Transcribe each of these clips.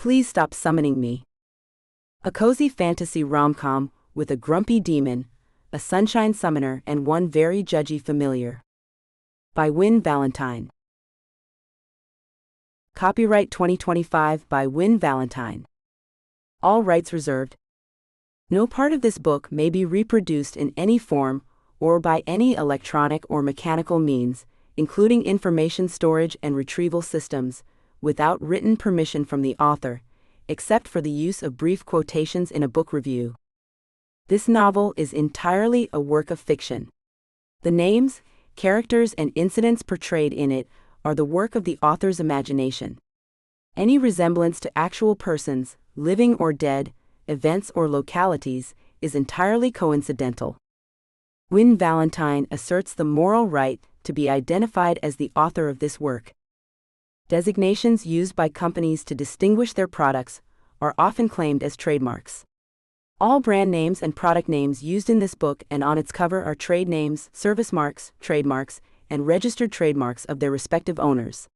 please stop summoning me. A cozy fantasy rom-com with a grumpy demon, a sunshine summoner, and one very judgy familiar. By Wynne Valentine. Copyright 2025 by Wynne Valentine. All rights reserved. No part of this book may be reproduced in any form or by any electronic or mechanical means, including information storage and retrieval systems, without written permission from the author, except for the use of brief quotations in a book review. This novel is entirely a work of fiction. The names, characters, and incidents portrayed in it are the work of the author's imagination. Any resemblance to actual persons, living or dead, events or localities, is entirely coincidental. Wynne Valentine asserts the moral right to be identified as the author of this work. Designations used by companies to distinguish their products are often claimed as trademarks. All brand names and product names used in this book and on its cover are trade names, service marks, trademarks, and registered trademarks of their respective owners.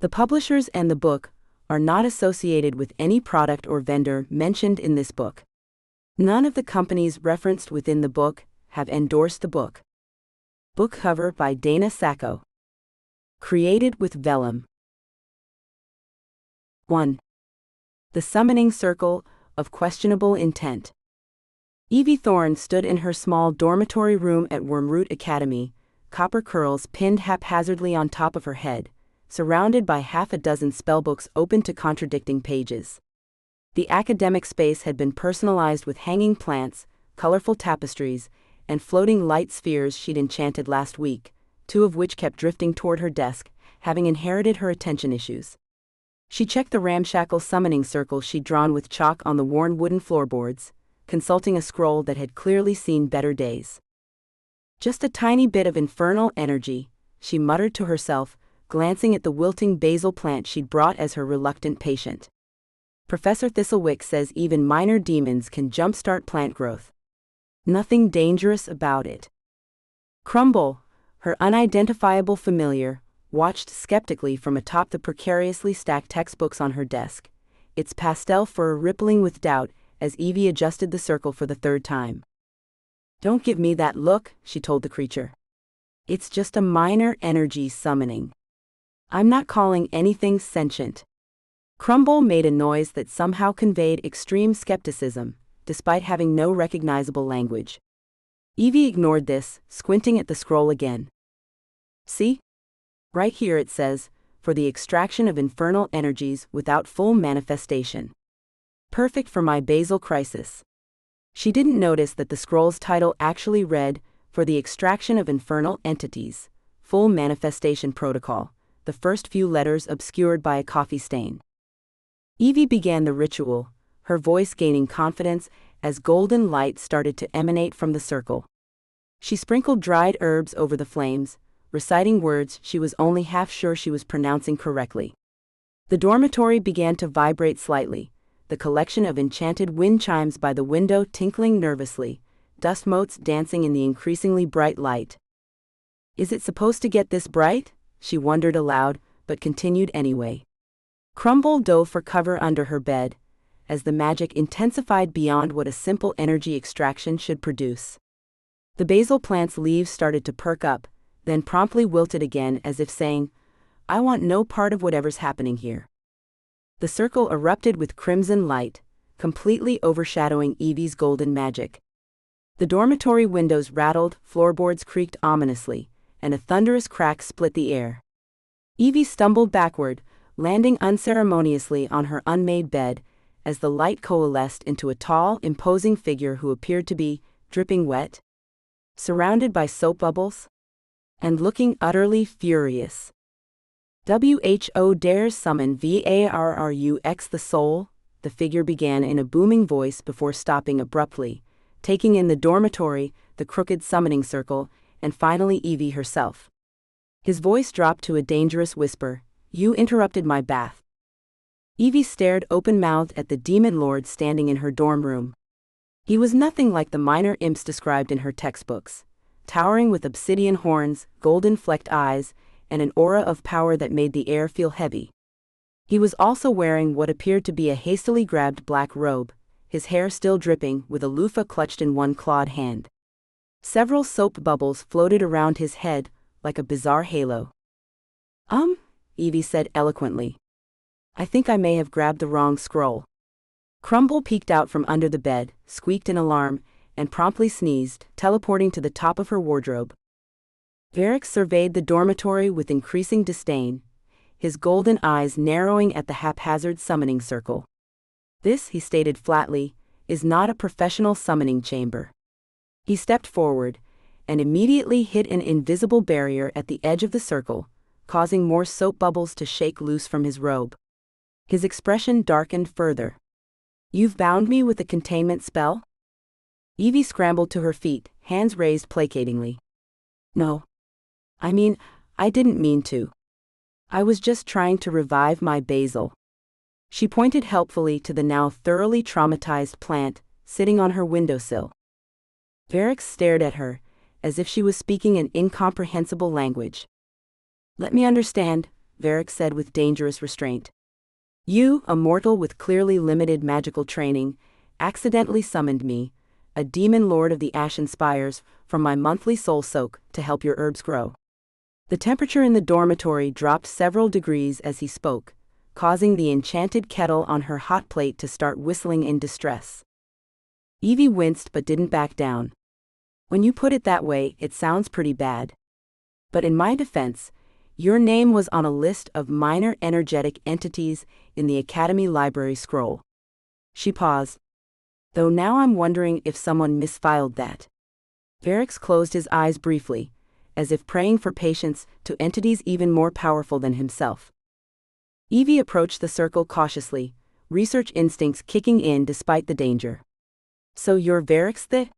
The publishers and the book are not associated with any product or vendor mentioned in this book. None of the companies referenced within the book have endorsed the book. Book cover by Dana Sacco. Created with vellum. 1. The Summoning Circle of Questionable Intent. Evie Thorne stood in her small dormitory room at Wormroot Academy, copper curls pinned haphazardly on top of her head, surrounded by half a dozen spellbooks open to contradicting pages. The academic space had been personalized with hanging plants, colorful tapestries, and floating light spheres she'd enchanted last week, 2 of which kept drifting toward her desk, having inherited her attention issues. She checked the ramshackle summoning circle she'd drawn with chalk on the worn wooden floorboards, consulting a scroll that had clearly seen better days. Just a tiny bit of infernal energy, she muttered to herself, glancing at the wilting basil plant she'd brought as her reluctant patient. Professor Thistlewick says even minor demons can jumpstart plant growth. Nothing dangerous about it. Crumble, her unidentifiable familiar, watched skeptically from atop the precariously stacked textbooks on her desk, its pastel fur rippling with doubt as Evie adjusted the circle for the 3rd time. "Don't give me that look," she told the creature. "It's just a minor energy summoning. I'm not calling anything sentient." Crumble made a noise that somehow conveyed extreme skepticism, despite having no recognizable language. Evie ignored this, squinting at the scroll again. "See? Right here it says, for the extraction of infernal energies without full manifestation. Perfect for my basil crisis." She didn't notice that the scroll's title actually read, "For the extraction of infernal entities, full manifestation protocol," the first few letters obscured by a coffee stain. Evie began the ritual, her voice gaining confidence as golden light started to emanate from the circle. She sprinkled dried herbs over the flames, reciting words she was only half sure she was pronouncing correctly. The dormitory began to vibrate slightly, the collection of enchanted wind chimes by the window tinkling nervously, dust motes dancing in the increasingly bright light. "Is it supposed to get this bright?" she wondered aloud, but continued anyway. Crumble dove for cover under her bed, as the magic intensified beyond what a simple energy extraction should produce. The basil plant's leaves started to perk up, then promptly wilted again as if saying, "I want no part of whatever's happening here." The circle erupted with crimson light, completely overshadowing Evie's golden magic. The dormitory windows rattled, floorboards creaked ominously, and a thunderous crack split the air. Evie stumbled backward, landing unceremoniously on her unmade bed, as the light coalesced into a tall, imposing figure who appeared to be dripping wet, surrounded by soap bubbles, and looking utterly furious. "WHO dares summon VARRUX the soul," the figure began in a booming voice before stopping abruptly, taking in the dormitory, the crooked summoning circle, and finally Evie herself. His voice dropped to a dangerous whisper, "You interrupted my bath." Evie stared open-mouthed at the demon lord standing in her dorm room. He was nothing like the minor imps described in her textbooks, towering with obsidian horns, golden-flecked eyes, and an aura of power that made the air feel heavy. He was also wearing what appeared to be a hastily grabbed black robe, his hair still dripping, with a loofah clutched in one clawed hand. Several soap bubbles floated around his head, like a bizarre halo. Evie said eloquently. I think I may have grabbed the wrong scroll. Crumble peeked out from under the bed, squeaked in alarm, and promptly sneezed, teleporting to the top of her wardrobe. Varric surveyed the dormitory with increasing disdain, his golden eyes narrowing at the haphazard summoning circle. This, he stated flatly, is not a professional summoning chamber. He stepped forward, and immediately hit an invisible barrier at the edge of the circle, causing more soap bubbles to shake loose from his robe. His expression darkened further. You've bound me with a containment spell? Evie scrambled to her feet, hands raised placatingly. No. I didn't mean to. I was just trying to revive my basil. She pointed helpfully to the now thoroughly traumatized plant, sitting on her windowsill. Varric stared at her, as if she was speaking an incomprehensible language. Let me understand, Varric said with dangerous restraint. You, a mortal with clearly limited magical training, accidentally summoned me, a demon lord of the Ashen Spires, from my monthly soul soak to help your herbs grow. The temperature in the dormitory dropped several degrees as he spoke, causing the enchanted kettle on her hot plate to start whistling in distress. Evie winced but didn't back down. When you put it that way, it sounds pretty bad. But in my defense, your name was on a list of minor energetic entities in the Academy Library scroll. She paused. Though now I'm wondering if someone misfiled that. Varric closed his eyes briefly, as if praying for patience to entities even more powerful than himself. Evie approached the circle cautiously, research instincts kicking in despite the danger. So you're Varric the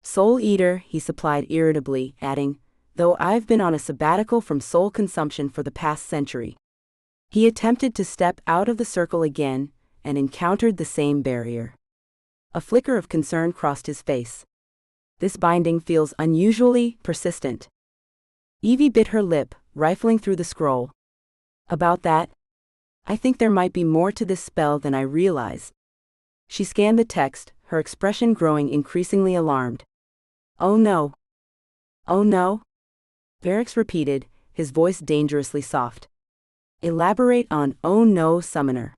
Soul Eater, he supplied irritably, adding, though I've been on a sabbatical from soul consumption for the past century. He attempted to step out of the circle again, and encountered the same barrier. A flicker of concern crossed his face. This binding feels unusually persistent. Evie bit her lip, rifling through the scroll. About that? I think there might be more to this spell than I realized. She scanned the text, her expression growing increasingly alarmed. Oh no. Oh no? Varric repeated, his voice dangerously soft. Elaborate on oh no, summoner.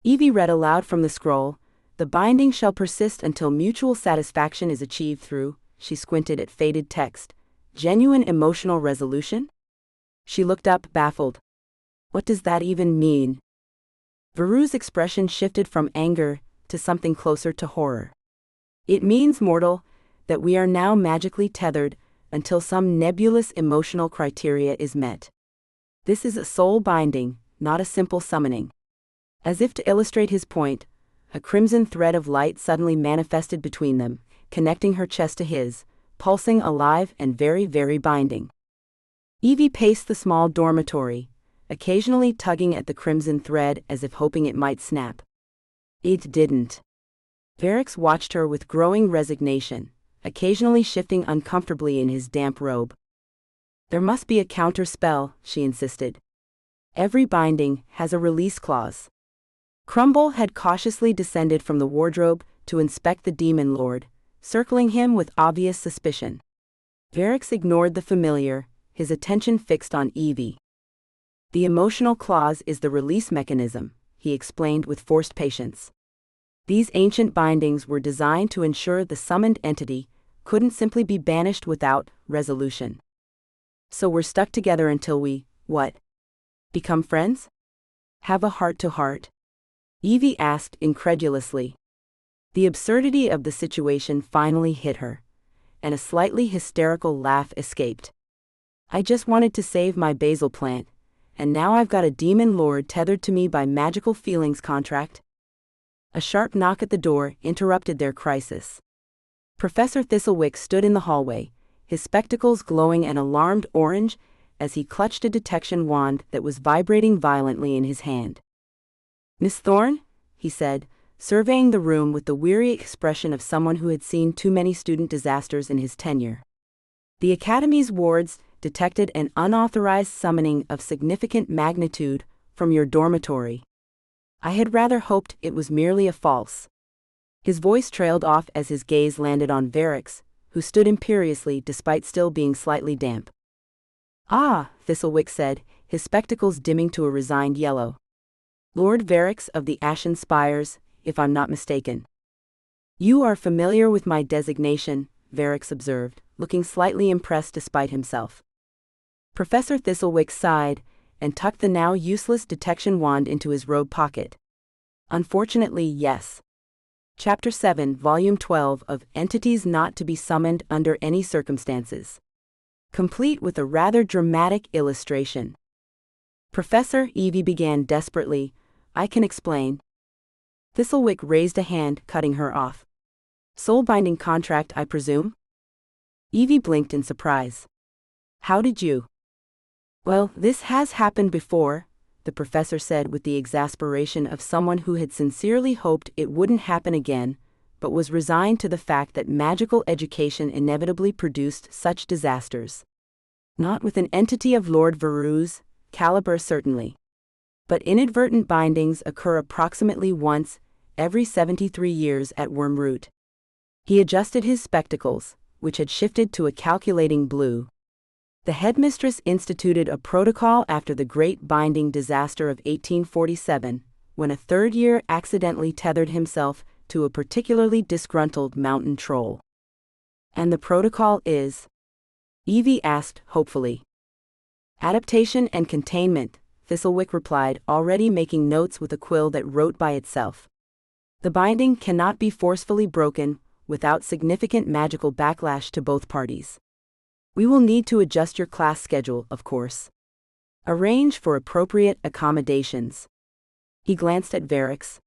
Evie read aloud from the scroll, the binding shall persist until mutual satisfaction is achieved through, she squinted at faded text, genuine emotional resolution? She looked up, baffled. What does that even mean? Veru's expression shifted from anger to something closer to horror. It means, mortal, that we are now magically tethered until some nebulous emotional criteria is met. This is a soul binding, not a simple summoning. As if to illustrate his point, a crimson thread of light suddenly manifested between them, connecting her chest to his, pulsing alive and very, very binding. Evie paced the small dormitory, occasionally tugging at the crimson thread as if hoping it might snap. It didn't. Varric watched her with growing resignation, occasionally shifting uncomfortably in his damp robe. There must be a counter spell, she insisted. Every binding has a release clause. Crumble had cautiously descended from the wardrobe to inspect the demon lord, circling him with obvious suspicion. Varric ignored the familiar, his attention fixed on Evie. The emotional clause is the release mechanism, he explained with forced patience. These ancient bindings were designed to ensure the summoned entity couldn't simply be banished without resolution. So we're stuck together until we, what? Become friends? Have a heart-to-heart? Evie asked incredulously. The absurdity of the situation finally hit her, and a slightly hysterical laugh escaped. I just wanted to save my basil plant, and now I've got a demon lord tethered to me by magical feelings contract? A sharp knock at the door interrupted their crisis. Professor Thistlewick stood in the hallway, his spectacles glowing an alarmed orange as he clutched a detection wand that was vibrating violently in his hand. Miss Thorne? He said, surveying the room with the weary expression of someone who had seen too many student disasters in his tenure. The Academy's wards detected an unauthorized summoning of significant magnitude From your dormitory. I had rather hoped it was merely a false. His voice trailed off as his gaze landed on Varix, who stood imperiously despite still being slightly damp. Ah, Thistlewick said, his spectacles dimming to a resigned yellow. Lord Varix of the Ashen Spires, if I'm not mistaken. You are familiar with my designation, Varix observed, looking slightly impressed despite himself. Professor Thistlewick sighed, and tucked the now useless detection wand into his robe pocket. Unfortunately, yes. Chapter 7, Volume 12 of Entities Not to be Summoned Under Any Circumstances. Complete with a rather dramatic illustration. Professor, Evie began desperately, I can explain. Thistlewick raised a hand, cutting her off. Soul-binding contract, I presume? Evie blinked in surprise. How did you? Well, this has happened before, the professor said with the exasperation of someone who had sincerely hoped it wouldn't happen again, but was resigned to the fact that magical education inevitably produced such disasters. Not with an entity of Lord Veru's caliber, certainly. But inadvertent bindings occur approximately once every 73 years at Wormroot. He adjusted his spectacles, which had shifted to a calculating blue. The headmistress instituted a protocol after the Great Binding Disaster of 1847, when a third year accidentally tethered himself to a particularly disgruntled mountain troll. And the protocol is? Evie asked hopefully. Adaptation and containment, Thistlewick replied, already making notes with a quill that wrote by itself. The binding cannot be forcefully broken without significant magical backlash to both parties. We will need to adjust your class schedule, of course. Arrange for appropriate accommodations. He glanced at Varix.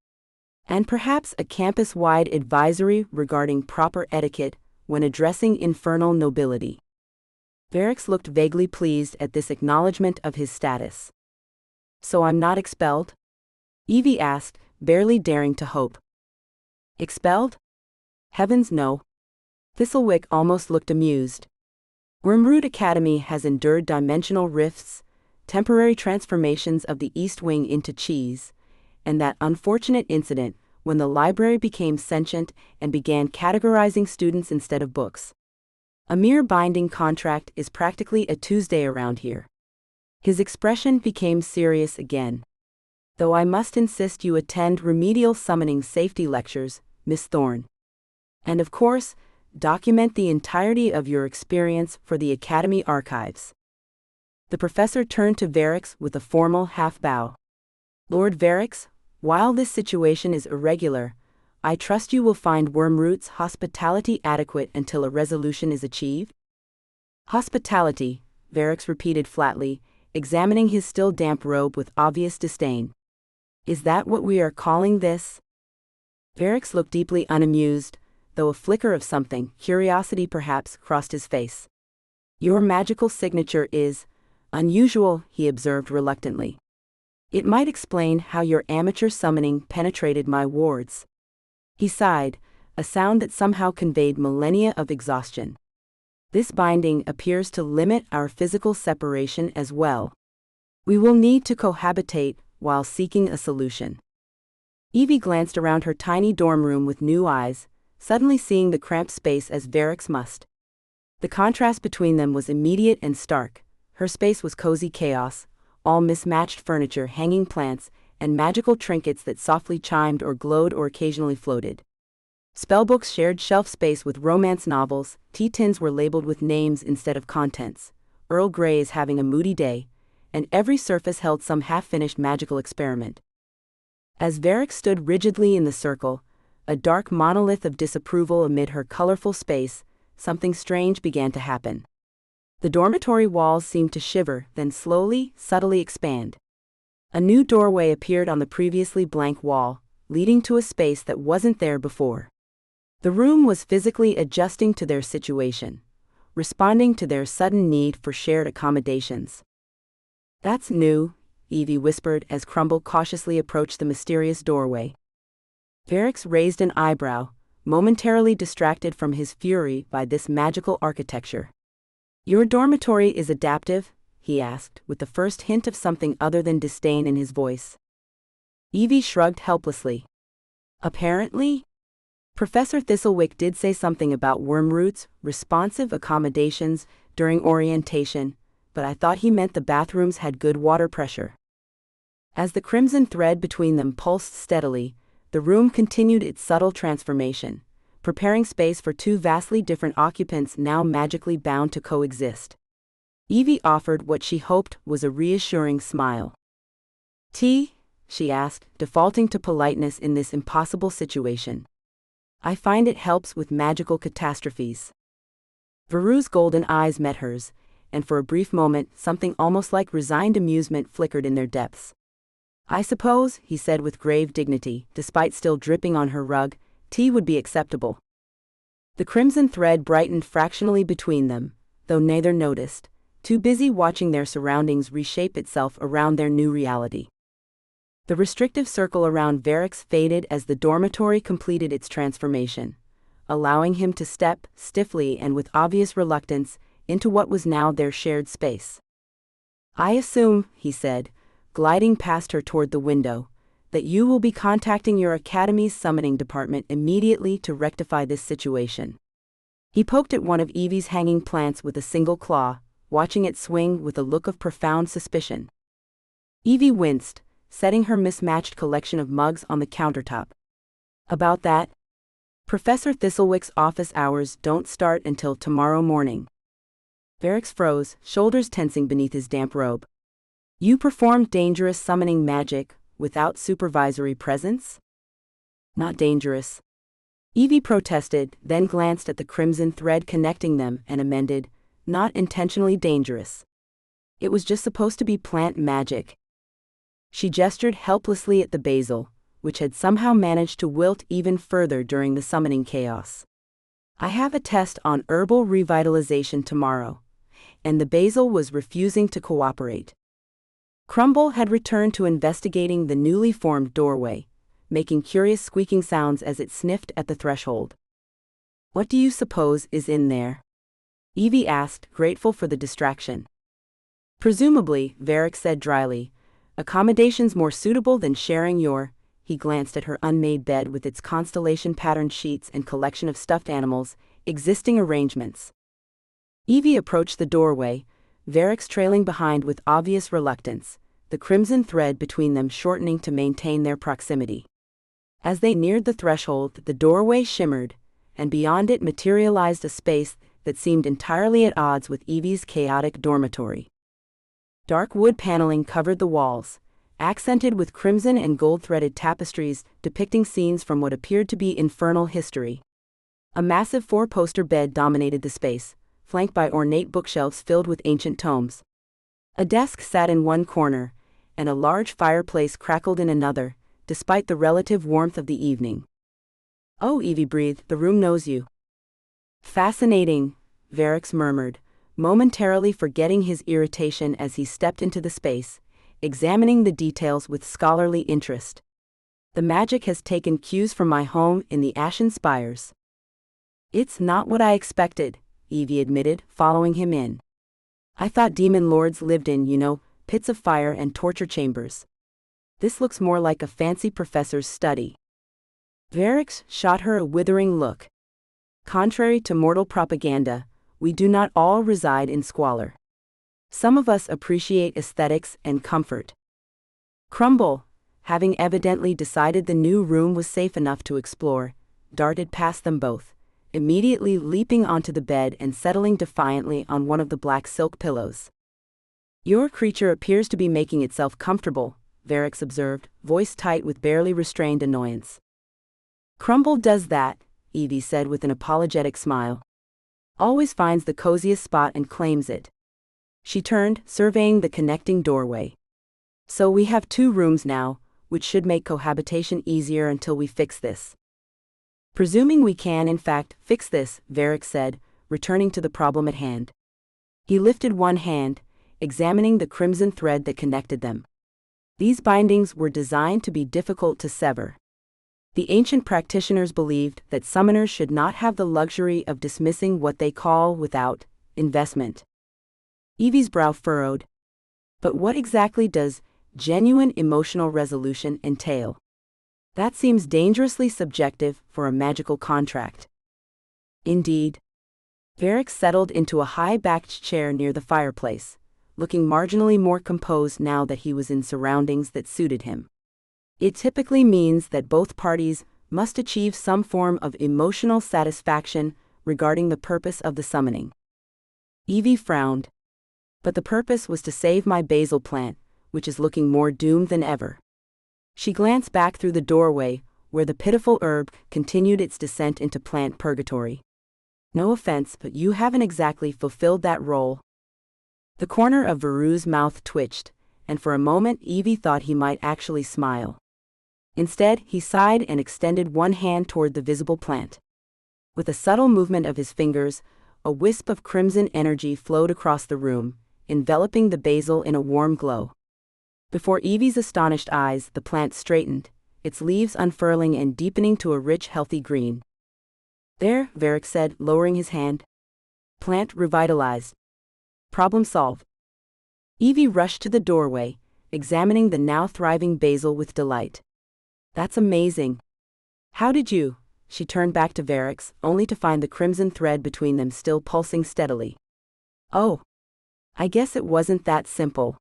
And perhaps a campus-wide advisory regarding proper etiquette when addressing infernal nobility. Varix looked vaguely pleased at this acknowledgement of his status. So I'm not expelled? Evie asked, barely daring to hope. Expelled? Heavens no. Thistlewick almost looked amused. Wormroot Academy has endured dimensional rifts, temporary transformations of the East Wing into cheese, and that unfortunate incident when the library became sentient and began categorizing students instead of books. A mere binding contract is practically a Tuesday around here. His expression became serious again. Though I must insist you attend remedial summoning safety lectures, Miss Thorne. And of course, document the entirety of your experience for the Academy archives. The professor turned to Varix with a formal half-bow. Lord Varix, while this situation is irregular, I trust you will find Wormroot's hospitality adequate until a resolution is achieved? Hospitality, Varix repeated flatly, examining his still damp robe with obvious disdain. Is that what we are calling this? Varix looked deeply unamused, though a flicker of something, curiosity perhaps, crossed his face. Your magical signature is unusual, he observed reluctantly. It might explain how your amateur summoning penetrated my wards. He sighed, a sound that somehow conveyed millennia of exhaustion. This binding appears to limit our physical separation as well. We will need to cohabitate while seeking a solution. Evie glanced around her tiny dorm room with new eyes, suddenly seeing the cramped space as Varix must. The contrast between them was immediate and stark. Her space was cozy chaos, all mismatched furniture, hanging plants, and magical trinkets that softly chimed or glowed or occasionally floated. Spellbooks shared shelf space with romance novels, tea tins were labeled with names instead of contents, Earl Grey is having a moody day, and every surface held some half-finished magical experiment. As Varix stood rigidly in the circle, a dark monolith of disapproval amid her colorful space, something strange began to happen. The dormitory walls seemed to shiver, then slowly, subtly expand. A new doorway appeared on the previously blank wall, leading to a space that wasn't there before. The room was physically adjusting to their situation, responding to their sudden need for shared accommodations. That's new, Evie whispered as Crumble cautiously approached the mysterious doorway. Varix raised an eyebrow, momentarily distracted from his fury by this magical architecture. Your dormitory is adaptive, he asked, with the first hint of something other than disdain in his voice. Evie shrugged helplessly. Apparently? Professor Thistlewick did say something about wormroots, responsive accommodations, during orientation, but I thought he meant the bathrooms had good water pressure. As the crimson thread between them pulsed steadily, the room continued its subtle transformation, preparing space for two vastly different occupants now magically bound to coexist. Evie offered what she hoped was a reassuring smile. "Tea?" she asked, defaulting to politeness in this impossible situation. "I find it helps with magical catastrophes." Veru's golden eyes met hers, and for a brief moment something almost like resigned amusement flickered in their depths. "I suppose," he said with grave dignity, despite still dripping on her rug, "tea would be acceptable." The crimson thread brightened fractionally between them, though neither noticed, too busy watching their surroundings reshape itself around their new reality. The restrictive circle around Varix faded as the dormitory completed its transformation, allowing him to step, stiffly and with obvious reluctance, into what was now their shared space. "I assume," he said, gliding past her toward the window, "that you will be contacting your academy's summoning department immediately to rectify this situation." He poked at one of Evie's hanging plants with a single claw, watching it swing with a look of profound suspicion. Evie winced, setting her mismatched collection of mugs on the countertop. "About that? Professor Thistlewick's office hours don't start until tomorrow morning." Varix froze, shoulders tensing beneath his damp robe. "You performed dangerous summoning magic without supervisory presence?" "Not dangerous." Evie protested, then glanced at the crimson thread connecting them and amended, "Not intentionally dangerous. It was just supposed to be plant magic." She gestured helplessly at the basil, which had somehow managed to wilt even further during the summoning chaos. "I have a test on herbal revitalization tomorrow," and the basil was refusing to cooperate. Crumble had returned to investigating the newly formed doorway, making curious squeaking sounds as it sniffed at the threshold. "What do you suppose is in there?" Evie asked, grateful for the distraction. "Presumably," Varix said dryly, "accommodations more suitable than sharing your—" He glanced at her unmade bed with its constellation-patterned sheets and collection of stuffed animals, existing arrangements. Evie approached the doorway, Varix trailing behind with obvious reluctance, the crimson thread between them shortening to maintain their proximity. As they neared the threshold, the doorway shimmered, and beyond it materialized a space that seemed entirely at odds with Evie's chaotic dormitory. Dark wood paneling covered the walls, accented with crimson and gold-threaded tapestries depicting scenes from what appeared to be infernal history. A massive four-poster bed dominated the space, flanked by ornate bookshelves filled with ancient tomes. A desk sat in one corner, and a large fireplace crackled in another, despite the relative warmth of the evening. "Oh," Evie breathed, "the room knows you." "Fascinating," Varix murmured, momentarily forgetting his irritation as he stepped into the space, examining the details with scholarly interest. "The magic has taken cues from my home in the Ashen Spires." "It's not what I expected," Evie admitted, following him in. "I thought demon lords lived in, pits of fire and torture chambers. This looks more like a fancy professor's study." Varix shot her a withering look. "Contrary to mortal propaganda, we do not all reside in squalor. Some of us appreciate aesthetics and comfort." Crumble, having evidently decided the new room was safe enough to explore, darted past them both, immediately leaping onto the bed and settling defiantly on one of the black silk pillows. "Your creature appears to be making itself comfortable," Varix observed, voice tight with barely restrained annoyance. "Crumble does that," Evie said with an apologetic smile. "Always finds the coziest spot and claims it." She turned, surveying the connecting doorway. "So we have 2 rooms now, which should make cohabitation easier until we fix this." "Presuming we can in fact fix this," Varix said, returning to the problem at hand. He lifted one hand, examining the crimson thread that connected them. These bindings were designed to be difficult to sever. The ancient practitioners believed that summoners should not have the luxury of dismissing what they call without investment. Evie's brow furrowed, But what exactly does genuine emotional resolution entail? That seems dangerously subjective for a magical contract. Indeed. Varric settled into a high-backed chair near the fireplace, looking marginally more composed now that he was in surroundings that suited him. It typically means that both parties must achieve some form of emotional satisfaction regarding the purpose of the summoning. Evie frowned. But the purpose was to save my basil plant, which is looking more doomed than ever. She glanced back through the doorway, where the pitiful herb continued its descent into plant purgatory. No offense, but you haven't exactly fulfilled that role. The corner of Veru's mouth twitched, and for a moment Evie thought he might actually smile. Instead, he sighed and extended one hand toward the visible plant. With a subtle movement of his fingers, a wisp of crimson energy flowed across the room, enveloping the basil in a warm glow. Before Evie's astonished eyes, the plant straightened, its leaves unfurling and deepening to a rich, healthy green. There, Varric said, lowering his hand. Plant revitalized. Problem solved. Evie rushed to the doorway, examining the now thriving basil with delight. That's amazing. How did you? She turned back to Varric, only to find the crimson thread between them still pulsing steadily. Oh. I guess it wasn't that simple.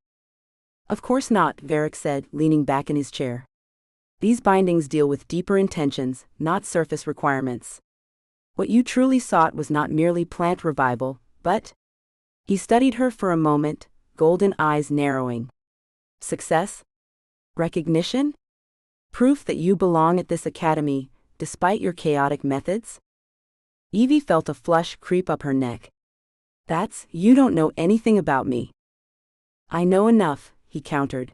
Of course not, Varric said, leaning back in his chair. These bindings deal with deeper intentions, not surface requirements. What you truly sought was not merely plant revival, but... He studied her for a moment, golden eyes narrowing. Success? Recognition? Proof that you belong at this academy, despite your chaotic methods? Evie felt a flush creep up her neck. You don't know anything about me. I know enough, he countered.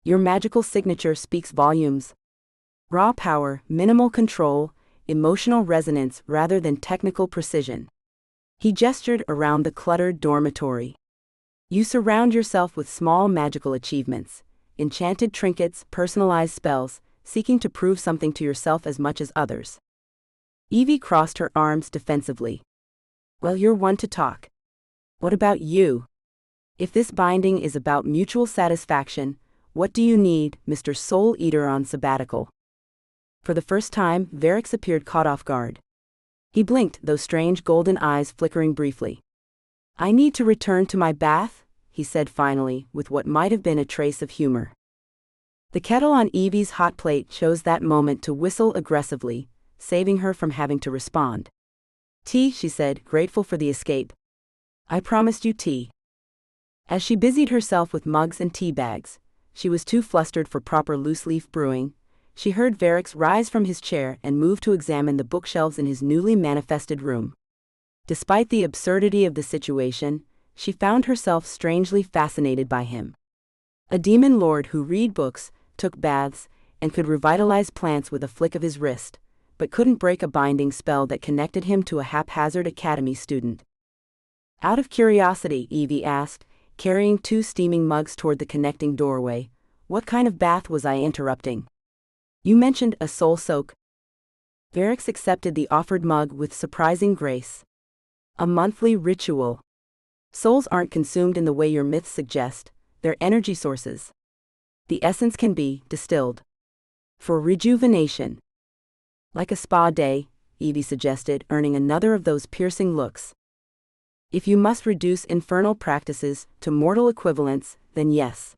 Your magical signature speaks volumes. Raw power, minimal control, emotional resonance rather than technical precision. He gestured around the cluttered dormitory. You surround yourself with small magical achievements, enchanted trinkets, personalized spells, seeking to prove something to yourself as much as others. Evie crossed her arms defensively. Well, you're one to talk. What about you? If this binding is about mutual satisfaction, what do you need, Mr. Soul Eater on sabbatical? For the first time, Varric appeared caught off guard. He blinked, those strange golden eyes flickering briefly. I need to return to my bath, he said finally, with what might have been a trace of humor. The kettle on Evie's hot plate chose that moment to whistle aggressively, saving her from having to respond. Tea, she said, grateful for the escape. I promised you tea. As she busied herself with mugs and tea bags, she was too flustered for proper loose-leaf brewing. She heard Varric rise from his chair and move to examine the bookshelves in his newly manifested room. Despite the absurdity of the situation, she found herself strangely fascinated by him. A demon lord who read books, took baths, and could revitalize plants with a flick of his wrist, but couldn't break a binding spell that connected him to a haphazard academy student. Out of curiosity, Evie asked, carrying 2 steaming mugs toward the connecting doorway, what kind of bath was I interrupting? You mentioned a soul soak. Varric accepted the offered mug with surprising grace. A monthly ritual. Souls aren't consumed in the way your myths suggest, they're energy sources. The essence can be distilled. For rejuvenation. Like a spa day, Evie suggested, earning another of those piercing looks. If you must reduce infernal practices to mortal equivalents, then yes.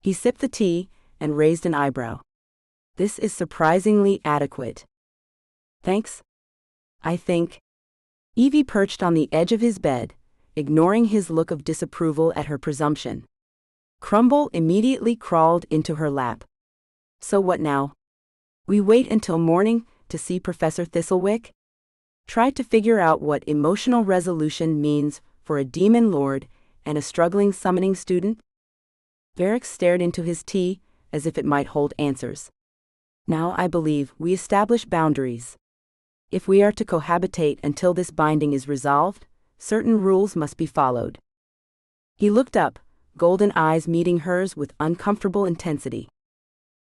He sipped the tea and raised an eyebrow. This is surprisingly adequate. Thanks. I think. Evie perched on the edge of his bed, ignoring his look of disapproval at her presumption. Crumble immediately crawled into her lap. So what now? We wait until morning to see Professor Thistlewick? Try to figure out what emotional resolution means for a demon lord and a struggling summoning student? Varric stared into his tea as if it might hold answers. Now I believe we establish boundaries. If we are to cohabitate until this binding is resolved, certain rules must be followed. He looked up, golden eyes meeting hers with uncomfortable intensity.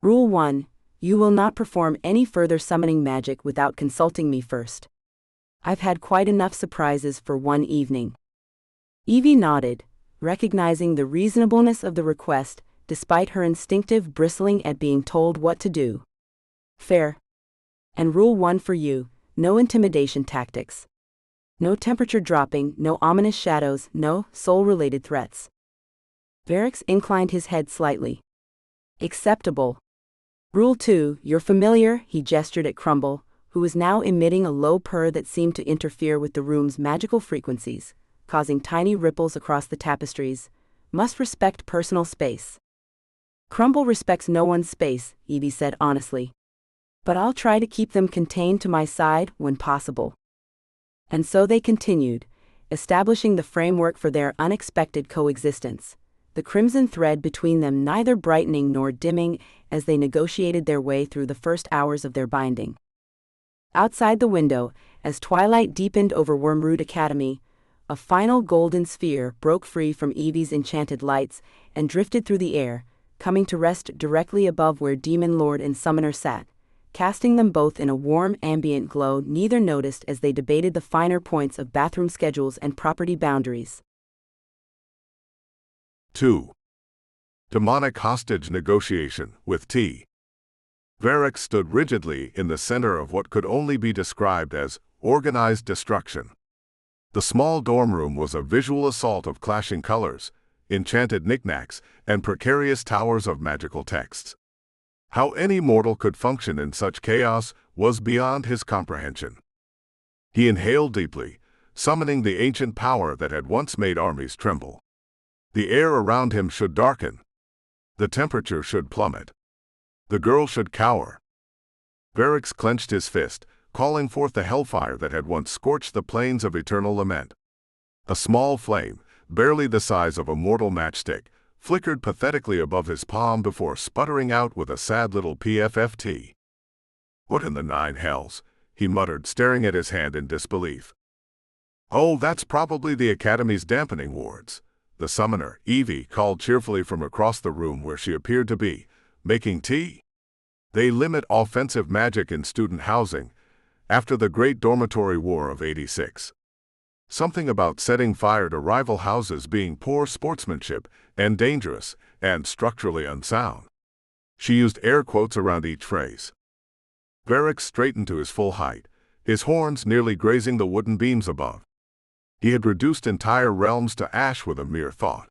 Rule 1. You will not perform any further summoning magic without consulting me first. I've had quite enough surprises for one evening. Evie nodded, recognizing the reasonableness of the request, despite her instinctive bristling at being told what to do. Fair. And rule 1 for you, no intimidation tactics. No temperature dropping, no ominous shadows, no soul-related threats. Varix inclined his head slightly. Acceptable. Rule 2, you're familiar, he gestured at Crumble, who was now emitting a low purr that seemed to interfere with the room's magical frequencies, causing tiny ripples across the tapestries. Must respect personal space. Crumble respects no one's space, Evie said honestly. But I'll try to keep them contained to my side when possible. And so they continued, establishing the framework for their unexpected coexistence, the crimson thread between them neither brightening nor dimming as they negotiated their way through the first hours of their binding. Outside the window, as twilight deepened over Wormroot Academy, a final golden sphere broke free from Evie's enchanted lights and drifted through the air, coming to rest directly above where Demon Lord and Summoner sat, casting them both in a warm ambient glow neither noticed as they debated the finer points of bathroom schedules and property boundaries. 2. Demonic hostage negotiation with T. Varix stood rigidly in the center of what could only be described as organized destruction. The small dorm room was a visual assault of clashing colors, enchanted knickknacks, and precarious towers of magical texts. How any mortal could function in such chaos was beyond his comprehension. He inhaled deeply, summoning the ancient power that had once made armies tremble. The air around him should darken. The temperature should plummet. The girl should cower. Varix clenched his fist, calling forth the hellfire that had once scorched the plains of eternal lament. A small flame, barely the size of a mortal matchstick, flickered pathetically above his palm before sputtering out with a sad little PFFT. "What in the 9 hells?" he muttered, staring at his hand in disbelief. "Oh, that's probably the Academy's dampening wards," the summoner, Evie, called cheerfully from across the room where she appeared to be, making tea. "They limit offensive magic in student housing, after the Great Dormitory War of '86. Something about setting fire to rival houses being poor sportsmanship and dangerous and structurally unsound." She used air quotes around each phrase. Varix straightened to his full height, his horns nearly grazing the wooden beams above. He had reduced entire realms to ash with a mere thought.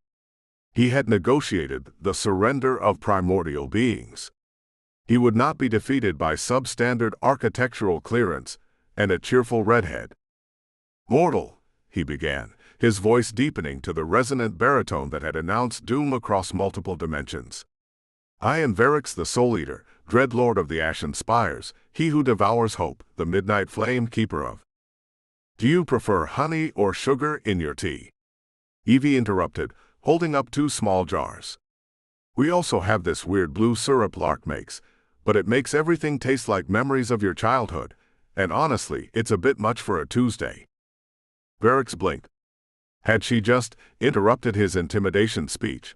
He had negotiated the surrender of primordial beings. He would not be defeated by substandard architectural clearance and a cheerful redhead. "Mortal," he began, his voice deepening to the resonant baritone that had announced doom across multiple dimensions. "I am Varix the Soul Eater, dread lord of the Ashen Spires, he who devours hope, the midnight flame keeper of." "Do you prefer honey or sugar in your tea?" Evie interrupted, holding up 2 small jars. "We also have this weird blue syrup Lark makes, but it makes everything taste like memories of your childhood, and honestly, it's a bit much for a Tuesday." Varix blinked. Had she just interrupted his intimidation speech?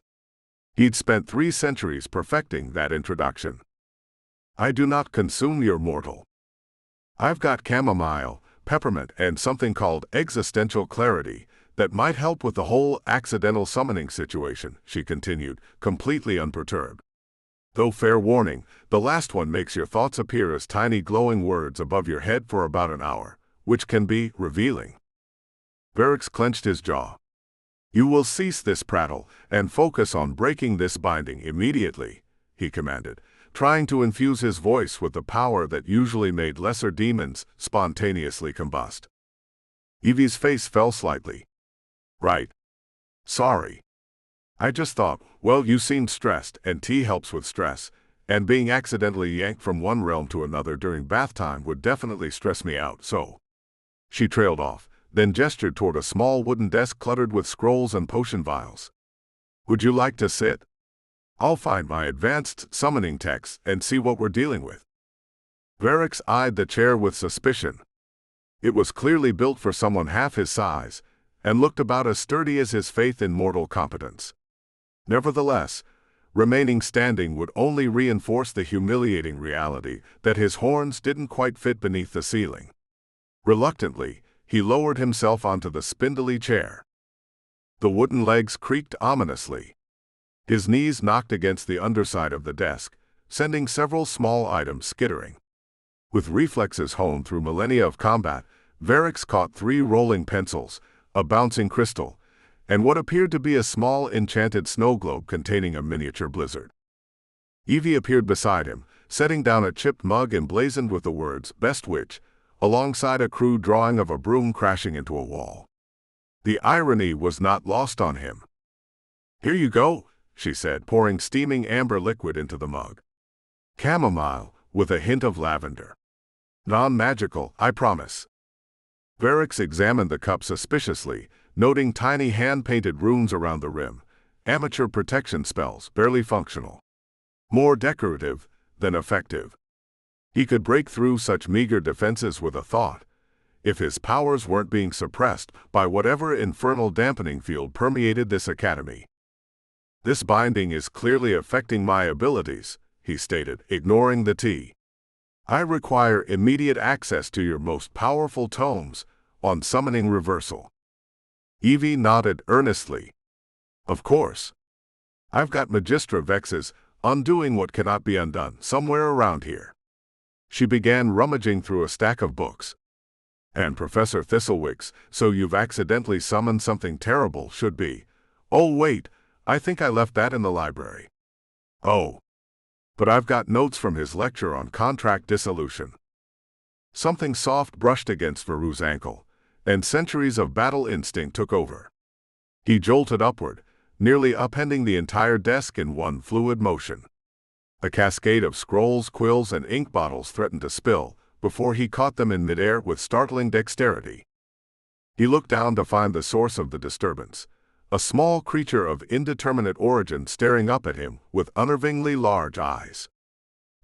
He'd spent 3 centuries perfecting that introduction. "I do not consume your mortal. I've got chamomile, peppermint, and something called existential clarity that might help with the whole accidental summoning situation," she continued, completely unperturbed. "Though fair warning, the last one makes your thoughts appear as tiny glowing words above your head for about an hour, which can be revealing." Varix clenched his jaw. "You will cease this prattle and focus on breaking this binding immediately," he commanded, trying to infuse his voice with the power that usually made lesser demons spontaneously combust. Evie's face fell slightly. "Right. Sorry. I just thought, well, you seemed stressed, and tea helps with stress, and being accidentally yanked from one realm to another during bath time would definitely stress me out, so." She trailed off, then gestured toward a small wooden desk cluttered with scrolls and potion vials. "Would you like to sit? I'll find my advanced summoning text and see what we're dealing with." Varix eyed the chair with suspicion. It was clearly built for someone half his size, and looked about as sturdy as his faith in mortal competence. Nevertheless, remaining standing would only reinforce the humiliating reality that his horns didn't quite fit beneath the ceiling. Reluctantly, he lowered himself onto the spindly chair. The wooden legs creaked ominously. His knees knocked against the underside of the desk, sending several small items skittering. With reflexes honed through millennia of combat, Varix caught 3 rolling pencils, a bouncing crystal, and what appeared to be a small enchanted snow globe containing a miniature blizzard. Evie appeared beside him, setting down a chipped mug emblazoned with the words, "Best Witch," alongside a crude drawing of a broom crashing into a wall. The irony was not lost on him. "Here you go," she said, pouring steaming amber liquid into the mug. "Chamomile, with a hint of lavender. Non-magical, I promise." Varix examined the cup suspiciously, noting tiny hand-painted runes around the rim, amateur protection spells, barely functional. More decorative than effective. He could break through such meager defenses with a thought, if his powers weren't being suppressed by whatever infernal dampening field permeated this academy. "This binding is clearly affecting my abilities," he stated, ignoring the tea. "I require immediate access to your most powerful tomes on summoning reversal." Evie nodded earnestly. "Of course. I've got Magistra Vex's Undoing What Cannot Be Undone somewhere around here." She began rummaging through a stack of books. "And Professor Thistlewick's So You've Accidentally Summoned Something Terrible should be. Oh wait, I think I left that in the library. Oh. But I've got notes from his lecture on contract dissolution." Something soft brushed against Veru's ankle, and centuries of battle instinct took over. He jolted upward, nearly upending the entire desk in one fluid motion. A cascade of scrolls, quills, and ink bottles threatened to spill before he caught them in midair with startling dexterity. He looked down to find the source of the disturbance, a small creature of indeterminate origin staring up at him with unnervingly large eyes.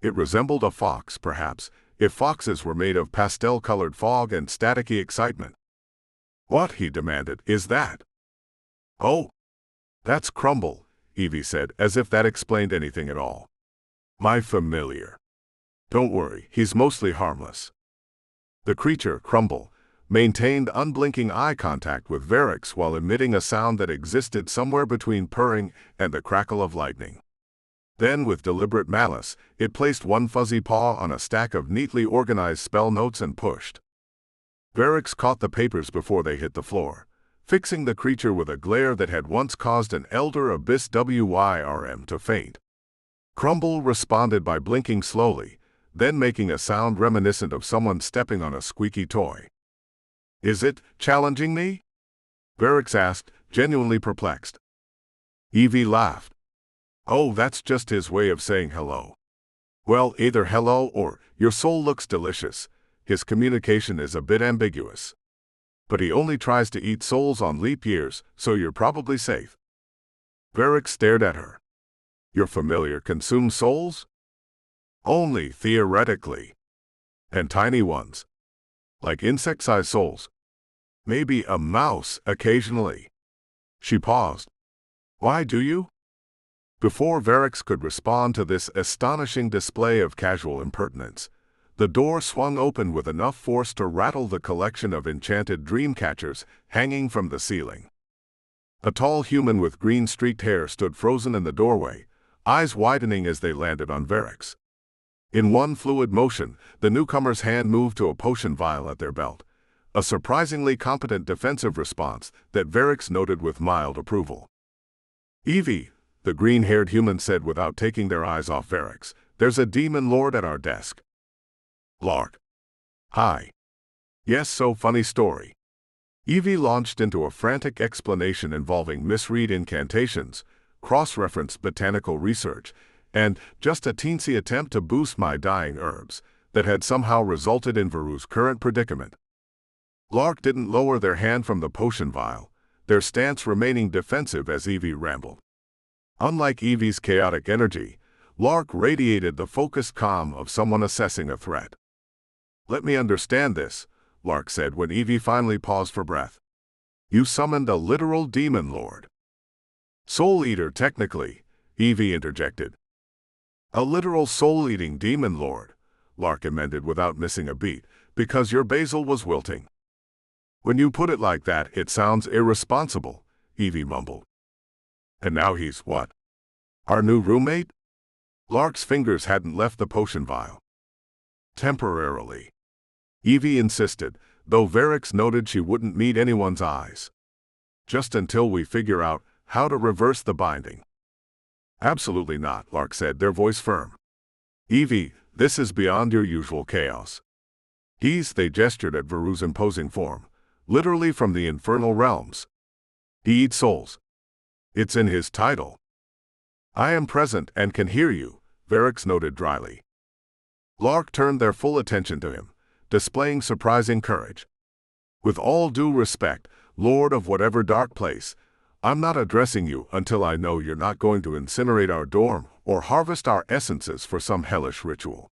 It resembled a fox, perhaps, if foxes were made of pastel-colored fog and staticky excitement. "What," he demanded, "is that?" "Oh, that's Crumble," Evie said, as if that explained anything at all. "My familiar. Don't worry, he's mostly harmless." The creature, Crumble, maintained unblinking eye contact with Varix while emitting a sound that existed somewhere between purring and the crackle of lightning. Then, with deliberate malice, it placed one fuzzy paw on a stack of neatly organized spell notes and pushed. Varix caught the papers before they hit the floor, fixing the creature with a glare that had once caused an elder abyss Wyrm to faint. Crumble responded by blinking slowly, then making a sound reminiscent of someone stepping on a squeaky toy. "Is it challenging me?" Varix asked, genuinely perplexed. Evie laughed. "Oh, that's just his way of saying hello." "Well, either hello or your soul looks delicious. His communication is a bit ambiguous. But he only tries to eat souls on leap years, so you're probably safe." Varix stared at her. "Your familiar consumes souls?" "Only theoretically. And tiny ones. Like insect-sized souls. Maybe a mouse occasionally." She paused. "Why do you?" Before Varix could respond to this astonishing display of casual impertinence, the door swung open with enough force to rattle the collection of enchanted dream catchers hanging from the ceiling. A tall human with green-streaked hair stood frozen in the doorway, eyes widening as they landed on Varix. In one fluid motion, the newcomer's hand moved to a potion vial at their belt, a surprisingly competent defensive response that Varix noted with mild approval. "Evie," the green-haired human said without taking their eyes off Varix, "there's a demon lord at our desk." "Lark." "Hi." "Yes, so funny story." Evie launched into a frantic explanation involving misread incantations, cross-referenced botanical research, and just a teensy attempt to boost my dying herbs that had somehow resulted in Veru's current predicament. Lark didn't lower their hand from the potion vial, their stance remaining defensive as Evie rambled. Unlike Evie's chaotic energy, Lark radiated the focused calm of someone assessing a threat. "Let me understand this," Lark said when Evie finally paused for breath. "You summoned a literal demon lord." "Soul eater, technically," Evie interjected. "A literal soul-eating demon lord," Lark amended without missing a beat, "because your basil was wilting." "When you put it like that, it sounds irresponsible," Evie mumbled. And now he's what? Our new roommate? Lark's fingers hadn't left the potion vial. Temporarily. Evie insisted, though Varix noted she wouldn't meet anyone's eyes. Just until we figure out how to reverse the binding. Absolutely not, Lark said, their voice firm. Evie, this is beyond your usual chaos. They gestured at Veru's imposing form, literally from the infernal realms. He eats souls. It's in his title. I am present and can hear you, Varix noted dryly. Lark turned their full attention to him, displaying surprising courage. With all due respect, Lord of whatever dark place, I'm not addressing you until I know you're not going to incinerate our dorm or harvest our essences for some hellish ritual.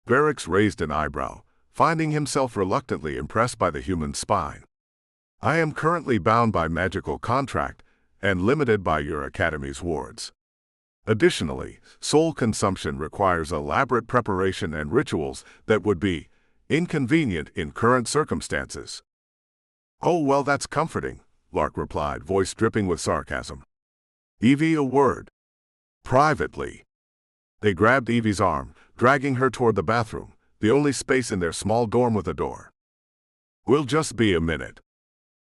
Varix raised an eyebrow, finding himself reluctantly impressed by the human spine. I am currently bound by magical contract and limited by your academy's wards. Additionally, soul consumption requires elaborate preparation and rituals that would be inconvenient in current circumstances. Oh, well, that's comforting, Lark replied, voice dripping with sarcasm. Evie, a word. Privately. They grabbed Evie's arm, dragging her toward the bathroom, the only space in their small dorm with a door. We'll just be a minute.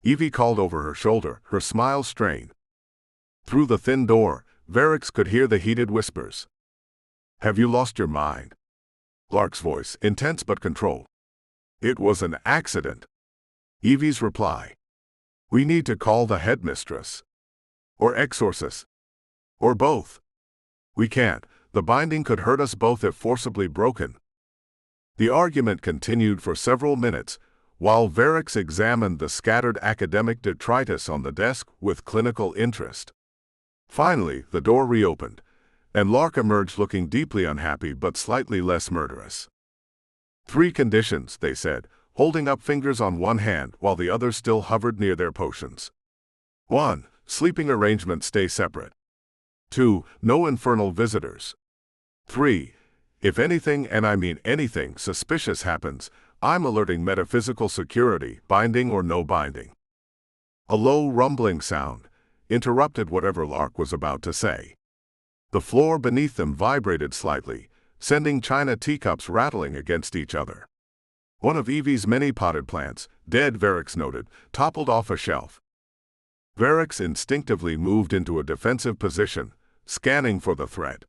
Evie called over her shoulder, her smile strained. Through the thin door, Varix could hear the heated whispers. Have you lost your mind? Lark's voice, intense but controlled. It was an accident. Evie's reply. We need to call the headmistress. Or exorcist. Or both. We can't. The binding could hurt us both if forcibly broken. The argument continued for several minutes, while Varix examined the scattered academic detritus on the desk with clinical interest. Finally, the door reopened, and Lark emerged looking deeply unhappy but slightly less murderous. 3 conditions, they said, holding up fingers on one hand while the other still hovered near their potions. 1. Sleeping arrangements stay separate. 2. No infernal visitors. 3. If anything, and I mean anything, suspicious happens, I'm alerting metaphysical security, binding or no binding. A low rumbling sound interrupted whatever Lark was about to say. The floor beneath them vibrated slightly, sending china teacups rattling against each other. One of Evie's many potted plants, dead, Varix noted, toppled off a shelf. Varix instinctively moved into a defensive position, scanning for the threat.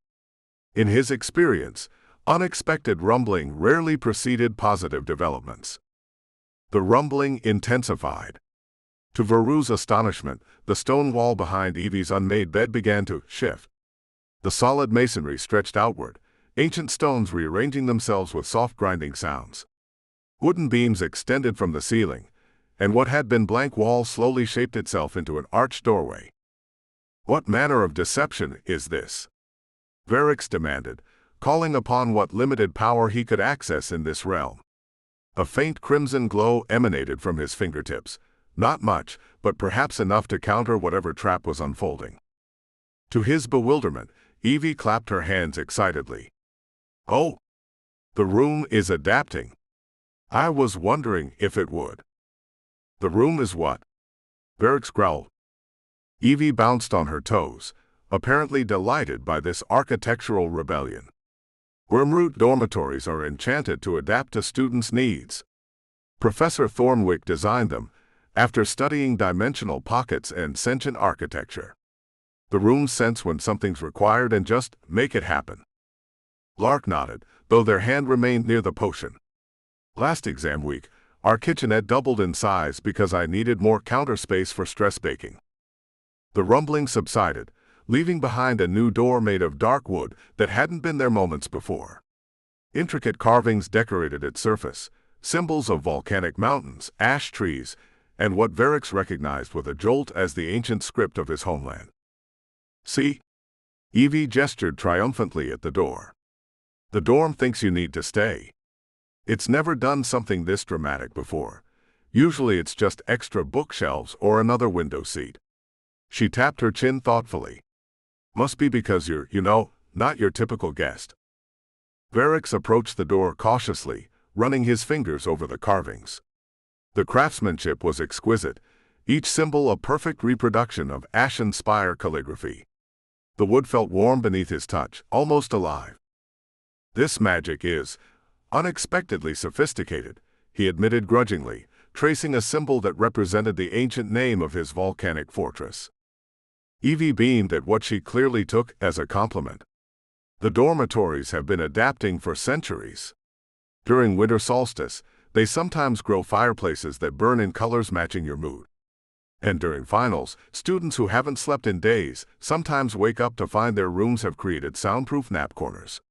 In his experience, unexpected rumbling rarely preceded positive developments. The rumbling intensified. To Veru's astonishment, the stone wall behind Evie's unmade bed began to shift. The solid masonry stretched outward, ancient stones rearranging themselves with soft grinding sounds. Wooden beams extended from the ceiling, and what had been blank wall slowly shaped itself into an arched doorway. What manner of deception is this? Varix demanded, calling upon what limited power he could access in this realm. A faint crimson glow emanated from his fingertips, not much, but perhaps enough to counter whatever trap was unfolding. To his bewilderment, Evie clapped her hands excitedly. Oh! The room is adapting. I was wondering if it would. The room is what? Varix growled. Evie bounced on her toes, apparently delighted by this architectural rebellion. Wormroot dormitories are enchanted to adapt to students' needs. Professor Thornwick designed them, after studying dimensional pockets and sentient architecture. The rooms sense when something's required and just make it happen. Lark nodded, though their hand remained near the potion. Last exam week, our kitchenette doubled in size because I needed more counter space for stress baking. The rumbling subsided, leaving behind a new door made of dark wood that hadn't been there moments before. Intricate carvings decorated its surface, symbols of volcanic mountains, ash trees, and what Varix recognized with a jolt as the ancient script of his homeland. See? Evie gestured triumphantly at the door. The dorm thinks you need to stay. It's never done something this dramatic before. Usually it's just extra bookshelves or another window seat. She tapped her chin thoughtfully. Must be because you're, not your typical guest. Varix approached the door cautiously, running his fingers over the carvings. The craftsmanship was exquisite, each symbol a perfect reproduction of ashen spire calligraphy. The wood felt warm beneath his touch, almost alive. "This magic is unexpectedly sophisticated," he admitted grudgingly, tracing a symbol that represented the ancient name of his volcanic fortress. Evie beamed at what she clearly took as a compliment. "The dormitories have been adapting for centuries. During winter solstice, they sometimes grow fireplaces that burn in colors matching your mood. And during finals, students who haven't slept in days sometimes wake up to find their rooms have created soundproof nap corners.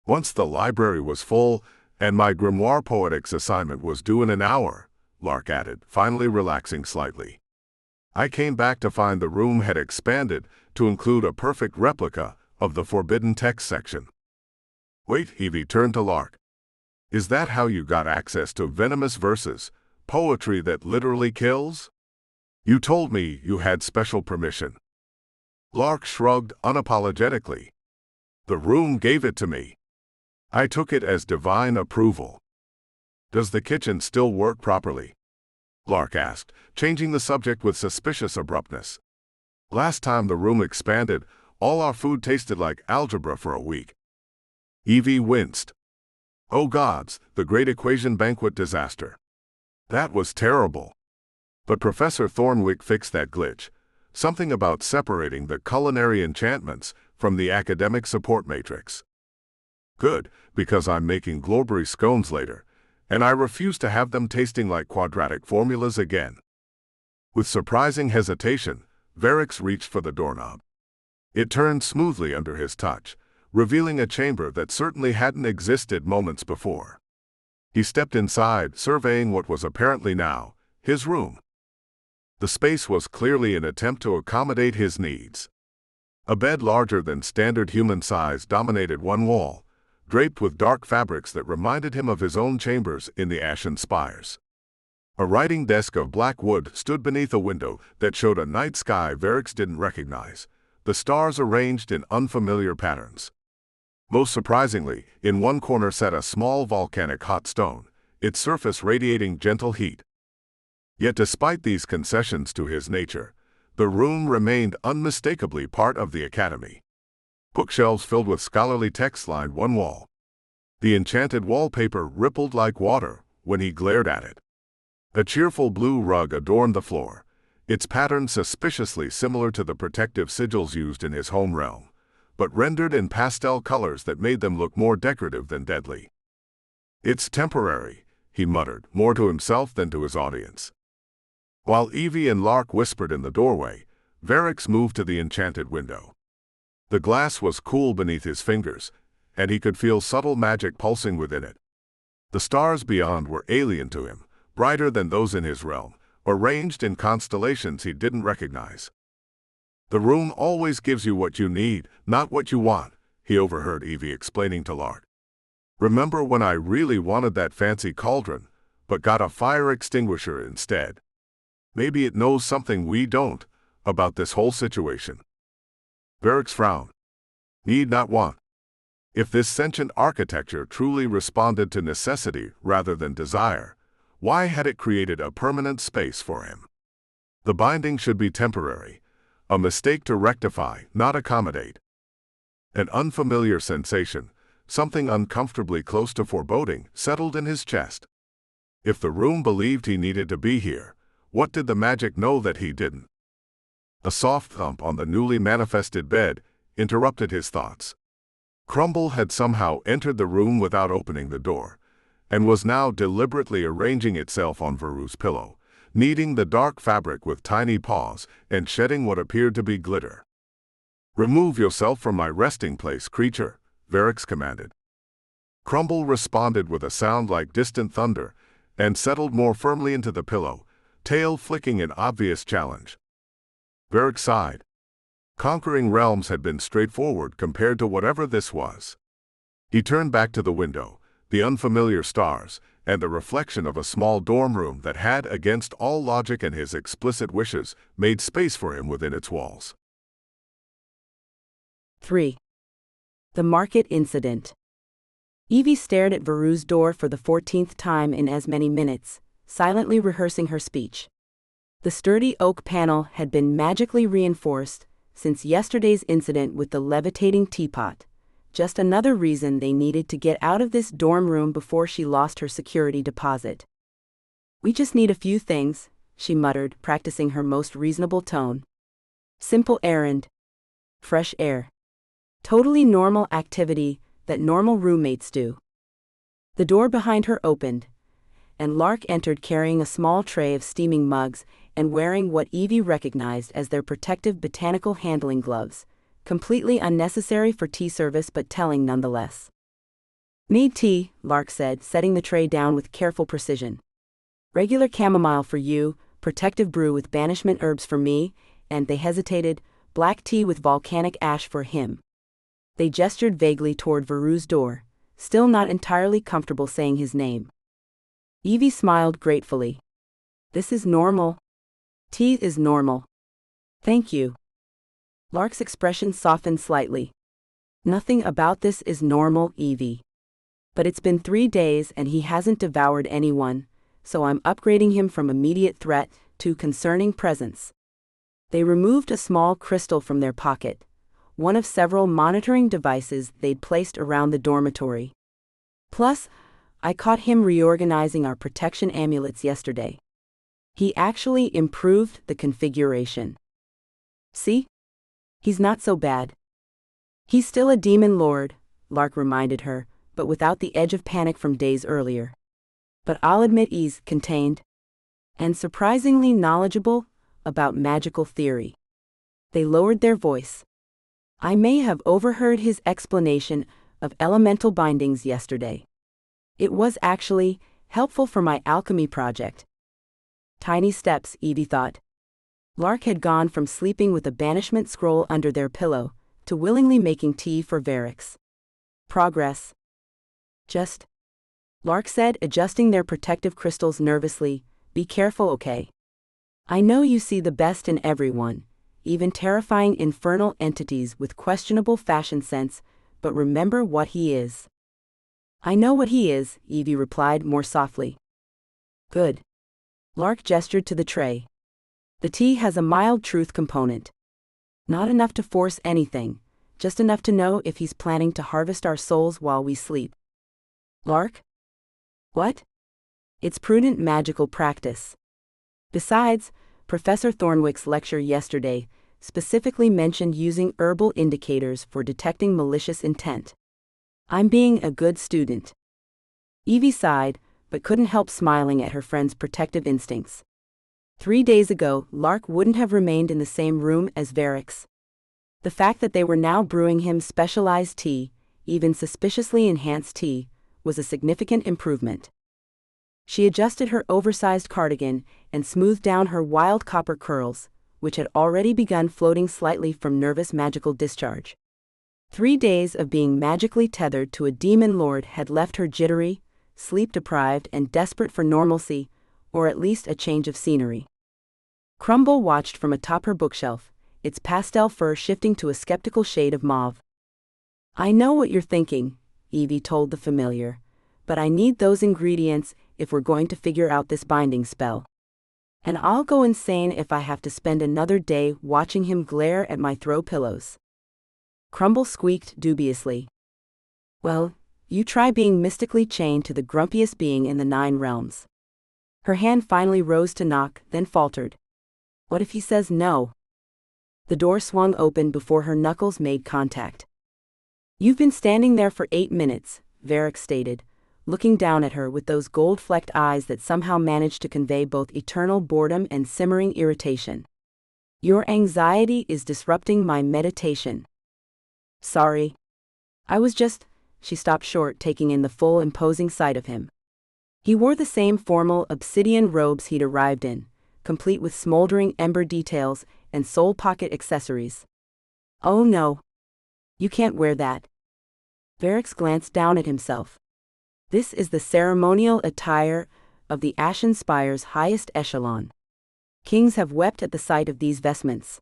Once the library was full, and my grimoire poetics assignment was due in an hour," Lark added, finally relaxing slightly. "I came back to find the room had expanded to include a perfect replica of the forbidden text section." "Wait," Evie turned to Lark. "Is that how you got access to venomous verses, poetry that literally kills? You told me you had special permission." Lark shrugged unapologetically. "The room gave it to me. I took it as divine approval." "Does the kitchen still work properly?" Lark asked, changing the subject with suspicious abruptness. "Last time the room expanded, all our food tasted like algebra for a week." Evie winced. "Oh gods, the Great Equation Banquet disaster. That was terrible. But Professor Thornwick fixed that glitch, something about separating the culinary enchantments from the academic support matrix." "Good, because I'm making glorberry scones later, and I refuse to have them tasting like quadratic formulas again." With surprising hesitation, Varix reached for the doorknob. It turned smoothly under his touch, revealing a chamber that certainly hadn't existed moments before. He stepped inside, surveying what was apparently now his room. The space was clearly an attempt to accommodate his needs. A bed larger than standard human size dominated one wall, draped with dark fabrics that reminded him of his own chambers in the ashen spires. A writing desk of black wood stood beneath a window that showed a night sky Varix didn't recognize, the stars arranged in unfamiliar patterns. Most surprisingly, in one corner sat a small volcanic hot stone, its surface radiating gentle heat. Yet despite these concessions to his nature, the room remained unmistakably part of the academy. Bookshelves filled with scholarly texts lined one wall. The enchanted wallpaper rippled like water when he glared at it. A cheerful blue rug adorned the floor, its pattern suspiciously similar to the protective sigils used in his home realm, but rendered in pastel colors that made them look more decorative than deadly. "It's temporary," he muttered, more to himself than to his audience. While Evie and Lark whispered in the doorway, Varix moved to the enchanted window. The glass was cool beneath his fingers, and he could feel subtle magic pulsing within it. The stars beyond were alien to him, brighter than those in his realm, arranged in constellations he didn't recognize. "The room always gives you what you need, not what you want," he overheard Evie explaining to Lark. "Remember when I really wanted that fancy cauldron, but got a fire extinguisher instead? Maybe it knows something we don't about this whole situation." Varix frowned. "Need not want." If this sentient architecture truly responded to necessity rather than desire, why had it created a permanent space for him? The binding should be temporary, a mistake to rectify, not accommodate. An unfamiliar sensation, something uncomfortably close to foreboding, settled in his chest. If the room believed he needed to be here, what did the magic know that he didn't? A soft thump on the newly manifested bed interrupted his thoughts. Crumble had somehow entered the room without opening the door, and was now deliberately arranging itself on Veru's pillow, kneading the dark fabric with tiny paws and shedding what appeared to be glitter. "Remove yourself from my resting place, creature," Varix commanded. Crumble responded with a sound like distant thunder and settled more firmly into the pillow, tail flicking in obvious challenge. Varix sighed. Conquering realms had been straightforward compared to whatever this was. He turned back to the window, the unfamiliar stars, and the reflection of a small dorm room that had, against all logic and his explicit wishes, made space for him within its walls. 3. The Market Incident. Evie stared at Veru's door for the 14th time in as many minutes, silently rehearsing her speech. The sturdy oak panel had been magically reinforced since yesterday's incident with the levitating teapot. Just another reason they needed to get out of this dorm room before she lost her security deposit. "We just need a few things," she muttered, practicing her most reasonable tone. "Simple errand. Fresh air. Totally normal activity that normal roommates do." The door behind her opened, and Lark entered carrying a small tray of steaming mugs and wearing what Evie recognized as their protective botanical handling gloves, completely unnecessary for tea service but telling nonetheless. "Need tea," Lark said, setting the tray down with careful precision. "Regular chamomile for you, protective brew with banishment herbs for me," and they hesitated, "black tea with volcanic ash for him." They gestured vaguely toward Veru's door, still not entirely comfortable saying his name. Evie smiled gratefully. "This is normal. Tea is normal. Thank you." Lark's expression softened slightly. "Nothing about this is normal, Evie. But it's been 3 days and he hasn't devoured anyone, so I'm upgrading him from immediate threat to concerning presence." They removed a small crystal from their pocket, one of several monitoring devices they'd placed around the dormitory. "Plus, I caught him reorganizing our protection amulets yesterday. He actually improved the configuration. See? He's not so bad." "He's still a demon lord," Lark reminded her, but without the edge of panic from days earlier. "But I'll admit he's contained. And surprisingly knowledgeable about magical theory." They lowered their voice. "I may have overheard his explanation of elemental bindings yesterday. It was actually helpful for my alchemy project." Tiny steps, Evie thought. Lark had gone from sleeping with a banishment scroll under their pillow to willingly making tea for Verix. Progress. "Just," Lark said, adjusting their protective crystals nervously, "be careful, okay? I know you see the best in everyone, even terrifying infernal entities with questionable fashion sense, but remember what he is." "I know what he is," Evie replied more softly. "Good." Lark gestured to the tray. "The tea has a mild truth component. Not enough to force anything, just enough to know if he's planning to harvest our souls while we sleep." "Lark? What?" "It's prudent magical practice. Besides, Professor Thornwick's lecture yesterday specifically mentioned using herbal indicators for detecting malicious intent. I'm being a good student." Evie sighed, but couldn't help smiling at her friend's protective instincts. 3 days ago, Lark wouldn't have remained in the same room as Verix. The fact that they were now brewing him specialized tea, even suspiciously enhanced tea, was a significant improvement. She adjusted her oversized cardigan and smoothed down her wild copper curls, which had already begun floating slightly from nervous magical discharge. 3 days of being magically tethered to a demon lord had left her jittery, sleep-deprived and desperate for normalcy, or at least a change of scenery. Crumble watched from atop her bookshelf, its pastel fur shifting to a skeptical shade of mauve. "I know what you're thinking," Evie told the familiar, "but I need those ingredients if we're going to figure out this binding spell. And I'll go insane if I have to spend another day watching him glare at my throw pillows." Crumble squeaked dubiously. "Well, you try being mystically chained to the grumpiest being in the 9 realms." Her hand finally rose to knock, then faltered. "What if he says no?" The door swung open before her knuckles made contact. "You've been standing there for 8 minutes, Verix stated, looking down at her with those gold-flecked eyes that somehow managed to convey both eternal boredom and simmering irritation. "Your anxiety is disrupting my meditation." "Sorry. I was just..." She stopped short, taking in the full imposing sight of him. He wore the same formal obsidian robes he'd arrived in, complete with smoldering ember details and soul pocket accessories. "Oh no. You can't wear that." Verix glanced down at himself. "This is the ceremonial attire of the Ashen Spire's highest echelon. Kings have wept at the sight of these vestments."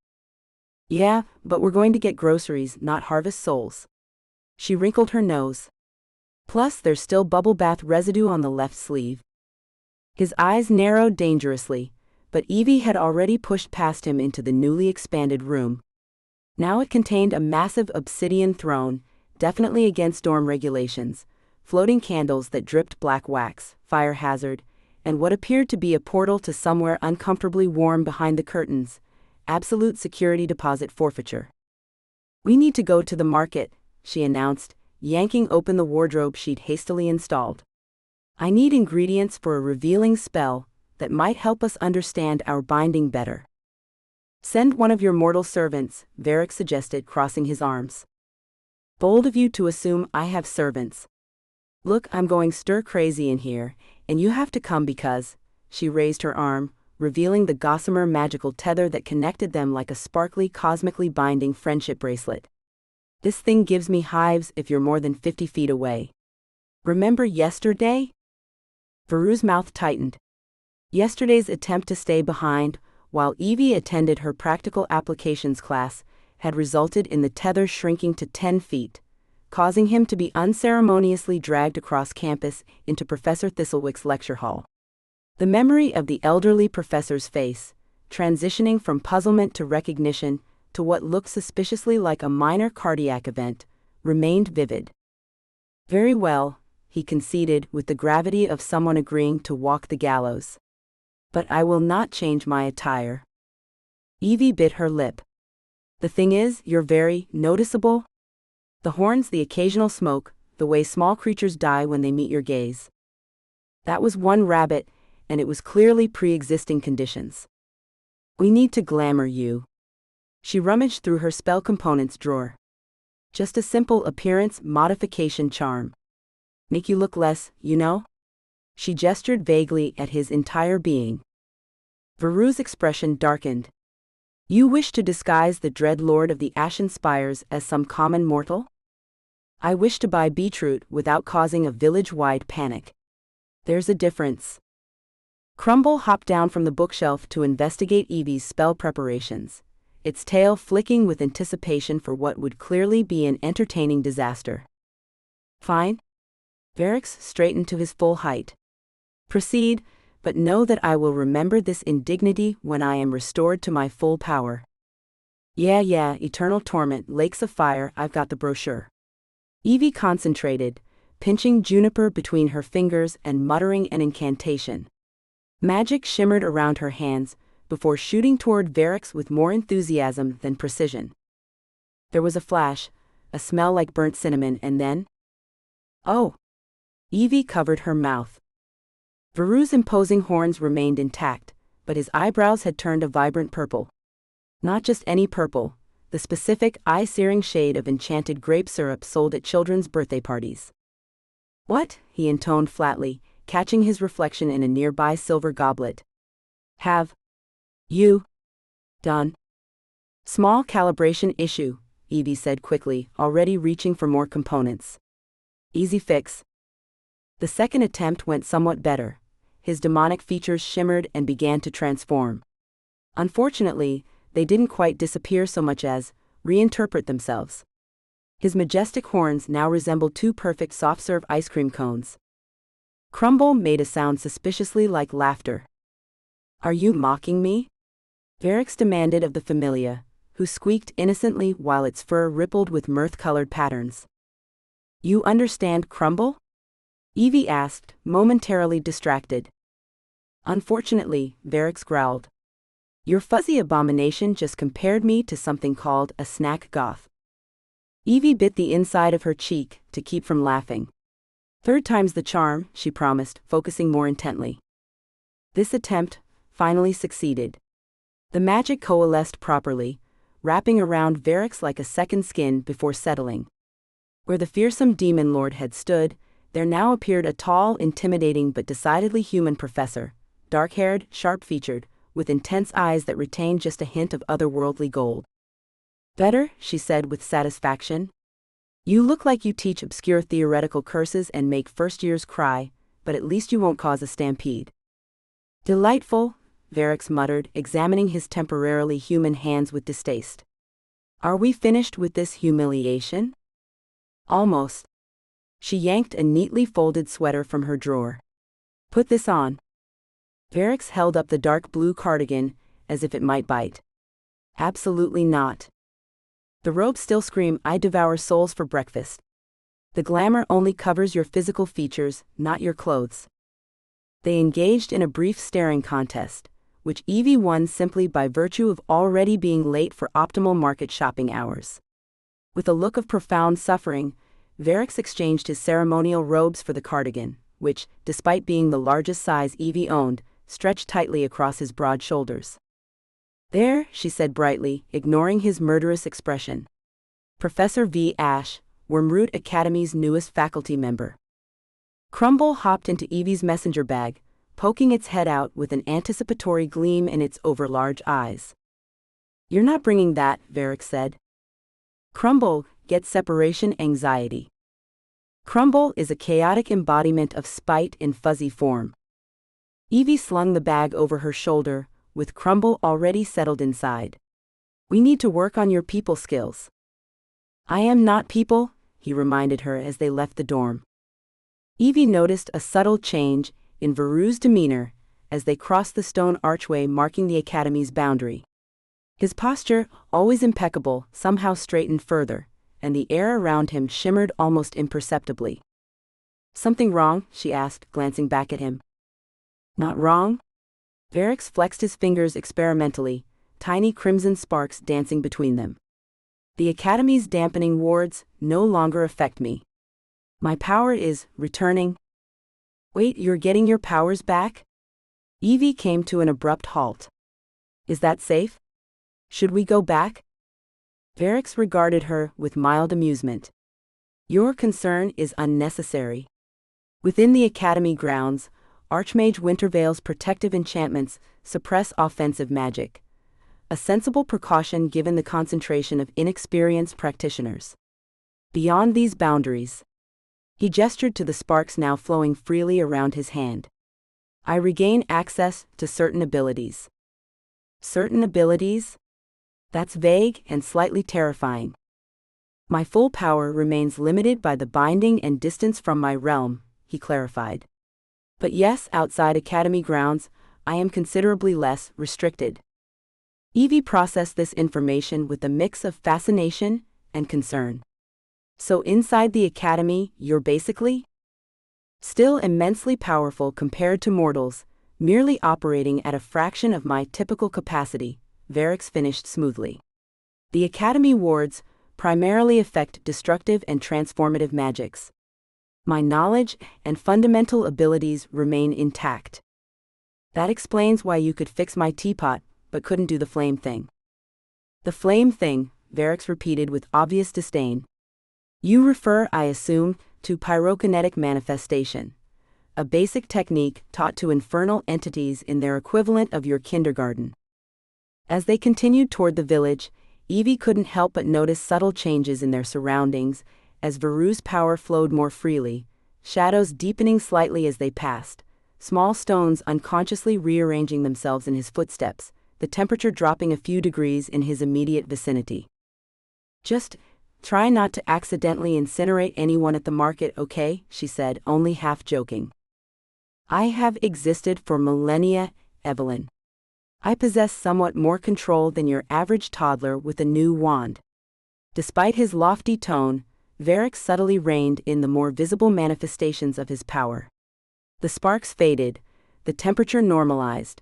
"Yeah, but we're going to get groceries, not harvest souls." She wrinkled her nose. "Plus there's still bubble bath residue on the left sleeve." His eyes narrowed dangerously, but Evie had already pushed past him into the newly expanded room. Now it contained a massive obsidian throne, definitely against dorm regulations, floating candles that dripped black wax, fire hazard, and what appeared to be a portal to somewhere uncomfortably warm behind the curtains, absolute security deposit forfeiture. "We need to go to the market," she announced, yanking open the wardrobe she'd hastily installed. "I need ingredients for a revealing spell that might help us understand our binding better." "Send one of your mortal servants," Varric suggested, crossing his arms. "Bold of you to assume I have servants. Look, I'm going stir-crazy in here, and you have to come because..." She raised her arm, revealing the gossamer magical tether that connected them like a sparkly, cosmically binding friendship bracelet. "This thing gives me hives if you're more than 50 feet away. Remember yesterday?" Veru's mouth tightened. Yesterday's attempt to stay behind, while Evie attended her practical applications class, had resulted in the tether shrinking to 10 feet, causing him to be unceremoniously dragged across campus into Professor Thistlewick's lecture hall. The memory of the elderly professor's face, transitioning from puzzlement to recognition to what looked suspiciously like a minor cardiac event, remained vivid. "Very well," he conceded with the gravity of someone agreeing to walk the gallows. "But I will not change my attire." Evie bit her lip. "The thing is, you're very noticeable. The horns, the occasional smoke, the way small creatures die when they meet your gaze. That was one rabbit, and it was clearly pre-existing conditions. We need to glamour you." She rummaged through her spell components drawer. "Just a simple appearance modification charm. Make you look less, you know?" She gestured vaguely at his entire being. Veru's expression darkened. "You wish to disguise the dread lord of the Ashen Spires as some common mortal?" "I wish to buy beetroot without causing a village-wide panic. There's a difference." Crumble hopped down from the bookshelf to investigate Evie's spell preparations, its tail flicking with anticipation for what would clearly be an entertaining disaster. "Fine." Varric straightened to his full height. "Proceed, but know that I will remember this indignity when I am restored to my full power." Yeah, Eternal Torment, Lakes of Fire, I've got the brochure." Evie concentrated, pinching juniper between her fingers and muttering an incantation. Magic shimmered around her hands before shooting toward Varric with more enthusiasm than precision. There was a flash, a smell like burnt cinnamon, and then... "Oh!" Evie covered her mouth. Veru's imposing horns remained intact, but his eyebrows had turned a vibrant purple. Not just any purple, the specific, eye-searing shade of enchanted grape syrup sold at children's birthday parties. "What?" he intoned flatly, catching his reflection in a nearby silver goblet. "Have you done?" "Small calibration issue," Evie said quickly, already reaching for more components. "Easy fix." The second attempt went somewhat better. His demonic features shimmered and began to transform. Unfortunately, they didn't quite disappear so much as reinterpret themselves. His majestic horns now resembled two perfect soft-serve ice cream cones. Crumble made a sound suspiciously like laughter. "Are you mocking me?" Varric demanded of the familia, who squeaked innocently while its fur rippled with mirth-colored patterns. "You understand Crumble?" Evie asked, momentarily distracted. "Unfortunately," Varric growled. "Your fuzzy abomination just compared me to something called a snack goth." Evie bit the inside of her cheek to keep from laughing. "Third time's the charm," she promised, focusing more intently. This attempt finally succeeded. The magic coalesced properly, wrapping around Varric like a second skin before settling. Where the fearsome demon lord had stood, there now appeared a tall, intimidating but decidedly human professor, dark-haired, sharp-featured, with intense eyes that retained just a hint of otherworldly gold. "Better," she said with satisfaction. "You look like you teach obscure theoretical curses and make first-years cry, but at least you won't cause a stampede." "Delightful," Varric muttered, examining his temporarily human hands with distaste. "Are we finished with this humiliation?" "Almost." She yanked a neatly folded sweater from her drawer. "Put this on." Varix held up the dark blue cardigan, as if it might bite. Absolutely not. The robes still scream, "I devour souls for breakfast." The glamour only covers your physical features, not your clothes. They engaged in a brief staring contest, which Evie won simply by virtue of already being late for optimal market shopping hours. With a look of profound suffering, Varix exchanged his ceremonial robes for the cardigan, which, despite being the largest size Evie owned, stretched tightly across his broad shoulders. "There," she said brightly, ignoring his murderous expression. "Professor V. Ash, Wormroot Academy's newest faculty member." Crumble hopped into Evie's messenger bag, poking its head out with an anticipatory gleam in its overlarge eyes. "You're not bringing that," Varix said. Crumble gets separation anxiety. Crumble is a chaotic embodiment of spite in fuzzy form. Evie slung the bag over her shoulder, with Crumble already settled inside. "We need to work on your people skills." "I am not people," he reminded her as they left the dorm. Evie noticed a subtle change in Veru's demeanor as they crossed the stone archway marking the academy's boundary. His posture, always impeccable, somehow straightened further, and the air around him shimmered almost imperceptibly. "Something wrong?" she asked, glancing back at him. "Not wrong?" Varix flexed his fingers experimentally, tiny crimson sparks dancing between them. "The Academy's dampening wards no longer affect me. My power is returning." "Wait, you're getting your powers back?" Evie came to an abrupt halt. "Is that safe? Should we go back?" Varix regarded her with mild amusement. "Your concern is unnecessary." Within the Academy grounds, Archmage Wintervale's protective enchantments suppress offensive magic, a sensible precaution given the concentration of inexperienced practitioners. Beyond these boundaries, he gestured to the sparks now flowing freely around his hand. "I regain access to certain abilities." "Certain abilities?" That's vague and slightly terrifying. "My full power remains limited by the binding and distance from my realm," he clarified. "But yes, outside Academy grounds, I am considerably less restricted." Evie processed this information with a mix of fascination and concern. "So inside the Academy, you're basically still immensely powerful compared to mortals, merely operating at a fraction of my typical capacity," Varix finished smoothly. "The Academy wards primarily affect destructive and transformative magics. My knowledge and fundamental abilities remain intact." "That explains why you could fix my teapot, but couldn't do the flame thing." "The flame thing," Varix repeated with obvious disdain. "You refer, I assume, to pyrokinetic manifestation, a basic technique taught to infernal entities in their equivalent of your kindergarten." As they continued toward the village, Evie couldn't help but notice subtle changes in their surroundings, as Veru's power flowed more freely, shadows deepening slightly as they passed, small stones unconsciously rearranging themselves in his footsteps, the temperature dropping a few degrees in his immediate vicinity. "Just try not to accidentally incinerate anyone at the market, okay?" she said, only half joking. "I have existed for millennia, Evelyn. I possess somewhat more control than your average toddler with a new wand." Despite his lofty tone, Varix subtly reined in the more visible manifestations of his power. The sparks faded, the temperature normalized,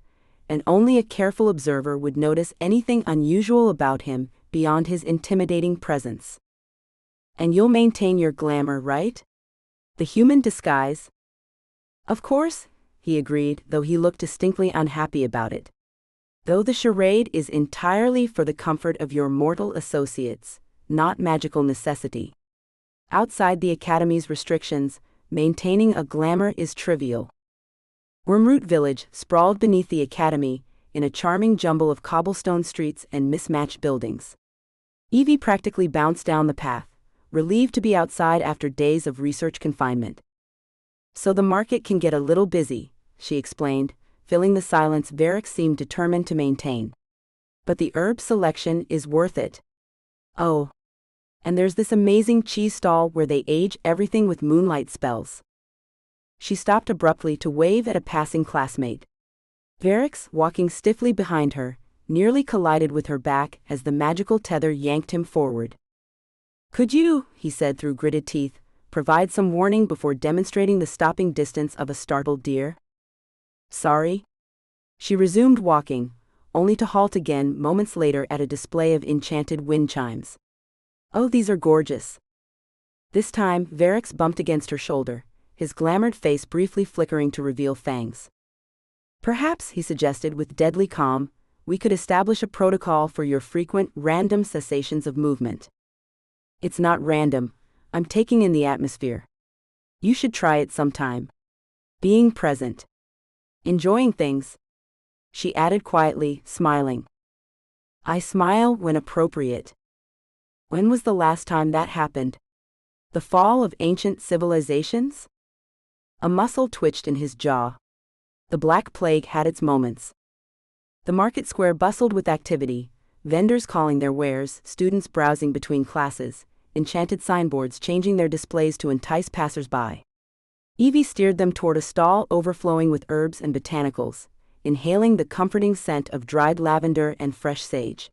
and only a careful observer would notice anything unusual about him beyond his intimidating presence. "And you'll maintain your glamour, right? The human disguise?" "Of course," he agreed, though he looked distinctly unhappy about it. "Though the charade is entirely for the comfort of your mortal associates, not magical necessity. Outside the Academy's restrictions, maintaining a glamour is trivial." Wormroot Village sprawled beneath the Academy, in a charming jumble of cobblestone streets and mismatched buildings. Evie practically bounced down the path, relieved to be outside after days of research confinement. "So the market can get a little busy," she explained, filling the silence Varix seemed determined to maintain. "But the herb selection is worth it. Oh. And there's this amazing cheese stall where they age everything with moonlight spells." She stopped abruptly to wave at a passing classmate. Varix, walking stiffly behind her, nearly collided with her back as the magical tether yanked him forward. "Could you," he said through gritted teeth, "provide some warning before demonstrating the stopping distance of a startled deer?" "Sorry." She resumed walking, only to halt again moments later at a display of enchanted wind chimes. "Oh, these are gorgeous." This time, Varix bumped against her shoulder, his glamoured face briefly flickering to reveal fangs. "Perhaps," he suggested with deadly calm, "we could establish a protocol for your frequent, random cessations of movement." "It's not random. I'm taking in the atmosphere. You should try it sometime. Being present. Enjoying things," she added quietly, smiling. "I smile when appropriate." When was the last time that happened? The fall of ancient civilizations? A muscle twitched in his jaw. The Black Plague had its moments. The market square bustled with activity, vendors calling their wares, students browsing between classes, enchanted signboards changing their displays to entice passers-by. Evie steered them toward a stall overflowing with herbs and botanicals, inhaling the comforting scent of dried lavender and fresh sage.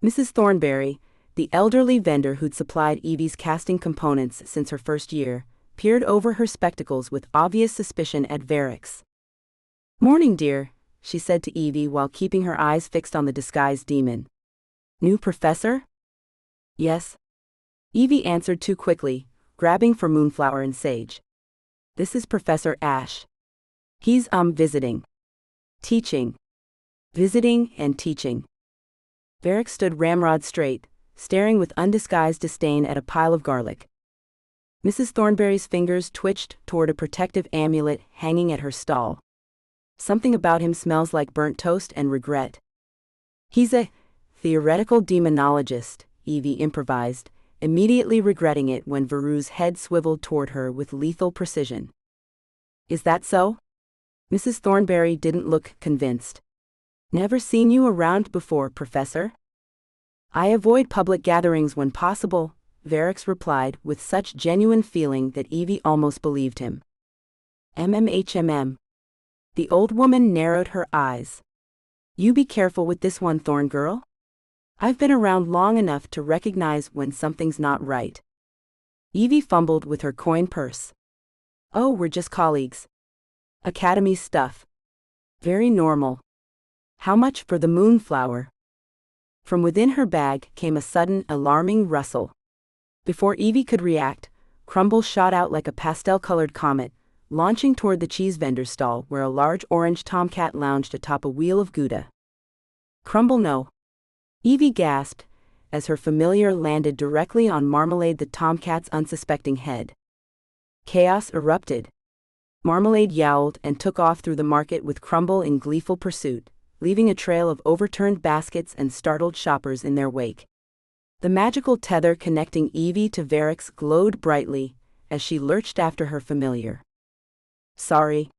Mrs. Thornberry, the elderly vendor who'd supplied Evie's casting components since her first year, peered over her spectacles with obvious suspicion at Varix. "Morning, dear," she said to Evie while keeping her eyes fixed on the disguised demon. "New professor?" "Yes." Evie answered too quickly, grabbing for moonflower and sage. "This is Professor Ash. He's visiting. Teaching. Visiting and teaching." Varix stood ramrod straight, staring with undisguised disdain at a pile of garlic. Mrs. Thornberry's fingers twitched toward a protective amulet hanging at her stall. "Something about him smells like burnt toast and regret." "He's a theoretical demonologist," Evie improvised, immediately regretting it when Veru's head swiveled toward her with lethal precision. "Is that so?" Mrs. Thornberry didn't look convinced. "Never seen you around before, Professor." "I avoid public gatherings when possible," Varix replied with such genuine feeling that Evie almost believed him. "MMHMM." The old woman narrowed her eyes. "You be careful with this one, Thorn girl. I've been around long enough to recognize when something's not right." Evie fumbled with her coin purse. "Oh, we're just colleagues. Academy stuff. Very normal. How much for the moonflower?" From within her bag came a sudden, alarming rustle. Before Evie could react, Crumble shot out like a pastel-colored comet, launching toward the cheese vendor's stall where a large orange tomcat lounged atop a wheel of Gouda. "Crumble, no." Evie gasped, as her familiar landed directly on Marmalade the tomcat's unsuspecting head. Chaos erupted. Marmalade yowled and took off through the market with Crumble in gleeful pursuit, leaving a trail of overturned baskets and startled shoppers in their wake. The magical tether connecting Evie to Varix glowed brightly as she lurched after her familiar. "Sorry.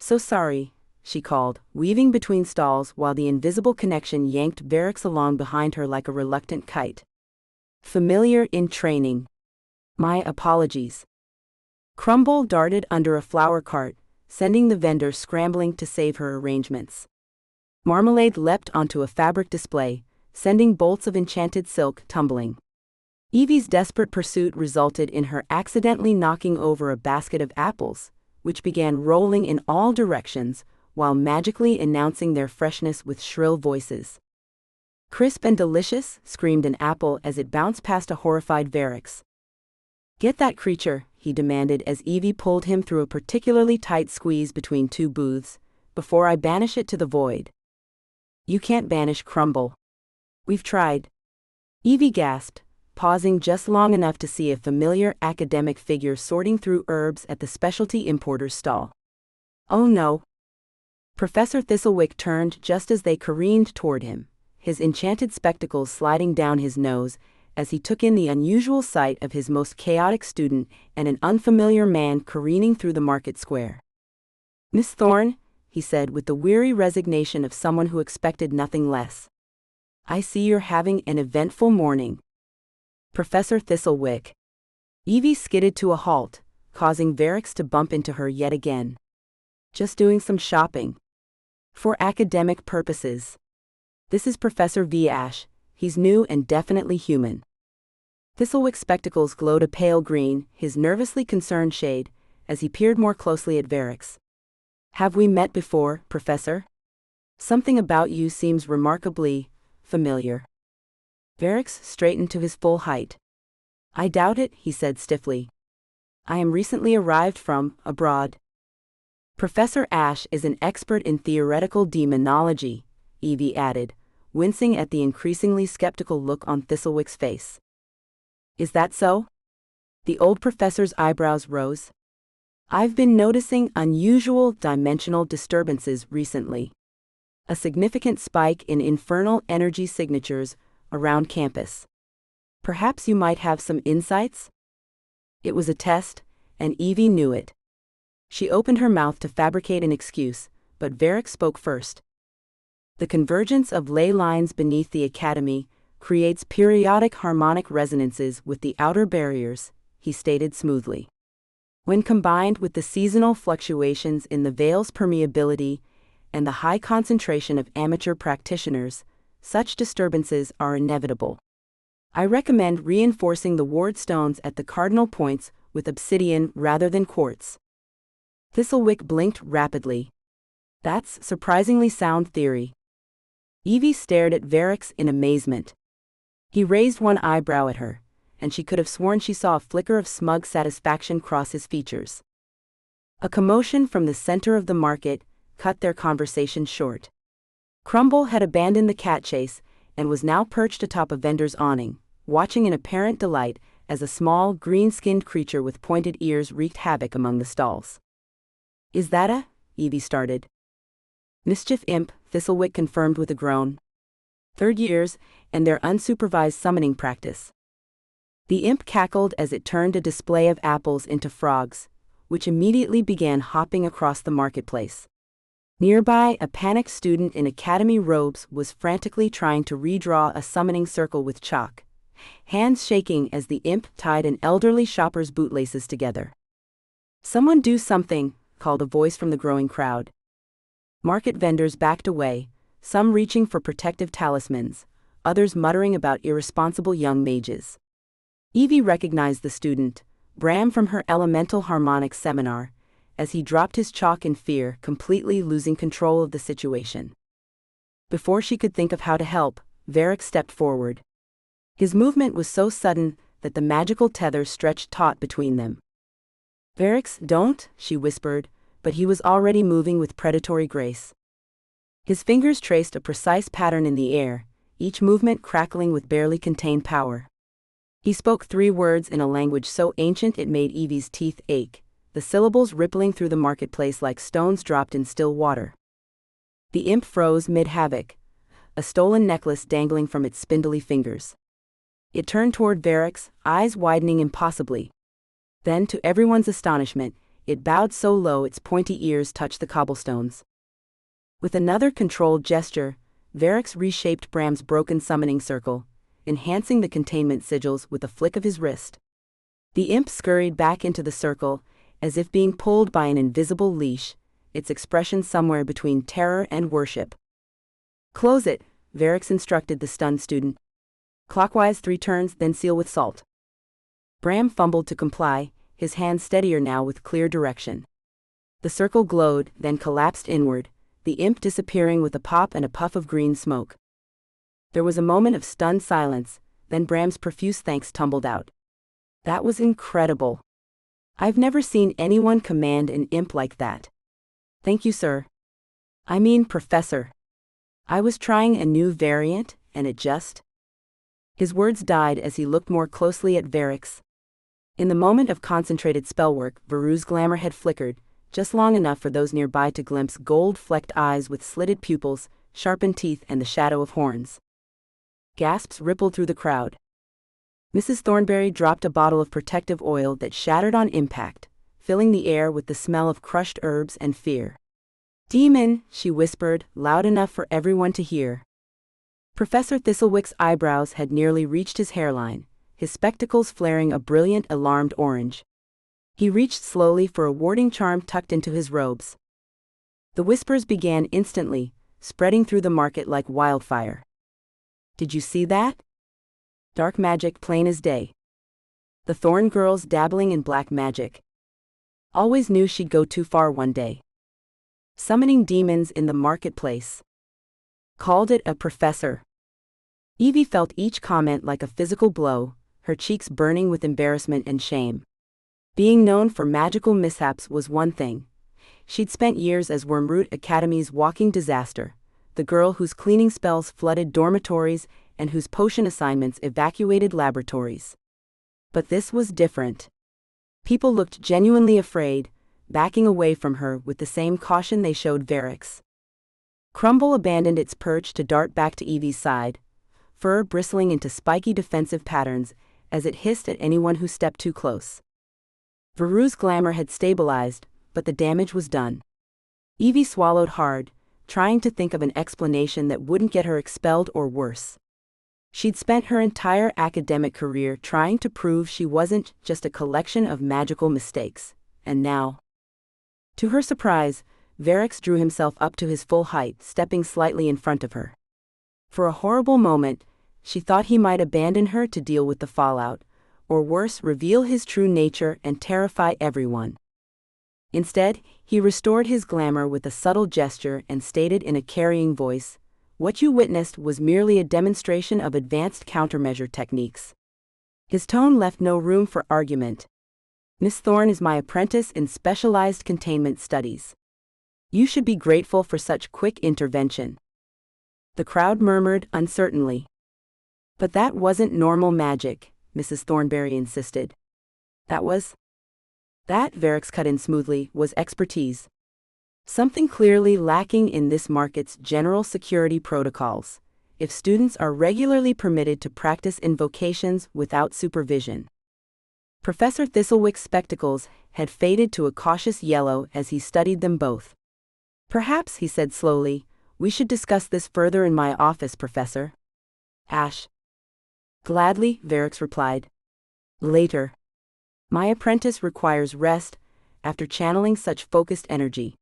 So sorry," she called, weaving between stalls while the invisible connection yanked Varix along behind her like a reluctant kite. "Familiar in training. My apologies." Crumble darted under a flower cart, sending the vendor scrambling to save her arrangements. Marmalade leapt onto a fabric display, sending bolts of enchanted silk tumbling. Evie's desperate pursuit resulted in her accidentally knocking over a basket of apples, which began rolling in all directions while magically announcing their freshness with shrill voices. "Crisp and delicious," screamed an apple as it bounced past a horrified Varix. "Get that creature," he demanded as Evie pulled him through a particularly tight squeeze between two booths, "before I banish it to the void." "You can't banish Crumble. We've tried." Evie gasped, pausing just long enough to see a familiar academic figure sorting through herbs at the specialty importer's stall. "Oh no." Professor Thistlewick turned just as they careened toward him, his enchanted spectacles sliding down his nose as he took in the unusual sight of his most chaotic student and an unfamiliar man careening through the market square. "Miss Thorne," he said with the weary resignation of someone who expected nothing less. "I see you're having an eventful morning." "Professor Thistlewick." Evie skidded to a halt, causing Varix to bump into her yet again. "Just doing some shopping." For academic purposes. This is Professor V. Ash. He's new and definitely human. Thistlewick's spectacles glowed a pale green, his nervously concerned shade, as he peered more closely at Varix. Have we met before, Professor? Something about you seems remarkably familiar. Varix straightened to his full height. I doubt it, he said stiffly. I am recently arrived from abroad. Professor Ash is an expert in theoretical demonology, Evie added, wincing at the increasingly skeptical look on Thistlewick's face. Is that so? The old professor's eyebrows rose. I've been noticing unusual dimensional disturbances recently. A significant spike in infernal energy signatures around campus. Perhaps you might have some insights? It was a test, and Evie knew it. She opened her mouth to fabricate an excuse, but Varix spoke first. The convergence of ley lines beneath the academy creates periodic harmonic resonances with the outer barriers, he stated smoothly. When combined with the seasonal fluctuations in the veil's permeability and the high concentration of amateur practitioners, such disturbances are inevitable. I recommend reinforcing the ward stones at the cardinal points with obsidian rather than quartz. Thistlewick blinked rapidly. That's surprisingly sound theory. Evie stared at Varix in amazement. He raised one eyebrow at her, and she could have sworn she saw a flicker of smug satisfaction cross his features. A commotion from the center of the market cut their conversation short. Crumble had abandoned the cat chase and was now perched atop a vendor's awning, watching in apparent delight as a small, green-skinned creature with pointed ears wreaked havoc among the stalls. Is that a? Evie started. Mischief imp, Thistlewick confirmed with a groan. 3rd years, and their unsupervised summoning practice. The imp cackled as it turned a display of apples into frogs, which immediately began hopping across the marketplace. Nearby, a panicked student in academy robes was frantically trying to redraw a summoning circle with chalk, hands shaking as the imp tied an elderly shopper's bootlaces together. Someone do something, called a voice from the growing crowd. Market vendors backed away, some reaching for protective talismans, others muttering about irresponsible young mages. Evie recognized the student, Bram from her elemental harmonics seminar, as he dropped his chalk in fear, completely losing control of the situation. Before she could think of how to help, Varix stepped forward. His movement was so sudden that the magical tether stretched taut between them. Varix, don't, she whispered, but he was already moving with predatory grace. His fingers traced a precise pattern in the air, each movement crackling with barely contained power. He spoke 3 words in a language so ancient it made Evie's teeth ache, the syllables rippling through the marketplace like stones dropped in still water. The imp froze mid-havoc, a stolen necklace dangling from its spindly fingers. It turned toward Varix, eyes widening impossibly. Then, to everyone's astonishment, it bowed so low its pointy ears touched the cobblestones. With another controlled gesture, Varix reshaped Bram's broken summoning circle, enhancing the containment sigils with a flick of his wrist. The imp scurried back into the circle, as if being pulled by an invisible leash, its expression somewhere between terror and worship. Close it, Varix instructed the stunned student. Clockwise 3 turns, then seal with salt. Bram fumbled to comply, his hands steadier now with clear direction. The circle glowed, then collapsed inward, the imp disappearing with a pop and a puff of green smoke. There was a moment of stunned silence, then Bram's profuse thanks tumbled out. That was incredible. I've never seen anyone command an imp like that. Thank you, sir. I mean, Professor. I was trying a new variant, and it just... His words died as he looked more closely at Varix. In the moment of concentrated spellwork, Veru's glamour had flickered, just long enough for those nearby to glimpse gold-flecked eyes with slitted pupils, sharpened teeth and the shadow of horns. Gasps rippled through the crowd. Mrs. Thornberry dropped a bottle of protective oil that shattered on impact, filling the air with the smell of crushed herbs and fear. Demon, she whispered, loud enough for everyone to hear. Professor Thistlewick's eyebrows had nearly reached his hairline, his spectacles flaring a brilliant, alarmed orange. He reached slowly for a warding charm tucked into his robes. The whispers began instantly, spreading through the market like wildfire. Did you see that? Dark magic plain as day. The Thorne girls dabbling in black magic. Always knew she'd go too far one day. Summoning demons in the marketplace. Called it a professor. Evie felt each comment like a physical blow, her cheeks burning with embarrassment and shame. Being known for magical mishaps was one thing. She'd spent years as Wormroot Academy's walking disaster, the girl whose cleaning spells flooded dormitories and whose potion assignments evacuated laboratories. But this was different. People looked genuinely afraid, backing away from her with the same caution they showed Verix. Crumble abandoned its perch to dart back to Evie's side, fur bristling into spiky defensive patterns as it hissed at anyone who stepped too close. Veru's glamour had stabilized, but the damage was done. Evie swallowed hard, trying to think of an explanation that wouldn't get her expelled or worse. She'd spent her entire academic career trying to prove she wasn't just a collection of magical mistakes, and now. To her surprise, Verix drew himself up to his full height, stepping slightly in front of her. For a horrible moment, she thought he might abandon her to deal with the fallout, or worse, reveal his true nature and terrify everyone. Instead, he restored his glamour with a subtle gesture and stated in a carrying voice, "What you witnessed was merely a demonstration of advanced countermeasure techniques." His tone left no room for argument. "Miss Thorne is my apprentice in specialized containment studies. You should be grateful for such quick intervention." The crowd murmured uncertainly. "But that wasn't normal magic," Mrs. Thornberry insisted. That, Verix cut in smoothly, was expertise. Something clearly lacking in this market's general security protocols, if students are regularly permitted to practice invocations without supervision. Professor Thistlewick's spectacles had faded to a cautious yellow as he studied them both. "Perhaps," he said slowly, "we should discuss this further in my office, Professor." "Ash." "Gladly," Verix replied. "Later. My apprentice requires rest after channeling such focused energy."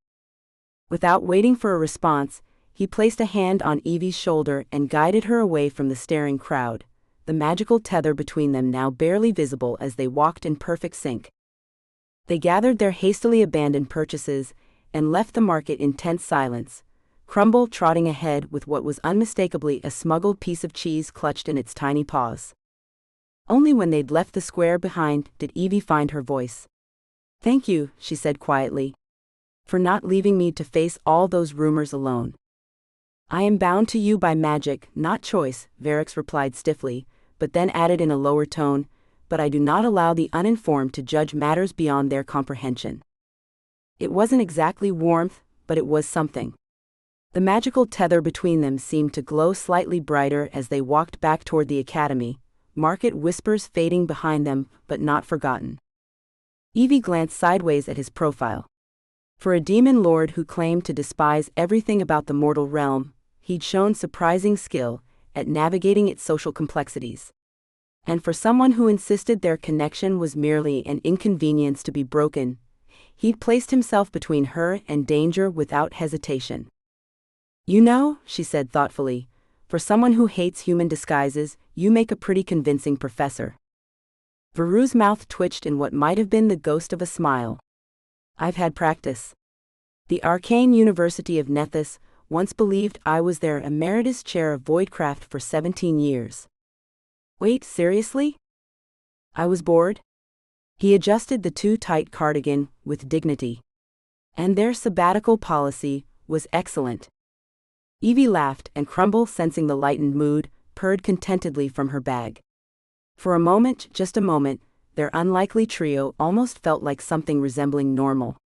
Without waiting for a response, he placed a hand on Evie's shoulder and guided her away from the staring crowd, the magical tether between them now barely visible as they walked in perfect sync. They gathered their hastily abandoned purchases and left the market in tense silence, Crumble trotting ahead with what was unmistakably a smuggled piece of cheese clutched in its tiny paws. Only when they'd left the square behind did Evie find her voice. "Thank you," she said quietly, "for not leaving me to face all those rumors alone." "I am bound to you by magic, not choice," Verix replied stiffly, but then added in a lower tone, "but I do not allow the uninformed to judge matters beyond their comprehension." It wasn't exactly warmth, but it was something. The magical tether between them seemed to glow slightly brighter as they walked back toward the academy, market whispers fading behind them, but not forgotten. Evie glanced sideways at his profile. For a demon lord who claimed to despise everything about the mortal realm, he'd shown surprising skill at navigating its social complexities. And for someone who insisted their connection was merely an inconvenience to be broken, he'd placed himself between her and danger without hesitation. "You know," she said thoughtfully, "for someone who hates human disguises, you make a pretty convincing professor." Veru's mouth twitched in what might have been the ghost of a smile. "I've had practice. The Arcane University of Nethys once believed I was their emeritus chair of voidcraft for 17 years. Wait, seriously? I was bored?" He adjusted the too-tight cardigan with dignity. "And their sabbatical policy was excellent." Evie laughed, and Crumble, sensing the lightened mood, purred contentedly from her bag. For a moment, just a moment, their unlikely trio almost felt like something resembling normal.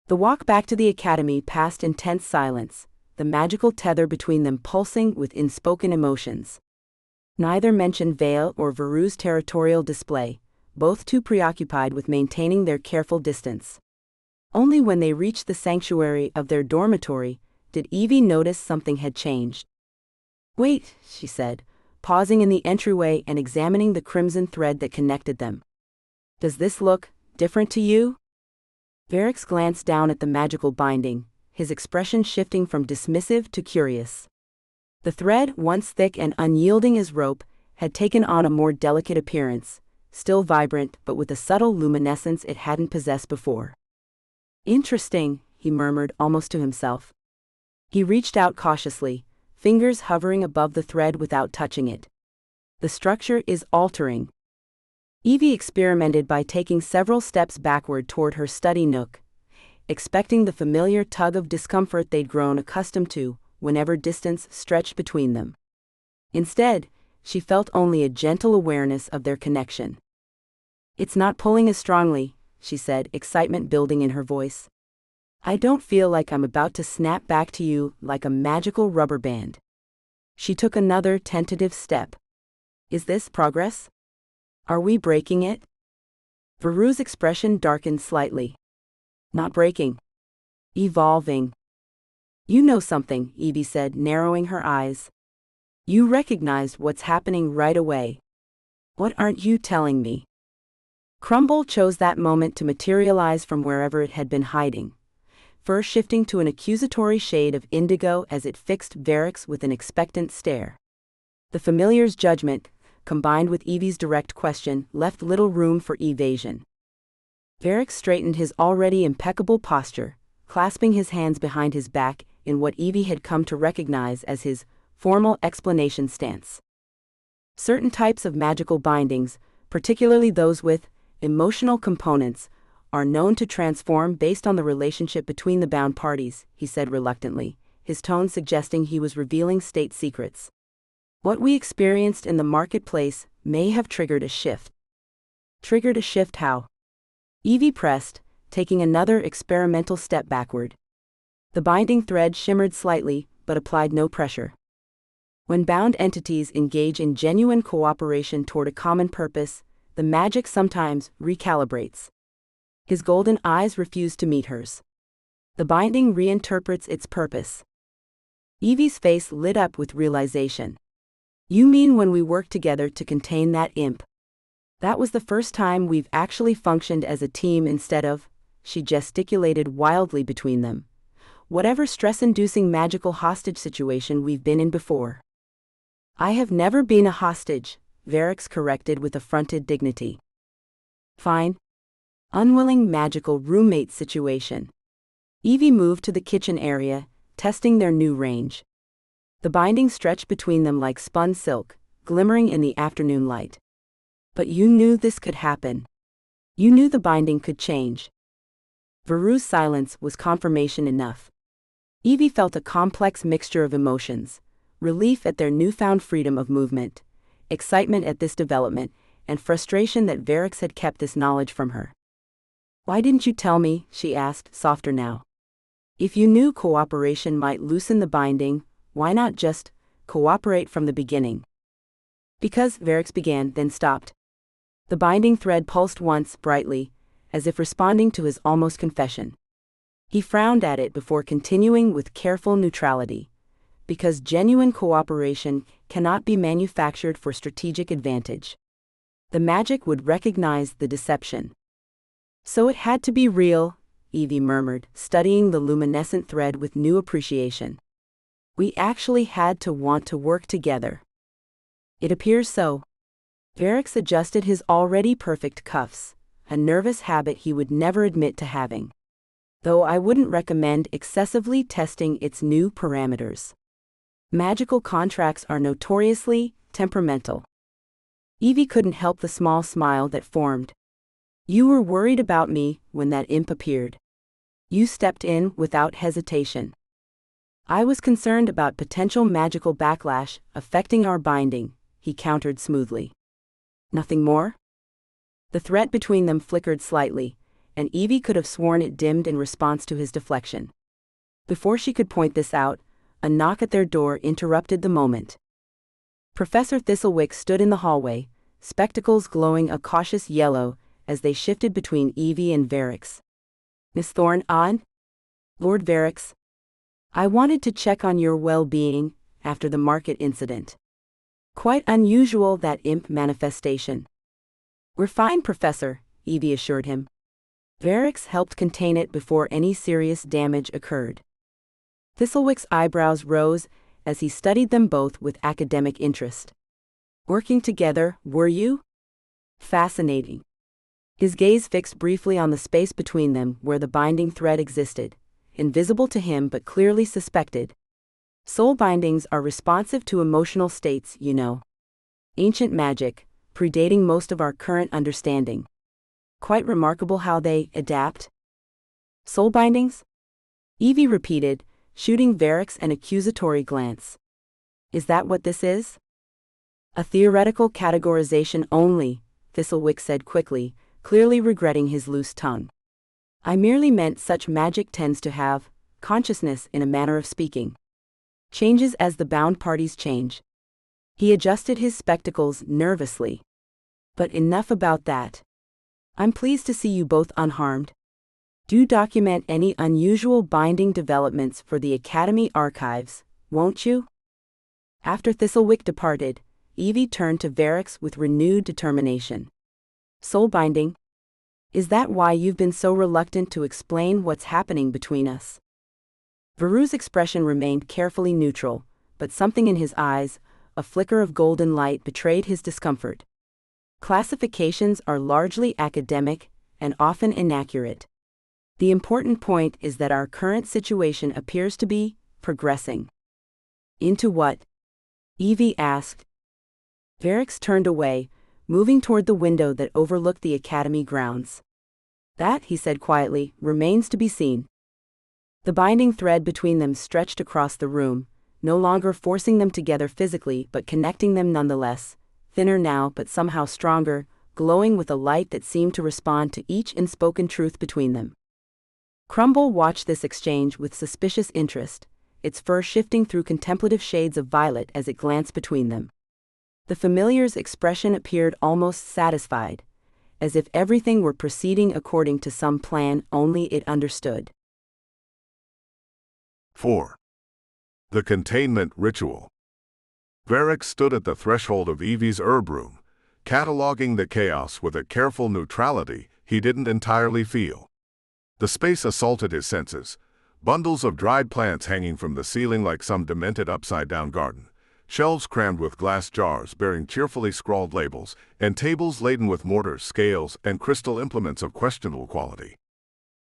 The walk back to the academy passed in tense silence, the magical tether between them pulsing with unspoken emotions. Neither mentioned Vale or Veru's territorial display, both too preoccupied with maintaining their careful distance. Only when they reached the sanctuary of their dormitory did Evie notice something had changed. "Wait," she said, pausing in the entryway and examining the crimson thread that connected them. "Does this look different to you?" Verix glanced down at the magical binding, his expression shifting from dismissive to curious. The thread, once thick and unyielding as rope, had taken on a more delicate appearance, still vibrant but with a subtle luminescence it hadn't possessed before. "Interesting," he murmured almost to himself. He reached out cautiously, fingers hovering above the thread without touching it. "The structure is altering." Evie experimented by taking several steps backward toward her study nook, expecting the familiar tug of discomfort they'd grown accustomed to whenever distance stretched between them. Instead, she felt only a gentle awareness of their connection. "It's not pulling as strongly," she said, excitement building in her voice. "I don't feel like I'm about to snap back to you like a magical rubber band." She took another tentative step. "Is this progress? Are we breaking it?" Veru's expression darkened slightly. "Not breaking. Evolving." "You know something," Evie said, narrowing her eyes. "You recognize what's happening right away. What aren't you telling me?" Crumble chose that moment to materialize from wherever it had been hiding, fur shifting to an accusatory shade of indigo as it fixed Varric with an expectant stare. The familiar's judgment, combined with Evie's direct question, left little room for evasion. Varric straightened his already impeccable posture, clasping his hands behind his back in what Evie had come to recognize as his formal explanation stance. "Certain types of magical bindings, particularly those with emotional components, are known to transform based on the relationship between the bound parties," he said reluctantly, his tone suggesting he was revealing state secrets. "What we experienced in the marketplace may have triggered a shift." "Triggered a shift how?" Evie pressed, taking another experimental step backward. The binding thread shimmered slightly, but applied no pressure. "When bound entities engage in genuine cooperation toward a common purpose, the magic sometimes recalibrates." His golden eyes refused to meet hers. "The binding reinterprets its purpose." Evie's face lit up with realization. "You mean when we work together to contain that imp?" "That was the first time we've actually functioned as a team instead of," she gesticulated wildly between them, "whatever stress-inducing magical hostage situation we've been in before." "I have never been a hostage," Varric corrected with affronted dignity. "Fine. Unwilling magical roommate situation." Evie moved to the kitchen area, testing their new range. The binding stretched between them like spun silk, glimmering in the afternoon light. "But you knew this could happen. You knew the binding could change." Veru's silence was confirmation enough. Evie felt a complex mixture of emotions: relief at their newfound freedom of movement, excitement at this development, and frustration that Varric had kept this knowledge from her. "Why didn't you tell me?" she asked, softer now. "If you knew cooperation might loosen the binding, why not just cooperate from the beginning?" "Because," Varric began, then stopped. The binding thread pulsed once, brightly, as if responding to his almost confession. He frowned at it before continuing with careful neutrality. "Because genuine cooperation cannot be manufactured for strategic advantage. The magic would recognize the deception." "So it had to be real," Evie murmured, studying the luminescent thread with new appreciation. "We actually had to want to work together." "It appears so." Varric adjusted his already perfect cuffs, a nervous habit he would never admit to having. "Though I wouldn't recommend excessively testing its new parameters. Magical contracts are notoriously temperamental." Evie couldn't help the small smile that formed. "You were worried about me when that imp appeared. You stepped in without hesitation." "I was concerned about potential magical backlash affecting our binding," he countered smoothly. "Nothing more?" The threat between them flickered slightly, and Evie could have sworn it dimmed in response to his deflection. Before she could point this out, a knock at their door interrupted the moment. Professor Thistlewick stood in the hallway, spectacles glowing a cautious yellow as they shifted between Evie and Varric. "Miss Thorne on?" "Lord Varric. I wanted to check on your well-being after the market incident. Quite unusual, that imp manifestation." "We're fine, Professor," Evie assured him. Varric helped contain it before any serious damage occurred. Thistlewick's eyebrows rose as he studied them both with academic interest. Working together, were you? Fascinating. His gaze fixed briefly on the space between them where the binding thread existed, invisible to him but clearly suspected. Soul bindings are responsive to emotional states, you know. Ancient magic, predating most of our current understanding. Quite remarkable how they adapt. Soul bindings? Evie repeated, shooting Varix an accusatory glance. Is that what this is? A theoretical categorization only, Thistlewick said quickly, clearly regretting his loose tongue. I merely meant such magic tends to have consciousness in a manner of speaking. Changes as the bound parties change. He adjusted his spectacles nervously. But enough about that. I'm pleased to see you both unharmed. Do document any unusual binding developments for the Academy archives, won't you? After Thistlewick departed, Evie turned to Varix with renewed determination. Soul binding? Is that why you've been so reluctant to explain what's happening between us? Veru's expression remained carefully neutral, but something in his eyes, a flicker of golden light, betrayed his discomfort. Classifications are largely academic and often inaccurate. The important point is that our current situation appears to be progressing. Into what? Evie asked. Varix turned away, moving toward the window that overlooked the Academy grounds. That, he said quietly, remains to be seen. The binding thread between them stretched across the room, no longer forcing them together physically but connecting them nonetheless, thinner now but somehow stronger, glowing with a light that seemed to respond to each unspoken truth between them. Crumble watched this exchange with suspicious interest, its fur shifting through contemplative shades of violet as it glanced between them. The familiar's expression appeared almost satisfied, as if everything were proceeding according to some plan only it understood. 4. The Containment Ritual. Varix stood at the threshold of Evie's herb room, cataloging the chaos with a careful neutrality he didn't entirely feel. The space assaulted his senses, bundles of dried plants hanging from the ceiling like some demented upside-down garden, shelves crammed with glass jars bearing cheerfully scrawled labels, and tables laden with mortars, scales, and crystal implements of questionable quality.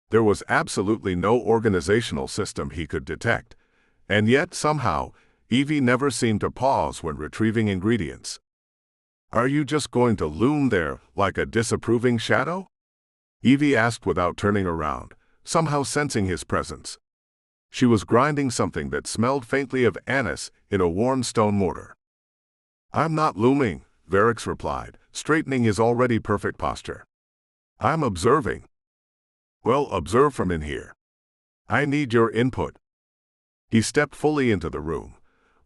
There was absolutely no organizational system he could detect, and yet somehow, Evie never seemed to pause when retrieving ingredients. Are you just going to loom there like a disapproving shadow? Evie asked without turning around, somehow sensing his presence. She was grinding something that smelled faintly of anise in a worn stone mortar. I'm not looming, Varix replied, straightening his already perfect posture. I'm observing. Well, observe from in here. I need your input. He stepped fully into the room,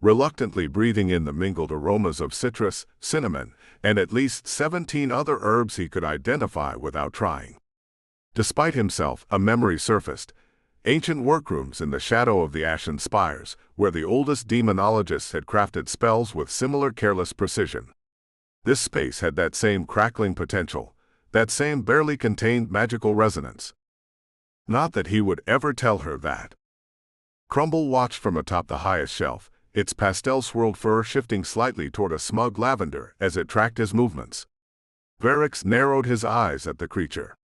reluctantly breathing in the mingled aromas of citrus, cinnamon, and at least 17 other herbs he could identify without trying. Despite himself, a memory surfaced. Ancient workrooms in the shadow of the ashen spires, where the oldest demonologists had crafted spells with similar careless precision. This space had that same crackling potential, that same barely contained magical resonance. Not that he would ever tell her that. Crumble watched from atop the highest shelf, its pastel-swirled fur shifting slightly toward a smug lavender as it tracked his movements. Varix narrowed his eyes at the creature.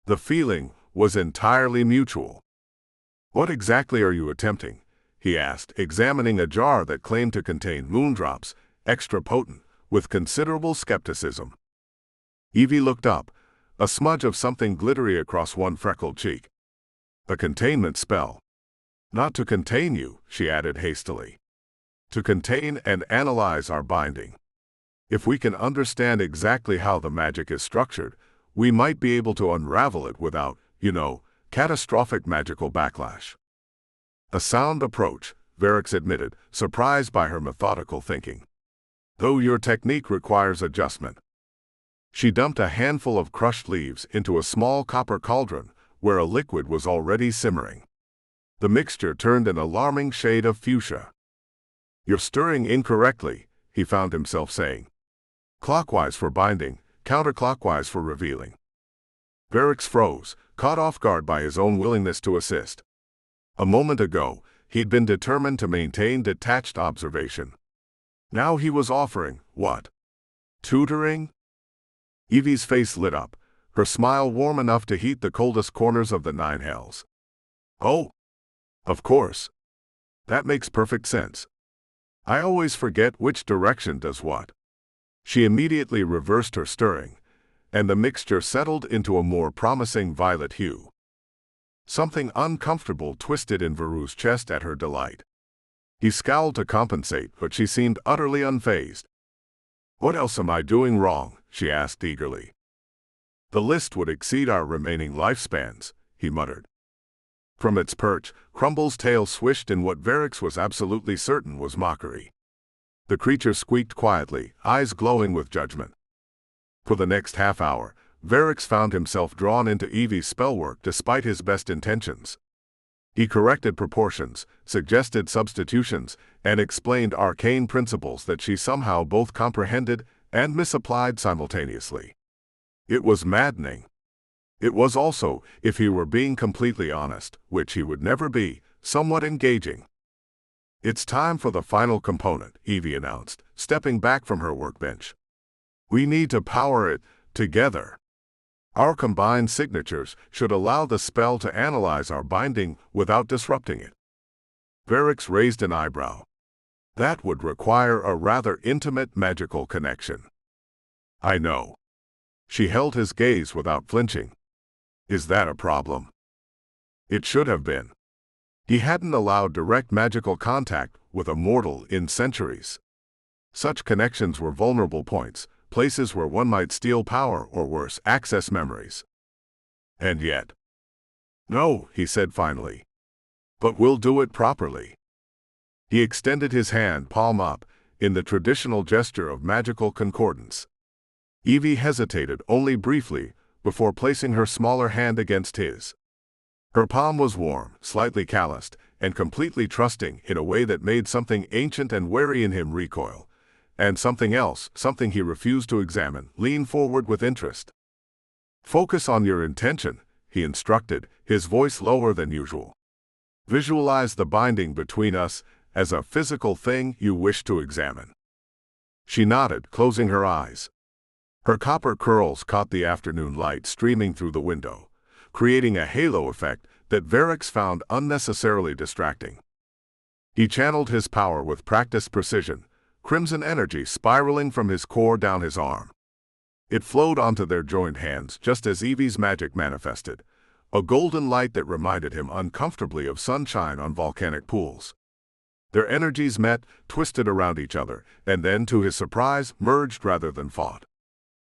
The feeling was entirely mutual. What exactly are you attempting? He asked, examining a jar that claimed to contain moondrops, extra potent, with considerable skepticism. Evie looked up, a smudge of something glittery across one freckled cheek. A containment spell. Not to contain you, she added hastily. To contain and analyze our binding. If we can understand exactly how the magic is structured, we might be able to unravel it without, catastrophic magical backlash. A sound approach, Varix admitted, surprised by her methodical thinking. Though your technique requires adjustment. She dumped a handful of crushed leaves into a small copper cauldron, where a liquid was already simmering. The mixture turned an alarming shade of fuchsia. You're stirring incorrectly, he found himself saying. Clockwise for binding, counterclockwise for revealing. Varix froze, caught off guard by his own willingness to assist. A moment ago, he'd been determined to maintain detached observation. Now he was offering, what? Tutoring? Evie's face lit up, her smile warm enough to heat the coldest corners of the 9 hells. Oh, of course. That makes perfect sense. I always forget which direction does what. She immediately reversed her stirring, and the mixture settled into a more promising violet hue. Something uncomfortable twisted in Veru's chest at her delight. He scowled to compensate, but she seemed utterly unfazed. What else am I doing wrong? She asked eagerly. The list would exceed our remaining lifespans, he muttered. From its perch, Crumble's tail swished in what Verix was absolutely certain was mockery. The creature squeaked quietly, eyes glowing with judgment. For the next half hour, Verix found himself drawn into Evie's spellwork despite his best intentions. He corrected proportions, suggested substitutions, and explained arcane principles that she somehow both comprehended and misapplied simultaneously. It was maddening. It was also, if he were being completely honest, which he would never be, somewhat engaging. It's time for the final component, Evie announced, stepping back from her workbench. We need to power it together. Our combined signatures should allow the spell to analyze our binding without disrupting it. Verix raised an eyebrow. That would require a rather intimate magical connection. I know. She held his gaze without flinching. Is that a problem? It should have been. He hadn't allowed direct magical contact with a mortal in centuries. Such connections were vulnerable points, places where one might steal power or worse, access memories. And yet. No, he said finally. But we'll do it properly. He extended his hand palm up, in the traditional gesture of magical concordance. Evie hesitated only briefly before placing her smaller hand against his. Her palm was warm, slightly calloused, and completely trusting in a way that made something ancient and wary in him recoil. And something else, something he refused to examine, lean forward with interest. Focus on your intention, he instructed, his voice lower than usual. Visualize the binding between us as a physical thing you wish to examine. She nodded, closing her eyes. Her copper curls caught the afternoon light streaming through the window, creating a halo effect that Verix found unnecessarily distracting. He channeled his power with practiced precision, crimson energy spiraling from his core down his arm. It flowed onto their joined hands just as Evie's magic manifested, a golden light that reminded him uncomfortably of sunshine on volcanic pools. Their energies met, twisted around each other, and then, to his surprise, merged rather than fought.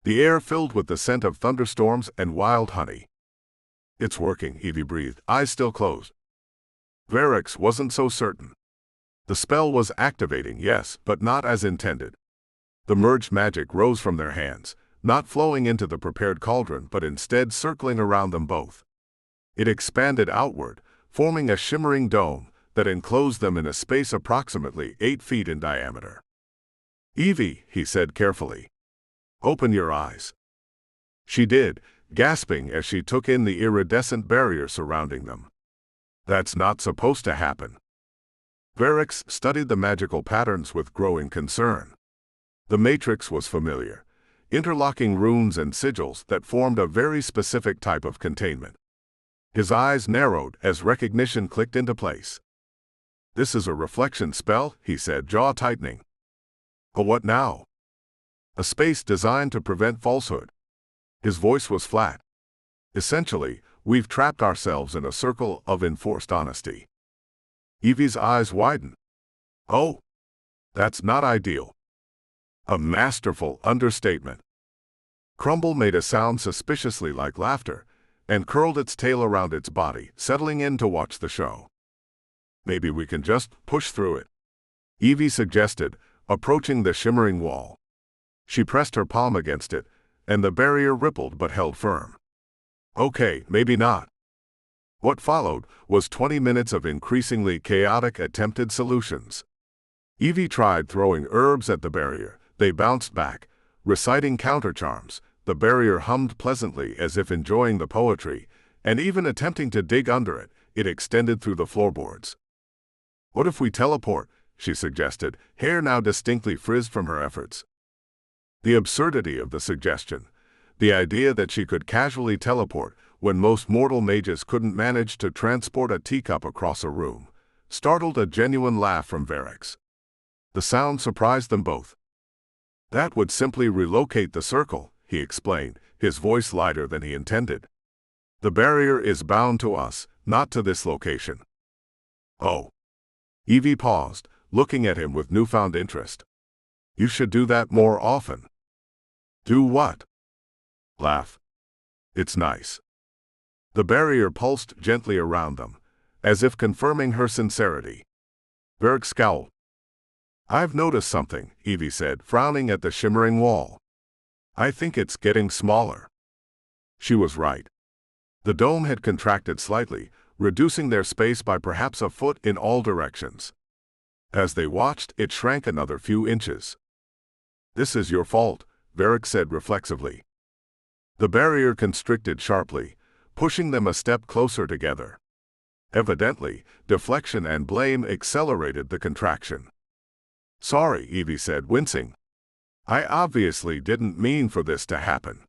The air filled with the scent of thunderstorms and wild honey. It's working, Evie breathed, eyes still closed. Verix wasn't so certain. The spell was activating, yes, but not as intended. The merged magic rose from their hands, not flowing into the prepared cauldron but instead circling around them both. It expanded outward, forming a shimmering dome that enclosed them in a space approximately 8 feet in diameter. Evie, he said carefully. Open your eyes. She did, gasping as she took in the iridescent barrier surrounding them. That's not supposed to happen. Verix studied the magical patterns with growing concern. The matrix was familiar, interlocking runes and sigils that formed a very specific type of containment. His eyes narrowed as recognition clicked into place. This is a reflection spell, he said, jaw tightening. But what now? A space designed to prevent falsehood. His voice was flat. Essentially, we've trapped ourselves in a circle of enforced honesty. Evie's eyes widened. Oh, that's not ideal. A masterful understatement. Crumble made a sound suspiciously like laughter, and curled its tail around its body, settling in to watch the show. Maybe we can just push through it, Evie suggested, approaching the shimmering wall. She pressed her palm against it, and the barrier rippled but held firm. Okay, maybe not. What followed was 20 minutes of increasingly chaotic attempted solutions. Evie tried throwing herbs at the barrier. They bounced back, reciting countercharms. The barrier hummed pleasantly as if enjoying the poetry, and even attempting to dig under it, it extended through the floorboards. What if we teleport? She suggested, hair now distinctly frizzed from her efforts. The absurdity of the suggestion, the idea that she could casually teleport when most mortal mages couldn't manage to transport a teacup across a room, startled a genuine laugh from Varix. The sound surprised them both. That would simply relocate the circle, he explained, his voice lighter than he intended. The barrier is bound to us, not to this location. Oh. Evie paused, looking at him with newfound interest. You should do that more often. Do what? Laugh. It's nice. The barrier pulsed gently around them, as if confirming her sincerity. Varix scowled. I've noticed something, Evie said, frowning at the shimmering wall. I think it's getting smaller. She was right. The dome had contracted slightly, reducing their space by perhaps a foot in all directions. As they watched, it shrank another few inches. This is your fault, Varix said reflexively. The barrier constricted sharply, pushing them a step closer together. Evidently, deflection and blame accelerated the contraction. Sorry, Evie said, wincing. I obviously didn't mean for this to happen.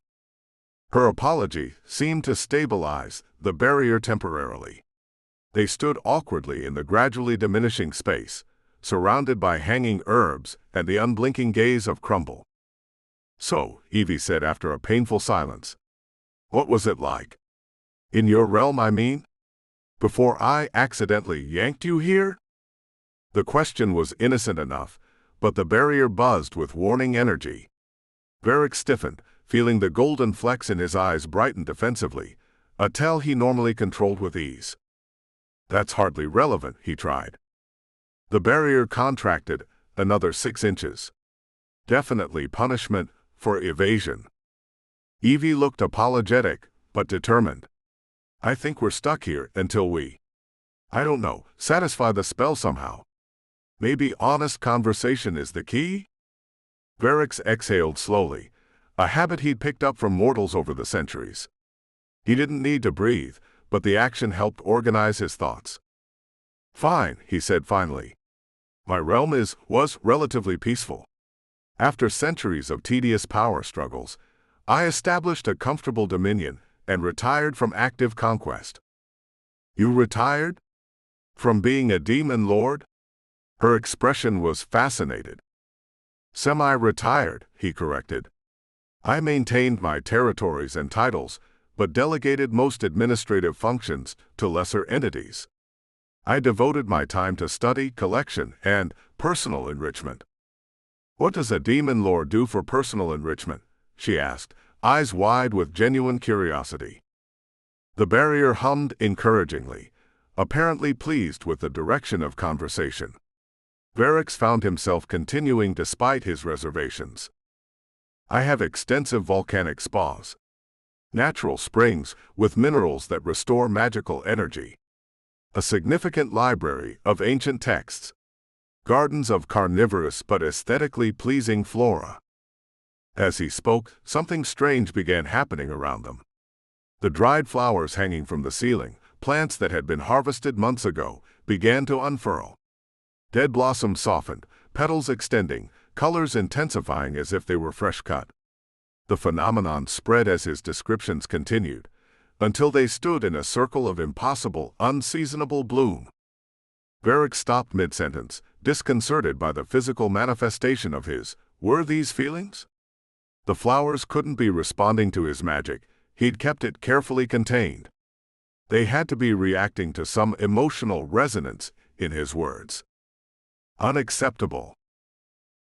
Her apology seemed to stabilize the barrier temporarily. They stood awkwardly in the gradually diminishing space, surrounded by hanging herbs and the unblinking gaze of Crumble. So, Evie said after a painful silence. What was it like? In your realm, I mean? Before I accidentally yanked you here? The question was innocent enough, but the barrier buzzed with warning energy. Varix stiffened, feeling the golden flecks in his eyes brighten defensively, a tell he normally controlled with ease. That's hardly relevant, he tried. The barrier contracted another 6 inches. Definitely punishment for evasion. Evie looked apologetic, but determined. I think we're stuck here until we, I don't know, satisfy the spell somehow. Maybe honest conversation is the key? Varix exhaled slowly, a habit he'd picked up from mortals over the centuries. He didn't need to breathe, but the action helped organize his thoughts. Fine, he said finally. My realm was relatively peaceful. After centuries of tedious power struggles, I established a comfortable dominion and retired from active conquest. You retired? From being a demon lord? Her expression was fascinated. Semi-retired, he corrected. I maintained my territories and titles, but delegated most administrative functions to lesser entities. I devoted my time to study, collection, and personal enrichment. What does a demon lord do for personal enrichment? She asked, eyes wide with genuine curiosity. The barrier hummed encouragingly, apparently pleased with the direction of conversation. Varix found himself continuing despite his reservations. I have extensive volcanic spas. Natural springs with minerals that restore magical energy. A significant library of ancient texts. Gardens of carnivorous but aesthetically pleasing flora. As he spoke, something strange began happening around them. The dried flowers hanging from the ceiling, plants that had been harvested months ago, began to unfurl. Dead blossoms softened, petals extending, colors intensifying as if they were fresh cut. The phenomenon spread as his descriptions continued, until they stood in a circle of impossible, unseasonable bloom. Varix stopped mid-sentence, disconcerted by the physical manifestation of his, were these feelings? The flowers couldn't be responding to his magic, he'd kept it carefully contained. They had to be reacting to some emotional resonance in his words. Unacceptable.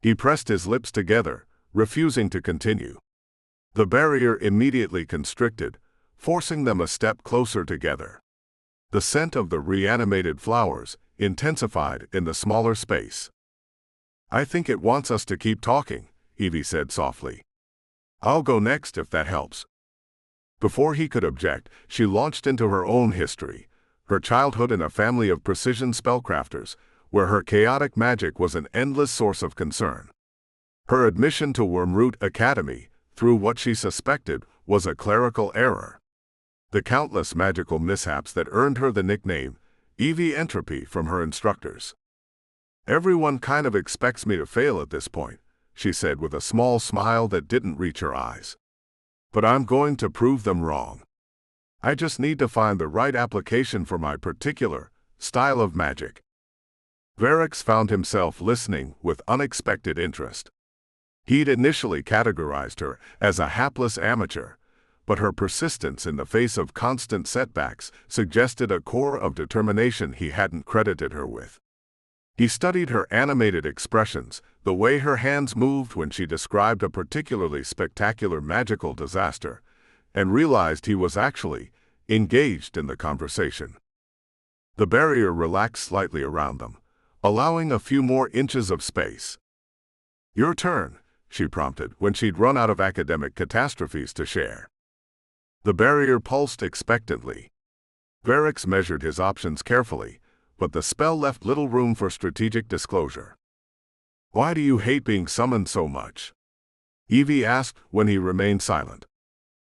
He pressed his lips together, refusing to continue. The barrier immediately constricted, forcing them a step closer together. The scent of the reanimated flowers intensified in the smaller space. I think it wants us to keep talking, Evie said softly. I'll go next if that helps. Before he could object, she launched into her own history, her childhood in a family of precision spellcrafters, where her chaotic magic was an endless source of concern. Her admission to Wormroot Academy, through what she suspected was a clerical error. The countless magical mishaps that earned her the nickname Evie Entropy from her instructors. Everyone kind of expects me to fail at this point, she said with a small smile that didn't reach her eyes. But I'm going to prove them wrong. I just need to find the right application for my particular style of magic. Varix found himself listening with unexpected interest. He'd initially categorized her as a hapless amateur, but her persistence in the face of constant setbacks suggested a core of determination he hadn't credited her with. He studied her animated expressions, the way her hands moved when she described a particularly spectacular magical disaster, and realized he was actually engaged in the conversation. The barrier relaxed slightly around them, allowing a few more inches of space. "Your turn," she prompted when she'd run out of academic catastrophes to share. The barrier pulsed expectantly. Varix measured his options carefully, but the spell left little room for strategic disclosure. "Why do you hate being summoned so much?" Evie asked when he remained silent.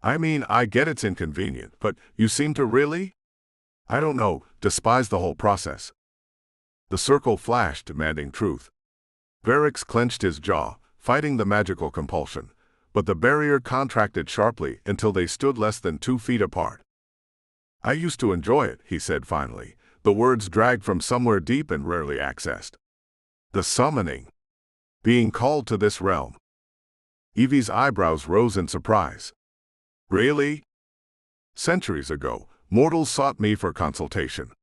"I mean, I get it's inconvenient, but you seem to really? I don't know, despise the whole process." The circle flashed, demanding truth. Varix clenched his jaw, fighting the magical compulsion, but the barrier contracted sharply until they stood less than 2 feet apart. "I used to enjoy it," he said finally, the words dragged from somewhere deep and rarely accessed. "The summoning. Being called to this realm." Evie's eyebrows rose in surprise. "Really? Centuries ago, mortals sought me for consultation.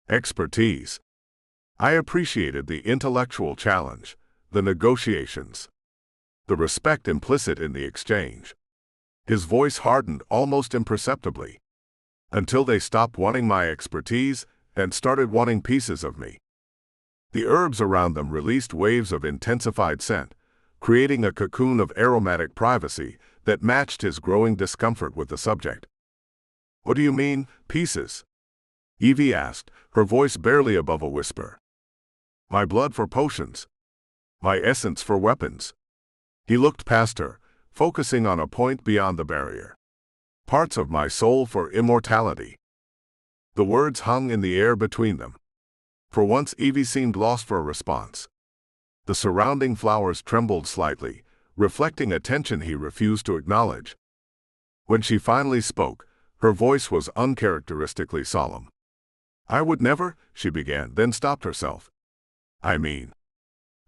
Expertise. I appreciated the intellectual challenge, the negotiations, the respect implicit in the exchange." His voice hardened almost imperceptibly. "Until they stopped wanting my expertise and started wanting pieces of me." The herbs around them released waves of intensified scent, creating a cocoon of aromatic privacy that matched his growing discomfort with the subject. "What do you mean, pieces?" Evie asked, her voice barely above a whisper. "My blood for potions. My essence for weapons." He looked past her, focusing on a point beyond the barrier. "Parts of my soul for immortality." The words hung in the air between them. For once Evie seemed lost for a response. The surrounding flowers trembled slightly, reflecting a tension he refused to acknowledge. When she finally spoke, her voice was uncharacteristically solemn. "I would never," she began, then stopped herself. "I mean,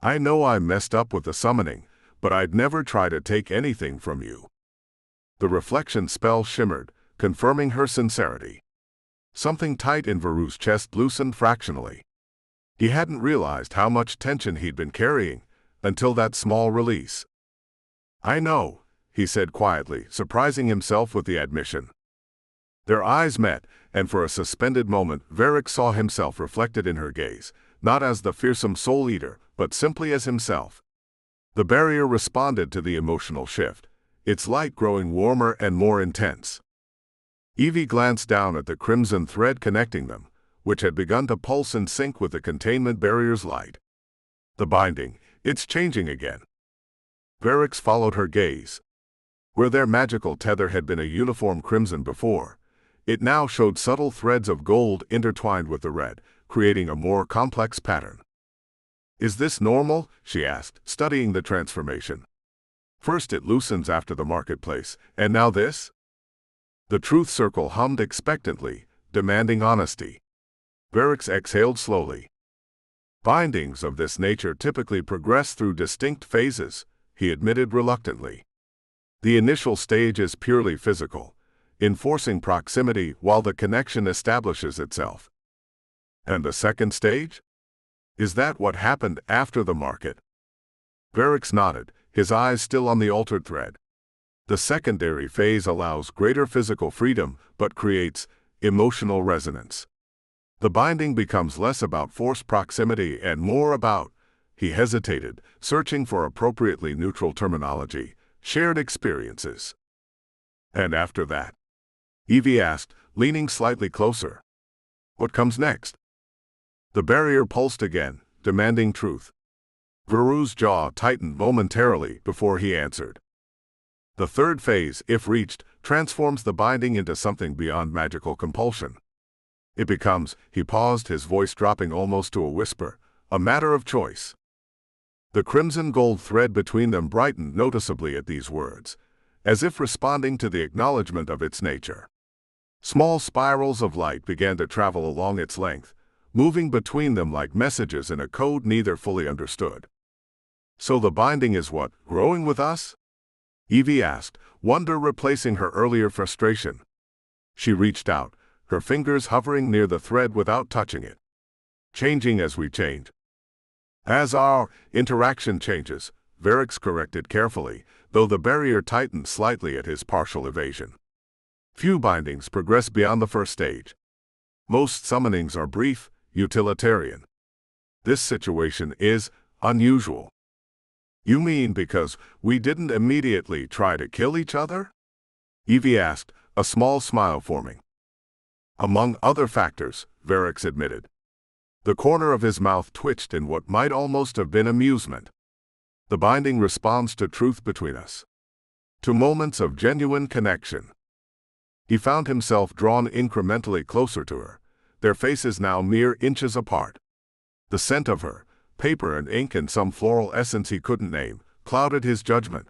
I know I messed up with the summoning, but I'd never try to take anything from you." The reflection spell shimmered, confirming her sincerity. Something tight in Veru's chest loosened fractionally. He hadn't realized how much tension he'd been carrying until that small release. "I know," he said quietly, surprising himself with the admission. Their eyes met, and for a suspended moment Varix saw himself reflected in her gaze, not as the fearsome soul-eater, but simply as himself. The barrier responded to the emotional shift, its light growing warmer and more intense. Evie glanced down at the crimson thread connecting them, which had begun to pulse in sync with the containment barrier's light. "The binding, it's changing again." Varix followed her gaze. Where their magical tether had been a uniform crimson before, it now showed subtle threads of gold intertwined with the red, creating a more complex pattern. "Is this normal?" she asked, studying the transformation. "First it loosens after the marketplace, and now this?" The truth circle hummed expectantly, demanding honesty. Varix exhaled slowly. "Bindings of this nature typically progress through distinct phases," he admitted reluctantly. "The initial stage is purely physical, enforcing proximity while the connection establishes itself." "And the second stage? Is that what happened after the market?" Varix nodded, his eyes still on the altered thread. "The secondary phase allows greater physical freedom, but creates emotional resonance. The binding becomes less about forced proximity and more about," he hesitated, searching for appropriately neutral terminology, "shared experiences." "And after that?" Evie asked, leaning slightly closer. "What comes next?" The barrier pulsed again, demanding truth. Veru's jaw tightened momentarily before he answered. "The third phase, if reached, transforms the binding into something beyond magical compulsion. It becomes," he paused, his voice dropping almost to a whisper, a matter of choice. The crimson gold thread between them brightened noticeably at these words, as if responding to the acknowledgement of its nature. Small spirals of light began to travel along its length, moving between them like messages in a code neither fully understood. "So the binding is what, growing with us?" Evie asked, wonder replacing her earlier frustration. She reached out, her fingers hovering near the thread without touching it. "Changing as we change." "As our interaction changes," Varix corrected carefully, though the barrier tightened slightly at his partial evasion. "Few bindings progress beyond the first stage. Most summonings are brief, utilitarian. This situation is unusual." "You mean because we didn't immediately try to kill each other?" Evie asked, a small smile forming. "Among other factors," Varix admitted. The corner of his mouth twitched in what might almost have been amusement. "The binding responds to truth between us. To moments of genuine connection." He found himself drawn incrementally closer to her, their faces now mere inches apart. The scent of her, paper and ink and some floral essence he couldn't name, clouded his judgment.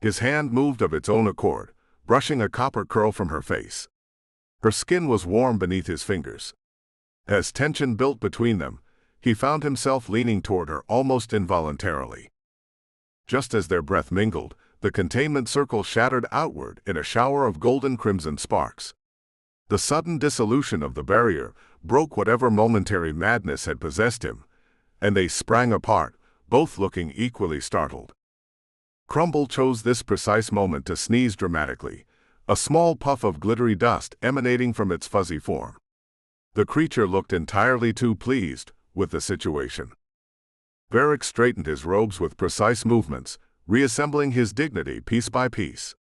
His hand moved of its own accord, brushing a copper curl from her face. Her skin was warm beneath his fingers. As tension built between them, he found himself leaning toward her almost involuntarily. Just as their breath mingled, the containment circle shattered outward in a shower of golden crimson sparks. The sudden dissolution of the barrier broke whatever momentary madness had possessed him, and they sprang apart, both looking equally startled. Crumble chose this precise moment to sneeze dramatically, a small puff of glittery dust emanating from its fuzzy form. The creature looked entirely too pleased with the situation. Varix straightened his robes with precise movements, reassembling his dignity piece by piece.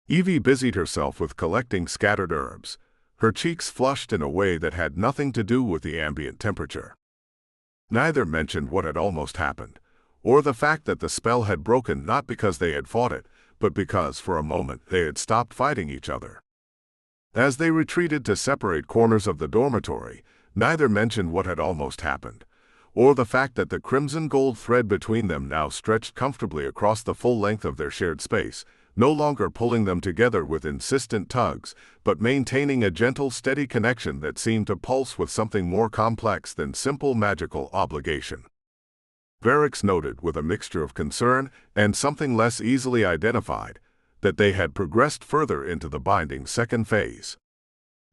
Evie busied herself with collecting scattered herbs, her cheeks flushed in a way that had nothing to do with the ambient temperature. Neither mentioned what had almost happened, or the fact that the spell had broken not because they had fought it, but because, for a moment, they had stopped fighting each other. As they retreated to separate corners of the dormitory, neither mentioned what had almost happened, or the fact that the crimson gold thread between them now stretched comfortably across the full length of their shared space, no longer pulling them together with insistent tugs, but maintaining a gentle, steady connection that seemed to pulse with something more complex than simple magical obligation. Varix noted with a mixture of concern and something less easily identified that they had progressed further into the binding's second phase.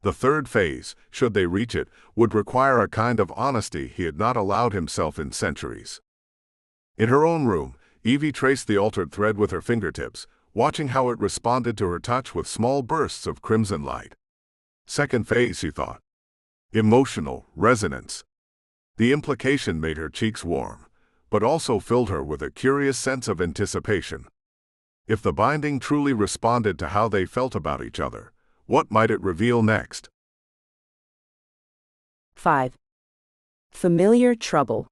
The third phase, should they reach it, would require a kind of honesty he had not allowed himself in centuries. In her own room, Evie traced the altered thread with her fingertips, watching how it responded to her touch with small bursts of crimson light. Second phase, she thought. Emotional resonance. The implication made her cheeks warm, but also filled her with a curious sense of anticipation. If the binding truly responded to how they felt about each other, what might it reveal next? 5. Familiar trouble.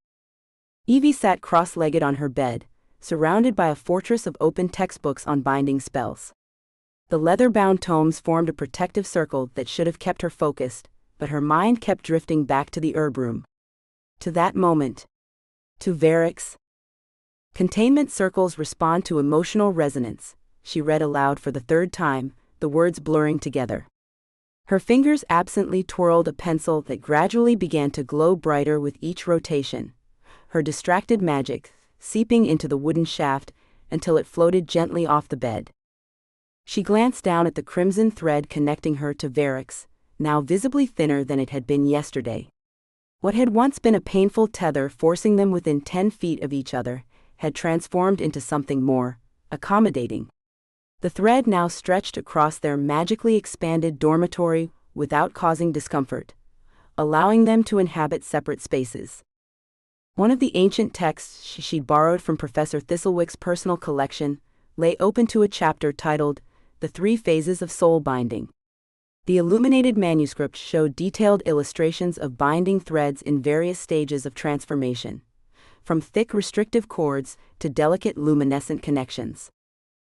Evie sat cross-legged on her bed, surrounded by a fortress of open textbooks on binding spells. The leather-bound tomes formed a protective circle that should have kept her focused, but her mind kept drifting back to the herb room. To that moment. To Varix. Containment circles respond to emotional resonance, she read aloud for the third time, the words blurring together. Her fingers absently twirled a pencil that gradually began to glow brighter with each rotation, her distracted magic seeping into the wooden shaft until it floated gently off the bed. She glanced down at the crimson thread connecting her to Varix, now visibly thinner than it had been yesterday. What had once been a painful tether forcing them within 10 feet of each other had transformed into something more accommodating. The thread now stretched across their magically expanded dormitory without causing discomfort, allowing them to inhabit separate spaces. One of the ancient texts she'd borrowed from Professor Thistlewick's personal collection lay open to a chapter titled The 3 Phases of Soul Binding. The illuminated manuscript showed detailed illustrations of binding threads in various stages of transformation, from thick restrictive cords to delicate luminescent connections.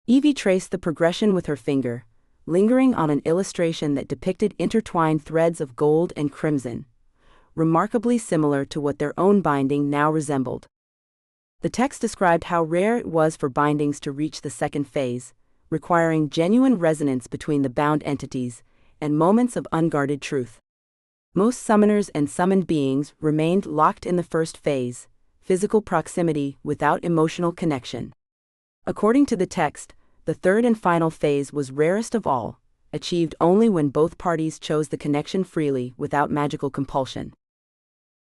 Evie traced the progression with her finger, lingering on an illustration that depicted intertwined threads of gold and crimson, remarkably similar to what their own binding now resembled. The text described how rare it was for bindings to reach the second phase, requiring genuine resonance between the bound entities and moments of unguarded truth. Most summoners and summoned beings remained locked in the first phase, physical proximity without emotional connection. According to the text, the third and final phase was rarest of all, achieved only when both parties chose the connection freely without magical compulsion.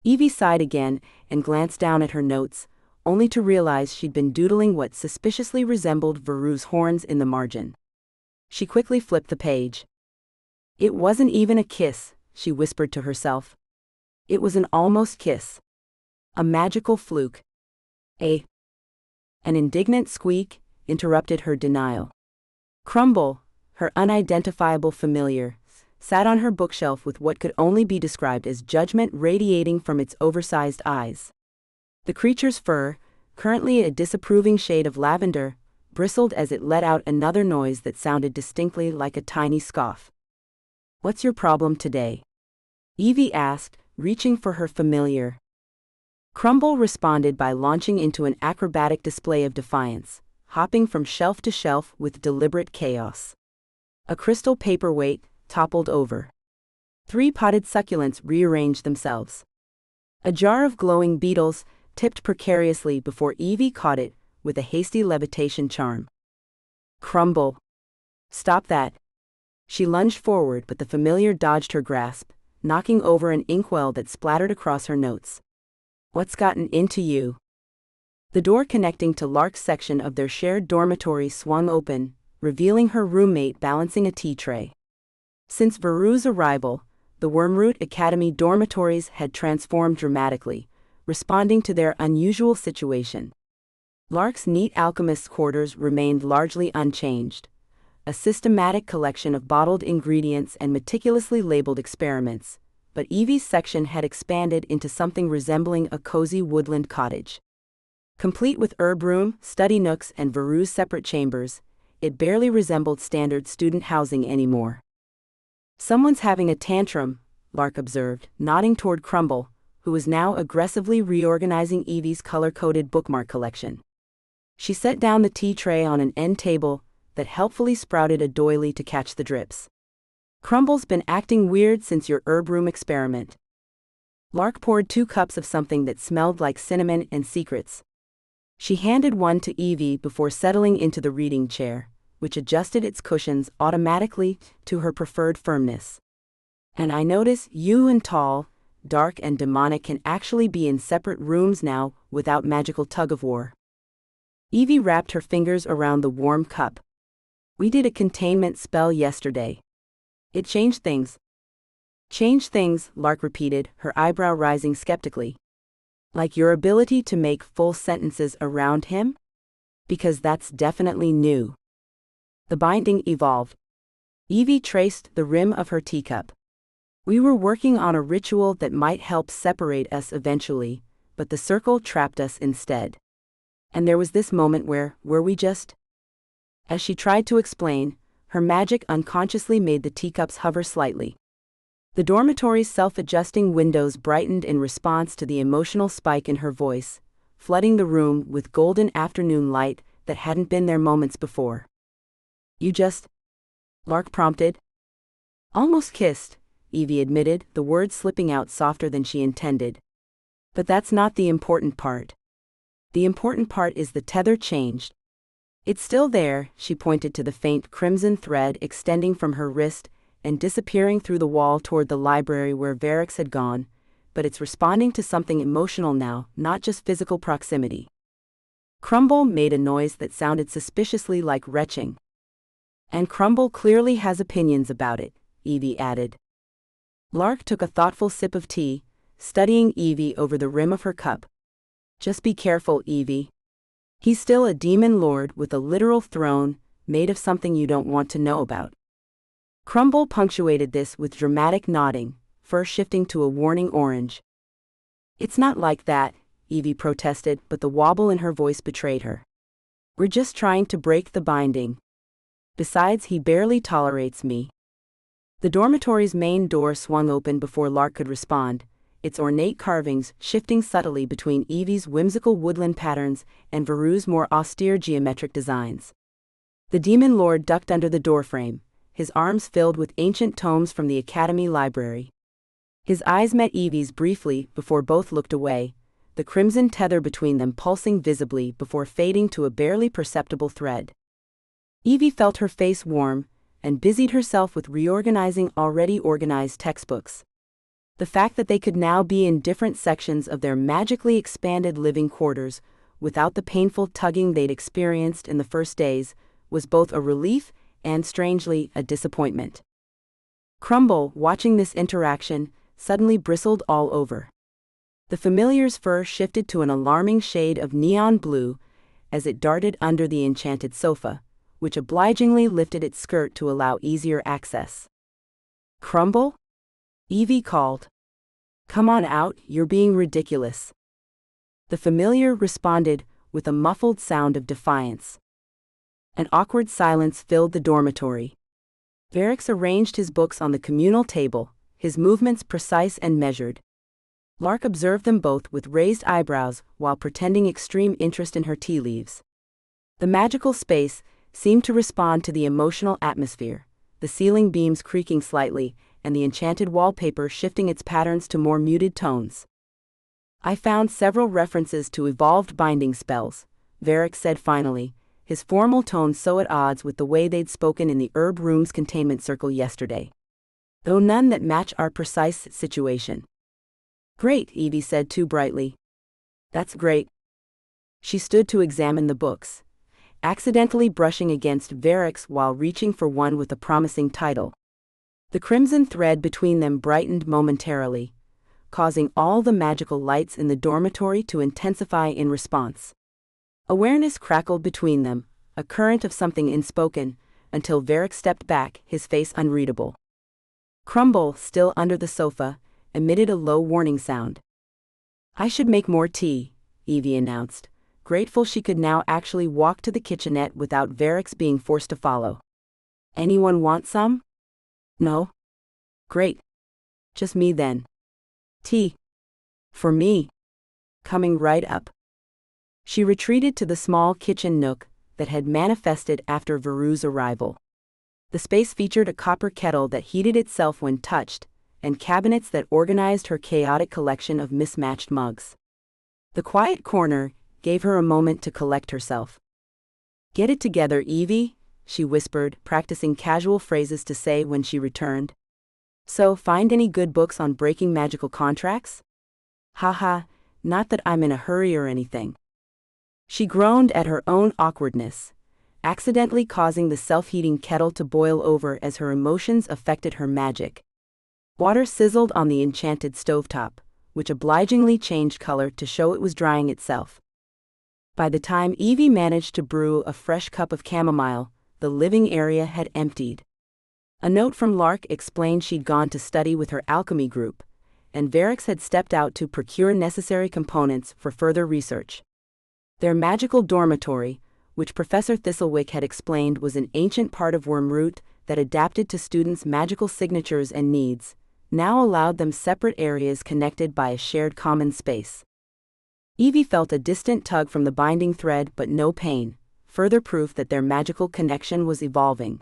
Evie sighed again and glanced down at her notes, only to realize she'd been doodling what suspiciously resembled Veru's horns in the margin. She quickly flipped the page. It wasn't even a kiss, she whispered to herself. It was an almost kiss. A magical fluke. An indignant squeak interrupted her denial. Crumble, her unidentifiable familiar, sat on her bookshelf with what could only be described as judgment radiating from its oversized eyes. The creature's fur, currently a disapproving shade of lavender, bristled as it let out another noise that sounded distinctly like a tiny scoff. "What's your problem today?" Evie asked, reaching for her familiar. Crumble responded by launching into an acrobatic display of defiance, hopping from shelf to shelf with deliberate chaos. A crystal paperweight toppled over. 3 potted succulents rearranged themselves. A jar of glowing beetles tipped precariously before Evie caught it with a hasty levitation charm. "Crumble. Stop that." She lunged forward, but the familiar dodged her grasp, knocking over an inkwell that splattered across her notes. "What's gotten into you?" The door connecting to Lark's section of their shared dormitory swung open, revealing her roommate balancing a tea tray. Since Veru's arrival, the Wormroot Academy dormitories had transformed dramatically, responding to their unusual situation. Lark's neat alchemist's quarters remained largely unchanged, a systematic collection of bottled ingredients and meticulously labeled experiments, but Evie's section had expanded into something resembling a cozy woodland cottage. Complete with herb room, study nooks, and Veru's separate chambers, it barely resembled standard student housing anymore. "Someone's having a tantrum," Lark observed, nodding toward Crumble, who was now aggressively reorganizing Evie's color-coded bookmark collection. She set down the tea tray on an end table that helpfully sprouted a doily to catch the drips. "Crumble's been acting weird since your herb room experiment." Lark poured 2 cups of something that smelled like cinnamon and secrets. She handed one to Evie before settling into the reading chair, which adjusted its cushions automatically to her preferred firmness. "And I notice you and Tall, Dark and Demonic can actually be in separate rooms now without magical tug-of-war." Evie wrapped her fingers around the warm cup. "We did a containment spell yesterday. It changed things." "Changed things," Lark repeated, her eyebrow rising skeptically. "Like your ability to make full sentences around him? Because that's definitely new." The binding evolved. Evie traced the rim of her teacup. "We were working on a ritual that might help separate us eventually, but the circle trapped us instead. And there was this moment where we just..." As she tried to explain, her magic unconsciously made the teacups hover slightly. The dormitory's self-adjusting windows brightened in response to the emotional spike in her voice, flooding the room with golden afternoon light that hadn't been there moments before. "You just..." Lark prompted. "Almost kissed," Evie admitted, the words slipping out softer than she intended. "But that's not the important part. The important part is the tether changed. It's still there," she pointed to the faint crimson thread extending from her wrist and disappearing through the wall toward the library where Varix had gone, "but it's responding to something emotional now, not just physical proximity." Crumble made a noise that sounded suspiciously like retching. "And Crumble clearly has opinions about it," Evie added. Lark took a thoughtful sip of tea, studying Evie over the rim of her cup. "Just be careful, Evie. He's still a demon lord with a literal throne, made of something you don't want to know about." Crumble punctuated this with dramatic nodding, first shifting to a warning orange. "It's not like that," Evie protested, but the wobble in her voice betrayed her. "We're just trying to break the binding. Besides, he barely tolerates me." The dormitory's main door swung open before Lark could respond, its ornate carvings shifting subtly between Evie's whimsical woodland patterns and Veru's more austere geometric designs. The demon lord ducked under the doorframe, his arms filled with ancient tomes from the Academy library. His eyes met Evie's briefly before both looked away, the crimson tether between them pulsing visibly before fading to a barely perceptible thread. Evie felt her face warm and busied herself with reorganizing already organized textbooks. The fact that they could now be in different sections of their magically expanded living quarters without the painful tugging they'd experienced in the first days was both a relief and, strangely, a disappointment. Crumble, watching this interaction, suddenly bristled all over. The familiar's fur shifted to an alarming shade of neon blue as it darted under the enchanted sofa, which obligingly lifted its skirt to allow easier access. "Crumble?" Evie called. "Come on out, you're being ridiculous." The familiar responded with a muffled sound of defiance. An awkward silence filled the dormitory. Varix arranged his books on the communal table, his movements precise and measured. Lark observed them both with raised eyebrows while pretending extreme interest in her tea leaves. The magical space seemed to respond to the emotional atmosphere, the ceiling beams creaking slightly and the enchanted wallpaper shifting its patterns to more muted tones. "I found several references to evolved binding spells," Varix said finally, his formal tone so at odds with the way they'd spoken in the herb room's containment circle yesterday. "Though none that match our precise situation." "Great," Evie said too brightly. "That's great." She stood to examine the books, accidentally brushing against Varix while reaching for one with a promising title. The crimson thread between them brightened momentarily, causing all the magical lights in the dormitory to intensify in response. Awareness crackled between them, a current of something unspoken, until Varix stepped back, his face unreadable. Crumble, still under the sofa, emitted a low warning sound. "I should make more tea," Evie announced, grateful she could now actually walk to the kitchenette without Varix being forced to follow. "Anyone want some?" "No?" "Great. Just me then." "Tea. For me. Coming right up." She retreated to the small kitchen nook that had manifested after Veru's arrival. The space featured a copper kettle that heated itself when touched, and cabinets that organized her chaotic collection of mismatched mugs. The quiet corner gave her a moment to collect herself. "Get it together, Evie," she whispered, practicing casual phrases to say when she returned. "So, find any good books on breaking magical contracts?" "Haha, not that I'm in a hurry or anything." She groaned at her own awkwardness, accidentally causing the self-heating kettle to boil over as her emotions affected her magic. Water sizzled on the enchanted stovetop, which obligingly changed color to show it was drying itself. By the time Evie managed to brew a fresh cup of chamomile, the living area had emptied. A note from Lark explained she'd gone to study with her alchemy group, and Varix had stepped out to procure necessary components for further research. Their magical dormitory, which Professor Thistlewick had explained was an ancient part of Wormroot that adapted to students' magical signatures and needs, now allowed them separate areas connected by a shared common space. Evie felt a distant tug from the binding thread but no pain, further proof that their magical connection was evolving.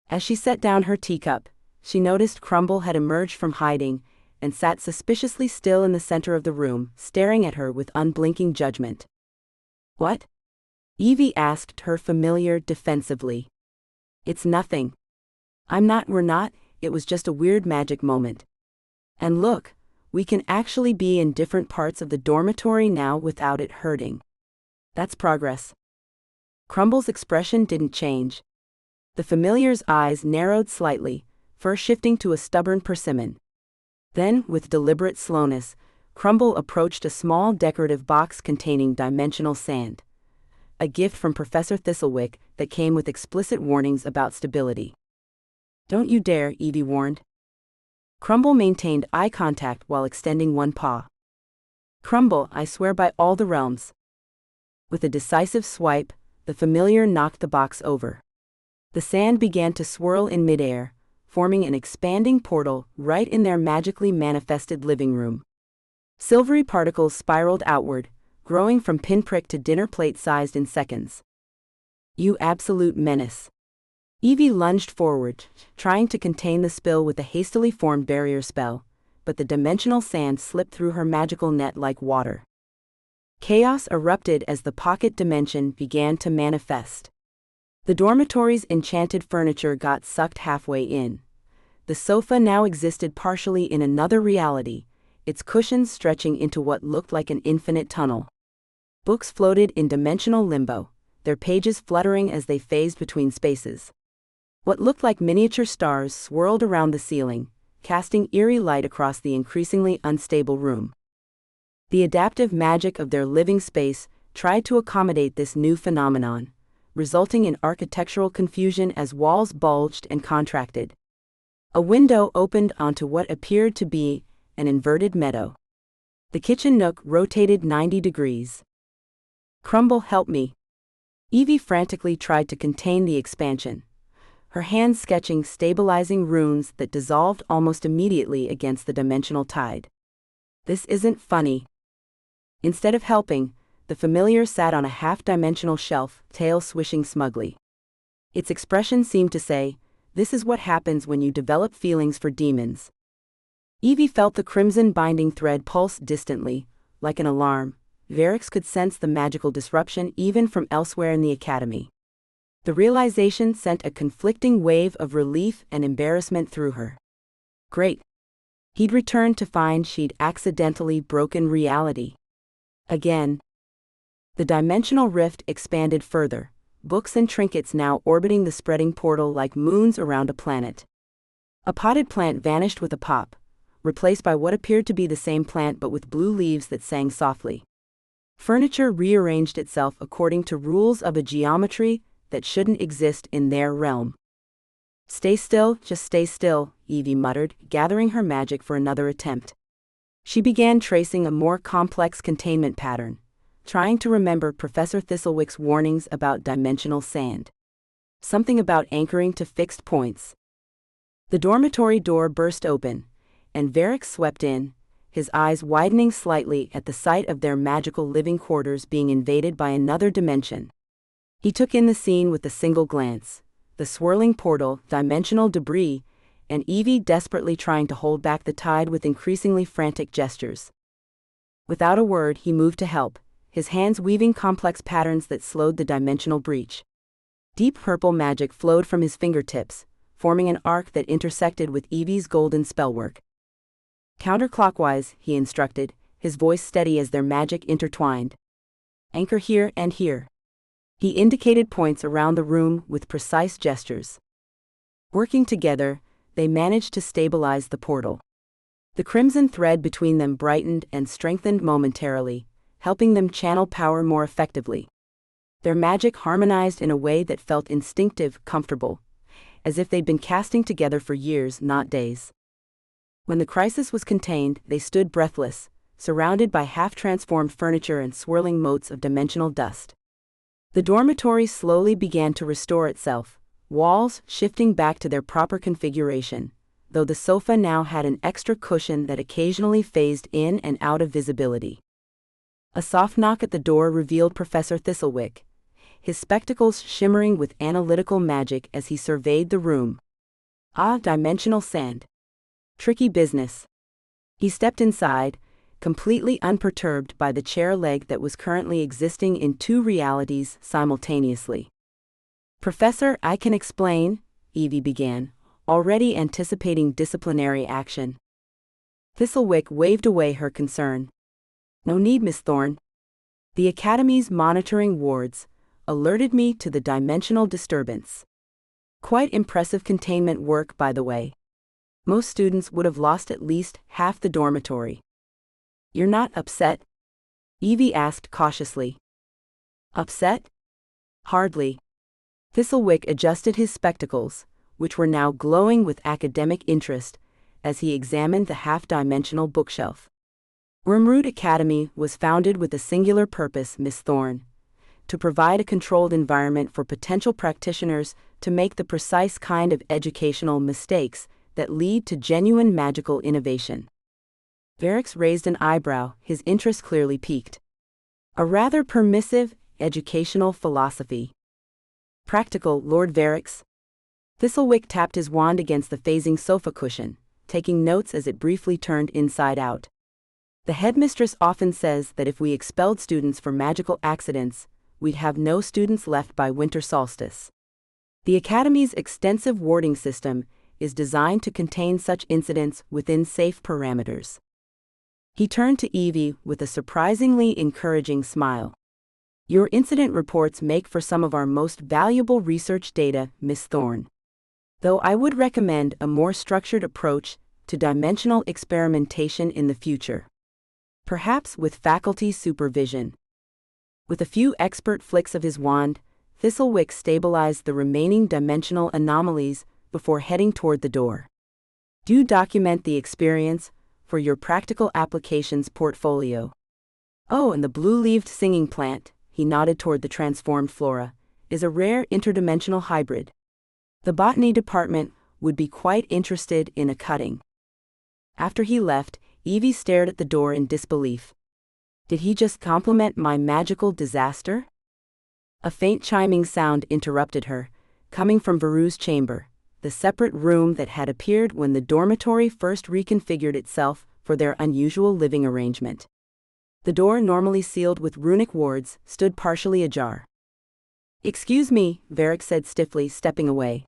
As she set down her teacup, she noticed Crumble had emerged from hiding and sat suspiciously still in the center of the room, staring at her with unblinking judgment. "What?" Evie asked her familiar defensively. "It's nothing. We're not, it was just a weird magic moment. And look, we can actually be in different parts of the dormitory now without it hurting. That's progress." Crumble's expression didn't change. The familiar's eyes narrowed slightly, first shifting to a stubborn persimmon. Then, with deliberate slowness, Crumble approached a small decorative box containing dimensional sand, a gift from Professor Thistlewick that came with explicit warnings about stability. "Don't you dare," Evie warned. Crumble maintained eye contact while extending one paw. "Crumble, I swear by all the realms." With a decisive swipe, the familiar knocked the box over. The sand began to swirl in midair, forming an expanding portal right in their magically manifested living room. Silvery particles spiraled outward, growing from pinprick to dinner plate sized in seconds. You absolute menace. Evie lunged forward, trying to contain the spill with a hastily formed barrier spell, but the dimensional sand slipped through her magical net like water. Chaos erupted as the pocket dimension began to manifest. The dormitory's enchanted furniture got sucked halfway in. The sofa now existed partially in another reality, its cushions stretching into what looked like an infinite tunnel. Books floated in dimensional limbo, their pages fluttering as they phased between spaces. What looked like miniature stars swirled around the ceiling, casting eerie light across the increasingly unstable room. The adaptive magic of their living space tried to accommodate this new phenomenon, resulting in architectural confusion as walls bulged and contracted. A window opened onto what appeared to be an inverted meadow. The kitchen nook rotated 90 degrees. Crumble, help me. Evie frantically tried to contain the expansion, her hands sketching stabilizing runes that dissolved almost immediately against the dimensional tide. This isn't funny. Instead of helping, the familiar sat on a half-dimensional shelf, tail swishing smugly. Its expression seemed to say, "This is what happens when you develop feelings for demons." Evie felt the crimson binding thread pulse distantly, like an alarm. Verix could sense the magical disruption even from elsewhere in the academy. The realization sent a conflicting wave of relief and embarrassment through her. Great. He'd returned to find she'd accidentally broken reality. Again. The dimensional rift expanded further, books and trinkets now orbiting the spreading portal like moons around a planet. A potted plant vanished with a pop, replaced by what appeared to be the same plant but with blue leaves that sang softly. Furniture rearranged itself according to rules of a geometry that shouldn't exist in their realm. Stay still, just stay still, Evie muttered, gathering her magic for another attempt. She began tracing a more complex containment pattern, trying to remember Professor Thistlewick's warnings about dimensional sand. Something about anchoring to fixed points. The dormitory door burst open, and Verix swept in, his eyes widening slightly at the sight of their magical living quarters being invaded by another dimension. He took in the scene with a single glance, the swirling portal, dimensional debris, and Evie desperately trying to hold back the tide with increasingly frantic gestures. Without a word, he moved to help, his hands weaving complex patterns that slowed the dimensional breach. Deep purple magic flowed from his fingertips, forming an arc that intersected with Evie's golden spellwork. Counterclockwise, he instructed, his voice steady as their magic intertwined. Anchor here and here. He indicated points around the room with precise gestures. Working together, they managed to stabilize the portal. The crimson thread between them brightened and strengthened momentarily, helping them channel power more effectively. Their magic harmonized in a way that felt instinctive, comfortable, as if they'd been casting together for years, not days. When the crisis was contained, they stood breathless, surrounded by half-transformed furniture and swirling motes of dimensional dust. The dormitory slowly began to restore itself, walls shifting back to their proper configuration, though the sofa now had an extra cushion that occasionally phased in and out of visibility. A soft knock at the door revealed Professor Thistlewick, his spectacles shimmering with analytical magic as he surveyed the room. Ah, dimensional sand. Tricky business. He stepped inside, completely unperturbed by the chair leg that was currently existing in two realities simultaneously. Professor, I can explain, Evie began, already anticipating disciplinary action. Thistlewick waved away her concern. No need, Miss Thorne. The Academy's monitoring wards alerted me to the dimensional disturbance. Quite impressive containment work, by the way. Most students would have lost at least half the dormitory. You're not upset? Evie asked cautiously. Upset? Hardly. Thistlewick adjusted his spectacles, which were now glowing with academic interest, as he examined the half-dimensional bookshelf. Wormroot Academy was founded with a singular purpose, Miss Thorne, to provide a controlled environment for potential practitioners to make the precise kind of educational mistakes that lead to genuine magical innovation. Varric raised an eyebrow, his interest clearly piqued. A rather permissive, educational philosophy. Practical, Lord Varric. Thistlewick tapped his wand against the phasing sofa cushion, taking notes as it briefly turned inside out. The headmistress often says that if we expelled students for magical accidents, we'd have no students left by winter solstice. The Academy's extensive warding system is designed to contain such incidents within safe parameters. He turned to Evie with a surprisingly encouraging smile. Your incident reports make for some of our most valuable research data, Miss Thorne. Though I would recommend a more structured approach to dimensional experimentation in the future. Perhaps with faculty supervision. With a few expert flicks of his wand, Thistlewick stabilized the remaining dimensional anomalies before heading toward the door. Do document the experience for your practical applications portfolio. Oh, and the blue-leaved singing plant, he nodded toward the transformed flora, is a rare interdimensional hybrid. The botany department would be quite interested in a cutting. After he left, Evie stared at the door in disbelief. Did he just compliment my magical disaster? A faint chiming sound interrupted her, coming from Veru's chamber, the separate room that had appeared when the dormitory first reconfigured itself for their unusual living arrangement. The door, normally sealed with runic wards, stood partially ajar. Excuse me, Varric said stiffly, stepping away.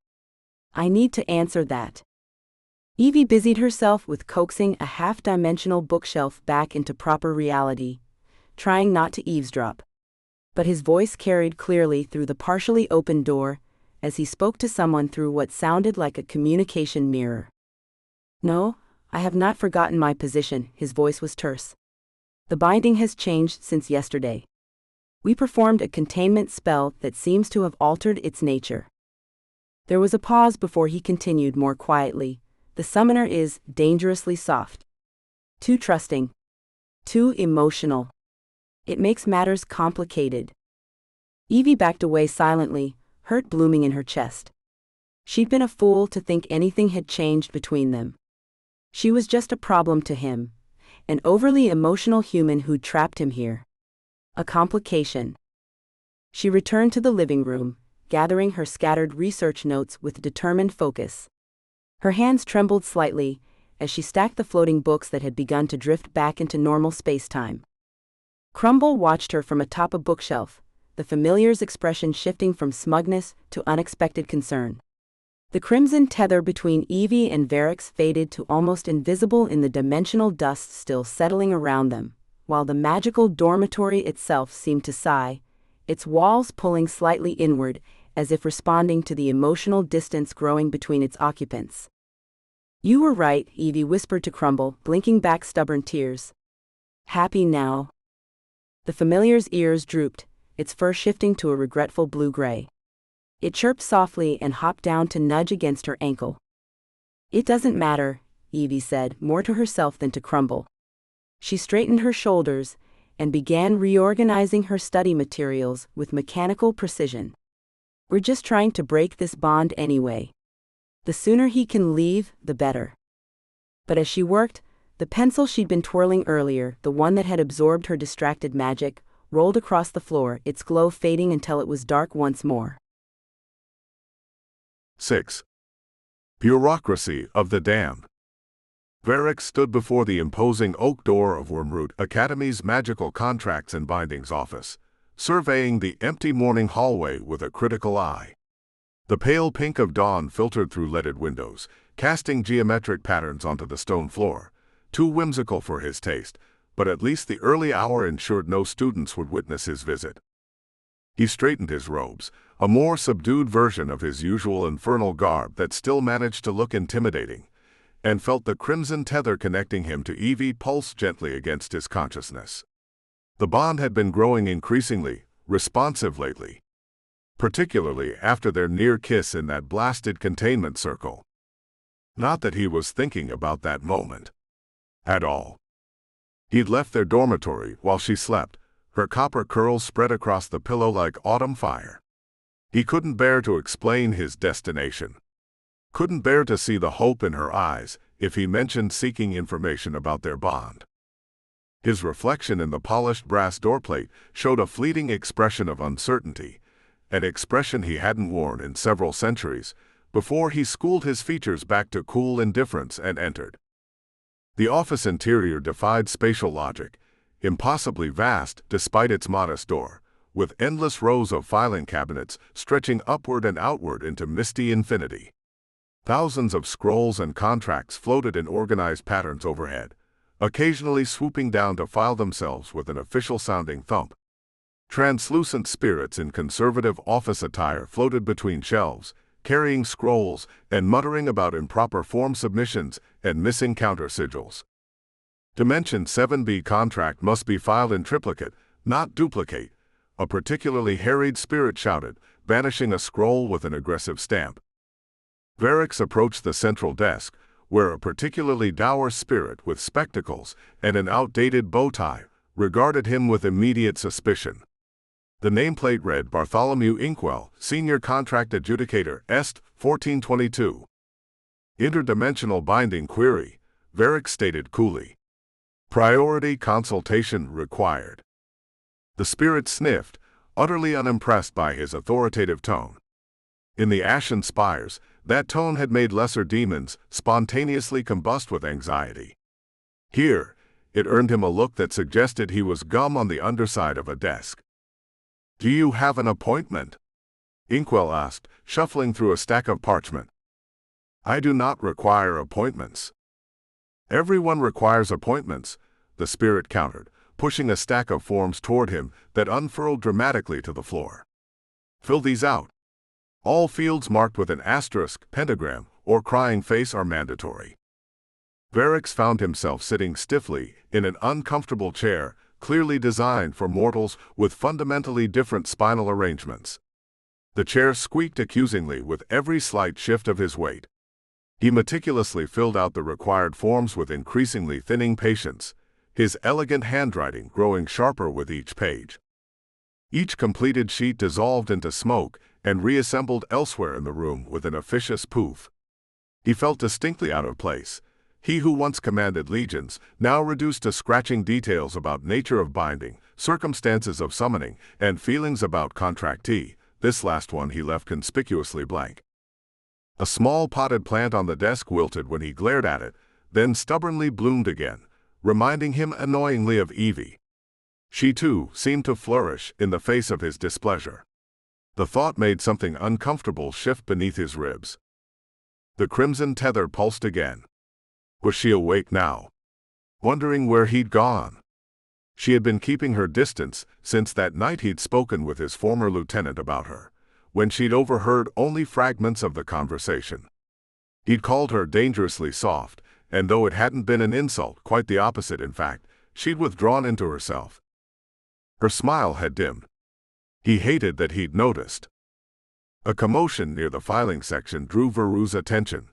I need to answer that. Evie busied herself with coaxing a half-dimensional bookshelf back into proper reality, trying not to eavesdrop. But his voice carried clearly through the partially open door, as he spoke to someone through what sounded like a communication mirror. No, I have not forgotten my position, his voice was terse. The binding has changed since yesterday. We performed a containment spell that seems to have altered its nature. There was a pause before he continued more quietly. The summoner is dangerously soft. Too trusting. Too emotional. It makes matters complicated. Evie backed away silently, hurt blooming in her chest. She'd been a fool to think anything had changed between them. She was just a problem to him, an overly emotional human who'd trapped him here. A complication. She returned to the living room, gathering her scattered research notes with determined focus. Her hands trembled slightly as she stacked the floating books that had begun to drift back into normal space-time. Crumble watched her from atop a bookshelf, the familiar's expression shifting from smugness to unexpected concern. The crimson tether between Evie and Varric faded to almost invisible in the dimensional dust still settling around them, while the magical dormitory itself seemed to sigh, its walls pulling slightly inward, as if responding to the emotional distance growing between its occupants. You were right, Evie whispered to Crumble, blinking back stubborn tears. Happy now? The familiar's ears drooped, its fur shifting to a regretful blue-gray. It chirped softly and hopped down to nudge against her ankle. It doesn't matter, Evie said, more to herself than to Crumble. She straightened her shoulders and began reorganizing her study materials with mechanical precision. We're just trying to break this bond anyway. The sooner he can leave, the better. But as she worked, the pencil she'd been twirling earlier, the one that had absorbed her distracted magic, rolled across the floor, its glow fading until it was dark once more. 6. Bureaucracy of the Damned. Varric stood before the imposing oak door of Wormroot Academy's Magical Contracts and Bindings office, surveying the empty morning hallway with a critical eye. The pale pink of dawn filtered through leaded windows, casting geometric patterns onto the stone floor, too whimsical for his taste, but at least the early hour ensured no students would witness his visit. He straightened his robes, a more subdued version of his usual infernal garb that still managed to look intimidating, and felt the crimson tether connecting him to Evie pulse gently against his consciousness. The bond had been growing increasingly responsive lately, particularly after their near kiss in that blasted containment circle. Not that he was thinking about that moment at all. He'd left their dormitory while she slept, her copper curls spread across the pillow like autumn fire. He couldn't bear to explain his destination. Couldn't bear to see the hope in her eyes, if he mentioned seeking information about their bond. His reflection in the polished brass doorplate showed a fleeting expression of uncertainty, an expression he hadn't worn in several centuries, before he schooled his features back to cool indifference and entered. The office interior defied spatial logic, impossibly vast despite its modest door, with endless rows of filing cabinets stretching upward and outward into misty infinity. Thousands of scrolls and contracts floated in organized patterns overhead, occasionally swooping down to file themselves with an official-sounding thump. Translucent spirits in conservative office attire floated between shelves, carrying scrolls and muttering about improper form submissions and missing counter sigils. Dimension 7B contract must be filed in triplicate, not duplicate, a particularly harried spirit shouted, banishing a scroll with an aggressive stamp. Varix approached the central desk, where a particularly dour spirit with spectacles and an outdated bow tie regarded him with immediate suspicion. The nameplate read Bartholomew Inkwell, Senior Contract Adjudicator, Est, 1422. Interdimensional binding query, Varix stated coolly. Priority consultation required. The spirit sniffed, utterly unimpressed by his authoritative tone. In the ashen spires, that tone had made lesser demons spontaneously combust with anxiety. Here, it earned him a look that suggested he was gum on the underside of a desk. "Do you have an appointment?" Inkwell asked, shuffling through a stack of parchment. "I do not require appointments." "Everyone requires appointments," the spirit countered, pushing a stack of forms toward him that unfurled dramatically to the floor. "Fill these out. All fields marked with an asterisk, pentagram, or crying face are mandatory." Varix found himself sitting stiffly in an uncomfortable chair, clearly designed for mortals with fundamentally different spinal arrangements. The chair squeaked accusingly with every slight shift of his weight. He meticulously filled out the required forms with increasingly thinning patience, his elegant handwriting growing sharper with each page. Each completed sheet dissolved into smoke and reassembled elsewhere in the room with an officious poof. He felt distinctly out of place. He who once commanded legions, now reduced to scratching details about nature of binding, circumstances of summoning, and feelings about contractee. This last one he left conspicuously blank. A small potted plant on the desk wilted when he glared at it, then stubbornly bloomed again, reminding him annoyingly of Evie. She too seemed to flourish in the face of his displeasure. The thought made something uncomfortable shift beneath his ribs. The crimson tether pulsed again. Was she awake now? Wondering where he'd gone? She had been keeping her distance since that night he'd spoken with his former lieutenant about her, when she'd overheard only fragments of the conversation. He'd called her dangerously soft, and though it hadn't been an insult, quite the opposite in fact, she'd withdrawn into herself. Her smile had dimmed. He hated that he'd noticed. A commotion near the filing section drew Veru's attention.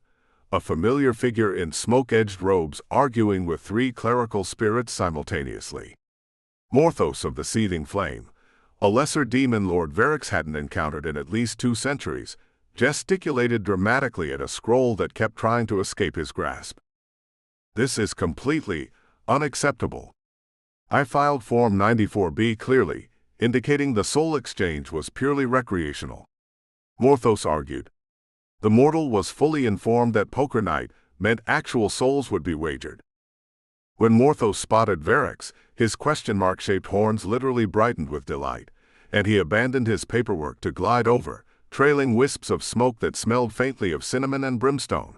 A familiar figure in smoke-edged robes arguing with three clerical spirits simultaneously. Morthos of the Seething Flame, a lesser demon Lord Varix hadn't encountered in at least 2 centuries, gesticulated dramatically at a scroll that kept trying to escape his grasp. "This is completely unacceptable." I filed Form 94B clearly, indicating the soul exchange was purely recreational. Morthos argued. The mortal was fully informed that poker night meant actual souls would be wagered. When Morthos spotted Varix, his question mark-shaped horns literally brightened with delight, and he abandoned his paperwork to glide over, trailing wisps of smoke that smelled faintly of cinnamon and brimstone.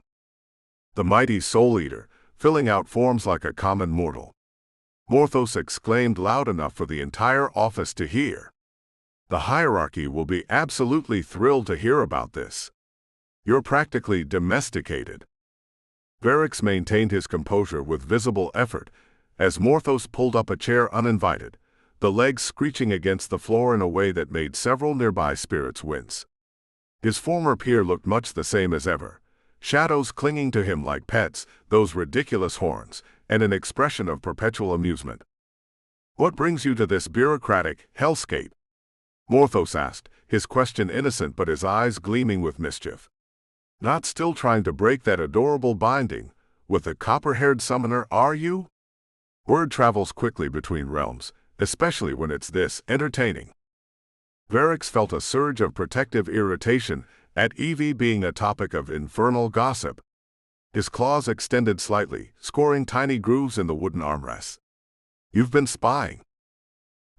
The mighty Soul Eater, filling out forms like a common mortal. Morthos exclaimed loud enough for the entire office to hear. The hierarchy will be absolutely thrilled to hear about this. You're practically domesticated. Varix maintained his composure with visible effort, as Morthos pulled up a chair uninvited, the legs screeching against the floor in a way that made several nearby spirits wince. His former peer looked much the same as ever, shadows clinging to him like pets, those ridiculous horns, and an expression of perpetual amusement. "What brings you to this bureaucratic hellscape?" Morthos asked, his question innocent but his eyes gleaming with mischief. "Not still trying to break that adorable binding, With the copper-haired summoner, are you? Word travels quickly between realms, especially when it's this entertaining. Varix felt a surge of protective irritation at Evie being a topic of infernal gossip. His claws extended slightly, scoring tiny grooves in the wooden armrests. You've been spying.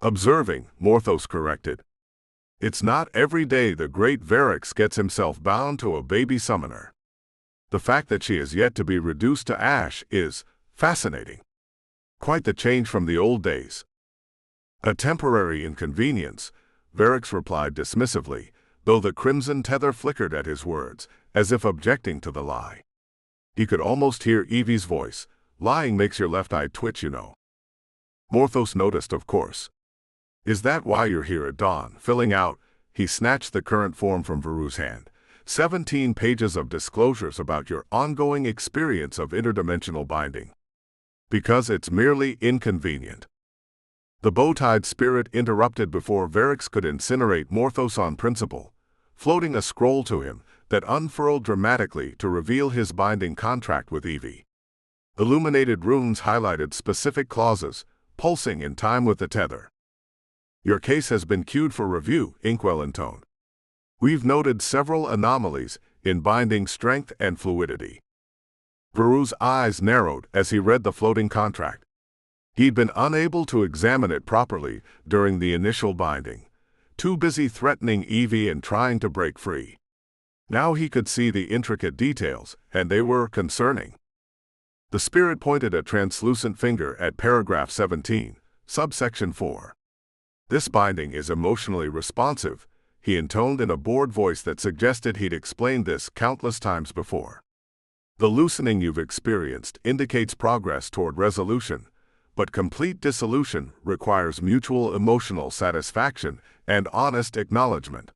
Observing, Morthos corrected. It's not every day the great Varix gets himself bound to a baby summoner. The fact that she is yet to be reduced to ash is fascinating. Quite the change from the old days. A temporary inconvenience, Varix replied dismissively, though the crimson tether flickered at his words, as if objecting to the lie. He could almost hear Evie's voice. Lying makes your left eye twitch, you know. Morthos noticed, of course. Is that why you're here at dawn, filling out? He snatched the current form from Veru's hand. 17 pages of disclosures about your ongoing experience of interdimensional binding. Because it's merely inconvenient. The bow-tied spirit interrupted before Varix could incinerate Morthos on principle, floating a scroll to him that unfurled dramatically to reveal his binding contract with Evie. Illuminated runes highlighted specific clauses, pulsing in time with the tether. Your case has been queued for review, Inkwell intoned. We've noted several anomalies in binding strength and fluidity. Veru's eyes narrowed as he read the floating contract. He'd been unable to examine it properly during the initial binding, too busy threatening Evie and trying to break free. Now he could see the intricate details, and they were concerning. The spirit pointed a translucent finger at paragraph 17, subsection 4. This binding is emotionally responsive, he intoned in a bored voice that suggested he'd explained this countless times before. The loosening you've experienced indicates progress toward resolution, but complete dissolution requires mutual emotional satisfaction and honest acknowledgement.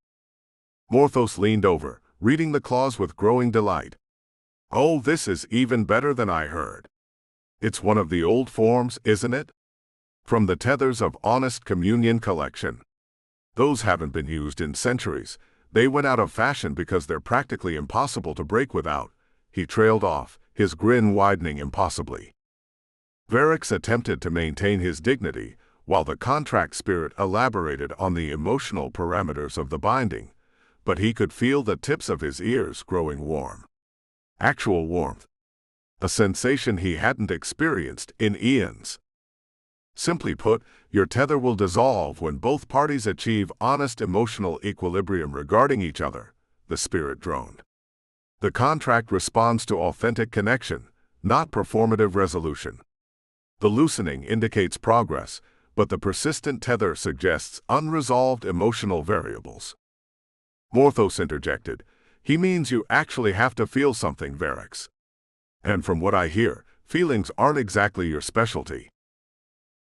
Morthos leaned over, reading the clause with growing delight. Oh, this is even better than I heard. It's one of the old forms, isn't it? From the Tethers of Honest Communion collection. Those haven't been used in centuries. They went out of fashion because they're practically impossible to break without. He trailed off, his grin widening impossibly. Varix attempted to maintain his dignity, while the contract spirit elaborated on the emotional parameters of the binding, but he could feel the tips of his ears growing warm. Actual warmth. A sensation he hadn't experienced in eons. Simply put, your tether will dissolve when both parties achieve honest emotional equilibrium regarding each other, the spirit droned. The contract responds to authentic connection, not performative resolution. The loosening indicates progress, but the persistent tether suggests unresolved emotional variables. Morthos interjected, he means you actually have to feel something, Varix. And from what I hear, feelings aren't exactly your specialty.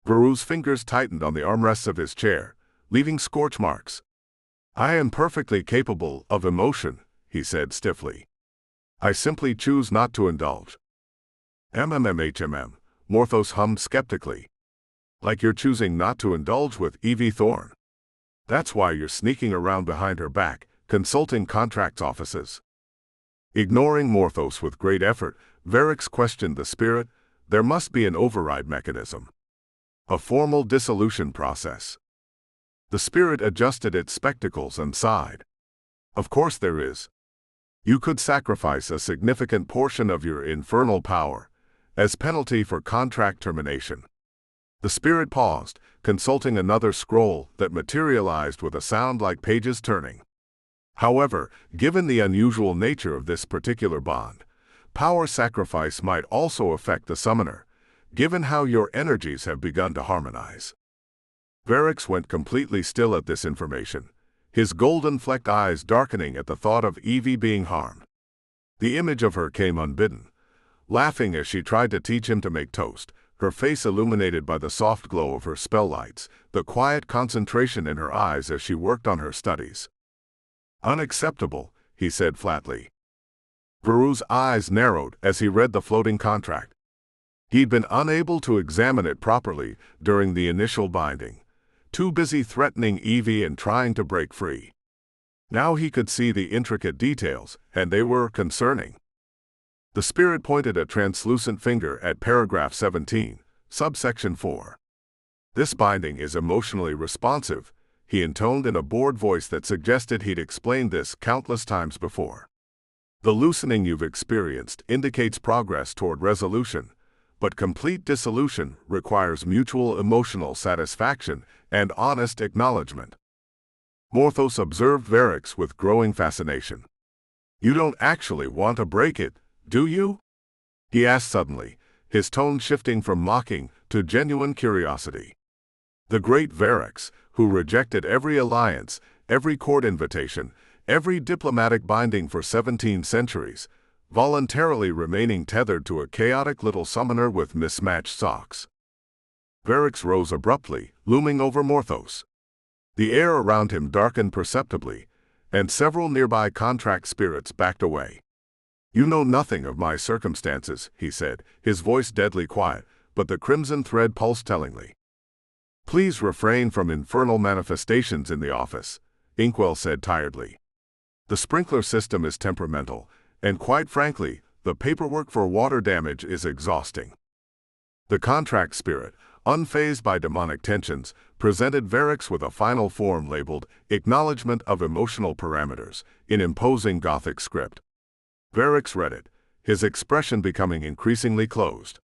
Veru's fingers tightened on the armrests of his chair, leaving scorch marks. I am perfectly capable of emotion, he said stiffly. I simply choose not to indulge. MMMHMM, Morthos hummed skeptically. Like you're choosing not to indulge with Evie Thorne. That's why you're sneaking around behind her back, consulting contracts offices. Ignoring Morthos with great effort, Varix questioned the spirit. There must be an override mechanism. A formal dissolution process. The spirit adjusted its spectacles and sighed. Of course there is. You could sacrifice a significant portion of your infernal power as penalty for contract termination. The spirit paused, consulting another scroll that materialized with a sound like pages turning. However, given the unusual nature of this particular bond, power sacrifice might also affect the summoner, given how your energies have begun to harmonize. Varix went completely still at this information, his golden-flecked eyes darkening at the thought of Evie being harmed. The image of her came unbidden, laughing as she tried to teach him to make toast, her face illuminated by the soft glow of her spell lights, the quiet concentration in her eyes as she worked on her studies. Unacceptable, he said flatly. Veru's eyes narrowed as he read the floating contract. He'd been unable to examine it properly during the initial binding, too busy threatening Evie and trying to break free. Now he could see the intricate details, and they were concerning. The spirit pointed a translucent finger at paragraph 17, subsection 4. This binding is emotionally responsive, he intoned in a bored voice that suggested he'd explained this countless times before. The loosening you've experienced indicates progress toward resolution, but complete dissolution requires mutual emotional satisfaction and honest acknowledgement. Morthos observed Varix with growing fascination. You don't actually want to break it, do you? He asked suddenly, his tone shifting from mocking to genuine curiosity. The great Varix, who rejected every alliance, every court invitation, every diplomatic binding for 17 centuries, voluntarily remaining tethered to a chaotic little summoner with mismatched socks. Varix rose abruptly, looming over Morthos. The air around him darkened perceptibly, and several nearby contract spirits backed away. You know nothing of my circumstances, he said, his voice deadly quiet, but the crimson thread pulsed tellingly. Please refrain from infernal manifestations in the office, Inkwell said tiredly. The sprinkler system is temperamental, and quite frankly, the paperwork for water damage is exhausting. The contract spirit, unfazed by demonic tensions, presented Varix with a final form labeled Acknowledgement of Emotional Parameters in imposing Gothic script. Varix read it, his expression becoming increasingly closed.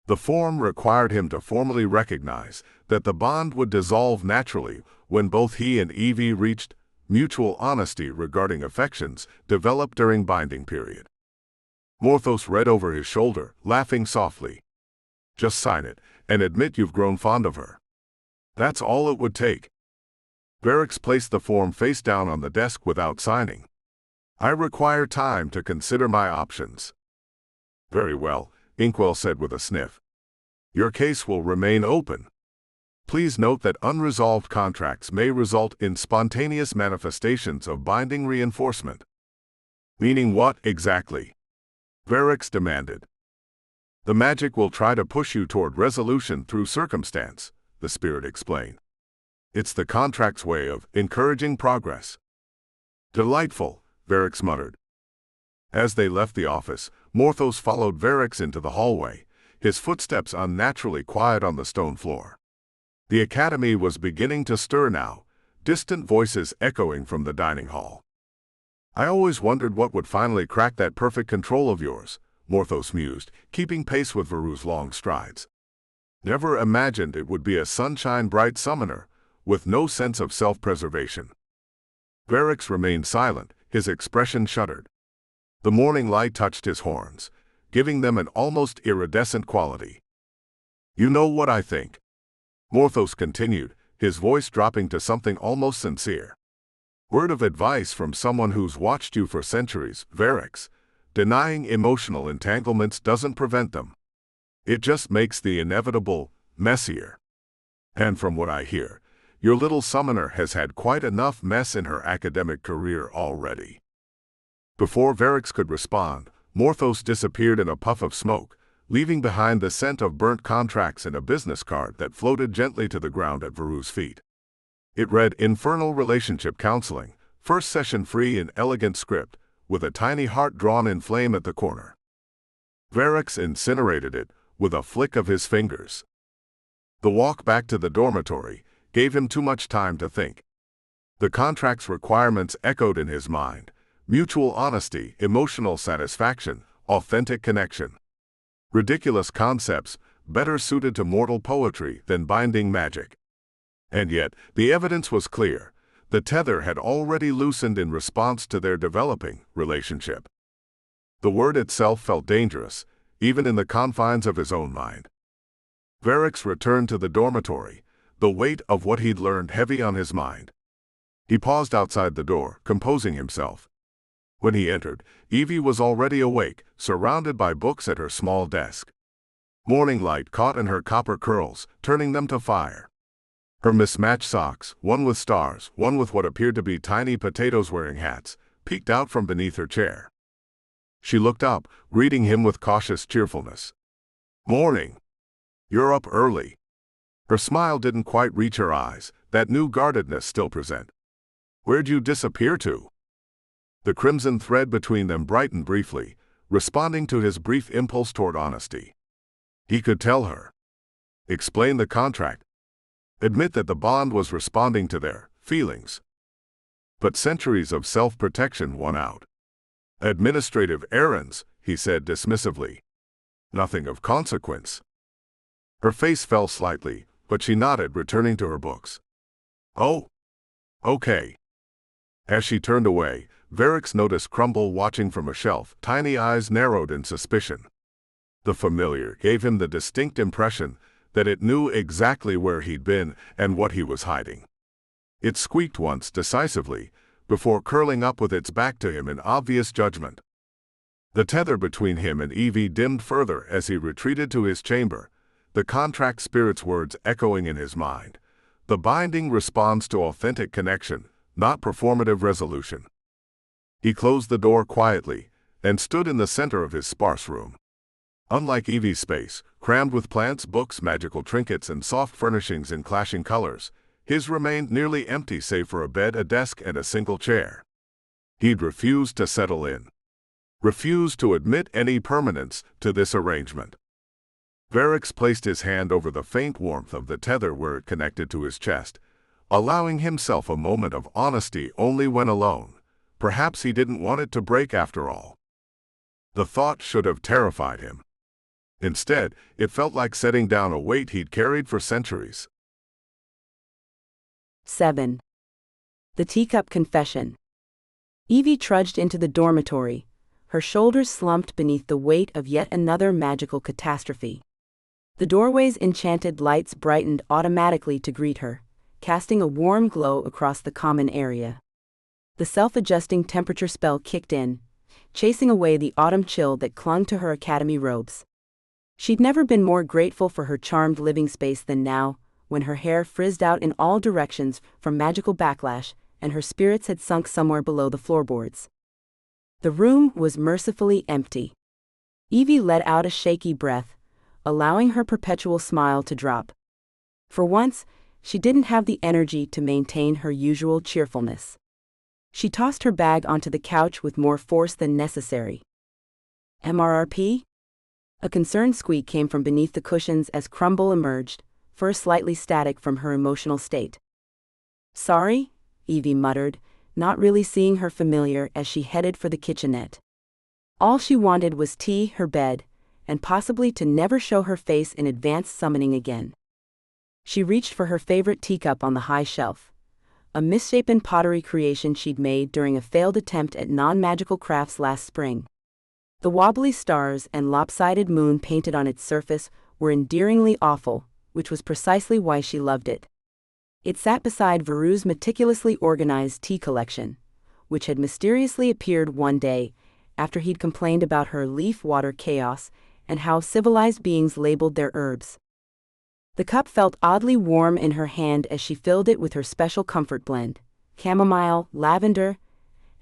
The form required him to formally recognize that the bond would dissolve naturally when both he and Evie reached mutual honesty regarding affections developed during binding period. Morthos read over his shoulder, laughing softly. Just sign it, and admit you've grown fond of her. That's all it would take. Varix placed the form face down on the desk without signing. I require time to consider my options. Very well, Inkwell said with a sniff. Your case will remain open. Please note that unresolved contracts may result in spontaneous manifestations of binding reinforcement. Meaning what exactly? Varix demanded. The magic will try to push you toward resolution through circumstance, the spirit explained. It's the contract's way of encouraging progress. Delightful, Varix muttered. As they left the office, Morthos followed Varix into the hallway, his footsteps unnaturally quiet on the stone floor. The academy was beginning to stir now, distant voices echoing from the dining hall. I always wondered what would finally crack that perfect control of yours, Morthos mused, keeping pace with Veru's long strides. Never imagined it would be a sunshine-bright summoner, with no sense of self-preservation. Varix remained silent, his expression shuddered. The morning light touched his horns, giving them an almost iridescent quality. You know what I think? Morthos continued, his voice dropping to something almost sincere. Word of advice from someone who's watched you for centuries, Varix. Denying emotional entanglements doesn't prevent them. It just makes the inevitable messier. And from what I hear, your little summoner has had quite enough mess in her academic career already. Before Varix could respond, Morthos disappeared in a puff of smoke, leaving behind the scent of burnt contracts and a business card that floated gently to the ground at Veru's feet. It read Infernal Relationship Counseling, first session free in elegant script, with a tiny heart drawn in flame at the corner. Varix incinerated it with a flick of his fingers. The walk back to the dormitory gave him too much time to think. The contract's requirements echoed in his mind: mutual honesty, emotional satisfaction, authentic connection. Ridiculous concepts, better suited to mortal poetry than binding magic. And yet, the evidence was clear. The tether had already loosened in response to their developing relationship. The word itself felt dangerous, even in the confines of his own mind. Varix returned to the dormitory, the weight of what he'd learned heavy on his mind. He paused outside the door, composing himself. When he entered, Evie was already awake, surrounded by books at her small desk. Morning light caught in her copper curls, turning them to fire. Her mismatched socks, one with stars, one with what appeared to be tiny potatoes wearing hats, peeked out from beneath her chair. She looked up, greeting him with cautious cheerfulness. Morning. You're up early. Her smile didn't quite reach her eyes, that new guardedness still present. Where'd you disappear to? The crimson thread between them brightened briefly, responding to his brief impulse toward honesty. He could tell her. Explain the contract. Admit that the bond was responding to their feelings. But centuries of self-protection won out. Administrative errands, he said dismissively. Nothing of consequence. Her face fell slightly, but she nodded, returning to her books. Oh, okay. As she turned away, Varix noticed Crumble watching from a shelf, tiny eyes narrowed in suspicion. The familiar gave him the distinct impression that it knew exactly where he'd been and what he was hiding. It squeaked once decisively, before curling up with its back to him in obvious judgment. The tether between him and Evie dimmed further as he retreated to his chamber, the contract spirit's words echoing in his mind. The binding responds to authentic connection, not performative resolution. He closed the door quietly and stood in the center of his sparse room. Unlike Evie's space, crammed with plants, books, magical trinkets, and soft furnishings in clashing colors, his remained nearly empty save for a bed, a desk, and a single chair. He'd refused to settle in. Refused to admit any permanence to this arrangement. Varix placed his hand over the faint warmth of the tether where it connected to his chest, allowing himself a moment of honesty only when alone. Perhaps he didn't want it to break after all. The thought should have terrified him. Instead, it felt like setting down a weight he'd carried for centuries. 7. The Teacup Confession. Evie trudged into the dormitory, her shoulders slumped beneath the weight of yet another magical catastrophe. The doorway's enchanted lights brightened automatically to greet her, casting a warm glow across the common area. The self-adjusting temperature spell kicked in, chasing away the autumn chill that clung to her academy robes. She'd never been more grateful for her charmed living space than now, when her hair frizzed out in all directions from magical backlash and her spirits had sunk somewhere below the floorboards. The room was mercifully empty. Evie let out a shaky breath, allowing her perpetual smile to drop. For once, she didn't have the energy to maintain her usual cheerfulness. She tossed her bag onto the couch with more force than necessary. MRRP? A concerned squeak came from beneath the cushions as Crumble emerged, fur slightly static from her emotional state. Sorry, Evie muttered, not really seeing her familiar as she headed for the kitchenette. All she wanted was tea, her bed, and possibly to never show her face in advanced summoning again. She reached for her favorite teacup on the high shelf, a misshapen pottery creation she'd made during a failed attempt at non-magical crafts last spring. The wobbly stars and lopsided moon painted on its surface were endearingly awful, which was precisely why she loved it. It sat beside Veru's meticulously organized tea collection, which had mysteriously appeared one day after he'd complained about her leaf water chaos and how civilized beings labeled their herbs. The cup felt oddly warm in her hand as she filled it with her special comfort blend, chamomile, lavender,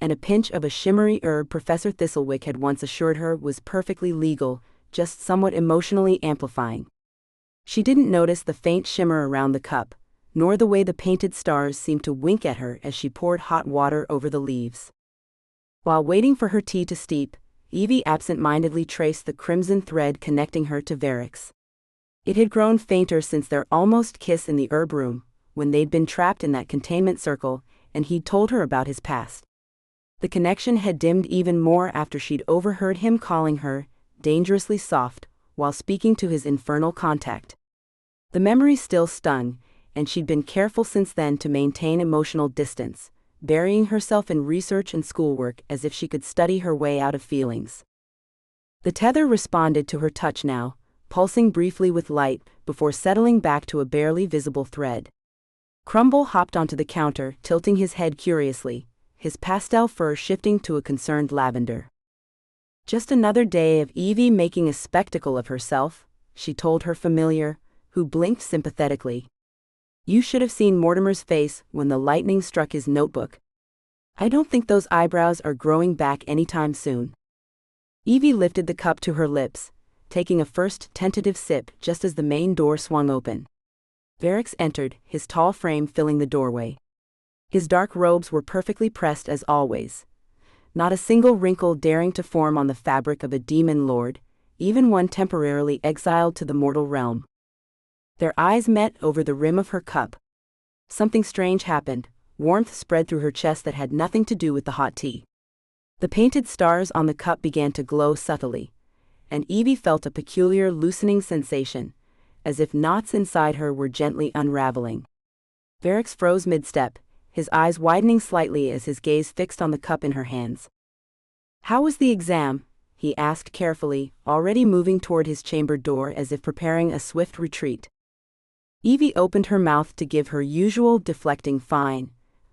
and a pinch of a shimmery herb Professor Thistlewick had once assured her was perfectly legal, just somewhat emotionally amplifying. She didn't notice the faint shimmer around the cup, nor the way the painted stars seemed to wink at her as she poured hot water over the leaves. While waiting for her tea to steep, Evie absent-mindedly traced the crimson thread connecting her to Varix. It had grown fainter since their almost kiss in the herb room, when they'd been trapped in that containment circle, and he'd told her about his past. The connection had dimmed even more after she'd overheard him calling her, dangerously soft, while speaking to his infernal contact. The memory still stung, and she'd been careful since then to maintain emotional distance, burying herself in research and schoolwork as if she could study her way out of feelings. The tether responded to her touch now, pulsing briefly with light before settling back to a barely visible thread. Crumble hopped onto the counter, tilting his head curiously, his pastel fur shifting to a concerned lavender. Just another day of Evie making a spectacle of herself, she told her familiar, who blinked sympathetically. You should have seen Mortimer's face when the lightning struck his notebook. I don't think those eyebrows are growing back anytime soon. Evie lifted the cup to her lips, taking a first tentative sip just as the main door swung open. Varix entered, his tall frame filling the doorway. His dark robes were perfectly pressed as always, not a single wrinkle daring to form on the fabric of a demon lord, even one temporarily exiled to the mortal realm. Their eyes met over the rim of her cup. Something strange happened. Warmth spread through her chest that had nothing to do with the hot tea. The painted stars on the cup began to glow subtly, and Evie felt a peculiar loosening sensation, as if knots inside her were gently unraveling. Varix froze mid-step, his eyes widening slightly as his gaze fixed on the cup in her hands. "How was the exam?" he asked carefully, already moving toward his chamber door as if preparing a swift retreat. Evie opened her mouth to give her usual deflecting fine,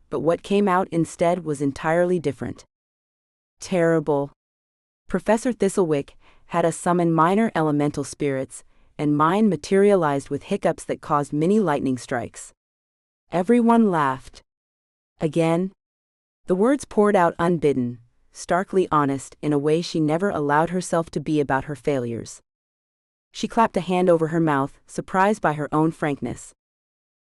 but what came out instead was entirely different. Terrible. Professor Thistlewick had us summon minor elemental spirits, and mine materialized with hiccups that caused mini lightning strikes. Everyone laughed. Again? The words poured out unbidden, starkly honest in a way she never allowed herself to be about her failures. She clapped a hand over her mouth, surprised by her own frankness.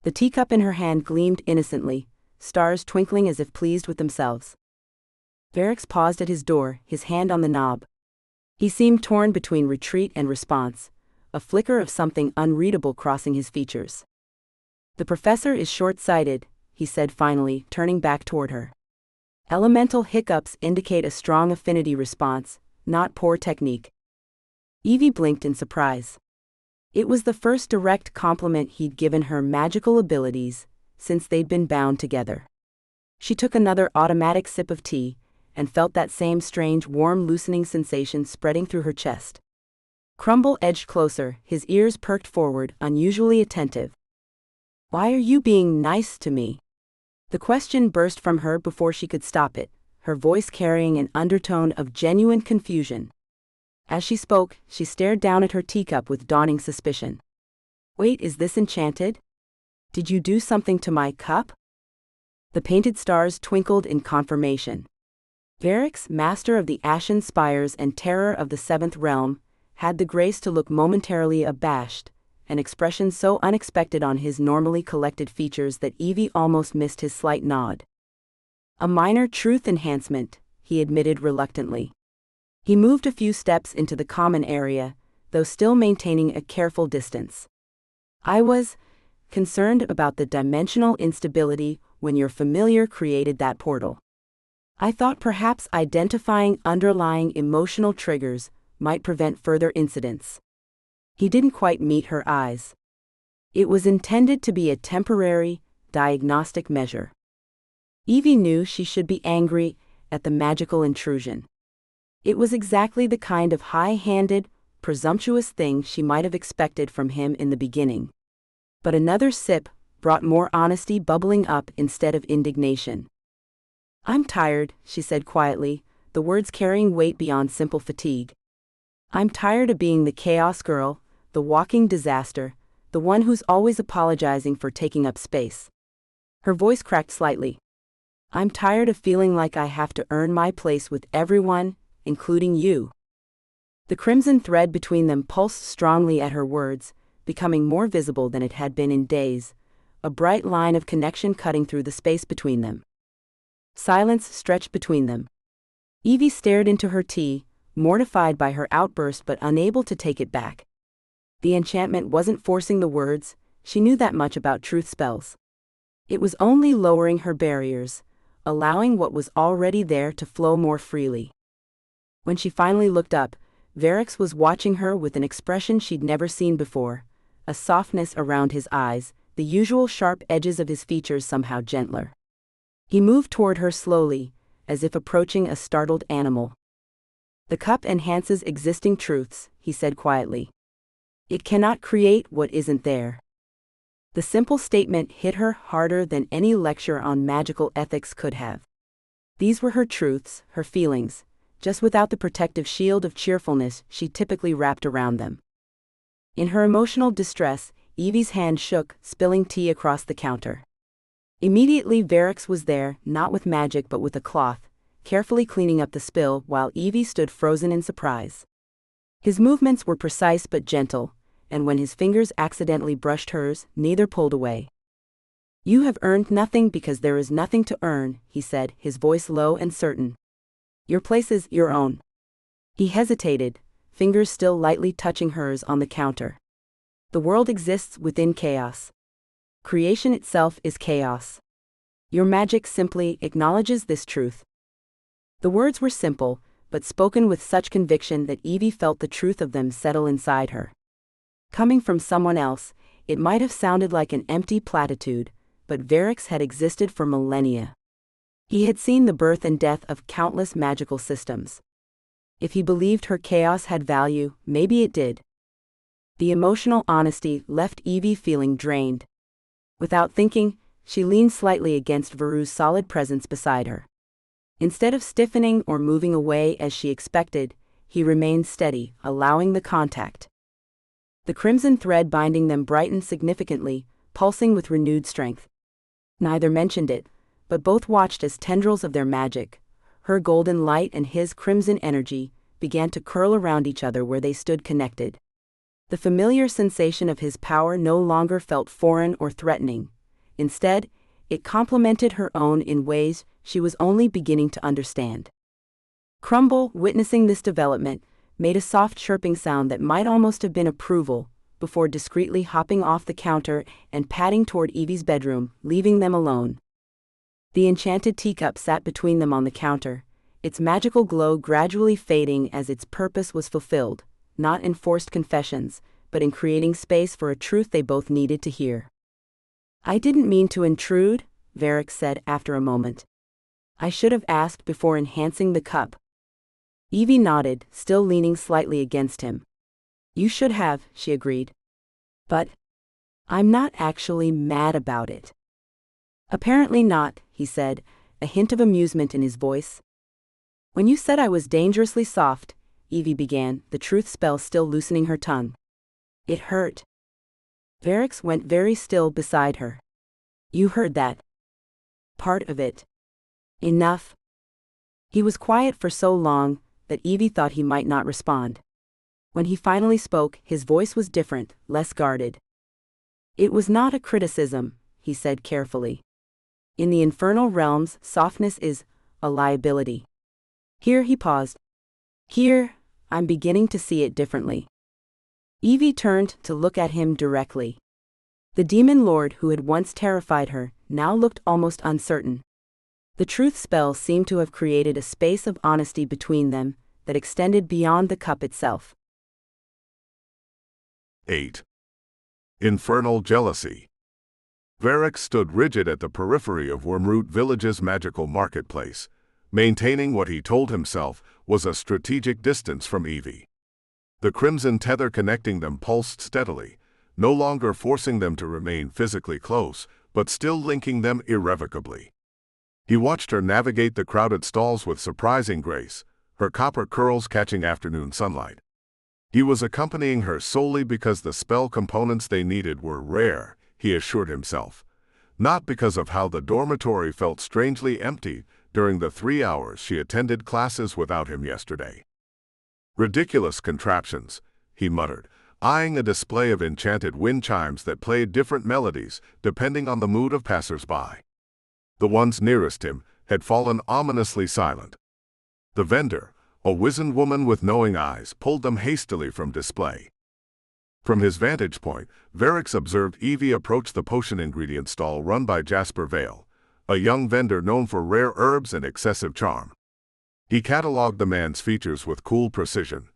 The teacup in her hand gleamed innocently, stars twinkling as if pleased with themselves. Varix paused at his door, his hand on the knob. He seemed torn between retreat and response, a flicker of something unreadable crossing his features. "The professor is short-sighted," he said finally, turning back toward her. "Elemental hiccups indicate a strong affinity response, not poor technique." Evie blinked in surprise. It was the first direct compliment he'd given her magical abilities since they'd been bound together. She took another automatic sip of tea, and felt that same strange warm loosening sensation spreading through her chest. Crumble edged closer, his ears perked forward, unusually attentive. "Why are you being nice to me?" The question burst from her before she could stop it, her voice carrying an undertone of genuine confusion. As she spoke, she stared down at her teacup with dawning suspicion. "Wait, is this enchanted? Did you do something to my cup?" The painted stars twinkled in confirmation. Varix, master of the Ashen Spires and terror of the Seventh Realm, had the grace to look momentarily abashed, an expression so unexpected on his normally collected features that Evie almost missed his slight nod. "A minor truth enhancement," he admitted reluctantly. He moved a few steps into the common area, though still maintaining a careful distance. "I was concerned about the dimensional instability when your familiar created that portal. I thought perhaps identifying underlying emotional triggers might prevent further incidents." He didn't quite meet her eyes. It was intended to be a temporary, diagnostic measure. Evie knew she should be angry at the magical intrusion. It was exactly the kind of high-handed, presumptuous thing she might have expected from him in the beginning. But another sip brought more honesty bubbling up instead of indignation. "I'm tired," she said quietly, the words carrying weight beyond simple fatigue. "I'm tired of being the chaos girl, the walking disaster, the one who's always apologizing for taking up space." Her voice cracked slightly. "I'm tired of feeling like I have to earn my place with everyone, including you." The crimson thread between them pulsed strongly at her words, becoming more visible than it had been in days, a bright line of connection cutting through the space between them. Silence stretched between them. Evie stared into her tea, mortified by her outburst but unable to take it back. The enchantment wasn't forcing the words, she knew that much about truth spells. It was only lowering her barriers, allowing what was already there to flow more freely. When she finally looked up, Varix was watching her with an expression she'd never seen before, a softness around his eyes, the usual sharp edges of his features somehow gentler. He moved toward her slowly, as if approaching a startled animal. "The cup enhances existing truths," he said quietly. "It cannot create what isn't there." The simple statement hit her harder than any lecture on magical ethics could have. These were her truths, her feelings, just without the protective shield of cheerfulness she typically wrapped around them. In her emotional distress, Evie's hand shook, spilling tea across the counter. Immediately Varix was there, not with magic but with a cloth, carefully cleaning up the spill while Evie stood frozen in surprise. His movements were precise but gentle, and when his fingers accidentally brushed hers, neither pulled away. "You have earned nothing because there is nothing to earn," he said, his voice low and certain. Your place is your own. He hesitated, fingers still lightly touching hers on the counter. The world exists within chaos. Creation itself is chaos. Your magic simply acknowledges this truth. The words were simple, but spoken with such conviction that Evie felt the truth of them settle inside her. Coming from someone else, it might have sounded like an empty platitude, but Varix had existed for millennia. He had seen the birth and death of countless magical systems. If he believed her chaos had value, maybe it did. The emotional honesty left Evie feeling drained. Without thinking, she leaned slightly against Veru's solid presence beside her. Instead of stiffening or moving away as she expected, he remained steady, allowing the contact. The crimson thread binding them brightened significantly, pulsing with renewed strength. Neither mentioned it, but both watched as tendrils of their magic, her golden light and his crimson energy, began to curl around each other where they stood connected. The familiar sensation of his power no longer felt foreign or threatening. Instead, it complemented her own in ways she was only beginning to understand. Crumble, witnessing this development, made a soft chirping sound that might almost have been approval, before discreetly hopping off the counter and padding toward Evie's bedroom, leaving them alone. The enchanted teacup sat between them on the counter, its magical glow gradually fading as its purpose was fulfilled, not in forced confessions, but in creating space for a truth they both needed to hear. "I didn't mean to intrude," Varix said after a moment. "I should have asked before enhancing the cup." Evie nodded, still leaning slightly against him. "You should have," she agreed. "But I'm not actually mad about it." "Apparently not," he said, a hint of amusement in his voice. "When you said I was dangerously soft," Evie began, the truth spell still loosening her tongue. "It hurt." Varix went very still beside her. "You heard that?" "Part of it." "Enough." He was quiet for so long that Evie thought he might not respond. When he finally spoke, his voice was different, less guarded. "It was not a criticism," he said carefully. "In the infernal realms, softness is a liability." Here he paused. "Here, I'm beginning to see it differently." Evie turned to look at him directly. The demon lord who had once terrified her now looked almost uncertain. The truth spell seemed to have created a space of honesty between them that extended beyond the cup itself. 8. Infernal jealousy. Varix stood rigid at the periphery of Wormroot Village's magical marketplace, maintaining what he told himself was a strategic distance from Evie. The crimson tether connecting them pulsed steadily, no longer forcing them to remain physically close, but still linking them irrevocably. He watched her navigate the crowded stalls with surprising grace, her copper curls catching afternoon sunlight. He was accompanying her solely because the spell components they needed were rare, he assured himself, not because of how the dormitory felt strangely empty during the 3 hours she attended classes without him yesterday. "Ridiculous contraptions," he muttered, eyeing a display of enchanted wind chimes that played different melodies depending on the mood of passers-by. The ones nearest him had fallen ominously silent. The vendor, a wizened woman with knowing eyes, pulled them hastily from display. From his vantage point, Varix observed Evie approach the potion ingredient stall run by Jasper Vale, a young vendor known for rare herbs and excessive charm. He catalogued the man's features with cool precision.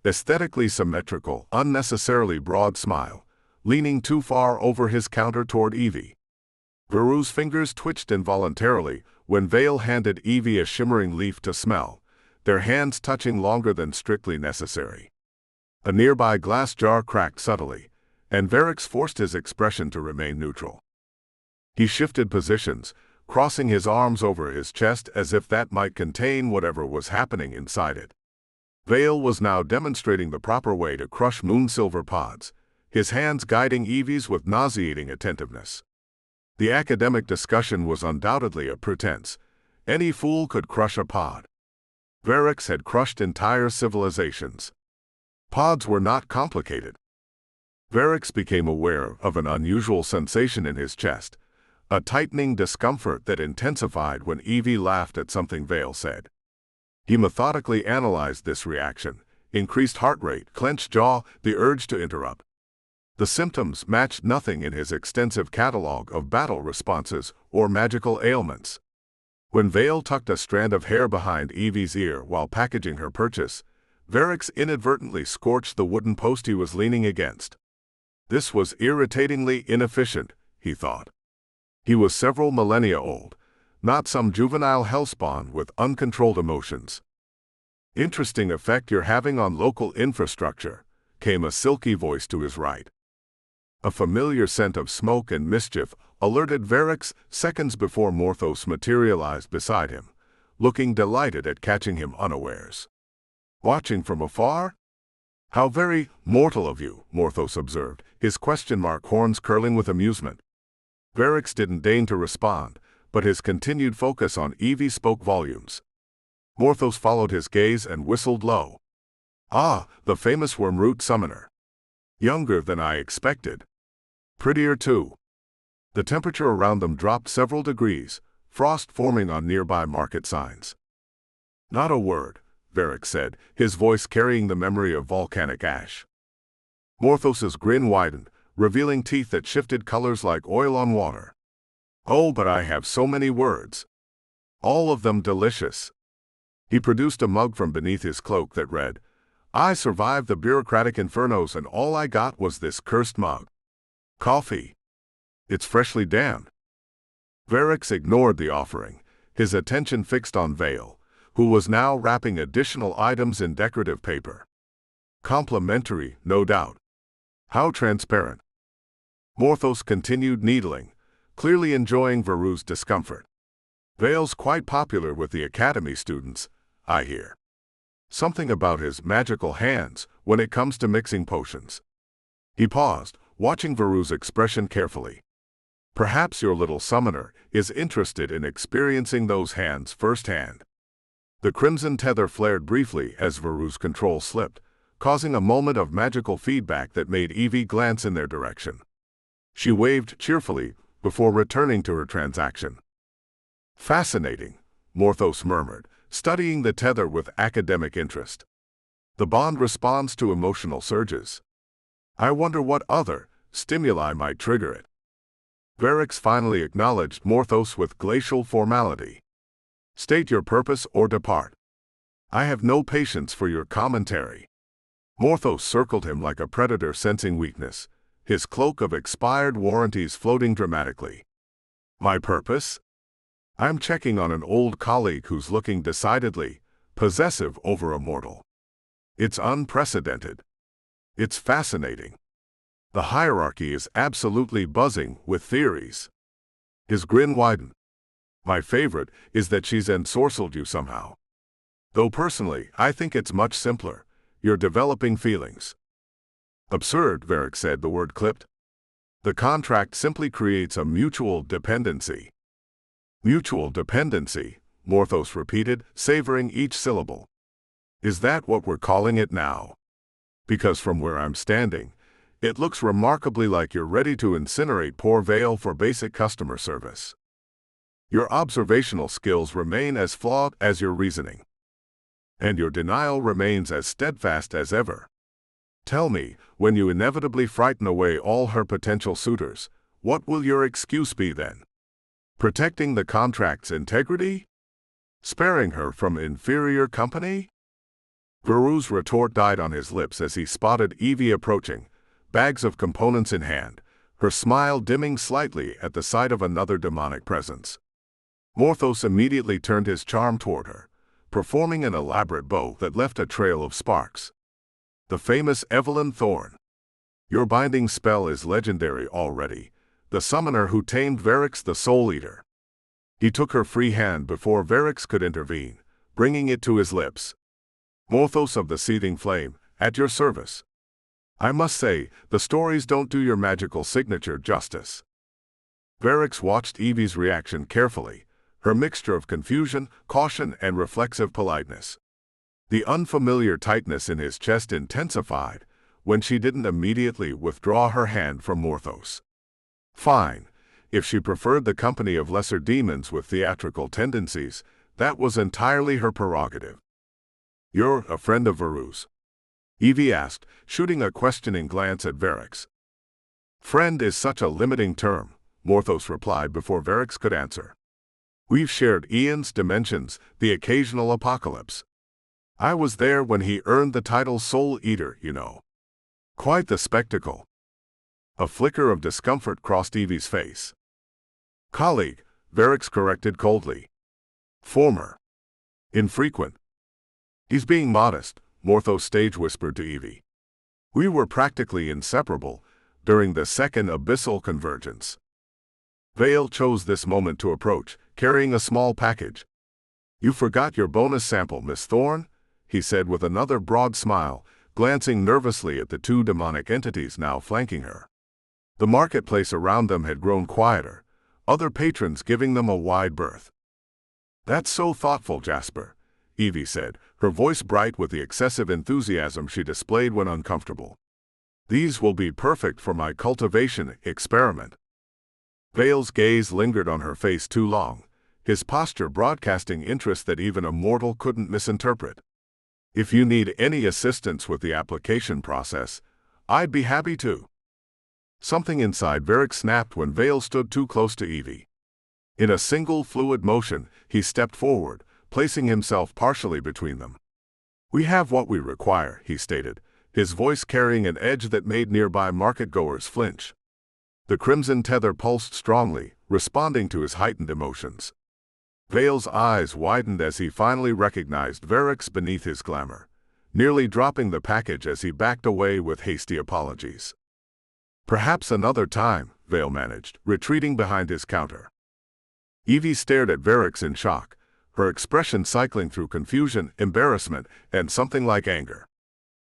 Aesthetically symmetrical, unnecessarily broad smile, leaning too far over his counter toward Evie. Veru's fingers twitched involuntarily when Vale handed Evie a shimmering leaf to smell, their hands touching longer than strictly necessary. A nearby glass jar cracked subtly, and Varix forced his expression to remain neutral. He shifted positions, crossing his arms over his chest as if that might contain whatever was happening inside it. Vale was now demonstrating the proper way to crush moonsilver pods, his hands guiding Evie's with nauseating attentiveness. The academic discussion was undoubtedly a pretense. Any fool could crush a pod. Varix had crushed entire civilizations. Pods were not complicated. Varix became aware of an unusual sensation in his chest, a tightening discomfort that intensified when Evie laughed at something Vale said. He methodically analyzed this reaction: increased heart rate, clenched jaw, the urge to interrupt. The symptoms matched nothing in his extensive catalog of battle responses or magical ailments. When Vale tucked a strand of hair behind Evie's ear while packaging her purchase, Varix inadvertently scorched the wooden post he was leaning against. This was irritatingly inefficient, he thought. He was several millennia old, not some juvenile hellspawn with uncontrolled emotions. "Interesting effect you're having on local infrastructure," came a silky voice to his right. A familiar scent of smoke and mischief alerted Varix seconds before Morthos materialized beside him, looking delighted at catching him unawares. "Watching from afar? How very mortal of you," Morthos observed, his question mark horns curling with amusement. Varix didn't deign to respond, but his continued focus on Evie spoke volumes. Morthos followed his gaze and whistled low. "Ah, the famous Wormroot summoner. Younger than I expected. Prettier too." The temperature around them dropped several degrees, frost forming on nearby market signs. "Not a word," Varix said, his voice carrying the memory of volcanic ash. Morthos's grin widened, revealing teeth that shifted colors like oil on water. "Oh, but I have so many words. All of them delicious." He produced a mug from beneath his cloak that read, "I survived the bureaucratic infernos and all I got was this cursed mug. Coffee. It's freshly dammed." Varix ignored the offering, his attention fixed on Vale, who was now wrapping additional items in decorative paper. Complimentary, no doubt. How transparent. Morthos continued needling, clearly enjoying Veru's discomfort. "Vale's quite popular with the academy students, I hear. Something about his magical hands when it comes to mixing potions." He paused, watching Veru's expression carefully. "Perhaps your little summoner is interested in experiencing those hands firsthand." The crimson tether flared briefly as Veru's control slipped, causing a moment of magical feedback that made Evie glance in their direction. She waved cheerfully before returning to her transaction. "Fascinating," Morthos murmured, studying the tether with academic interest. "The bond responds to emotional surges. I wonder what other stimuli might trigger it." Varix finally acknowledged Morthos with glacial formality. "State your purpose or depart. I have no patience for your commentary." Morthos circled him like a predator sensing weakness, his cloak of expired warranties floating dramatically. "My purpose? I'm checking on an old colleague who's looking decidedly possessive over a mortal. It's unprecedented. It's fascinating. The hierarchy is absolutely buzzing with theories." His grin widened. "My favorite is that she's ensorcelled you somehow. Though personally, I think it's much simpler. You're developing feelings." "Absurd," Varix said, the word clipped. "The contract simply creates a mutual dependency." "Mutual dependency," Morthos repeated, savoring each syllable. "Is that what we're calling it now? Because from where I'm standing, it looks remarkably like you're ready to incinerate poor Vale for basic customer service. Your observational skills remain as flawed as your reasoning. And your denial remains as steadfast as ever. Tell me, when you inevitably frighten away all her potential suitors, what will your excuse be then? Protecting the contract's integrity? Sparing her from inferior company?" Veru's retort died on his lips as he spotted Evie approaching, bags of components in hand, her smile dimming slightly at the sight of another demonic presence. Morthos immediately turned his charm toward her, performing an elaborate bow that left a trail of sparks. "The famous Evie Thorne. Your binding spell is legendary already, the summoner who tamed Varix the Soul Eater." He took her free hand before Varix could intervene, bringing it to his lips. "Morthos of the Seething Flame, at your service. I must say, the stories don't do your magical signature justice." Varix watched Evie's reaction carefully, her mixture of confusion, caution, and reflexive politeness. The unfamiliar tightness in his chest intensified when she didn't immediately withdraw her hand from Morthos. Fine. If she preferred the company of lesser demons with theatrical tendencies, that was entirely her prerogative. You're a friend of Varu's? Evie asked, shooting a questioning glance at Varix. Friend is such a limiting term, Morthos replied before Varix could answer. We've shared eons, dimensions, the occasional apocalypse. I was there when he earned the title Soul Eater, you know. Quite the spectacle. A flicker of discomfort crossed Evie's face. Colleague, Varix corrected coldly. Former. Infrequent. He's being modest, Morthos stage whispered to Evie. We were practically inseparable during the second abyssal convergence. Vale chose this moment to approach, carrying a small package. You forgot your bonus sample, Miss Thorne, he said with another broad smile, glancing nervously at the two demonic entities now flanking her. The marketplace around them had grown quieter, other patrons giving them a wide berth. That's so thoughtful, Jasper, Evie said, her voice bright with the excessive enthusiasm she displayed when uncomfortable. These will be perfect for my cultivation experiment. Vale's gaze lingered on her face too long, his posture broadcasting interest that even a mortal couldn't misinterpret. If you need any assistance with the application process, I'd be happy to. Something inside Varix snapped when Vale stood too close to Evie. In a single fluid motion, he stepped forward, placing himself partially between them. We have what we require, he stated, his voice carrying an edge that made nearby market-goers flinch. The crimson tether pulsed strongly, responding to his heightened emotions. Vale's eyes widened as he finally recognized Varix beneath his glamour, nearly dropping the package as he backed away with hasty apologies. Perhaps another time, Vale managed, retreating behind his counter. Evie stared at Varix in shock, her expression cycling through confusion, embarrassment, and something like anger.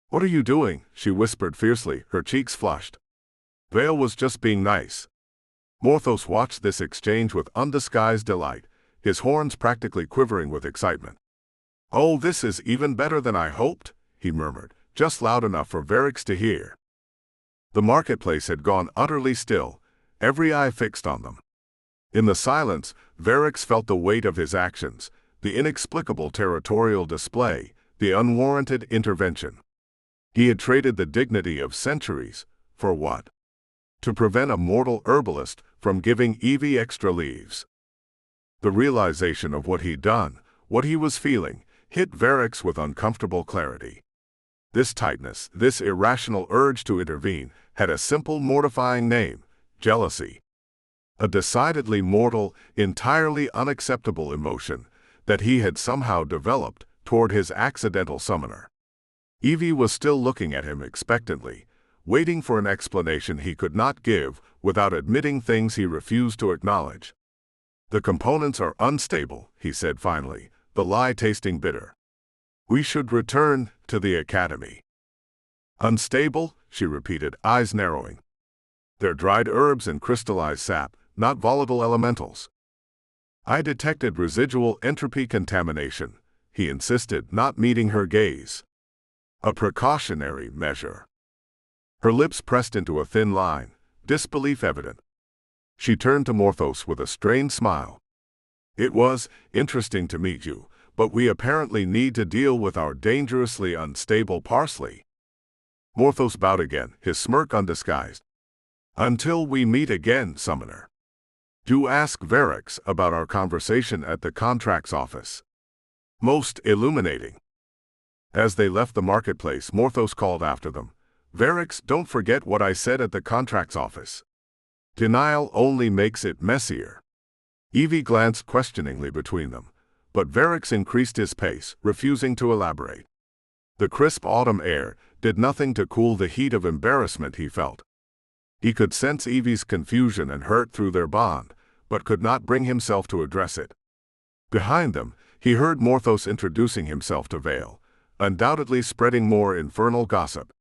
What are you doing? She whispered fiercely, her cheeks flushed. Vale was just being nice. Morthos watched this exchange with undisguised delight, his horns practically quivering with excitement. Oh, this is even better than I hoped, he murmured, just loud enough for Varix to hear. The marketplace had gone utterly still, every eye fixed on them. In the silence, Varix felt the weight of his actions, the inexplicable territorial display, the unwarranted intervention. He had traded the dignity of centuries, for what? To prevent a mortal herbalist from giving Evie extra leaves. The realization of what he'd done, what he was feeling, hit Varix with uncomfortable clarity. This tightness, this irrational urge to intervene, had a simple mortifying name: jealousy. A decidedly mortal, entirely unacceptable emotion that he had somehow developed toward his accidental summoner. Evie was still looking at him expectantly, waiting for an explanation he could not give without admitting things he refused to acknowledge. The components are unstable, he said finally, the lie tasting bitter. We should return to the academy. Unstable, she repeated, eyes narrowing. They're dried herbs and crystallized sap, not volatile elementals. I detected residual entropy contamination, he insisted, not meeting her gaze. A precautionary measure. Her lips pressed into a thin line, disbelief evident. She turned to Morthos with a strained smile. It was interesting to meet you, but we apparently need to deal with our dangerously unstable parsley. Morthos bowed again, his smirk undisguised. Until we meet again, summoner. Do ask Varix about our conversation at the contracts office. Most illuminating. As they left the marketplace, Morthos called after them. Varix, don't forget what I said at the contracts office. Denial only makes it messier. Evie glanced questioningly between them, but Varix increased his pace, refusing to elaborate. The crisp autumn air did nothing to cool the heat of embarrassment he felt. He could sense Evie's confusion and hurt through their bond, but could not bring himself to address it. Behind them, he heard Morthos introducing himself to Vale, undoubtedly spreading more infernal gossip.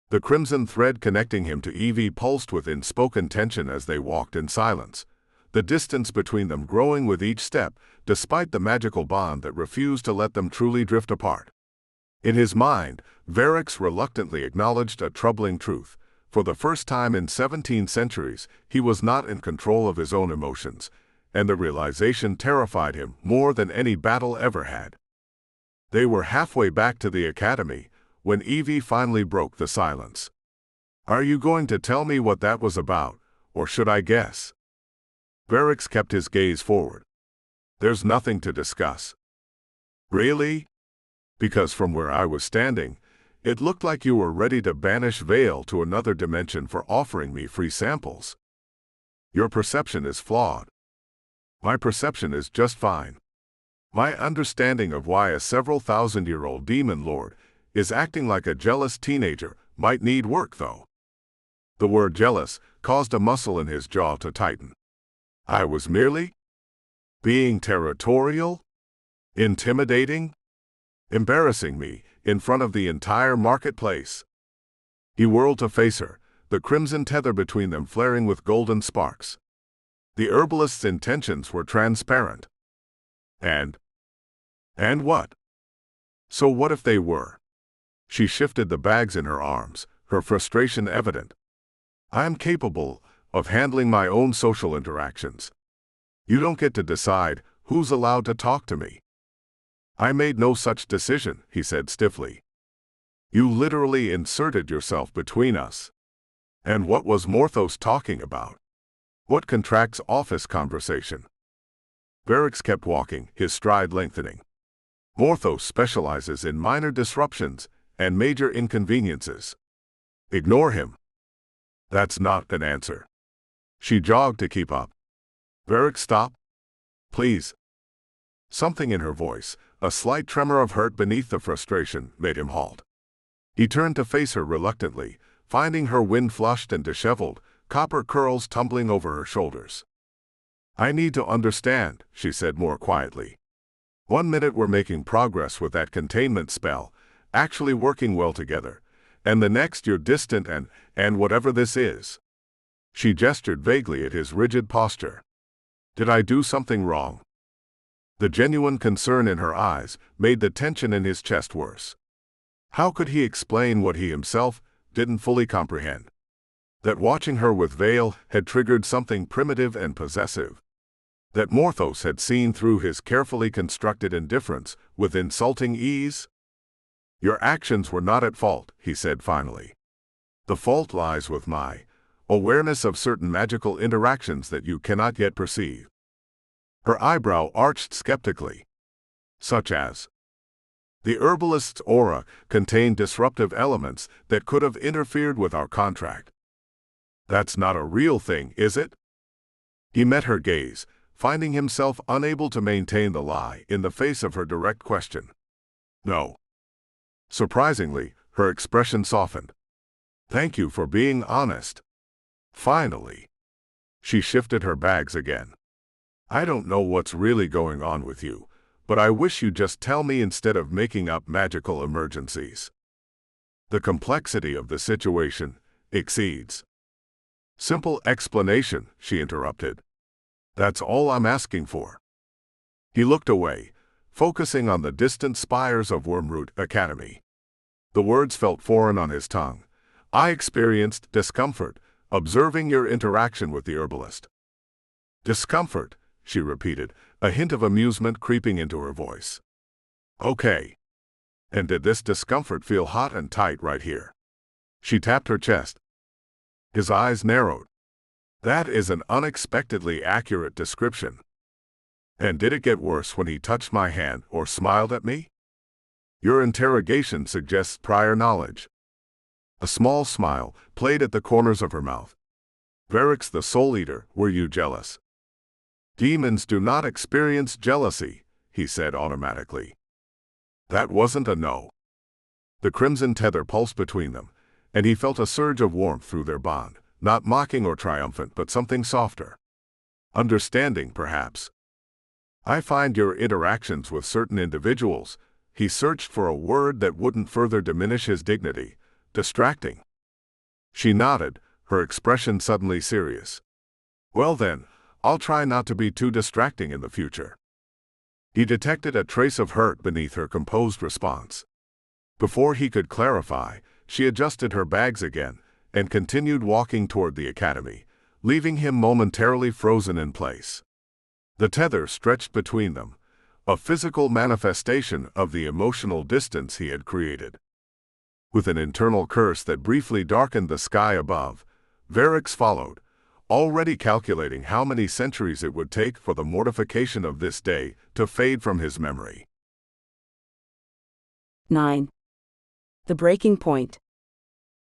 The crimson thread connecting him to Evie pulsed with unspoken tension as they walked in silence, the distance between them growing with each step, despite the magical bond that refused to let them truly drift apart. In his mind, Varix reluctantly acknowledged a troubling truth. For the first time in 17 centuries, he was not in control of his own emotions, and the realization terrified him more than any battle ever had. They were halfway back to the academy when Evie finally broke the silence. Are you going to tell me what that was about, or should I guess? Varix kept his gaze forward. There's nothing to discuss. Really? Because from where I was standing, it looked like you were ready to banish Vale to another dimension for offering me free samples. Your perception is flawed. My perception is just fine. My understanding of why a several thousand-year-old demon lord is acting like a jealous teenager might need work, though. The word jealous caused a muscle in his jaw to tighten. I was merely being territorial, intimidating, embarrassing me in front of the entire marketplace. He whirled to face her, the crimson tether between them flaring with golden sparks. The herbalist's intentions were transparent. And what? So what if they were? She shifted the bags in her arms, her frustration evident. I am capable of handling my own social interactions. You don't get to decide who's allowed to talk to me. I made no such decision, he said stiffly. You literally inserted yourself between us. And what was Morthos talking about? What contracts office conversation? Varix kept walking, his stride lengthening. Morthos specializes in minor disruptions and major inconveniences. Ignore him. That's not an answer. She jogged to keep up. Varix, stop. Please. Something in her voice, a slight tremor of hurt beneath the frustration, made him halt. He turned to face her reluctantly, finding her wind-flushed and disheveled, copper curls tumbling over her shoulders. I need to understand, she said more quietly. 1 minute we're making progress with that containment spell, actually working well together, and the next you're distant and whatever this is. She gestured vaguely at his rigid posture. Did I do something wrong? The genuine concern in her eyes made the tension in his chest worse. How could he explain what he himself didn't fully comprehend? That watching her with Vale had triggered something primitive and possessive. That Morthos had seen through his carefully constructed indifference with insulting ease? Your actions were not at fault, he said finally. The fault lies with my awareness of certain magical interactions that you cannot yet perceive. Her eyebrow arched skeptically. Such as? The herbalist's aura contained disruptive elements that could have interfered with our contract. That's not a real thing, is it? He met her gaze, finding himself unable to maintain the lie in the face of her direct question. No. Surprisingly, her expression softened. Thank you for being honest. Finally. She shifted her bags again. I don't know what's really going on with you, but I wish you'd just tell me instead of making up magical emergencies. The complexity of the situation exceeds. Simple explanation, she interrupted. That's all I'm asking for. He looked away, focusing on the distant spires of Wormroot Academy. The words felt foreign on his tongue. I experienced discomfort, observing your interaction with the herbalist. Discomfort, she repeated, a hint of amusement creeping into her voice. Okay. And did this discomfort feel hot and tight right here? She tapped her chest. His eyes narrowed. That is an unexpectedly accurate description. And did it get worse when he touched my hand or smiled at me? Your interrogation suggests prior knowledge. A small smile played at the corners of her mouth. Varix the Soul Eater, were you jealous? Demons do not experience jealousy, he said automatically. That wasn't a no. The crimson tether pulsed between them, and he felt a surge of warmth through their bond, not mocking or triumphant but something softer. Understanding, perhaps. I find your interactions with certain individuals, he searched for a word that wouldn't further diminish his dignity, distracting. She nodded, her expression suddenly serious. Well then, I'll try not to be too distracting in the future. He detected a trace of hurt beneath her composed response. Before he could clarify, she adjusted her bags again and continued walking toward the academy, leaving him momentarily frozen in place. The tether stretched between them, a physical manifestation of the emotional distance he had created. With an internal curse that briefly darkened the sky above, Varix followed, already calculating how many centuries it would take for the mortification of this day to fade from his memory. 9. The breaking point.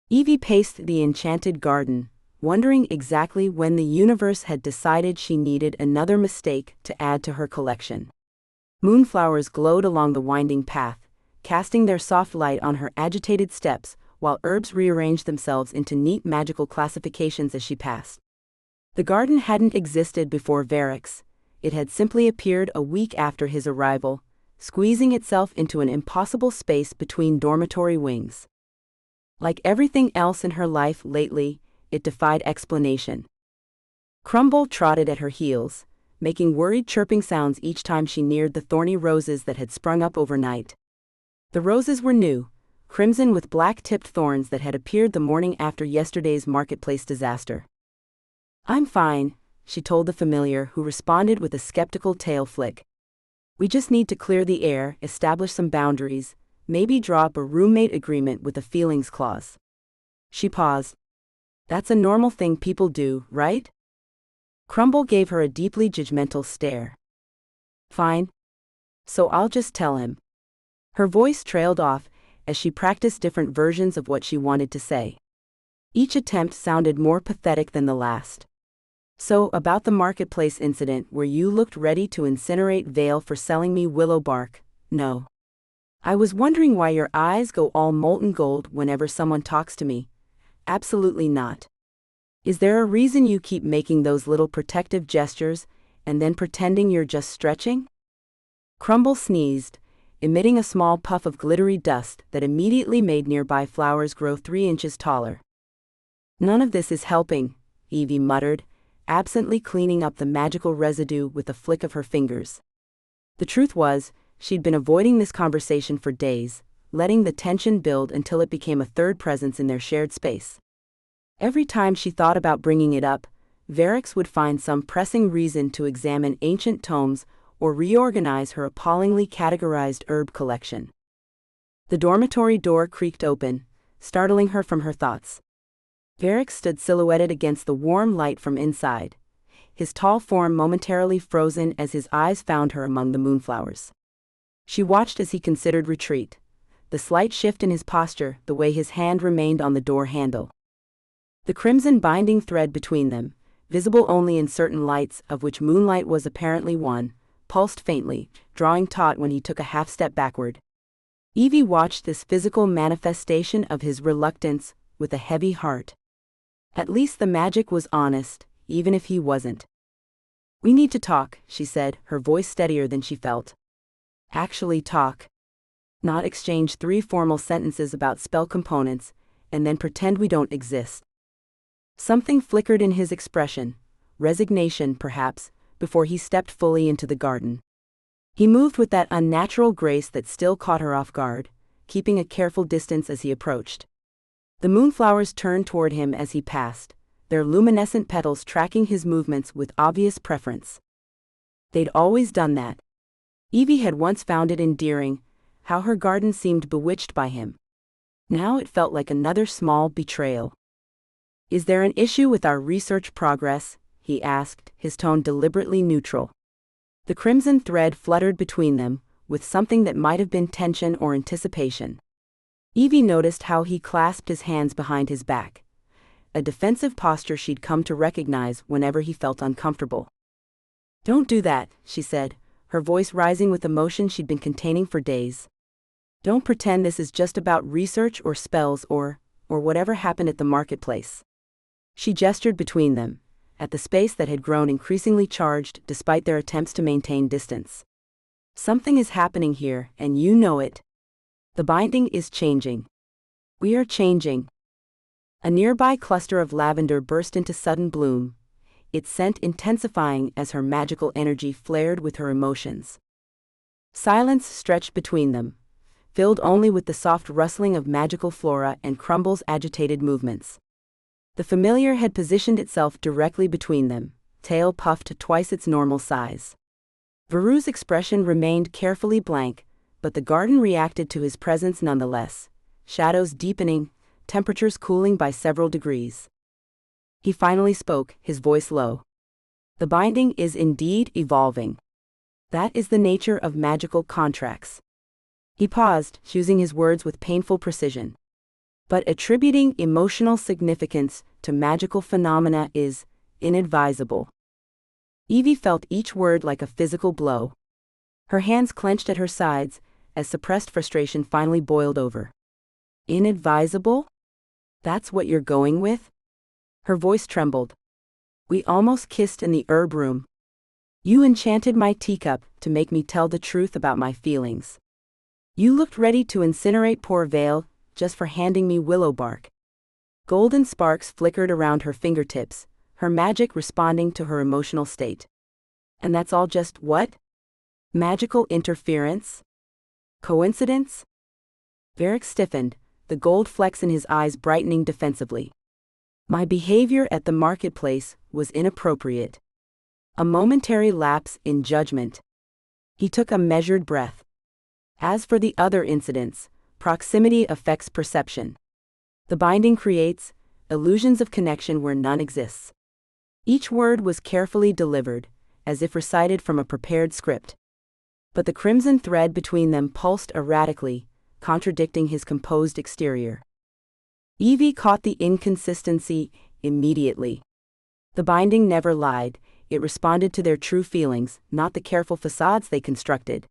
Evie paced the enchanted garden, wondering exactly when the universe had decided she needed another mistake to add to her collection. Moonflowers glowed along the winding path, casting their soft light on her agitated steps, while herbs rearranged themselves into neat magical classifications as she passed. The garden hadn't existed before Varix. It had simply appeared a week after his arrival, squeezing itself into an impossible space between dormitory wings. Like everything else in her life lately, it defied explanation. Crumble trotted at her heels, making worried chirping sounds each time she neared the thorny roses that had sprung up overnight. The roses were new, crimson with black-tipped thorns that had appeared the morning after yesterday's marketplace disaster. "I'm fine," she told the familiar, who responded with a skeptical tail flick. "We just need to clear the air, establish some boundaries, maybe draw up a roommate agreement with a feelings clause." She paused. "That's a normal thing people do, right?" Crumble gave her a deeply judgmental stare. "Fine. So I'll just tell him." Her voice trailed off as she practiced different versions of what she wanted to say. Each attempt sounded more pathetic than the last. "So, about the marketplace incident where you looked ready to incinerate Vale for selling me willow bark, no. I was wondering why your eyes go all molten gold whenever someone talks to me. Absolutely not. Is there a reason you keep making those little protective gestures and then pretending you're just stretching?" Crumble sneezed, emitting a small puff of glittery dust that immediately made nearby flowers grow 3 inches taller. "None of this is helping," Evie muttered, absently cleaning up the magical residue with a flick of her fingers. The truth was, she'd been avoiding this conversation for days, letting the tension build until it became a third presence in their shared space. Every time she thought about bringing it up, Varix would find some pressing reason to examine ancient tomes or reorganize her appallingly categorized herb collection. The dormitory door creaked open, startling her from her thoughts. Varix stood silhouetted against the warm light from inside, his tall form momentarily frozen as his eyes found her among the moonflowers. She watched as he considered retreat, the slight shift in his posture, the way his hand remained on the door handle. The crimson binding thread between them, visible only in certain lights of which moonlight was apparently one, pulsed faintly, drawing taut when he took a half-step backward. Evie watched this physical manifestation of his reluctance with a heavy heart. At least the magic was honest, even if he wasn't. "We need to talk," she said, her voice steadier than she felt. "Actually talk. Not exchange 3 formal sentences about spell components, and then pretend we don't exist." Something flickered in his expression, resignation perhaps, before he stepped fully into the garden. He moved with that unnatural grace that still caught her off guard, keeping a careful distance as he approached. The moonflowers turned toward him as he passed, their luminescent petals tracking his movements with obvious preference. They'd always done that. Evie had once found it endearing, how her garden seemed bewitched by him. Now it felt like another small betrayal. "Is there an issue with our research progress?" he asked, his tone deliberately neutral. The crimson thread fluttered between them, with something that might have been tension or anticipation. Evie noticed how he clasped his hands behind his back, a defensive posture she'd come to recognize whenever he felt uncomfortable. "Don't do that," she said, her voice rising with emotion she'd been containing for days. "Don't pretend this is just about research or spells or whatever happened at the marketplace." She gestured between them, at the space that had grown increasingly charged despite their attempts to maintain distance. "Something is happening here, and you know it. The binding is changing. We are changing." A nearby cluster of lavender burst into sudden bloom, its scent intensifying as her magical energy flared with her emotions. Silence stretched between them, filled only with the soft rustling of magical flora and Crumble's agitated movements. The familiar had positioned itself directly between them, tail puffed to twice its normal size. Veru's expression remained carefully blank, but the garden reacted to his presence nonetheless, shadows deepening, temperatures cooling by several degrees. He finally spoke, his voice low. The binding is indeed evolving. That is the nature of magical contracts. He paused, choosing his words with painful precision. But attributing emotional significance to magical phenomena is inadvisable. Evie felt each word like a physical blow. Her hands clenched at her sides, as suppressed frustration finally boiled over. Inadvisable? That's what you're going with? Her voice trembled. We almost kissed in the herb room. You enchanted my teacup to make me tell the truth about my feelings. You looked ready to incinerate poor Vale, just for handing me willow bark. Golden sparks flickered around her fingertips, her magic responding to her emotional state. And that's all just what? Magical interference? Coincidence? Varric stiffened, the gold flecks in his eyes brightening defensively. My behavior at the marketplace was inappropriate. A momentary lapse in judgment. He took a measured breath. As for the other incidents, proximity affects perception. The binding creates illusions of connection where none exists. Each word was carefully delivered, as if recited from a prepared script. But the crimson thread between them pulsed erratically, contradicting his composed exterior. Evie caught the inconsistency immediately. The binding never lied, it responded to their true feelings, not the careful facades they constructed.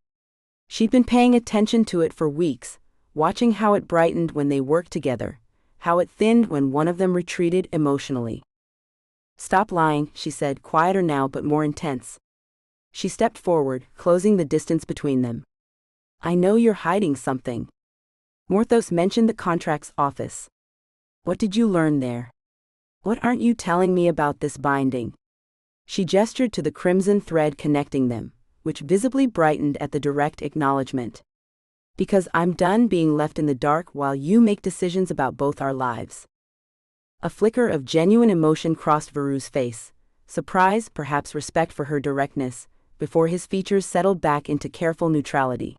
She'd been paying attention to it for weeks, watching how it brightened when they worked together, how it thinned when one of them retreated emotionally. Stop lying, she said, quieter now but more intense. She stepped forward, closing the distance between them. I know you're hiding something. Morthos mentioned the contracts office. What did you learn there? What aren't you telling me about this binding? She gestured to the crimson thread connecting them, which visibly brightened at the direct acknowledgement. Because I'm done being left in the dark while you make decisions about both our lives. A flicker of genuine emotion crossed Veru's face, surprise, perhaps respect for her directness, before his features settled back into careful neutrality.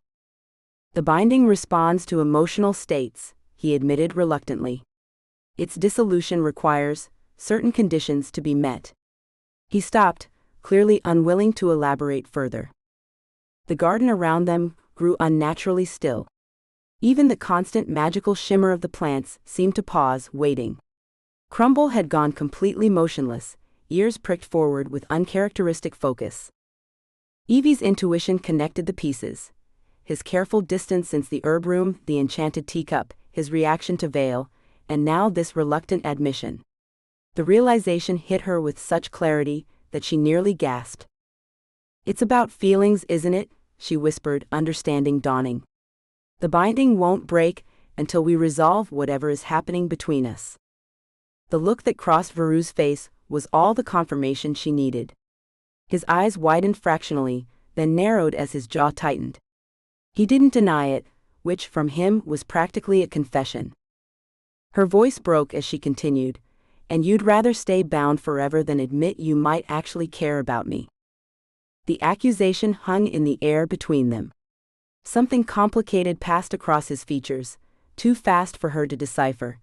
The binding responds to emotional states, he admitted reluctantly. Its dissolution requires certain conditions to be met. He stopped, clearly unwilling to elaborate further. The garden around them grew unnaturally still. Even the constant magical shimmer of the plants seemed to pause, waiting. Crumble had gone completely motionless, ears pricked forward with uncharacteristic focus. Evie's intuition connected the pieces. His careful distance since the herb room, the enchanted teacup, his reaction to Vale, and now this reluctant admission. The realization hit her with such clarity that she nearly gasped. It's about feelings, isn't it? She whispered, understanding dawning. The binding won't break until we resolve whatever is happening between us. The look that crossed Veru's face was all the confirmation she needed. His eyes widened fractionally, then narrowed as his jaw tightened. He didn't deny it, which from him was practically a confession. Her voice broke as she continued, and you'd rather stay bound forever than admit you might actually care about me. The accusation hung in the air between them. Something complicated passed across his features, too fast for her to decipher,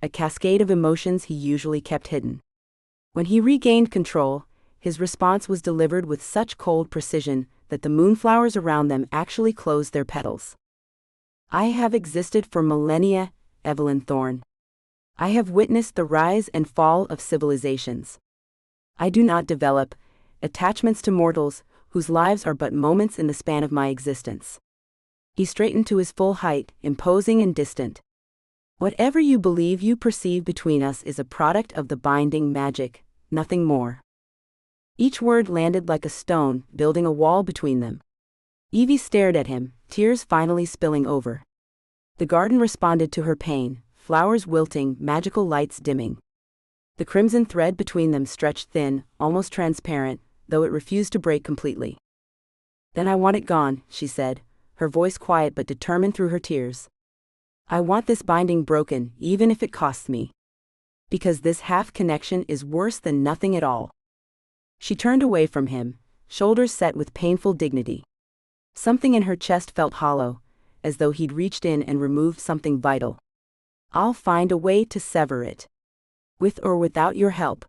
a cascade of emotions he usually kept hidden. When he regained control, his response was delivered with such cold precision that the moonflowers around them actually closed their petals. I have existed for millennia, Evelyn Thorne. I have witnessed the rise and fall of civilizations. I do not develop attachments to mortals whose lives are but moments in the span of my existence. He straightened to his full height, imposing and distant. Whatever you believe you perceive between us is a product of the binding magic, nothing more. Each word landed like a stone, building a wall between them. Evie stared at him, tears finally spilling over. The garden responded to her pain, flowers wilting, magical lights dimming. The crimson thread between them stretched thin, almost transparent, though it refused to break completely. Then I want it gone, she said, her voice quiet but determined through her tears. I want this binding broken, even if it costs me. Because this half-connection is worse than nothing at all. She turned away from him, shoulders set with painful dignity. Something in her chest felt hollow, as though he'd reached in and removed something vital. "I'll find a way to sever it. With or without your help."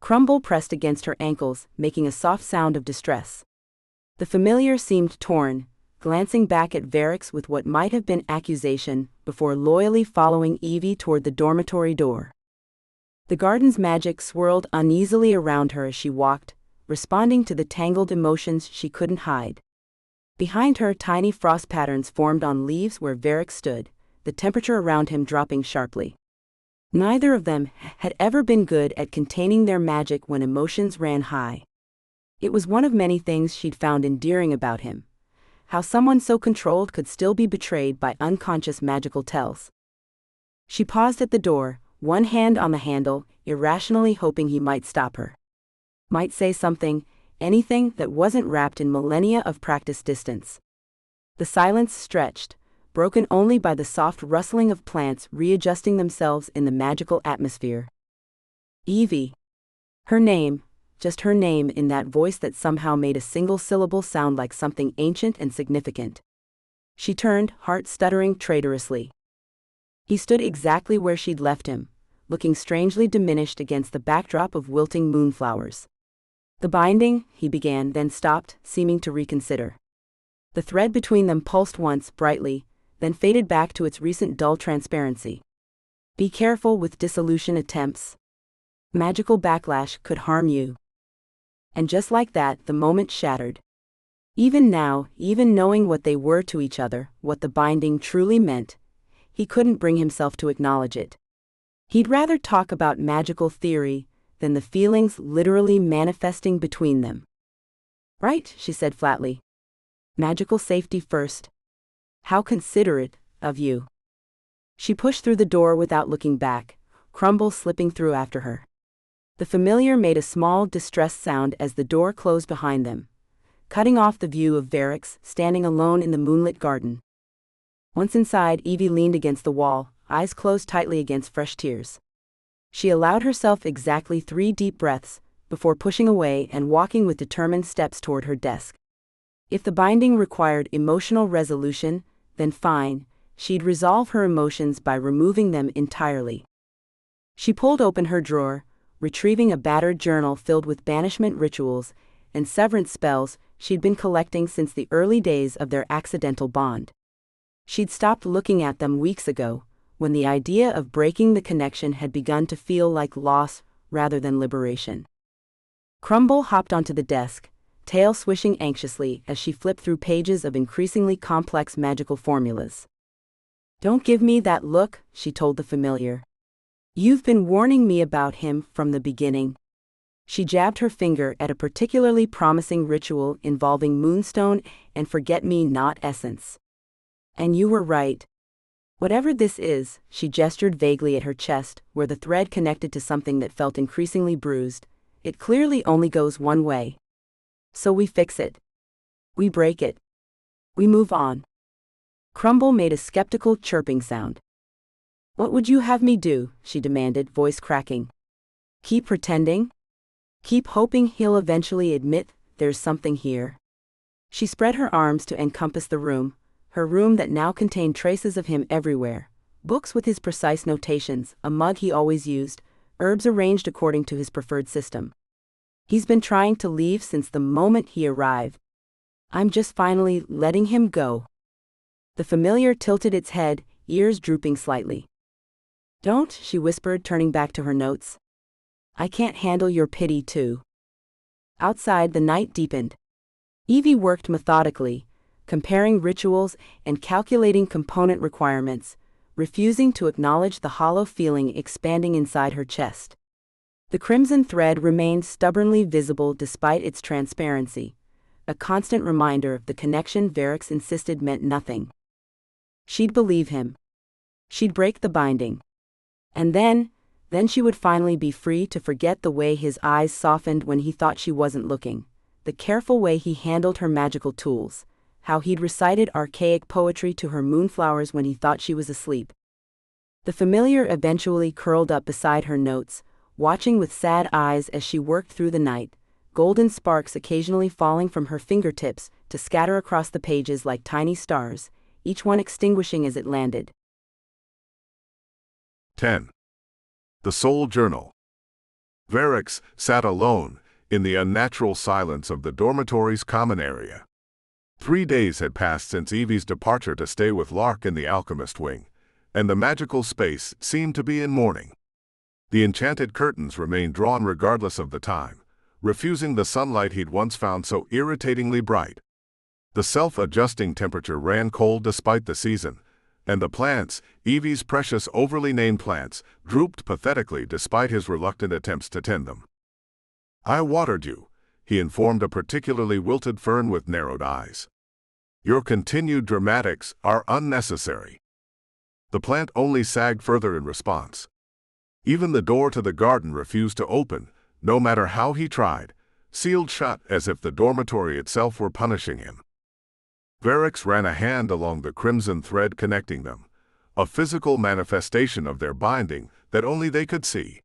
Crumble pressed against her ankles, making a soft sound of distress. The familiar seemed torn, glancing back at Varix with what might have been accusation, before loyally following Evie toward the dormitory door. The garden's magic swirled uneasily around her as she walked, responding to the tangled emotions she couldn't hide. Behind her, tiny frost patterns formed on leaves where Varix stood, the temperature around him dropping sharply. Neither of them had ever been good at containing their magic when emotions ran high. It was one of many things she'd found endearing about him. How someone so controlled could still be betrayed by unconscious magical tells. She paused at the door, one hand on the handle, irrationally hoping he might stop her. Might say something, anything that wasn't wrapped in millennia of practice distance. The silence stretched, broken only by the soft rustling of plants readjusting themselves in the magical atmosphere. Evie. Her name, just her name in that voice that somehow made a single syllable sound like something ancient and significant. She turned, heart stuttering traitorously. He stood exactly where she'd left him, looking strangely diminished against the backdrop of wilting moonflowers. "The binding," he began, then stopped, seeming to reconsider. The thread between them pulsed once, brightly, then faded back to its recent dull transparency. "Be careful with dissolution attempts. Magical backlash could harm you." And just like that, the moment shattered. Even now, even knowing what they were to each other, what the binding truly meant, he couldn't bring himself to acknowledge it. He'd rather talk about magical theory than the feelings literally manifesting between them. "Right," she said flatly. "Magical safety first. How considerate of you." She pushed through the door without looking back, Crumble slipping through after her. The familiar made a small, distressed sound as the door closed behind them, cutting off the view of Varix standing alone in the moonlit garden. Once inside, Evie leaned against the wall, eyes closed tightly against fresh tears. She allowed herself exactly 3 deep breaths, before pushing away and walking with determined steps toward her desk. If the binding required emotional resolution, then fine, she'd resolve her emotions by removing them entirely. She pulled open her drawer, retrieving a battered journal filled with banishment rituals and severance spells she'd been collecting since the early days of their accidental bond. She'd stopped looking at them weeks ago, when the idea of breaking the connection had begun to feel like loss rather than liberation. Crumble hopped onto the desk, tail swishing anxiously as she flipped through pages of increasingly complex magical formulas. "Don't give me that look," she told the familiar. "You've been warning me about him from the beginning." She jabbed her finger at a particularly promising ritual involving moonstone and forget-me-not essence. "And you were right. Whatever this is," she gestured vaguely at her chest, where the thread connected to something that felt increasingly bruised, "it clearly only goes one way. So we fix it. We break it. We move on." Crumble made a skeptical chirping sound. "What would you have me do?" she demanded, voice cracking. "Keep pretending? Keep hoping he'll eventually admit there's something here?" She spread her arms to encompass the room, her room that now contained traces of him everywhere, books with his precise notations, a mug he always used, herbs arranged according to his preferred system. "He's been trying to leave since the moment he arrived. I'm just finally letting him go." The familiar tilted its head, ears drooping slightly. "Don't," she whispered, turning back to her notes. "I can't handle your pity too." Outside, the night deepened. Evie worked methodically, comparing rituals and calculating component requirements, refusing to acknowledge the hollow feeling expanding inside her chest. The crimson thread remained stubbornly visible despite its transparency, a constant reminder of the connection Varix insisted meant nothing. She'd believe him. She'd break the binding. And then she would finally be free to forget the way his eyes softened when he thought she wasn't looking, the careful way he handled her magical tools, how he'd recited archaic poetry to her moonflowers when he thought she was asleep. The familiar eventually curled up beside her notes, watching with sad eyes as she worked through the night, golden sparks occasionally falling from her fingertips to scatter across the pages like tiny stars, each one extinguishing as it landed. 10. The Soul Journal. Verix sat alone in the unnatural silence of the dormitory's common area. 3 days had passed since Evie's departure to stay with Lark in the alchemist wing, and the magical space seemed to be in mourning. The enchanted curtains remained drawn regardless of the time, refusing the sunlight he'd once found so irritatingly bright. The self-adjusting temperature ran cold despite the season, and the plants, Evie's precious overly named plants, drooped pathetically despite his reluctant attempts to tend them. "I watered you," he informed a particularly wilted fern with narrowed eyes. "Your continued dramatics are unnecessary." The plant only sagged further in response. Even the door to the garden refused to open, no matter how he tried, sealed shut as if the dormitory itself were punishing him. Verix ran a hand along the crimson thread connecting them, a physical manifestation of their binding that only they could see.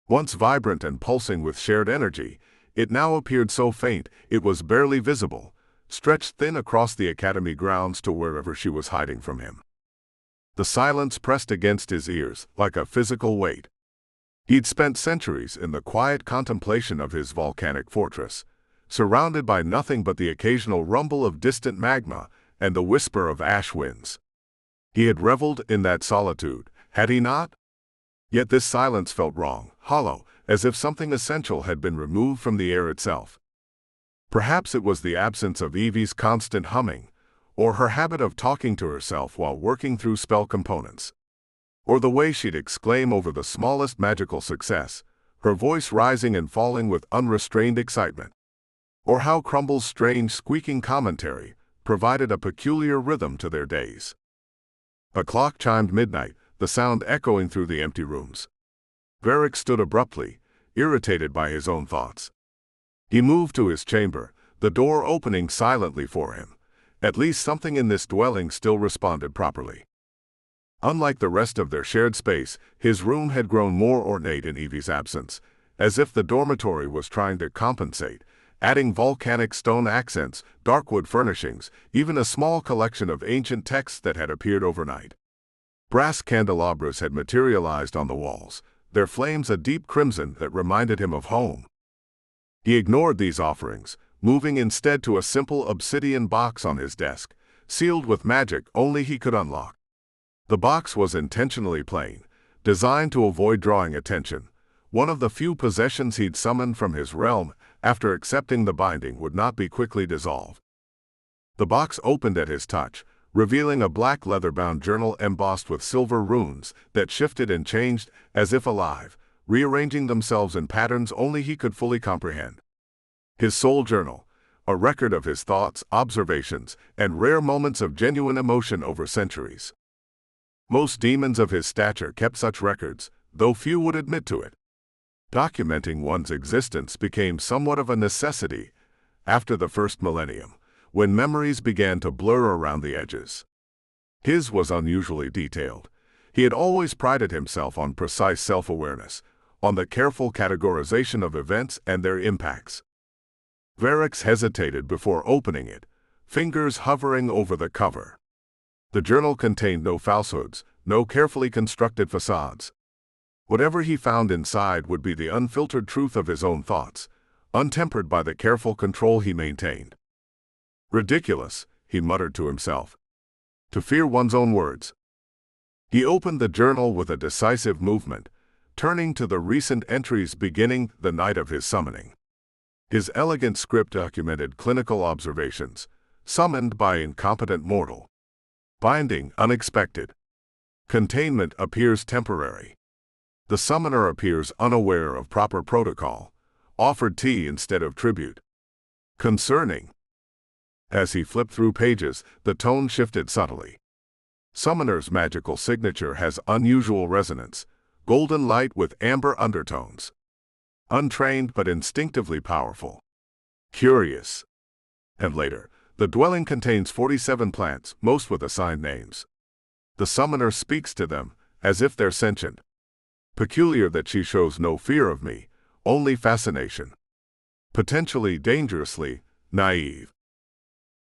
Once vibrant and pulsing with shared energy, it now appeared so faint it was barely visible, stretched thin across the academy grounds to wherever she was hiding from him. The silence pressed against his ears like a physical weight. He'd spent centuries in the quiet contemplation of his volcanic fortress, surrounded by nothing but the occasional rumble of distant magma and the whisper of ash winds. He had reveled in that solitude, had he not? Yet this silence felt wrong, hollow, as if something essential had been removed from the air itself. Perhaps it was the absence of Evie's constant humming, or her habit of talking to herself while working through spell components. Or the way she'd exclaim over the smallest magical success, her voice rising and falling with unrestrained excitement. Or how Crumble's strange squeaking commentary provided a peculiar rhythm to their days. A clock chimed midnight, the sound echoing through the empty rooms. Verix stood abruptly, irritated by his own thoughts. He moved to his chamber, the door opening silently for him. At least something in this dwelling still responded properly. Unlike the rest of their shared space, his room had grown more ornate in Evie's absence, as if the dormitory was trying to compensate, adding volcanic stone accents, dark wood furnishings, even a small collection of ancient texts that had appeared overnight. Brass candelabras had materialized on the walls, their flames a deep crimson that reminded him of home. He ignored these offerings, moving instead to a simple obsidian box on his desk, sealed with magic only he could unlock. The box was intentionally plain, designed to avoid drawing attention, one of the few possessions he'd summoned from his realm after accepting the binding would not be quickly dissolved. The box opened at his touch, revealing a black leather-bound journal embossed with silver runes that shifted and changed as if alive, rearranging themselves in patterns only he could fully comprehend. His soul journal, a record of his thoughts, observations, and rare moments of genuine emotion over centuries. Most demons of his stature kept such records, though few would admit to it. Documenting one's existence became somewhat of a necessity after the first millennium, when memories began to blur around the edges. His was unusually detailed. He had always prided himself on precise self-awareness, on the careful categorization of events and their impacts. Verix hesitated before opening it, fingers hovering over the cover. The journal contained no falsehoods, no carefully constructed facades. Whatever he found inside would be the unfiltered truth of his own thoughts, untempered by the careful control he maintained. Ridiculous, he muttered to himself. To fear one's own words. He opened the journal with a decisive movement, turning to the recent entries beginning the night of his summoning. His elegant script documented clinical observations, summoned by incompetent mortal. Binding unexpected. Containment appears temporary. The summoner appears unaware of proper protocol, offered tea instead of tribute. Concerning. As he flipped through pages, the tone shifted subtly. Summoner's magical signature has unusual resonance, golden light with amber undertones. Untrained but instinctively powerful. Curious. And later, the dwelling contains 47 plants, most with assigned names. The summoner speaks to them, as if they're sentient. Peculiar that she shows no fear of me, only fascination. potentially dangerously naive.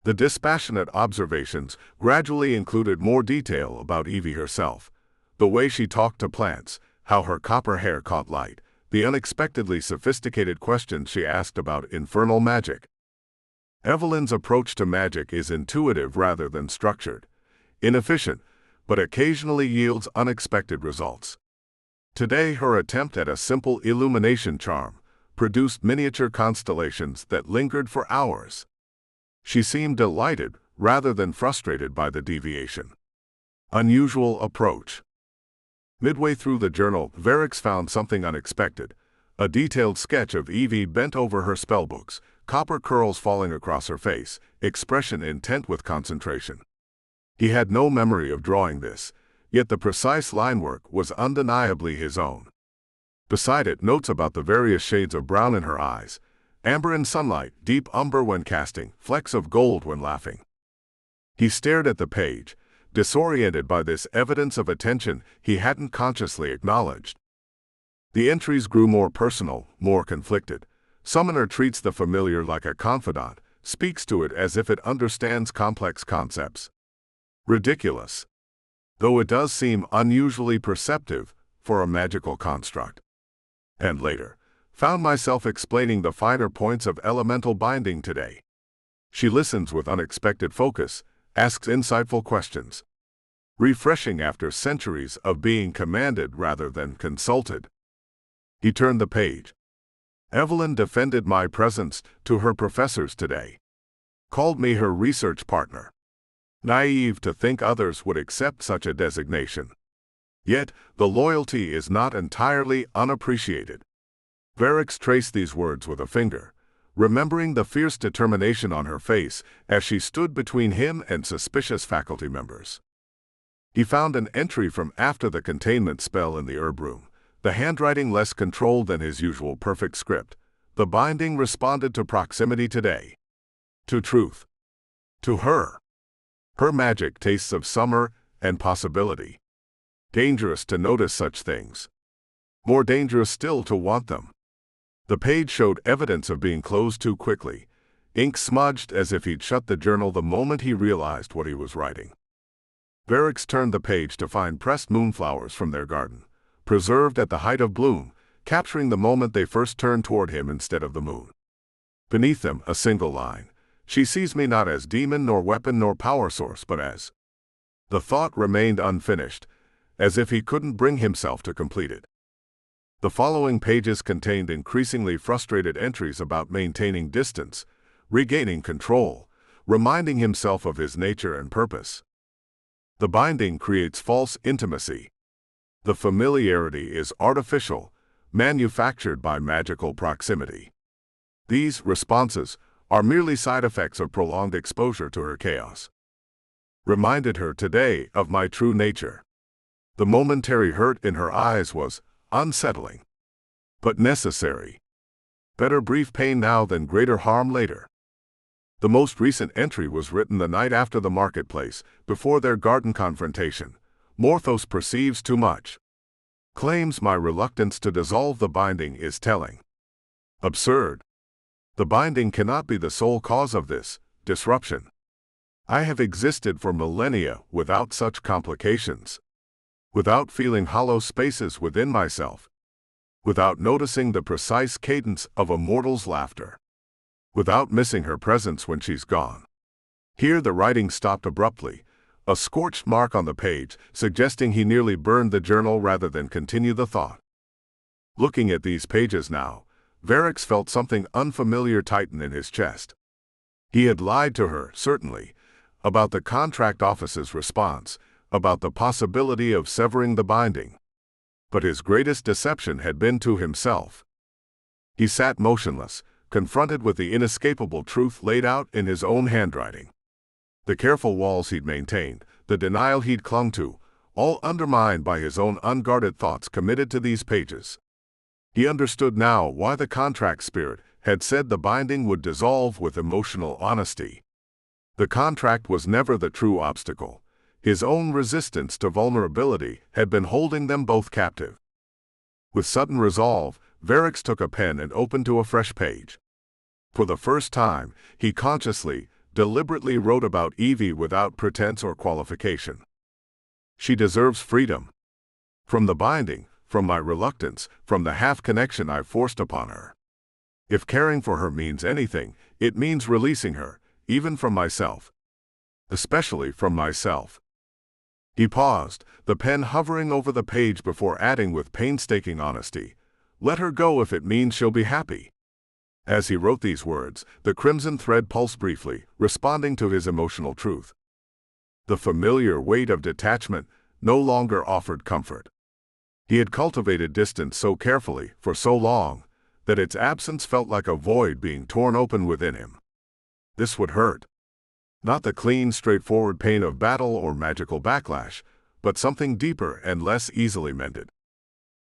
The dispassionate observations gradually included more detail about Evie herself, the way she talked to plants, how her copper hair caught light, the unexpectedly sophisticated questions she asked about infernal magic. Evelyn's approach to magic is intuitive rather than structured, inefficient, but occasionally yields unexpected results. Today, her attempt at a simple illumination charm produced miniature constellations that lingered for hours. She seemed delighted rather than frustrated by the deviation. Unusual approach. Midway through the journal, Verix found something unexpected, a detailed sketch of Evie bent over her spellbooks, copper curls falling across her face, expression intent with concentration. He had no memory of drawing this, yet the precise line work was undeniably his own. Beside it, notes about the various shades of brown in her eyes, amber in sunlight, deep umber when casting, flecks of gold when laughing. He stared at the page, disoriented by this evidence of attention he hadn't consciously acknowledged. The entries grew more personal, more conflicted. Summoner treats the familiar like a confidant, speaks to it as if it understands complex concepts. Ridiculous. Though it does seem unusually perceptive for a magical construct. And later, found myself explaining the finer points of elemental binding today. She listens with unexpected focus, asks insightful questions. Refreshing after centuries of being commanded rather than consulted. He turned the page. Evelyn defended my presence to her professors today. Called me her research partner. Naive to think others would accept such a designation. Yet, the loyalty is not entirely unappreciated. Verix traced these words with a finger, remembering the fierce determination on her face as she stood between him and suspicious faculty members. He found an entry from after the containment spell in the herb room, the handwriting less controlled than his usual perfect script. The binding responded to proximity today. To truth. To her. Her magic tastes of summer and possibility. Dangerous to notice such things. More dangerous still to want them. The page showed evidence of being closed too quickly, ink smudged as if he'd shut the journal the moment he realized what he was writing. Verix turned the page to find pressed moonflowers from their garden, preserved at the height of bloom, capturing the moment they first turned toward him instead of the moon. Beneath them, a single line. She sees me not as demon nor weapon nor power source, but as. The thought remained unfinished, as if he couldn't bring himself to complete it. The following pages contained increasingly frustrated entries about maintaining distance, regaining control, reminding himself of his nature and purpose. The binding creates false intimacy. The familiarity is artificial, manufactured by magical proximity. These responses are merely side effects of prolonged exposure to her chaos. Reminded her today of my true nature. The momentary hurt in her eyes was unsettling, but necessary. Better brief pain now than greater harm later. The most recent entry was written the night after the marketplace, before their garden confrontation. Morthos perceives too much. Claims my reluctance to dissolve the binding is telling. Absurd. The binding cannot be the sole cause of this disruption. I have existed for millennia without such complications. Without feeling hollow spaces within myself. Without noticing the precise cadence of a mortal's laughter. Without missing her presence when she's gone. Here the writing stopped abruptly, a scorched mark on the page suggesting he nearly burned the journal rather than continue the thought. Looking at these pages now, Verix felt something unfamiliar tighten in his chest. He had lied to her, certainly, about the contract office's response, about the possibility of severing the binding. But his greatest deception had been to himself. He sat motionless, confronted with the inescapable truth laid out in his own handwriting. The careful walls he'd maintained, the denial he'd clung to, all undermined by his own unguarded thoughts committed to these pages. He understood now why the contract spirit had said the binding would dissolve with emotional honesty. The contract was never the true obstacle. His own resistance to vulnerability had been holding them both captive. With sudden resolve, Verix took a pen and opened to a fresh page. For the first time, he consciously, deliberately wrote about Evie without pretense or qualification. She deserves freedom. From the binding, from my reluctance, from the half-connection I forced upon her. If caring for her means anything, it means releasing her, even from myself. Especially from myself. He paused, the pen hovering over the page before adding with painstaking honesty, "Let her go if it means she'll be happy." As he wrote these words, the crimson thread pulsed briefly, responding to his emotional truth. The familiar weight of detachment no longer offered comfort. He had cultivated distance so carefully, for so long, that its absence felt like a void being torn open within him. This would hurt. Not the clean, straightforward pain of battle or magical backlash, but something deeper and less easily mended.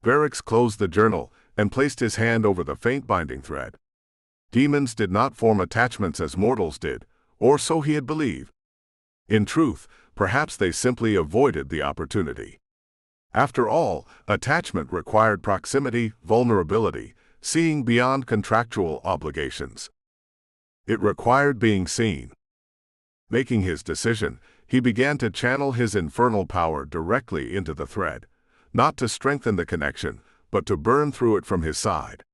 Varix closed the journal and placed his hand over the faint binding thread. Demons did not form attachments as mortals did, or so he had believed. In truth, perhaps they simply avoided the opportunity. After all, attachment required proximity, vulnerability, seeing beyond contractual obligations. It required being seen. Making his decision, he began to channel his infernal power directly into the thread, not to strengthen the connection, but to burn through it from his side.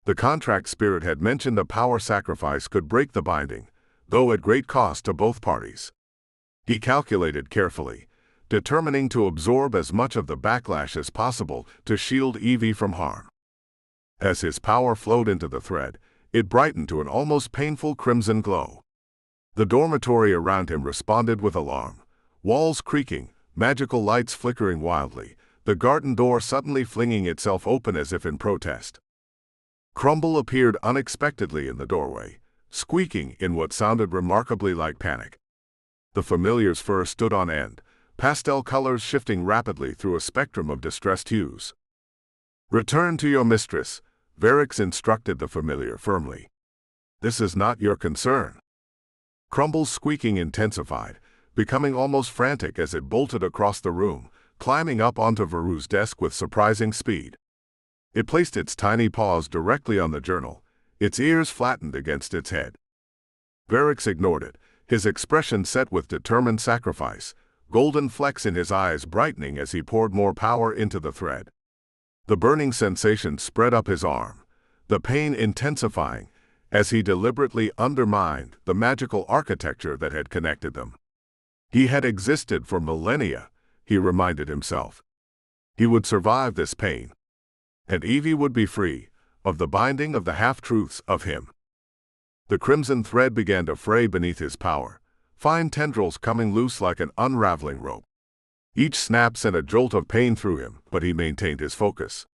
The contract spirit had mentioned a power sacrifice could break the binding, though at great cost to both parties. He calculated carefully, determining to absorb as much of the backlash as possible to shield Evie from harm. As his power flowed into the thread, it brightened to an almost painful crimson glow. The dormitory around him responded with alarm, walls creaking, magical lights flickering wildly, the garden door suddenly flinging itself open as if in protest. Crumble appeared unexpectedly in the doorway, squeaking in what sounded remarkably like panic. The familiar's fur stood on end, pastel colors shifting rapidly through a spectrum of distressed hues. "Return to your mistress," Varix instructed the familiar firmly. "This is not your concern." Crumble's squeaking intensified, becoming almost frantic as it bolted across the room, climbing up onto Veru's desk with surprising speed. It placed its tiny paws directly on the journal, its ears flattened against its head. Varix ignored it, his expression set with determined sacrifice, golden flecks in his eyes brightening as he poured more power into the thread. The burning sensation spread up his arm, the pain intensifying as he deliberately undermined the magical architecture that had connected them. He had existed for millennia, he reminded himself. He would survive this pain. And Evie would be free of the binding of the half-truths of him. The crimson thread began to fray beneath his power, fine tendrils coming loose like an unraveling rope. Each snap sent a jolt of pain through him, but he maintained his focus.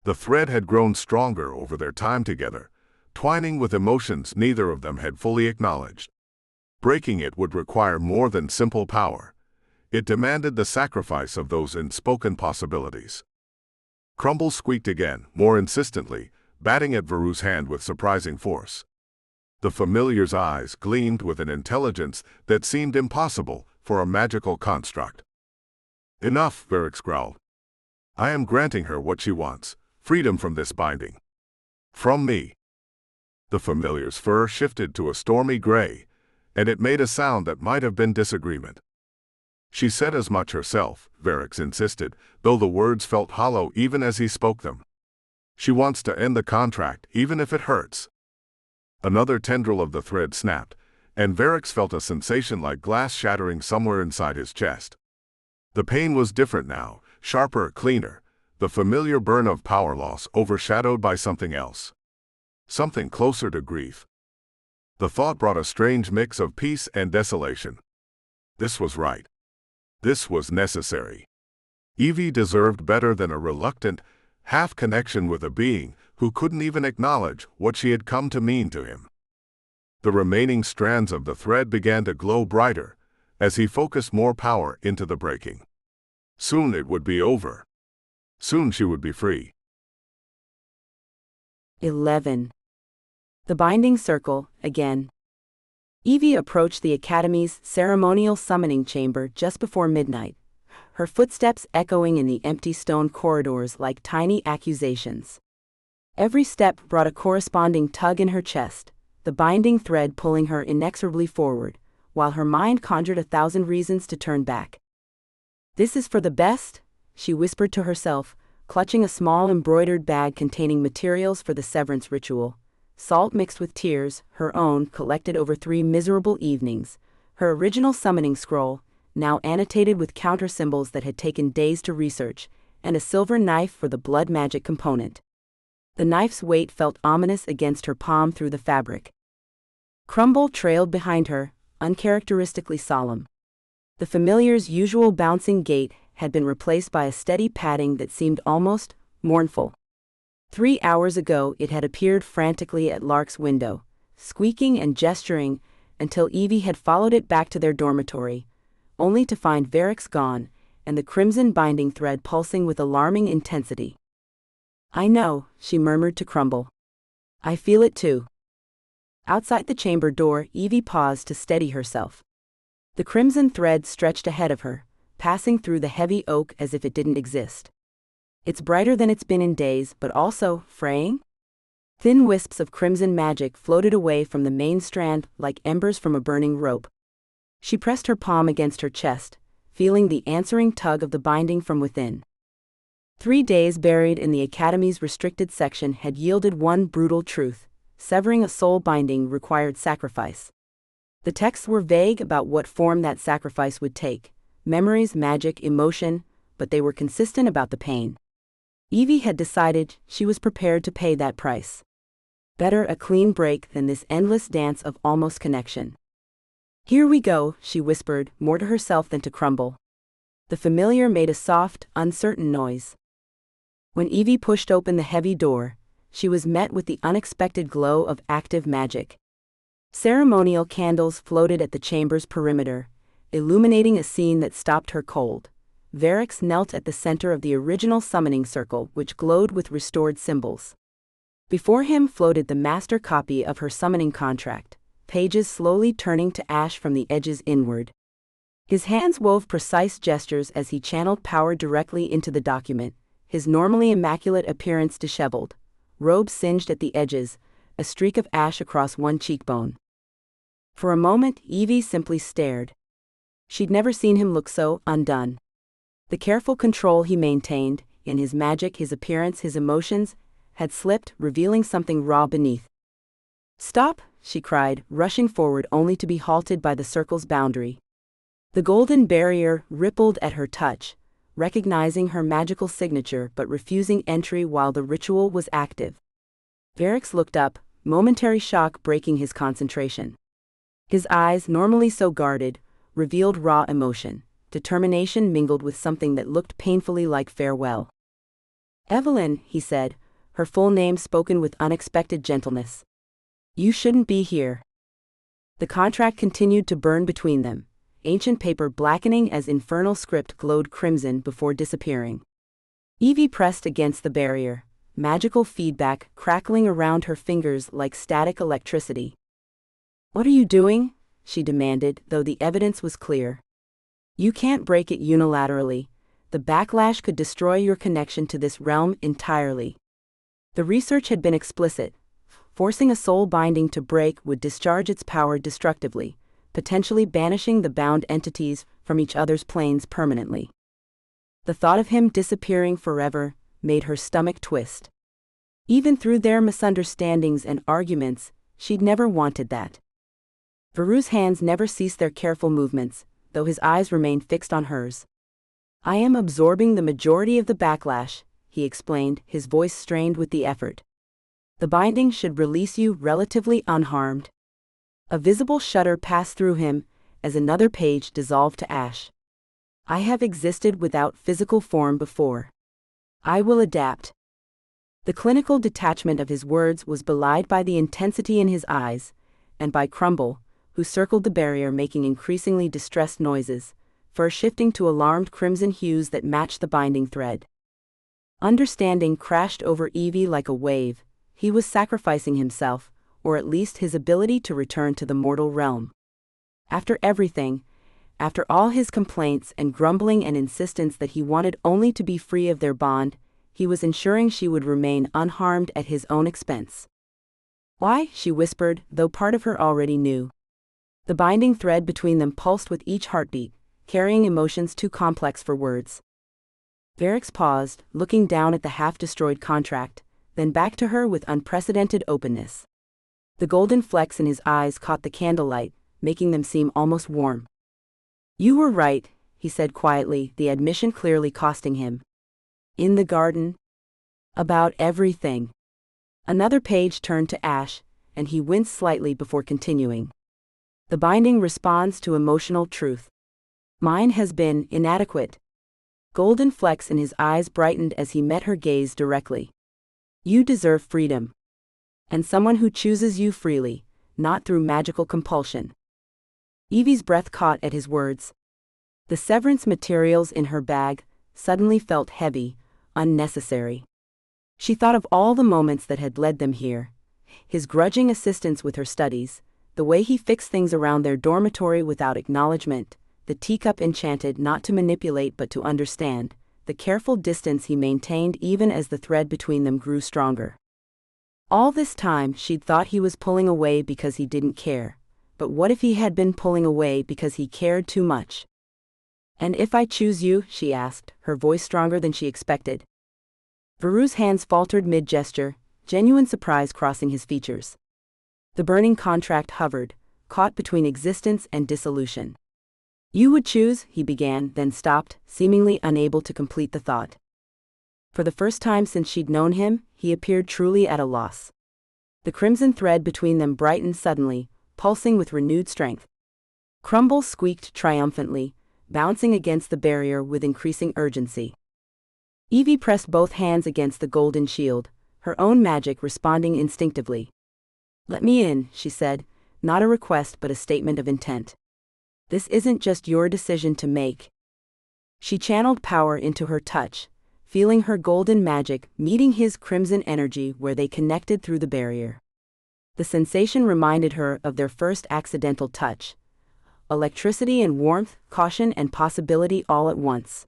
The thread had grown stronger over their time together, twining with emotions neither of them had fully acknowledged. Breaking it would require more than simple power. It demanded the sacrifice of those unspoken possibilities. Crumble squeaked again, more insistently, batting at Veru's hand with surprising force. The familiar's eyes gleamed with an intelligence that seemed impossible for a magical construct. "Enough," Varix growled. "I am granting her what she wants, freedom from this binding. From me." The familiar's fur shifted to a stormy gray, and it made a sound that might have been disagreement. "She said as much herself," Varix insisted, though the words felt hollow even as he spoke them. "She wants to end the contract, even if it hurts." Another tendril of the thread snapped, and Varix felt a sensation like glass shattering somewhere inside his chest. The pain was different now, sharper, cleaner, the familiar burn of power loss overshadowed by something else. Something closer to grief. The thought brought a strange mix of peace and desolation. This was right. This was necessary. Evie deserved better than a reluctant, half-connection with a being who couldn't even acknowledge what she had come to mean to him. The remaining strands of the thread began to glow brighter as he focused more power into the breaking. Soon it would be over. Soon she would be free. 11. The Binding Circle, again. Evie approached the Academy's ceremonial summoning chamber just before midnight, her footsteps echoing in the empty stone corridors like tiny accusations. Every step brought a corresponding tug in her chest, the binding thread pulling her inexorably forward, while her mind conjured 1,000 reasons to turn back. "This is for the best," she whispered to herself, clutching a small embroidered bag containing materials for the severance ritual. Salt mixed with tears, her own, collected over 3 miserable evenings, her original summoning scroll, now annotated with counter symbols that had taken days to research, and a silver knife for the blood magic component. The knife's weight felt ominous against her palm through the fabric. Crumble trailed behind her, uncharacteristically solemn. The familiar's usual bouncing gait had been replaced by a steady padding that seemed almost mournful. 3 hours ago it had appeared frantically at Lark's window, squeaking and gesturing, until Evie had followed it back to their dormitory, only to find Varric gone, and the crimson binding thread pulsing with alarming intensity. "I know," she murmured to Crumble. "I feel it too." Outside the chamber door, Evie paused to steady herself. The crimson thread stretched ahead of her, passing through the heavy oak as if it didn't exist. "It's brighter than it's been in days, but also fraying?" Thin wisps of crimson magic floated away from the main strand like embers from a burning rope. She pressed her palm against her chest, feeling the answering tug of the binding from within. 3 days buried in the Academy's restricted section had yielded one brutal truth: severing a soul binding required sacrifice. The texts were vague about what form that sacrifice would take: memories, magic, emotion, but they were consistent about the pain. Evie had decided she was prepared to pay that price. Better a clean break than this endless dance of almost connection. "Here we go," she whispered, more to herself than to Crumble. The familiar made a soft, uncertain noise. When Evie pushed open the heavy door, she was met with the unexpected glow of active magic. Ceremonial candles floated at the chamber's perimeter, illuminating a scene that stopped her cold. Varric knelt at the center of the original summoning circle, which glowed with restored symbols. Before him floated the master copy of her summoning contract, pages slowly turning to ash from the edges inward. His hands wove precise gestures as he channeled power directly into the document, his normally immaculate appearance disheveled, robe singed at the edges, a streak of ash across one cheekbone. For a moment, Evie simply stared. She'd never seen him look so undone. The careful control he maintained, in his magic, his appearance, his emotions, had slipped, revealing something raw beneath. "Stop!" she cried, rushing forward only to be halted by the circle's boundary. The golden barrier rippled at her touch, recognizing her magical signature but refusing entry while the ritual was active. Varric looked up, momentary shock breaking his concentration. His eyes, normally so guarded, revealed raw emotion, determination mingled with something that looked painfully like farewell. "Evelyn," he said, her full name spoken with unexpected gentleness. "You shouldn't be here." The contract continued to burn between them, ancient paper blackening as infernal script glowed crimson before disappearing. Evie pressed against the barrier, magical feedback crackling around her fingers like static electricity. "What are you doing?" she demanded, though the evidence was clear. "You can't break it unilaterally. The backlash could destroy your connection to this realm entirely." The research had been explicit. Forcing a soul binding to break would discharge its power destructively, potentially banishing the bound entities from each other's planes permanently. The thought of him disappearing forever made her stomach twist. Even through their misunderstandings and arguments, she'd never wanted that. Varru's hands never ceased their careful movements, though his eyes remained fixed on hers. "I am absorbing the majority of the backlash," he explained, his voice strained with the effort. "The binding should release you relatively unharmed." A visible shudder passed through him as another page dissolved to ash. "I have existed without physical form before. I will adapt." The clinical detachment of his words was belied by the intensity in his eyes, and by Crumble, who circled the barrier making increasingly distressed noises, fur shifting to alarmed crimson hues that matched the binding thread. Understanding crashed over Evie like a wave. He was sacrificing himself, or at least his ability to return to the mortal realm. After everything, after all his complaints and grumbling and insistence that he wanted only to be free of their bond, he was ensuring she would remain unharmed at his own expense. Why? She whispered, though part of her already knew. The binding thread between them pulsed with each heartbeat, carrying emotions too complex for words. Varix paused, looking down at the half-destroyed contract, then back to her with unprecedented openness. The golden flecks in his eyes caught the candlelight, making them seem almost warm. "You were right," he said quietly, the admission clearly costing him. "In the garden? About everything." Another page turned to ash, and he winced slightly before continuing. "The binding responds to emotional truth. Mine has been inadequate." Golden flecks in his eyes brightened as he met her gaze directly. "You deserve freedom. And someone who chooses you freely, not through magical compulsion." Evie's breath caught at his words. The severance materials in her bag suddenly felt heavy, unnecessary. She thought of all the moments that had led them here. His grudging assistance with her studies, the way he fixed things around their dormitory without acknowledgement, the teacup enchanted not to manipulate but to understand, the careful distance he maintained even as the thread between them grew stronger. All this time she'd thought he was pulling away because he didn't care, but what if he had been pulling away because he cared too much? "And if I choose you?" she asked, her voice stronger than she expected. Veru's hands faltered mid-gesture, genuine surprise crossing his features. The burning contract hovered, caught between existence and dissolution. "You would choose," he began, then stopped, seemingly unable to complete the thought. For the first time since she'd known him, he appeared truly at a loss. The crimson thread between them brightened suddenly, pulsing with renewed strength. Crumble squeaked triumphantly, bouncing against the barrier with increasing urgency. Evie pressed both hands against the golden shield, her own magic responding instinctively. "Let me in," she said, not a request but a statement of intent. "This isn't just your decision to make." She channeled power into her touch, feeling her golden magic meeting his crimson energy where they connected through the barrier. The sensation reminded her of their first accidental touch. Electricity and warmth, caution and possibility all at once.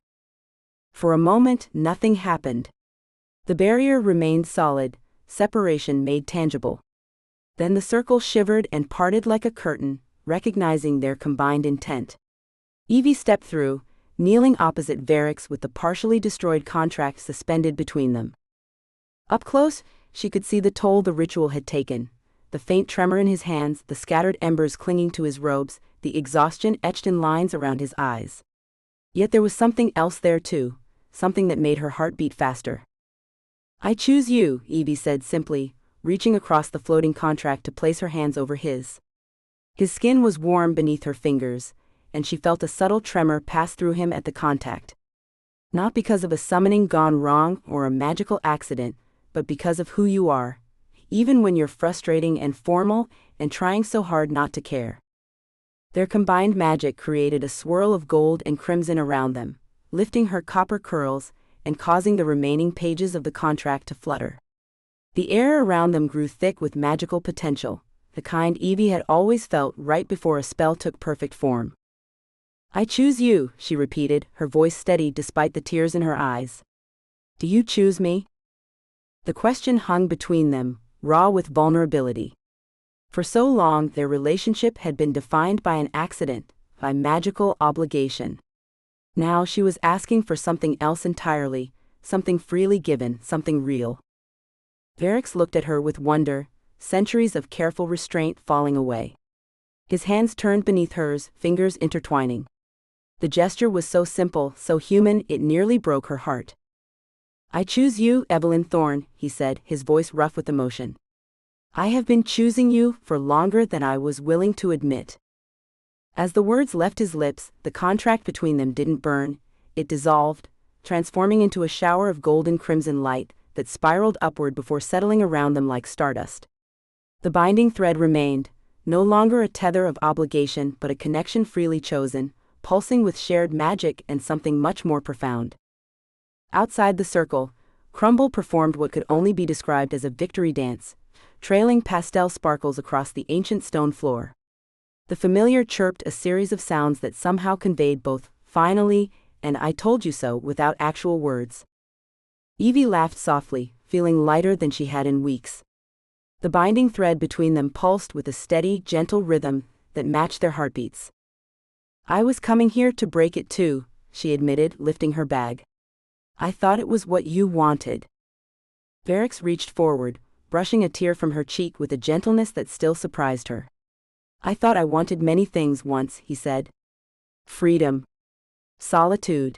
For a moment, nothing happened. The barrier remained solid, separation made tangible. Then the circle shivered and parted like a curtain, recognizing their combined intent. Evie stepped through, kneeling opposite Varix with the partially destroyed contract suspended between them. Up close, she could see the toll the ritual had taken, the faint tremor in his hands, the scattered embers clinging to his robes, the exhaustion etched in lines around his eyes. Yet there was something else there too, something that made her heart beat faster. "I choose you," Evie said simply, reaching across the floating contract to place her hands over his. His skin was warm beneath her fingers, and she felt a subtle tremor pass through him at the contact. Not because of a summoning gone wrong or a magical accident, but because of who you are, even when you're frustrating and formal and trying so hard not to care. Their combined magic created a swirl of gold and crimson around them, lifting her copper curls and causing the remaining pages of the contract to flutter. The air around them grew thick with magical potential, the kind Evie had always felt right before a spell took perfect form. "I choose you," she repeated, her voice steady despite the tears in her eyes. "Do you choose me?" The question hung between them, raw with vulnerability. For so long their relationship had been defined by an accident, by magical obligation. Now she was asking for something else entirely, something freely given, something real. Varix looked at her with wonder, centuries of careful restraint falling away. His hands turned beneath hers, fingers intertwining. The gesture was so simple, so human, it nearly broke her heart. "I choose you, Evie Thorne," he said, his voice rough with emotion. "I have been choosing you for longer than I was willing to admit." As the words left his lips, the contract between them didn't burn, it dissolved, transforming into a shower of golden crimson light that spiraled upward before settling around them like stardust. The binding thread remained, no longer a tether of obligation but a connection freely chosen, pulsing with shared magic and something much more profound. Outside the circle, Crumble performed what could only be described as a victory dance, trailing pastel sparkles across the ancient stone floor. The familiar chirped a series of sounds that somehow conveyed both "finally" and "I told you so" without actual words. Evie laughed softly, feeling lighter than she had in weeks. The binding thread between them pulsed with a steady, gentle rhythm that matched their heartbeats. "I was coming here to break it too," she admitted, lifting her bag. "I thought it was what you wanted." Varix reached forward, brushing a tear from her cheek with a gentleness that still surprised her. "I thought I wanted many things once," he said. "Freedom. Solitude.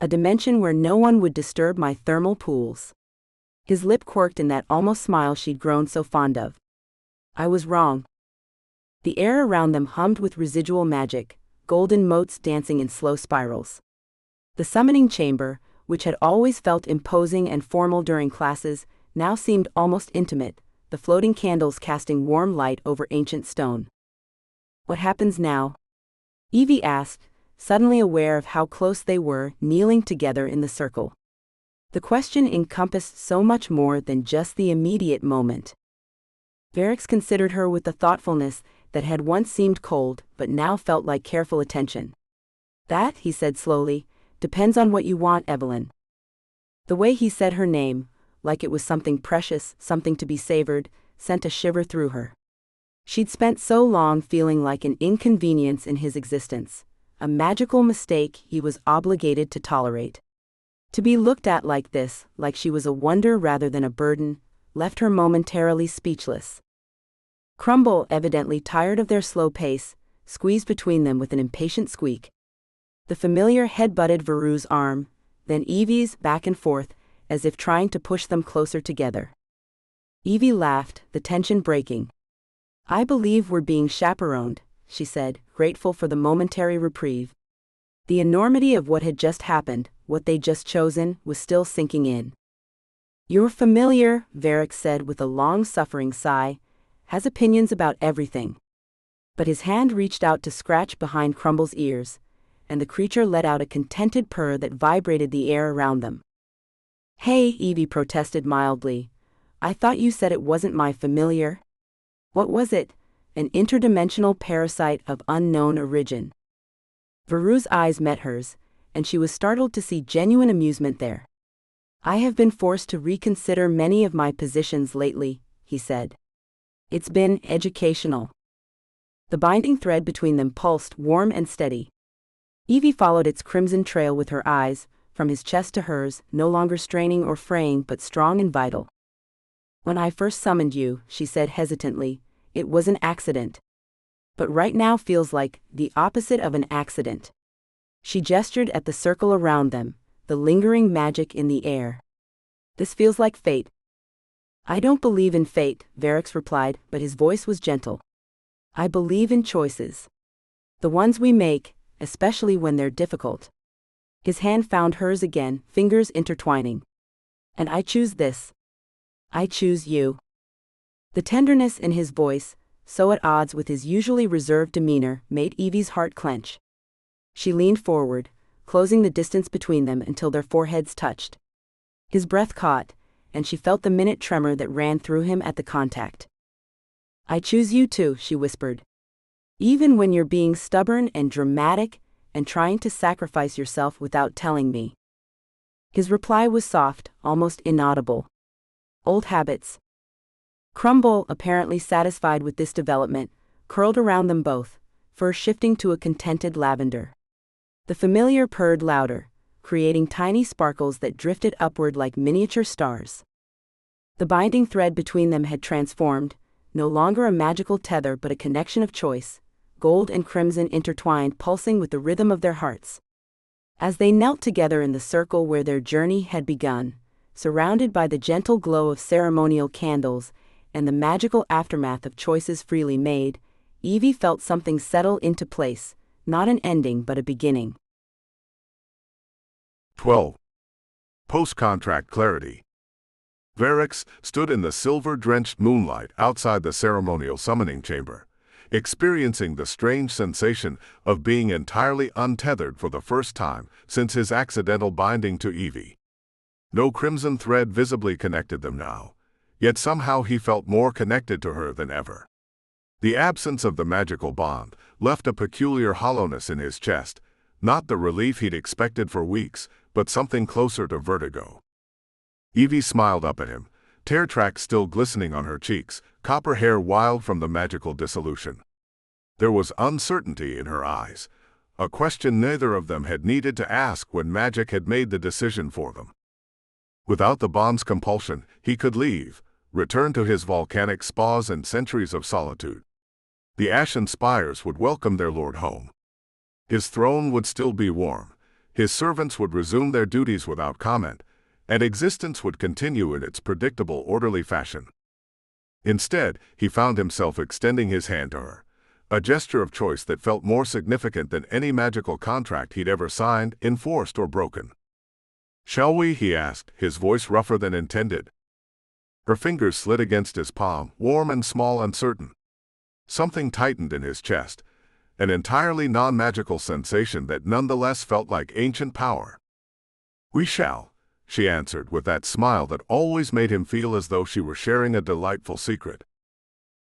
A dimension where no one would disturb my thermal pools." His lip quirked in that almost smile she'd grown so fond of. "I was wrong." The air around them hummed with residual magic, golden motes dancing in slow spirals. The summoning chamber, which had always felt imposing and formal during classes, now seemed almost intimate, the floating candles casting warm light over ancient stone. "What happens now?" Evie asked, suddenly aware of how close they were, kneeling together in the circle. The question encompassed so much more than just the immediate moment. Varix considered her with the thoughtfulness that had once seemed cold but now felt like careful attention. "That," he said slowly, "depends on what you want, Evelyn." The way he said her name, like it was something precious, something to be savored, sent a shiver through her. She'd spent so long feeling like an inconvenience in his existence, a magical mistake he was obligated to tolerate. To be looked at like this, like she was a wonder rather than a burden, left her momentarily speechless. Crumble, evidently tired of their slow pace, squeezed between them with an impatient squeak. The familiar head butted Veru's arm, then Evie's back and forth, as if trying to push them closer together. Evie laughed, the tension breaking. "I believe we're being chaperoned," she said, grateful for the momentary reprieve. The enormity of what had just happened, what they'd just chosen, was still sinking in. "You're familiar," Varix said with a long-suffering sigh, "has opinions about everything." But his hand reached out to scratch behind Crumble's ears, and the creature let out a contented purr that vibrated the air around them. "Hey," Evie protested mildly, "I thought you said it wasn't my familiar." "What was it?" "An interdimensional parasite of unknown origin." Veru's eyes met hers, and she was startled to see genuine amusement there. "I have been forced to reconsider many of my positions lately," he said. "It's been educational." The binding thread between them pulsed warm and steady. Evie followed its crimson trail with her eyes, from his chest to hers, no longer straining or fraying but strong and vital. "When I first summoned you," she said hesitantly, "it was an accident. But right now feels like the opposite of an accident." She gestured at the circle around them, the lingering magic in the air. "This feels like fate." "I don't believe in fate," Varix replied, but his voice was gentle. "I believe in choices. The ones we make, especially when they're difficult." His hand found hers again, fingers intertwining. "And I choose this. I choose you." The tenderness in his voice, so at odds with his usually reserved demeanor, made Evie's heart clench. She leaned forward, closing the distance between them until their foreheads touched. His breath caught, and she felt the minute tremor that ran through him at the contact. "I choose you too," she whispered. "Even when you're being stubborn and dramatic and trying to sacrifice yourself without telling me." His reply was soft, almost inaudible. "Old habits." Crumble, apparently satisfied with this development, curled around them both, fur shifting to a contented lavender. The familiar purred louder, creating tiny sparkles that drifted upward like miniature stars. The binding thread between them had transformed, no longer a magical tether but a connection of choice, gold and crimson intertwined, pulsing with the rhythm of their hearts. As they knelt together in the circle where their journey had begun, surrounded by the gentle glow of ceremonial candles and the magical aftermath of choices freely made, Evie felt something settle into place, not an ending but a beginning. 12. Post-contract clarity. Varix stood in the silver-drenched moonlight outside the ceremonial summoning chamber, experiencing the strange sensation of being entirely untethered for the first time since his accidental binding to Evie. No crimson thread visibly connected them now, yet somehow he felt more connected to her than ever. The absence of the magical bond left a peculiar hollowness in his chest, not the relief he'd expected for weeks, but something closer to vertigo. Evie smiled up at him, tear tracks still glistening on her cheeks, copper hair wild from the magical dissolution. There was uncertainty in her eyes, a question neither of them had needed to ask when magic had made the decision for them. Without the bond's compulsion, he could leave, return to his volcanic spas and centuries of solitude. The ashen spires would welcome their lord home. His throne would still be warm, his servants would resume their duties without comment, and existence would continue in its predictable, orderly fashion. Instead, he found himself extending his hand to her, a gesture of choice that felt more significant than any magical contract he'd ever signed, enforced, or broken. "Shall we?" he asked, his voice rougher than intended. Her fingers slid against his palm, warm and small, uncertain. Something tightened in his chest, an entirely non-magical sensation that nonetheless felt like ancient power. "We shall," she answered with that smile that always made him feel as though she were sharing a delightful secret.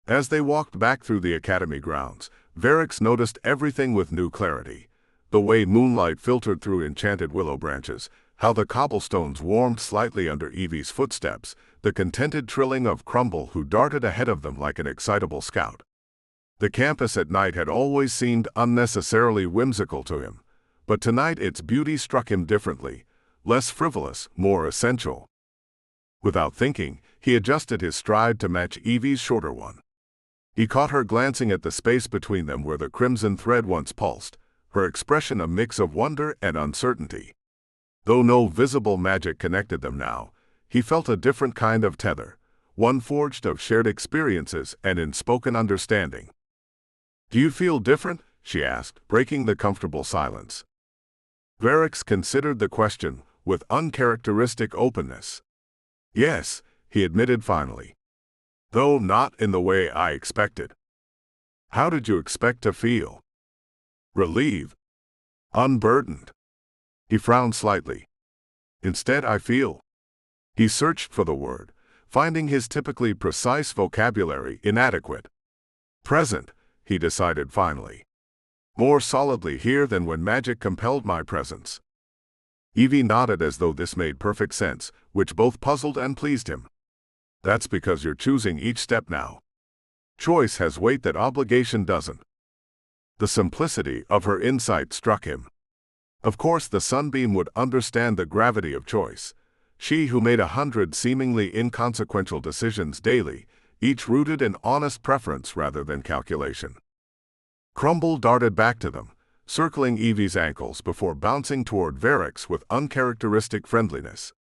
As they walked back through the academy grounds, Varix noticed everything with new clarity. The way moonlight filtered through enchanted willow branches, how the cobblestones warmed slightly under Evie's footsteps, the contented trilling of Crumble who darted ahead of them like an excitable scout. The campus at night had always seemed unnecessarily whimsical to him, but tonight its beauty struck him differently, less frivolous, more essential. Without thinking, he adjusted his stride to match Evie's shorter one. He caught her glancing at the space between them where the crimson thread once pulsed, her expression a mix of wonder and uncertainty. Though no visible magic connected them now, he felt a different kind of tether, one forged of shared experiences and unspoken understanding. "Do you feel different?" she asked, breaking the comfortable silence. Varix considered the question with uncharacteristic openness. "Yes," he admitted finally. "Though not in the way I expected." "How did you expect to feel?" "Relieved. Unburdened." He frowned slightly. "Instead I feel—" He searched for the word, finding his typically precise vocabulary inadequate. "Present," he decided finally. "More solidly here than when magic compelled my presence." Evie nodded as though this made perfect sense, which both puzzled and pleased him. "That's because you're choosing each step now. Choice has weight that obligation doesn't." The simplicity of her insight struck him. Of course the sunbeam would understand the gravity of choice. She who made 100 seemingly inconsequential decisions daily, each rooted in honest preference rather than calculation. Crumble darted back to them, circling Evie's ankles before bouncing toward Varix with uncharacteristic friendliness.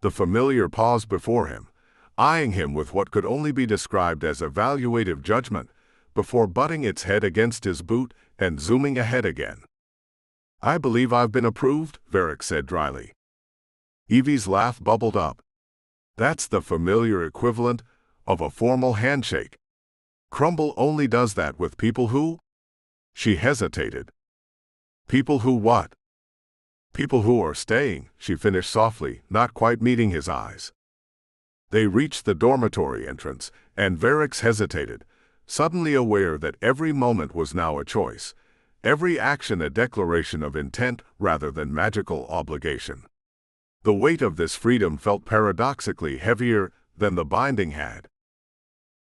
The familiar paused before him, eyeing him with what could only be described as evaluative judgment, before butting its head against his boot and zooming ahead again. "I believe I've been approved," Varix said dryly. Evie's laugh bubbled up. "That's the familiar equivalent of a formal handshake. Crumble only does that with people who—" She hesitated. "People who what?" "People who are staying," she finished softly, not quite meeting his eyes. They reached the dormitory entrance, and Varix hesitated, suddenly aware that every moment was now a choice, every action a declaration of intent rather than magical obligation. The weight of this freedom felt paradoxically heavier than the binding had.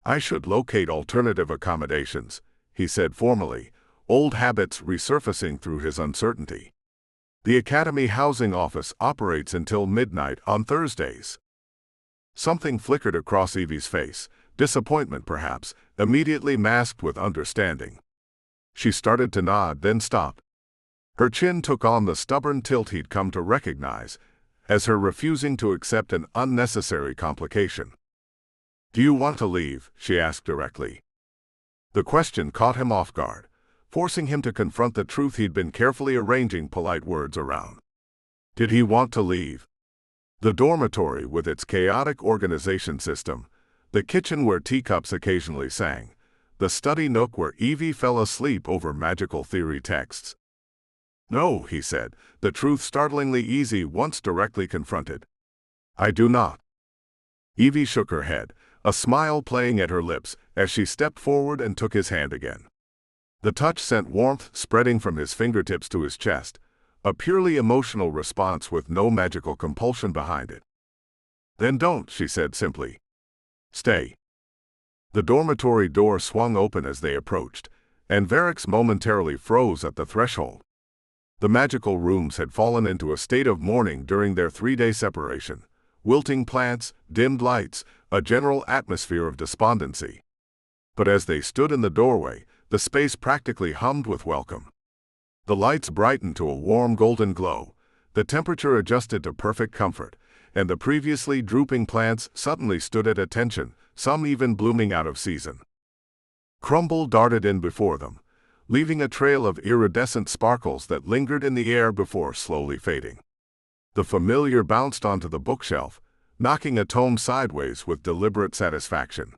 "I should locate alternative accommodations," he said formally, old habits resurfacing through his uncertainty. "The Academy Housing Office operates until midnight on Thursdays." Something flickered across Evie's face, disappointment perhaps, immediately masked with understanding. She started to nod, then stopped. Her chin took on the stubborn tilt he'd come to recognize as her refusing to accept an unnecessary complication. "Do you want to leave?" she asked directly. The question caught him off guard, forcing him to confront the truth he'd been carefully arranging polite words around. Did he want to leave? The dormitory with its chaotic organization system, the kitchen where teacups occasionally sang, the study nook where Evie fell asleep over magical theory texts. "No," he said, the truth startlingly easy once directly confronted. "I do not." Evie shook her head, a smile playing at her lips as she stepped forward and took his hand again. The touch sent warmth spreading from his fingertips to his chest, a purely emotional response with no magical compulsion behind it. "Then don't," she said simply. Stay. The dormitory door swung open as they approached, and Varix momentarily froze at the threshold. The magical rooms had fallen into a state of mourning during their 3-day separation. Wilting plants, dimmed lights, a general atmosphere of despondency. But as they stood in the doorway, the space practically hummed with welcome. The lights brightened to a warm golden glow, the temperature adjusted to perfect comfort, and the previously drooping plants suddenly stood at attention, some even blooming out of season. Crumble darted in before them, leaving a trail of iridescent sparkles that lingered in the air before slowly fading. The familiar bounced onto the bookshelf, knocking a tome sideways with deliberate satisfaction.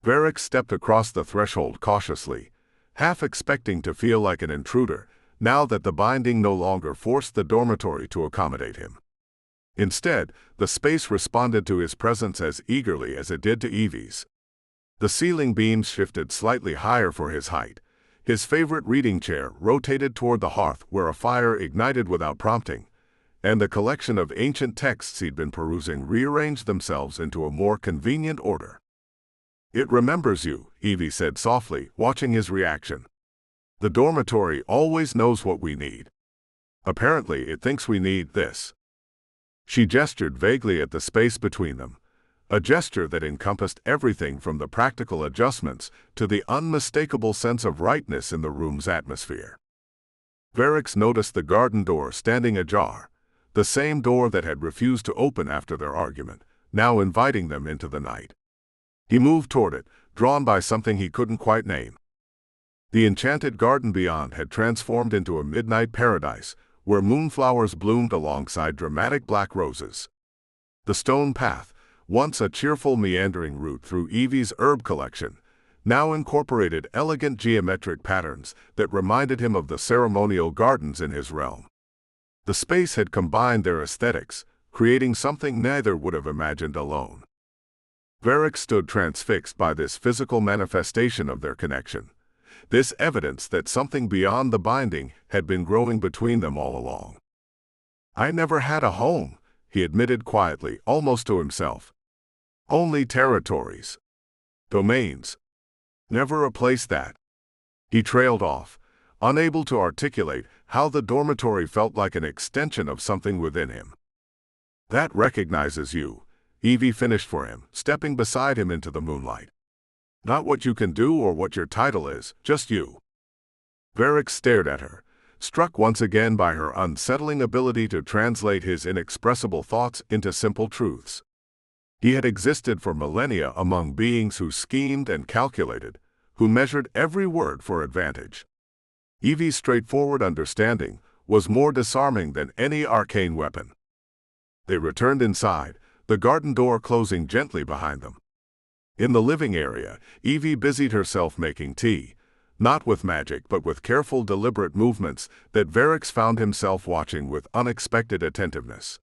Varix stepped across the threshold cautiously, half expecting to feel like an intruder, now that the binding no longer forced the dormitory to accommodate him. Instead, the space responded to his presence as eagerly as it did to Evie's. The ceiling beams shifted slightly higher for his height. His favorite reading chair rotated toward the hearth where a fire ignited without prompting, and the collection of ancient texts he'd been perusing rearranged themselves into a more convenient order. "It remembers you," Evie said softly, watching his reaction. "The dormitory always knows what we need. Apparently, it thinks we need this." She gestured vaguely at the space between them, a gesture that encompassed everything from the practical adjustments to the unmistakable sense of rightness in the room's atmosphere. Varix noticed the garden door standing ajar, the same door that had refused to open after their argument, now inviting them into the night. He moved toward it, drawn by something he couldn't quite name. The enchanted garden beyond had transformed into a midnight paradise, where moonflowers bloomed alongside dramatic black roses. The stone path, once a cheerful meandering route through Evie's herb collection, now incorporated elegant geometric patterns that reminded him of the ceremonial gardens in his realm. The space had combined their aesthetics, creating something neither would have imagined alone. Varix stood transfixed by this physical manifestation of their connection, this evidence that something beyond the binding had been growing between them all along. "I never had a home," he admitted quietly, almost to himself. "Only territories. Domains. Never a place that." He trailed off, unable to articulate how the dormitory felt like an extension of something within him. "That recognizes you," Evie finished for him, stepping beside him into the moonlight. "Not what you can do or what your title is, just you." Varix stared at her, struck once again by her unsettling ability to translate his inexpressible thoughts into simple truths. He had existed for millennia among beings who schemed and calculated, who measured every word for advantage. Evie's straightforward understanding was more disarming than any arcane weapon. They returned inside, the garden door closing gently behind them. In the living area, Evie busied herself making tea, not with magic but with careful, deliberate movements that Varix found himself watching with unexpected attentiveness.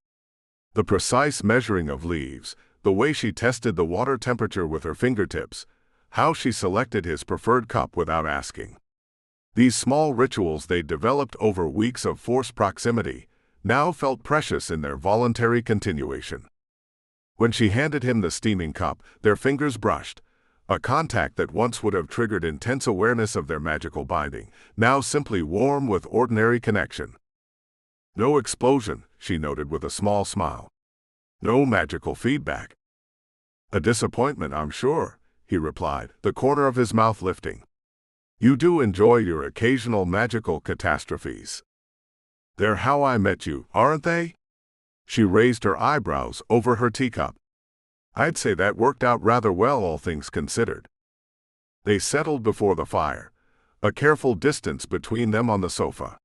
The precise measuring of leaves, the way she tested the water temperature with her fingertips, how she selected his preferred cup without asking. These small rituals they'd developed over weeks of forced proximity now felt precious in their voluntary continuation. When she handed him the steaming cup, their fingers brushed, a contact that once would have triggered intense awareness of their magical binding, now simply warm with ordinary connection. "No explosion," she noted with a small smile. "No magical feedback." "A disappointment, I'm sure," he replied, the corner of his mouth lifting. "You do enjoy your occasional magical catastrophes. They're how I met you, aren't they?" She raised her eyebrows over her teacup. "I'd say that worked out rather well, all things considered." They settled before the fire, a careful distance between them on the sofa.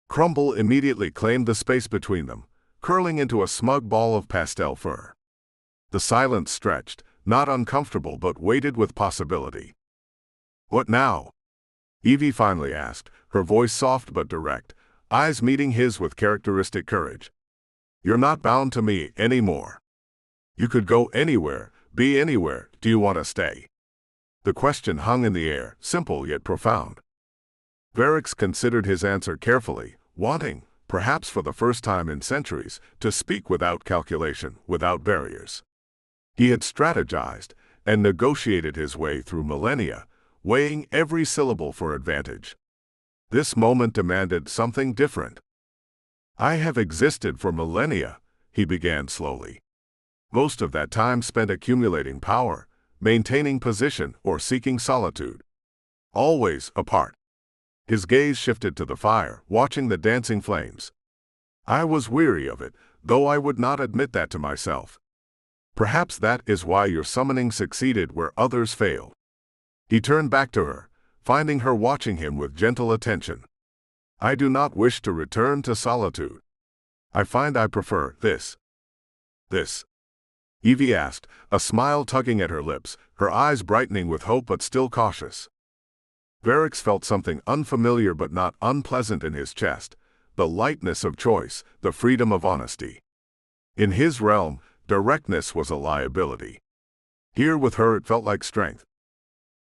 Crumble immediately claimed the space between them, curling into a smug ball of pastel fur. The silence stretched, not uncomfortable but weighted with possibility. "What now?" Evie finally asked, her voice soft but direct, eyes meeting his with characteristic courage. "You're not bound to me anymore. You could go anywhere, be anywhere. Do you want to stay?" The question hung in the air, simple yet profound. Varix considered his answer carefully, wanting, perhaps for the first time in centuries, to speak without calculation, without barriers. He had strategized and negotiated his way through millennia, weighing every syllable for advantage. This moment demanded something different. "I have existed for millennia," he began slowly. "Most of that time spent accumulating power, maintaining position, or seeking solitude. Always apart." His gaze shifted to the fire, watching the dancing flames. "I was weary of it, though I would not admit that to myself. Perhaps that is why your summoning succeeded where others failed." He turned back to her, finding her watching him with gentle attention. "I do not wish to return to solitude. I find I prefer this." "This?" Evie asked, a smile tugging at her lips, her eyes brightening with hope but still cautious. Varix felt something unfamiliar but not unpleasant in his chest, the lightness of choice, the freedom of honesty. In his realm, directness was a liability. Here with her it felt like strength.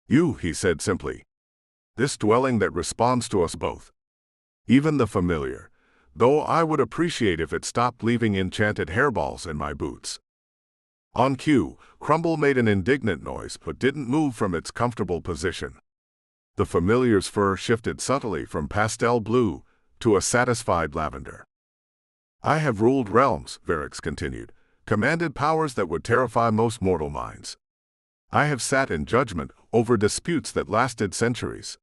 "You," he said simply. "This dwelling that responds to us both. Even the familiar, though I would appreciate if it stopped leaving enchanted hairballs in my boots." On cue, Crumble made an indignant noise but didn't move from its comfortable position. The familiar's fur shifted subtly from pastel blue to a satisfied lavender. "I have ruled realms," Varix continued, "commanded powers that would terrify most mortal minds. I have sat in judgment over disputes that lasted centuries."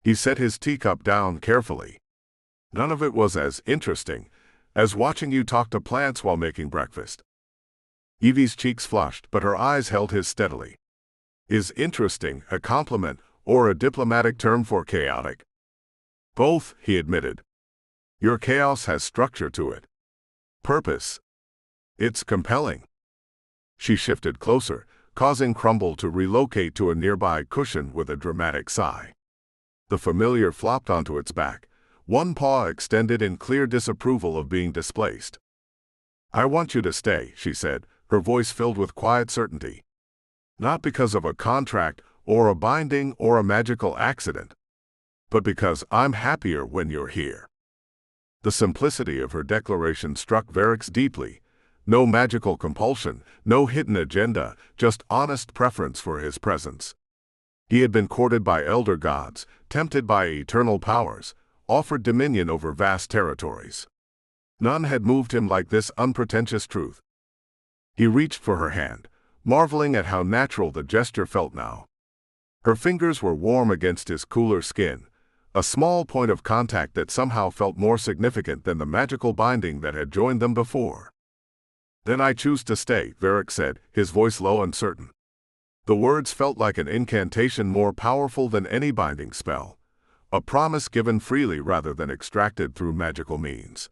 He set his teacup down carefully. "None of it was as interesting as watching you talk to plants while making breakfast." Evie's cheeks flushed, but her eyes held his steadily. "Is interesting a compliment or a diplomatic term for chaotic?" "Both," he admitted. "Your chaos has structure to it. Purpose. It's compelling." She shifted closer, causing Crumble to relocate to a nearby cushion with a dramatic sigh. The familiar flopped onto its back, one paw extended in clear disapproval of being displaced. "I want you to stay," she said, her voice filled with quiet certainty. "Not because of a contract or a binding or a magical accident, but because I'm happier when you're here." The simplicity of her declaration struck Varix deeply. No magical compulsion, no hidden agenda, just honest preference for his presence. He had been courted by elder gods, tempted by eternal powers, offered dominion over vast territories. None had moved him like this unpretentious truth. He reached for her hand, marveling at how natural the gesture felt now. Her fingers were warm against his cooler skin, a small point of contact that somehow felt more significant than the magical binding that had joined them before. "Then I choose to stay," Varix said, his voice low and certain. The words felt like an incantation more powerful than any binding spell, a promise given freely rather than extracted through magical means.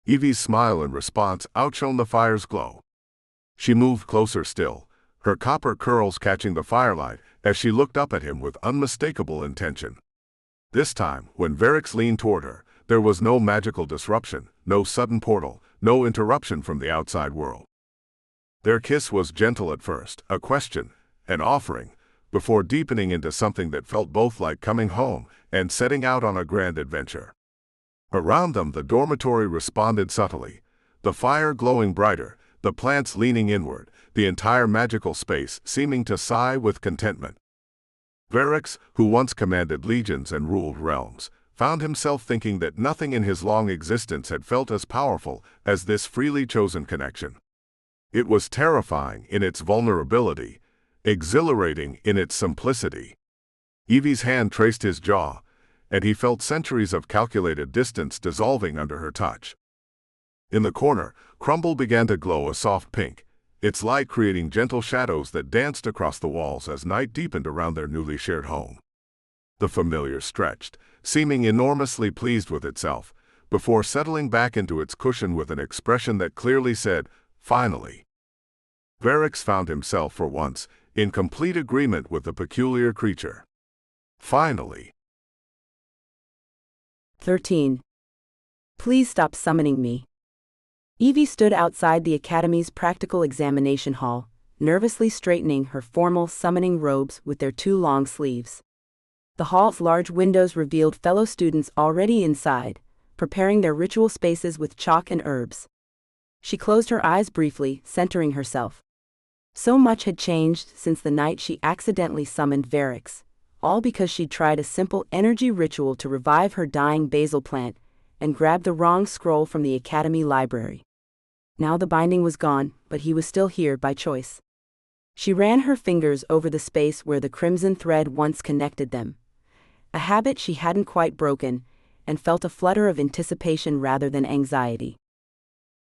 Evie's smile in response outshone the fire's glow. She moved closer still, her copper curls catching the firelight as she looked up at him with unmistakable intention. This time, when Varix leaned toward her, there was no magical disruption, no sudden portal, no interruption from the outside world. Their kiss was gentle at first, a question, an offering, before deepening into something that felt both like coming home and setting out on a grand adventure. Around them the dormitory responded subtly, the fire glowing brighter, the plants leaning inward, the entire magical space seeming to sigh with contentment. Varix, who once commanded legions and ruled realms, found himself thinking that nothing in his long existence had felt as powerful as this freely chosen connection. It was terrifying in its vulnerability, exhilarating in its simplicity. Evie's hand traced his jaw, and he felt centuries of calculated distance dissolving under her touch. In the corner, Crumble began to glow a soft pink, its light creating gentle shadows that danced across the walls as night deepened around their newly shared home. The familiar stretched, seeming enormously pleased with itself, before settling back into its cushion with an expression that clearly said, "Finally." Varix found himself for once in complete agreement with the peculiar creature. Finally. 13. Please stop summoning me. Evie stood outside the Academy's practical examination hall, nervously straightening her formal summoning robes with their two long sleeves. The hall's large windows revealed fellow students already inside, preparing their ritual spaces with chalk and herbs. She closed her eyes briefly, centering herself. So much had changed since the night she accidentally summoned Varix, all because she'd tried a simple energy ritual to revive her dying basil plant and grabbed the wrong scroll from the academy library. Now the binding was gone, but he was still here by choice. She ran her fingers over the space where the crimson thread once connected them, a habit she hadn't quite broken, and felt a flutter of anticipation rather than anxiety.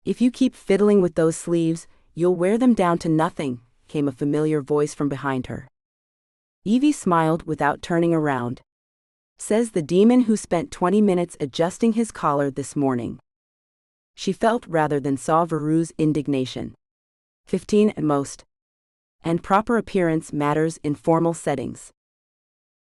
"If you keep fiddling with those sleeves, you'll wear them down to nothing," came a familiar voice from behind her. Evie smiled without turning around. "Says the demon who spent 20 minutes adjusting his collar this morning." She felt rather than saw Veru's indignation. 15 at most. And proper appearance matters in formal settings.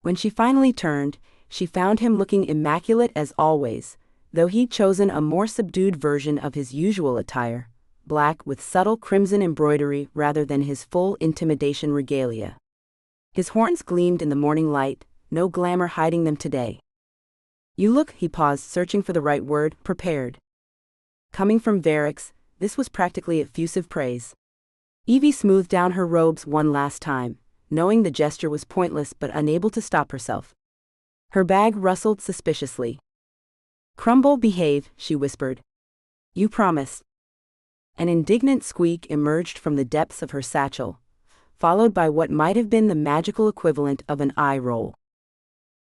When she finally turned, she found him looking immaculate as always, though he'd chosen a more subdued version of his usual attire, black with subtle crimson embroidery rather than his full intimidation regalia. His horns gleamed in the morning light, no glamour hiding them today. "You look," he paused, searching for the right word, "prepared." Coming from Varix, this was practically effusive praise. Evie smoothed down her robes one last time, knowing the gesture was pointless but unable to stop herself. Her bag rustled suspiciously. "Crumble, behave," she whispered. "You promised." An indignant squeak emerged from the depths of her satchel, followed by what might have been the magical equivalent of an eye roll.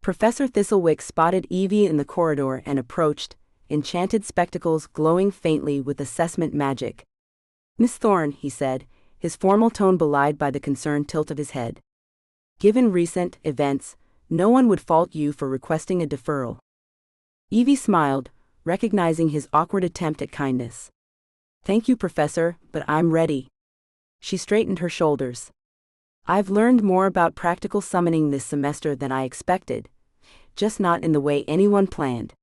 Professor Thistlewick spotted Evie in the corridor and approached, enchanted spectacles glowing faintly with assessment magic. "Miss Thorne," he said, his formal tone belied by the concerned tilt of his head. "Given recent events, no one would fault you for requesting a deferral." Evie smiled, recognizing his awkward attempt at kindness. "Thank you, Professor, but I'm ready." She straightened her shoulders. "I've learned more about practical summoning this semester than I expected, just not in the way anyone planned."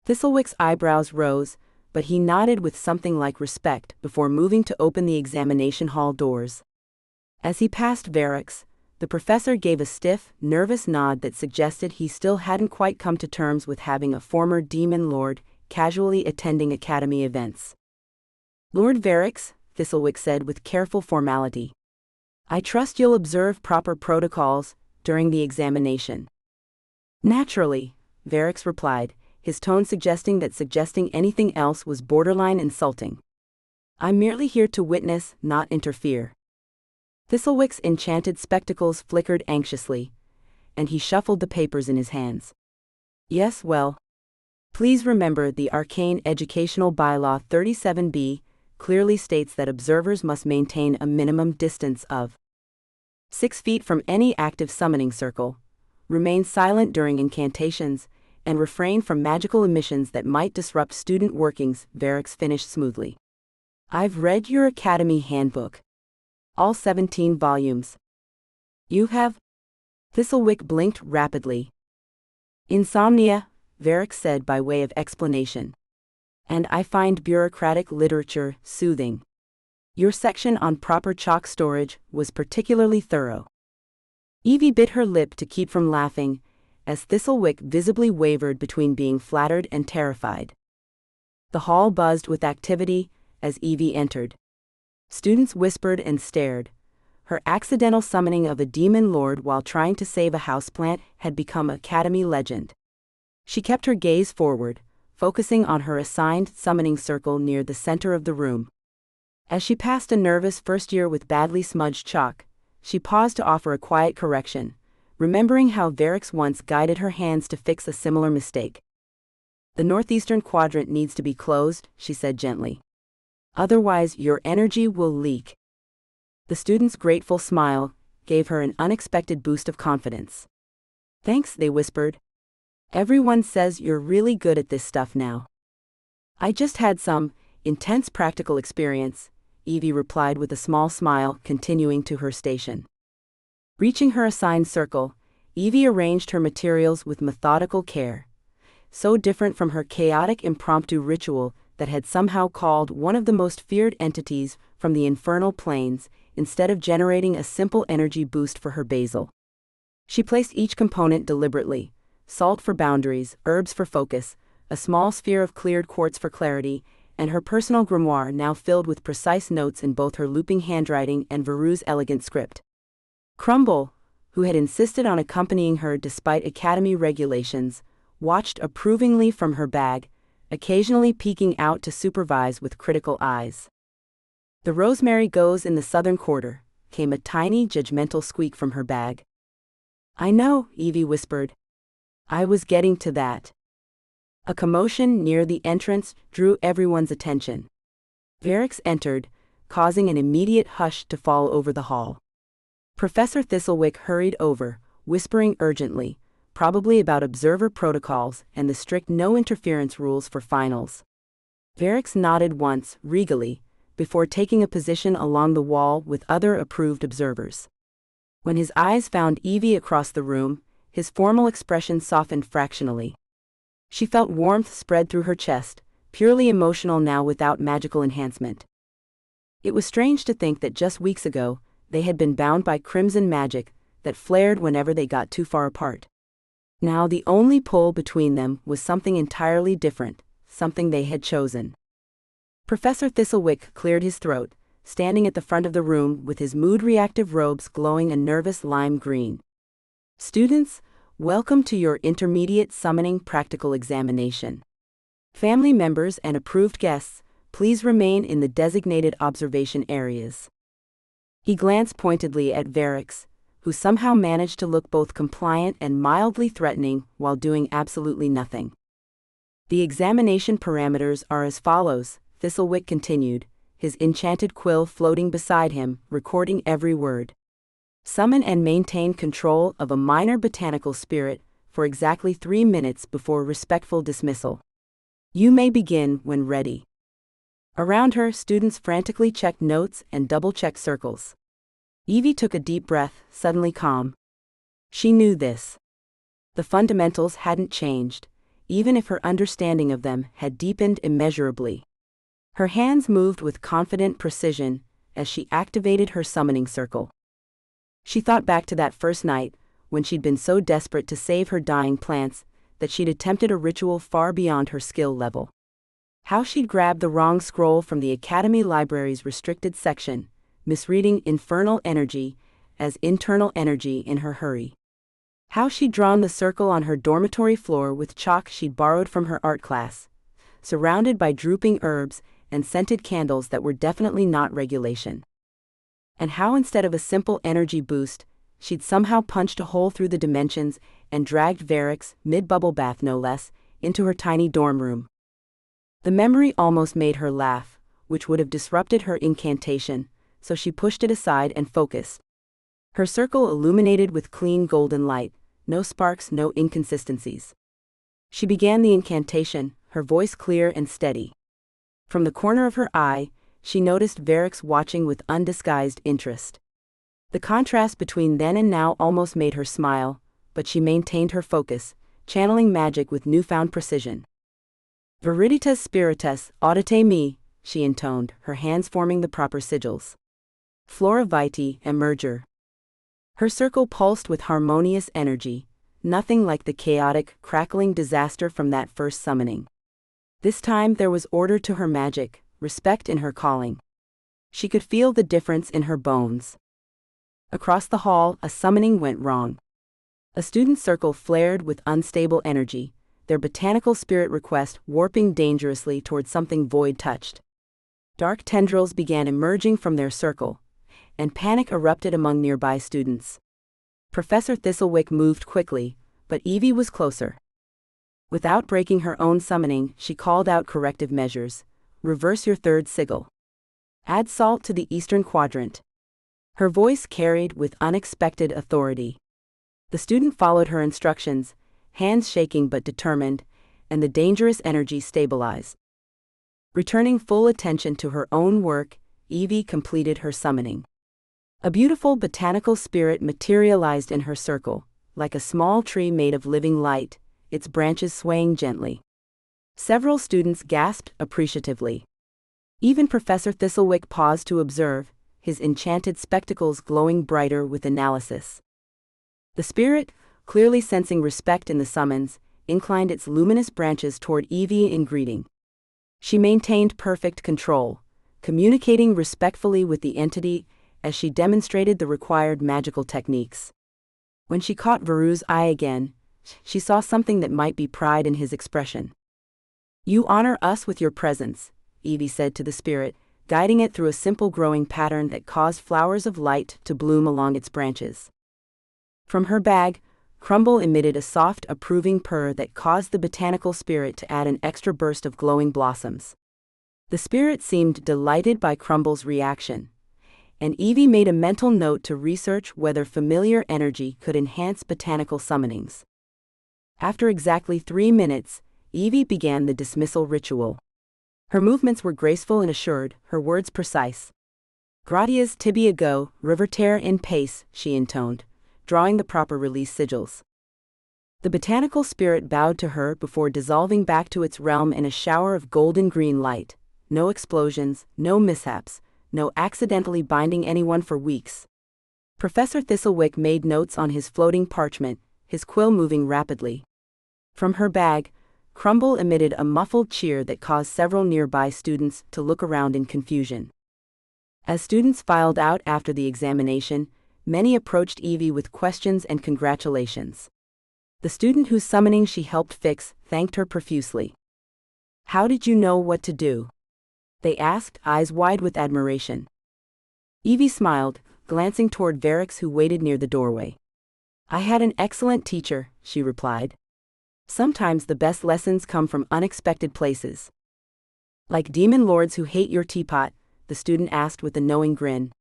Thistlewick's eyebrows rose, but he nodded with something like respect before moving to open the examination hall doors. As he passed Varix, the professor gave a stiff, nervous nod that suggested he still hadn't quite come to terms with having a former demon lord casually attending academy events. "Lord Varix," Thistlewick said with careful formality, "I trust you'll observe proper protocols during the examination." "Naturally," Varix replied, his tone suggesting that suggesting anything else was borderline insulting. "I'm merely here to witness, not interfere." Thistlewick's enchanted spectacles flickered anxiously, and he shuffled the papers in his hands. "Yes, well. Please remember the arcane educational bylaw 37B clearly states that observers must maintain a minimum distance of 6 feet from any active summoning circle, remain silent during incantations, and refrain from magical emissions that might disrupt student workings," Varix finished smoothly. "I've read your academy handbook. All 17 volumes. You have?" Thistlewick blinked rapidly. "Insomnia," Varix said by way of explanation. "And I find bureaucratic literature soothing. Your section on proper chalk storage was particularly thorough." Evie bit her lip to keep from laughing, as Thistlewick visibly wavered between being flattered and terrified. The hall buzzed with activity as Evie entered. Students whispered and stared. Her accidental summoning of a demon lord while trying to save a houseplant had become academy legend. She kept her gaze forward, focusing on her assigned summoning circle near the center of the room. As she passed a nervous first year with badly smudged chalk, she paused to offer a quiet correction, remembering how Varix once guided her hands to fix a similar mistake. "The northeastern quadrant needs to be closed," she said gently. "Otherwise your energy will leak." The student's grateful smile gave her an unexpected boost of confidence. "Thanks," they whispered. "Everyone says you're really good at this stuff now." "I just had some intense practical experience," Evie replied with a small smile, continuing to her station. Reaching her assigned circle, Evie arranged her materials with methodical care, so different from her chaotic impromptu ritual that had somehow called one of the most feared entities from the infernal planes, instead of generating a simple energy boost for her basil. She placed each component deliberately: salt for boundaries, herbs for focus, a small sphere of cleared quartz for clarity, and her personal grimoire now filled with precise notes in both her looping handwriting and Veru's elegant script. Crumble, who had insisted on accompanying her despite academy regulations, watched approvingly from her bag, occasionally peeking out to supervise with critical eyes. "The rosemary goes in the southern quarter," came a tiny, judgmental squeak from her bag. "I know," Evie whispered. "I was getting to that." A commotion near the entrance drew everyone's attention. Verix entered, causing an immediate hush to fall over the hall. Professor Thistlewick hurried over, whispering urgently, probably about observer protocols and the strict no-interference rules for finals. Verix nodded once, regally, before taking a position along the wall with other approved observers. When his eyes found Evie across the room, his formal expression softened fractionally. She felt warmth spread through her chest, purely emotional now without magical enhancement. It was strange to think that just weeks ago, they had been bound by crimson magic that flared whenever they got too far apart. Now the only pull between them was something entirely different, something they had chosen. Professor Thistlewick cleared his throat, standing at the front of the room with his mood-reactive robes glowing a nervous lime green. "Students, welcome to your intermediate summoning practical examination. Family members and approved guests, please remain in the designated observation areas." He glanced pointedly at Verix, who somehow managed to look both compliant and mildly threatening while doing absolutely nothing. "The examination parameters are as follows," Thistlewick continued, his enchanted quill floating beside him, recording every word. "Summon and maintain control of a minor botanical spirit for exactly 3 minutes before respectful dismissal. You may begin when ready." Around her, students frantically checked notes and double-checked circles. Evie took a deep breath, suddenly calm. She knew this. The fundamentals hadn't changed, even if her understanding of them had deepened immeasurably. Her hands moved with confident precision as she activated her summoning circle. She thought back to that first night, when she'd been so desperate to save her dying plants that she'd attempted a ritual far beyond her skill level. How she'd grabbed the wrong scroll from the Academy Library's restricted section, misreading infernal energy as internal energy in her hurry. How she'd drawn the circle on her dormitory floor with chalk she'd borrowed from her art class, surrounded by drooping herbs and scented candles that were definitely not regulation. And how instead of a simple energy boost, she'd somehow punched a hole through the dimensions and dragged Verix, mid-bubble bath no less, into her tiny dorm room. The memory almost made her laugh, which would have disrupted her incantation, so she pushed it aside and focused. Her circle illuminated with clean golden light, no sparks, no inconsistencies. She began the incantation, her voice clear and steady. From the corner of her eye, she noticed Verix watching with undisguised interest. The contrast between then and now almost made her smile, but she maintained her focus, channeling magic with newfound precision. "Veritas spiritus, audite me," she intoned, her hands forming the proper sigils. "Flora vitae, emerger." Her circle pulsed with harmonious energy, nothing like the chaotic, crackling disaster from that first summoning. This time there was order to her magic, respect in her calling. She could feel the difference in her bones. Across the hall, a summoning went wrong. A student circle flared with unstable energy, their botanical spirit request warping dangerously toward something void touched. Dark tendrils began emerging from their circle, and panic erupted among nearby students. Professor Thistlewick moved quickly, but Evie was closer. Without breaking her own summoning, she called out corrective measures. "Reverse your third sigil. Add salt to the eastern quadrant." Her voice carried with unexpected authority. The student followed her instructions, hands shaking but determined, and the dangerous energy stabilized. Returning full attention to her own work, Evie completed her summoning. A beautiful botanical spirit materialized in her circle, like a small tree made of living light, its branches swaying gently. Several students gasped appreciatively. Even Professor Thistlewick paused to observe, his enchanted spectacles glowing brighter with analysis. The spirit, clearly sensing respect in the summons, inclined its luminous branches toward Evie in greeting. She maintained perfect control, communicating respectfully with the entity as she demonstrated the required magical techniques. When she caught Veru's eye again, she saw something that might be pride in his expression. "You honor us with your presence," Evie said to the spirit, guiding it through a simple growing pattern that caused flowers of light to bloom along its branches. From her bag, Crumble emitted a soft, approving purr that caused the botanical spirit to add an extra burst of glowing blossoms. The spirit seemed delighted by Crumble's reaction, and Evie made a mental note to research whether familiar energy could enhance botanical summonings. After exactly 3 minutes, Evie began the dismissal ritual. Her movements were graceful and assured, her words precise. "Gratias tibia go, revertere in pace," she intoned, drawing the proper release sigils. The botanical spirit bowed to her before dissolving back to its realm in a shower of golden green light. No explosions, no mishaps, no accidentally binding anyone for weeks. Professor Thistlewick made notes on his floating parchment, his quill moving rapidly. From her bag, Crumble emitted a muffled cheer that caused several nearby students to look around in confusion. As students filed out after the examination, many approached Evie with questions and congratulations. The student whose summoning she helped fix thanked her profusely. "How did you know what to do?" they asked, eyes wide with admiration. Evie smiled, glancing toward Varix, who waited near the doorway. "I had an excellent teacher," she replied. "Sometimes the best lessons come from unexpected places." "Like demon lords who hate your teapot?" the student asked with a knowing grin.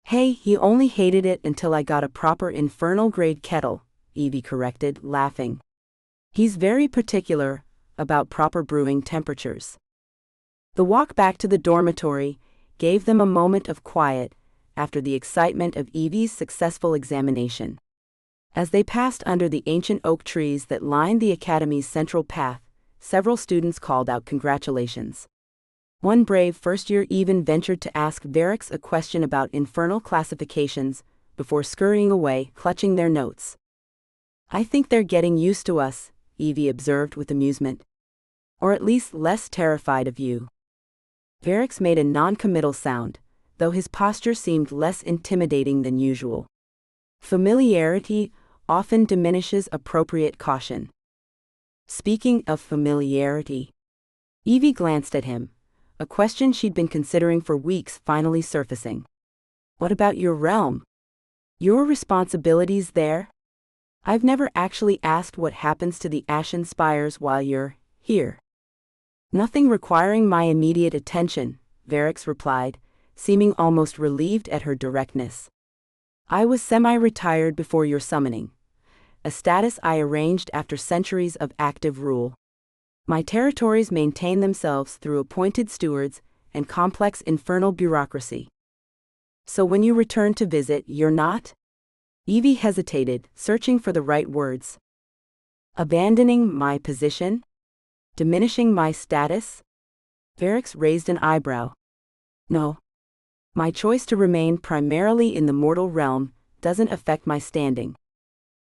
"Hey, he only hated it until I got a proper infernal-grade kettle," Evie corrected, laughing. "He's very particular about proper brewing temperatures." The walk back to the dormitory gave them a moment of quiet after the excitement of Evie's successful examination. As they passed under the ancient oak trees that lined the academy's central path, several students called out congratulations. One brave first-year even ventured to ask Varix a question about infernal classifications before scurrying away, clutching their notes. "I think they're getting used to us," Evie observed with amusement. "Or at least less terrified of you." Varix made a non-committal sound, though his posture seemed less intimidating than usual. Familiarity often diminishes appropriate caution. Speaking of familiarity, Evie glanced at him, a question she'd been considering for weeks finally surfacing. "What about your realm? Your responsibilities there? I've never actually asked what happens to the ashen spires while you're here." "Nothing requiring my immediate attention," Varix replied, seeming almost relieved at her directness. "I was semi-retired before your summoning, a status I arranged after centuries of active rule. My territories maintain themselves through appointed stewards and complex infernal bureaucracy." "So when you return to visit, you're not?" Evie hesitated, searching for the right words. "Abandoning my position? Diminishing my status?" Varix raised an eyebrow. "No. My choice to remain primarily in the mortal realm doesn't affect my standing.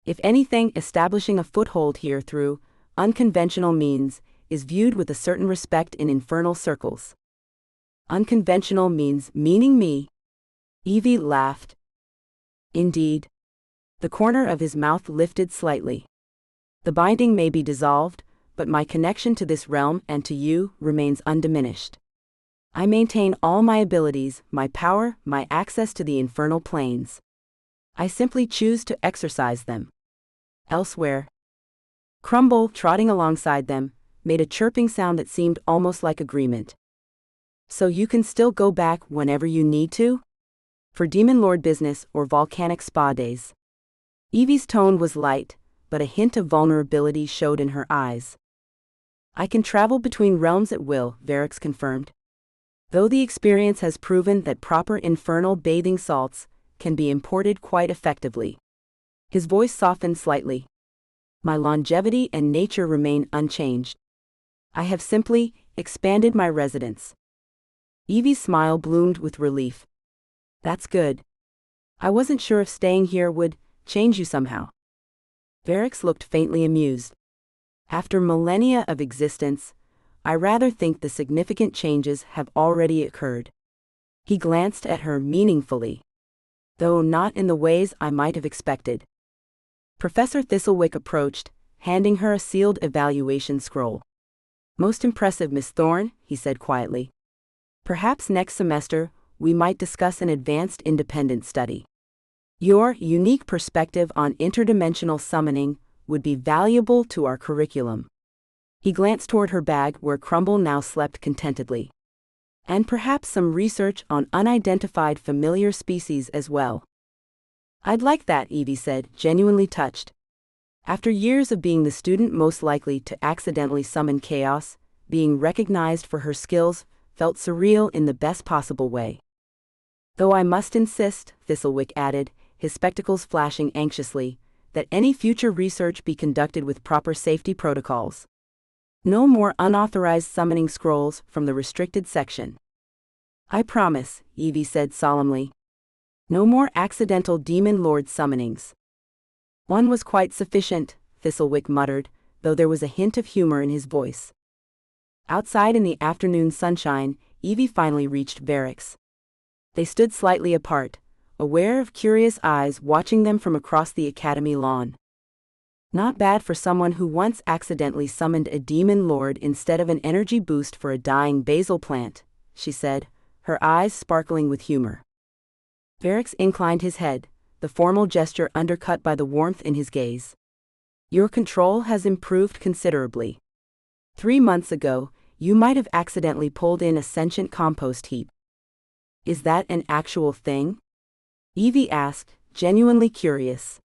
If anything, establishing a foothold here through unconventional means is viewed with a certain respect in infernal circles." "Unconventional means meaning me?" Evie laughed. "Indeed." The corner of his mouth lifted slightly. "The binding may be dissolved, but my connection to this realm and to you remains undiminished. I maintain all my abilities, my power, my access to the infernal planes. I simply choose to exercise them elsewhere." Crumble, trotting alongside them, made a chirping sound that seemed almost like agreement. "So you can still go back whenever you need to? For Demon Lord business or volcanic spa days?" Evie's tone was light, but a hint of vulnerability showed in her eyes. "I can travel between realms at will," Varix confirmed. "Though the experience has proven that proper infernal bathing salts can be imported quite effectively." His voice softened slightly. "My longevity and nature remain unchanged. I have simply expanded my residence." Evie's smile bloomed with relief. "That's good. I wasn't sure if staying here would change you somehow." Varix looked faintly amused. "After millennia of existence, I rather think the significant changes have already occurred. He glanced at her meaningfully, though not in the ways I might have expected. Professor Thistlewick approached, handing her a sealed evaluation scroll. "Most impressive, Miss Thorne," he said quietly. "Perhaps next semester we might discuss an advanced independent study. Your unique perspective on interdimensional summoning would be valuable to our curriculum." He glanced toward her bag where Crumble now slept contentedly. "And perhaps some research on unidentified familiar species as well." "I'd like that," Evie said, genuinely touched. After years of being the student most likely to accidentally summon chaos, being recognized for her skills felt surreal in the best possible way. "Though I must insist," Thistlewick added, his spectacles flashing anxiously, "that any future research be conducted with proper safety protocols. No more unauthorized summoning scrolls from the restricted section." "I promise," Evie said solemnly. "No more accidental demon lord summonings." "One was quite sufficient," Thistlewick muttered, though there was a hint of humor in his voice. Outside in the afternoon sunshine, Evie finally reached Varrick's. They stood slightly apart, aware of curious eyes watching them from across the academy lawn. "Not bad for someone who once accidentally summoned a demon lord instead of an energy boost for a dying basil plant," she said, her eyes sparkling with humor. Varrick inclined his head, the formal gesture undercut by the warmth in his gaze. "Your control has improved considerably. 3 months ago, you might have accidentally pulled in a sentient compost heap." "Is that an actual thing?" Evie asked, genuinely curious.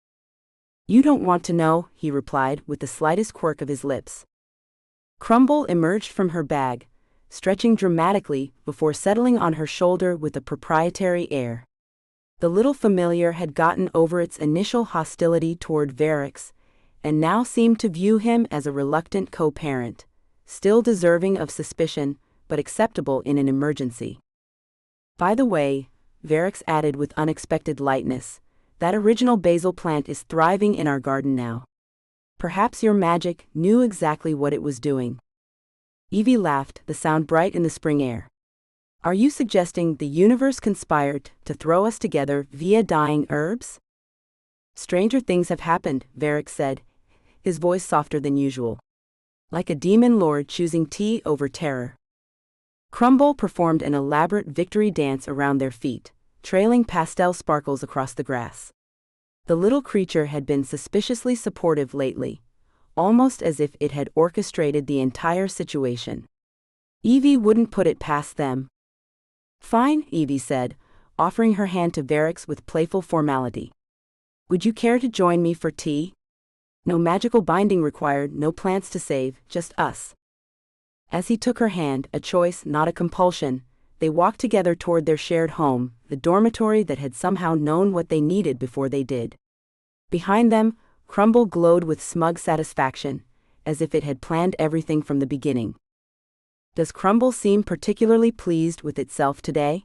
"You don't want to know," he replied with the slightest quirk of his lips. Crumble emerged from her bag, stretching dramatically before settling on her shoulder with a proprietary air. The little familiar had gotten over its initial hostility toward Varrick, and now seemed to view him as a reluctant co-parent, still deserving of suspicion, but acceptable in an emergency. "By the way," Varrick added with unexpected lightness, "that original basil plant is thriving in our garden now. Perhaps your magic knew exactly what it was doing." Evie laughed, the sound bright in the spring air. "Are you suggesting the universe conspired to throw us together via dying herbs?" "Stranger things have happened," Varrick said, his voice softer than usual. "Like a demon lord choosing tea over terror." Crumble performed an elaborate victory dance around their feet, trailing pastel sparkles across the grass. The little creature had been suspiciously supportive lately, almost as if it had orchestrated the entire situation. Evie wouldn't put it past them. "Fine," Evie said, offering her hand to Varrick with playful formality. "Would you care to join me for tea? No magical binding required, no plants to save, just us." As he took her hand, a choice, not a compulsion, they walked together toward their shared home, the dormitory that had somehow known what they needed before they did. Behind them, Crumble glowed with smug satisfaction, as if it had planned everything from the beginning. "Does Crumble seem particularly pleased with itself today?"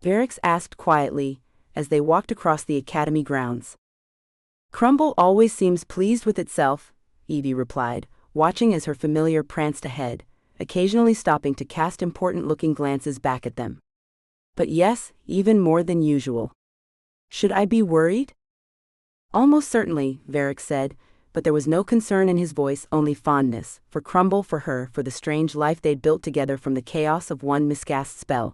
Varrick asked quietly, as they walked across the academy grounds. "Crumble always seems pleased with itself," Evie replied, watching as her familiar pranced ahead, occasionally stopping to cast important-looking glances back at them. "But yes, even more than usual." "Should I be worried?" "Almost certainly," Varrick said, but there was no concern in his voice, only fondness, for Crumble, for her, for the strange life they'd built together from the chaos of one miscast spell.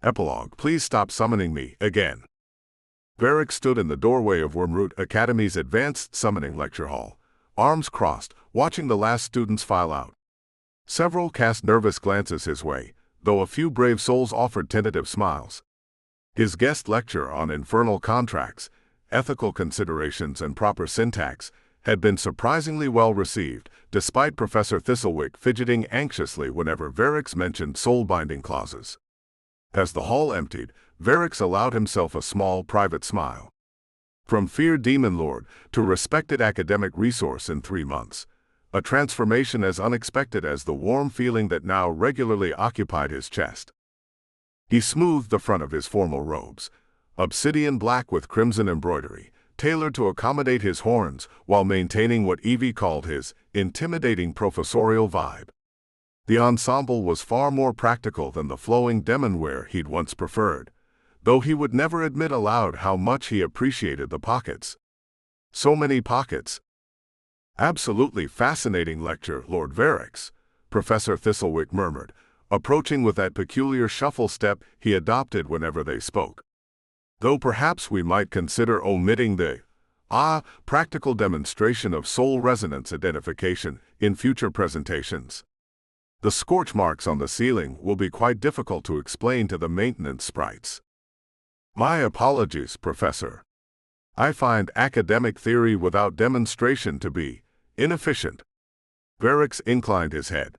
Epilogue. Please stop summoning me again. Varrick stood in the doorway of Wormroot Academy's Advanced Summoning Lecture Hall, arms crossed, watching the last students file out. Several cast nervous glances his way, though a few brave souls offered tentative smiles. His guest lecture on infernal contracts, ethical considerations and proper syntax had been surprisingly well received, despite Professor Thistlewick fidgeting anxiously whenever Varrick mentioned soul-binding clauses. As the hall emptied, Varrick allowed himself a small private smile. From feared demon lord to respected academic resource in 3 months, a transformation as unexpected as the warm feeling that now regularly occupied his chest. He smoothed the front of his formal robes, obsidian black with crimson embroidery, tailored to accommodate his horns while maintaining what Evie called his intimidating professorial vibe. The ensemble was far more practical than the flowing demonwear he'd once preferred, though he would never admit aloud how much he appreciated the pockets. So many pockets. Absolutely fascinating lecture, Lord Varix, Professor Thistlewick murmured, approaching with that peculiar shuffle step he adopted whenever they spoke. Though perhaps we might consider omitting the practical demonstration of soul resonance identification in future presentations. The scorch marks on the ceiling will be quite difficult to explain to the maintenance sprites. My apologies, Professor. I find academic theory without demonstration to be inefficient. Varix inclined his head.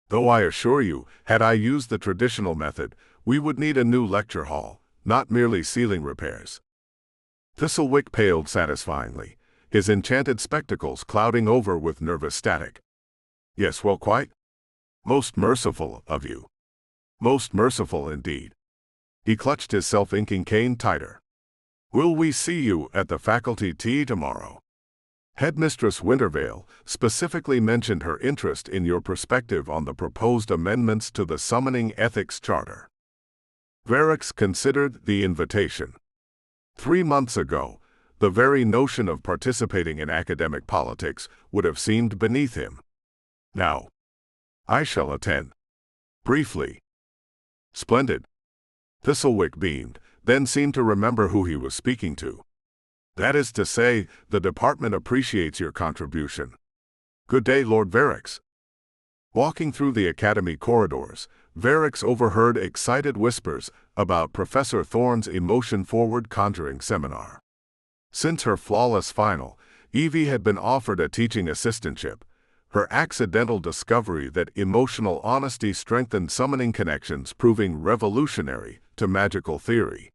Though I assure you, had I used the traditional method, we would need a new lecture hall, not merely ceiling repairs. Thistlewick paled satisfyingly, his enchanted spectacles clouding over with nervous static. Yes, well, quite. Most merciful of you. Most merciful indeed. He clutched his self-inking cane tighter. Will we see you at the faculty tea tomorrow? Headmistress Wintervale specifically mentioned her interest in your perspective on the proposed amendments to the Summoning Ethics Charter. Varix considered the invitation. 3 months ago, the very notion of participating in academic politics would have seemed beneath him. Now, I shall attend. Briefly. Splendid. Thistlewick beamed, then seemed to remember who he was speaking to. That is to say, the department appreciates your contribution. Good day, Lord Varix. Walking through the academy corridors, Varix overheard excited whispers about Professor Thorne's emotion-forward conjuring seminar. Since her flawless final, Evie had been offered a teaching assistantship, her accidental discovery that emotional honesty strengthened summoning connections proving revolutionary to magical theory.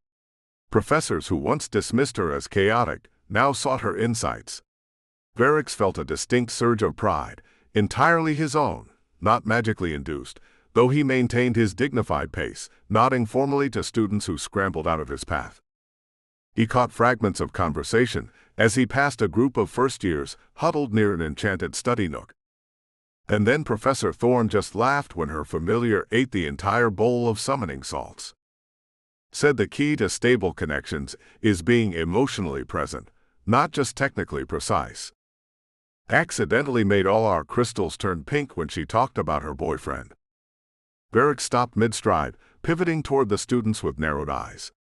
Professors who once dismissed her as chaotic now sought her insights. Varix felt a distinct surge of pride, entirely his own, not magically induced, though he maintained his dignified pace, nodding formally to students who scrambled out of his path. He caught fragments of conversation as he passed a group of first-years huddled near an enchanted study nook. And then Professor Thorne just laughed when her familiar ate the entire bowl of summoning salts. Said the key to stable connections is being emotionally present, not just technically precise. Accidentally made all our crystals turn pink when she talked about her boyfriend. Varix stopped mid-stride, pivoting toward the students with narrowed eyes.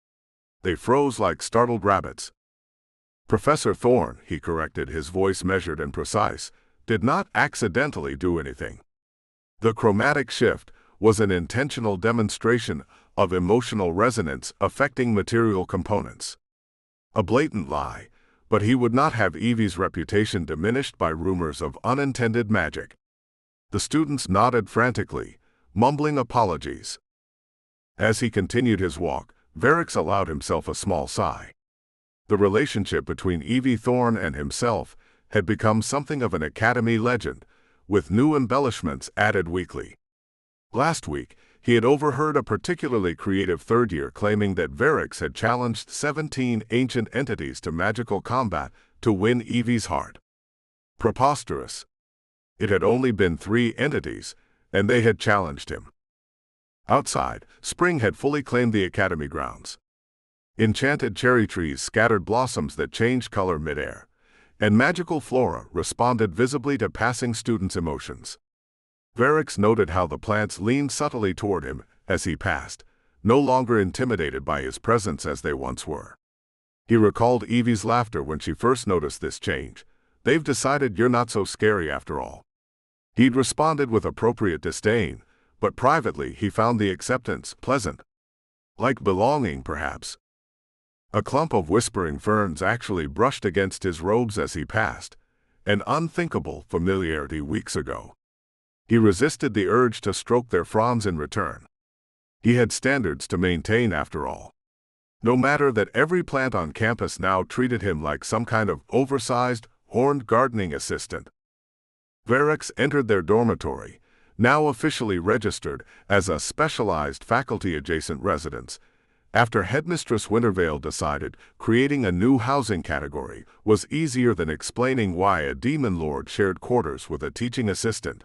They froze like startled rabbits. Professor Thorne, he corrected, his voice measured and precise, did not accidentally do anything. The chromatic shift was an intentional demonstration of emotional resonance affecting material components. A blatant lie, but he would not have Evie's reputation diminished by rumors of unintended magic. The students nodded frantically, mumbling apologies. As he continued his walk, Varix allowed himself a small sigh. The relationship between Evie Thorne and himself had become something of an academy legend, with new embellishments added weekly. Last week, he had overheard a particularly creative third-year claiming that Varix had challenged 17 ancient entities to magical combat to win Evie's heart. Preposterous. It had only been 3 entities, and they had challenged him. Outside, spring had fully claimed the academy grounds. Enchanted cherry trees scattered blossoms that changed color mid-air, and magical flora responded visibly to passing students' emotions. Varix noted how the plants leaned subtly toward him as he passed, no longer intimidated by his presence as they once were. He recalled Evie's laughter when she first noticed this change. They've decided you're not so scary after all. He'd responded with appropriate disdain, but privately he found the acceptance pleasant. Like belonging, perhaps. A clump of whispering ferns actually brushed against his robes as he passed, an unthinkable familiarity weeks ago. He resisted the urge to stroke their fronds in return. He had standards to maintain after all. No matter that every plant on campus now treated him like some kind of oversized, horned gardening assistant. Varix entered their dormitory, now officially registered as a specialized faculty-adjacent residence, After Headmistress Wintervale decided creating a new housing category was easier than explaining why a demon lord shared quarters with a teaching assistant.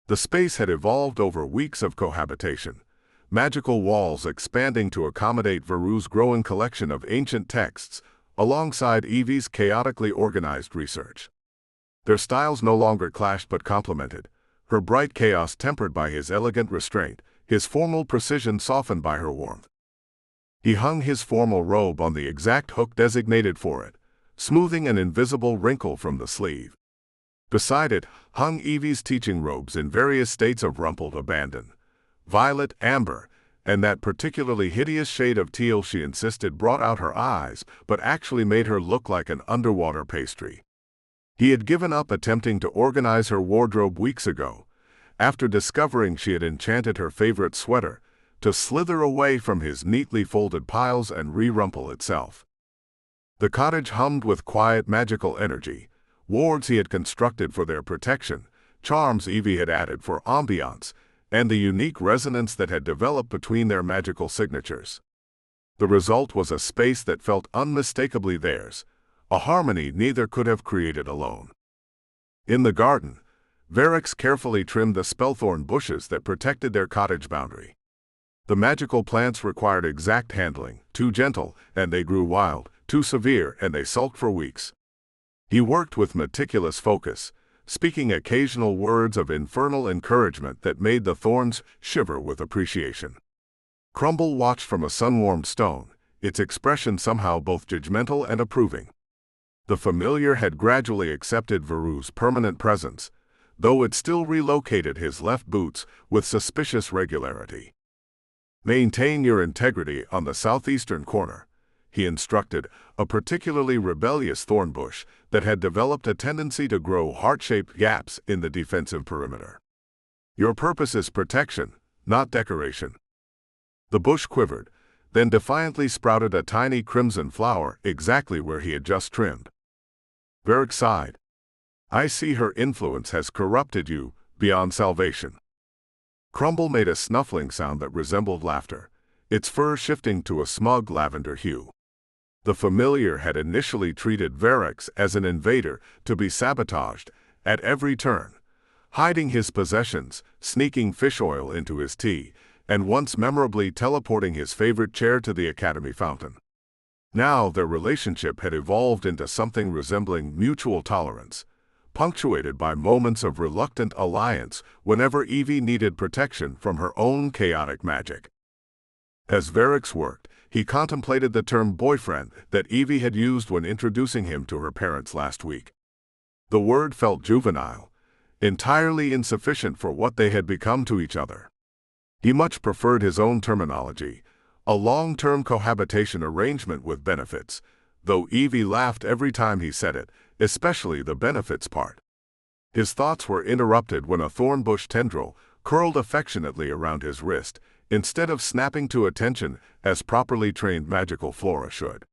The space had evolved over weeks of cohabitation, magical walls expanding to accommodate Veru's growing collection of ancient texts, alongside Evie's chaotically organized research. Their styles no longer clashed but complemented, her bright chaos tempered by his elegant restraint, his formal precision softened by her warmth. He hung his formal robe on the exact hook designated for it, smoothing an invisible wrinkle from the sleeve. Beside it hung Evie's teaching robes in various states of rumpled abandon, violet, amber, and that particularly hideous shade of teal she insisted brought out her eyes but actually made her look like an underwater pastry. He had given up attempting to organize her wardrobe weeks ago, after discovering she had enchanted her favorite sweater to slither away from his neatly folded piles and re-rumple itself. The cottage hummed with quiet magical energy, wards he had constructed for their protection, charms Evie had added for ambiance, and the unique resonance that had developed between their magical signatures. The result was a space that felt unmistakably theirs, a harmony neither could have created alone. In the garden, Varix carefully trimmed the spellthorn bushes that protected their cottage boundary. The magical plants required exact handling, too gentle, and they grew wild, too severe, and they sulked for weeks. He worked with meticulous focus, speaking occasional words of infernal encouragement that made the thorns shiver with appreciation. Crumble watched from a sun-warmed stone, its expression somehow both judgmental and approving. The familiar had gradually accepted Veru's permanent presence, though it still relocated his left boots with suspicious regularity. "Maintain your integrity on the southeastern corner," he instructed, a particularly rebellious thorn bush that had developed a tendency to grow heart-shaped gaps in the defensive perimeter. "Your purpose is protection, not decoration." The bush quivered, then defiantly sprouted a tiny crimson flower exactly where he had just trimmed. Varric sighed. "I see her influence has corrupted you beyond salvation." Crumble made a snuffling sound that resembled laughter, its fur shifting to a smug lavender hue. The familiar had initially treated Varix as an invader to be sabotaged at every turn, hiding his possessions, sneaking fish oil into his tea, and once memorably teleporting his favorite chair to the academy fountain. Now their relationship had evolved into something resembling mutual tolerance, punctuated by moments of reluctant alliance whenever Evie needed protection from her own chaotic magic. As Varix worked, he contemplated the term boyfriend that Evie had used when introducing him to her parents last week. The word felt juvenile, entirely insufficient for what they had become to each other. He much preferred his own terminology, a long-term cohabitation arrangement with benefits, though Evie laughed every time he said it, especially the benefits part. His thoughts were interrupted when a thornbush tendril curled affectionately around his wrist, instead of snapping to attention as properly trained magical flora should.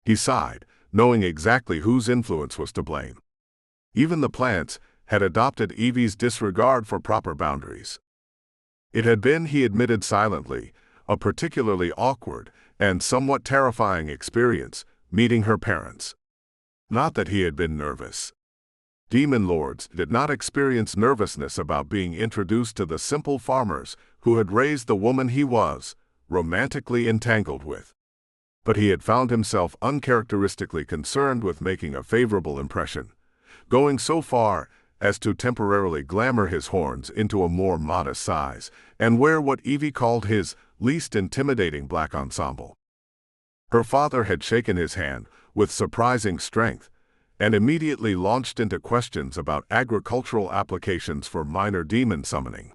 He sighed, knowing exactly whose influence was to blame. Even the plants had adopted Evie's disregard for proper boundaries. It had been, he admitted silently, a particularly awkward and somewhat terrifying experience meeting her parents. Not that he had been nervous. Demon lords did not experience nervousness about being introduced to the simple farmers who had raised the woman he was romantically entangled with. But he had found himself uncharacteristically concerned with making a favorable impression, going so far as to temporarily glamour his horns into a more modest size and wear what Evie called his least intimidating black ensemble. Her father had shaken his hand with surprising strength, and immediately launched into questions about agricultural applications for minor demon summoning.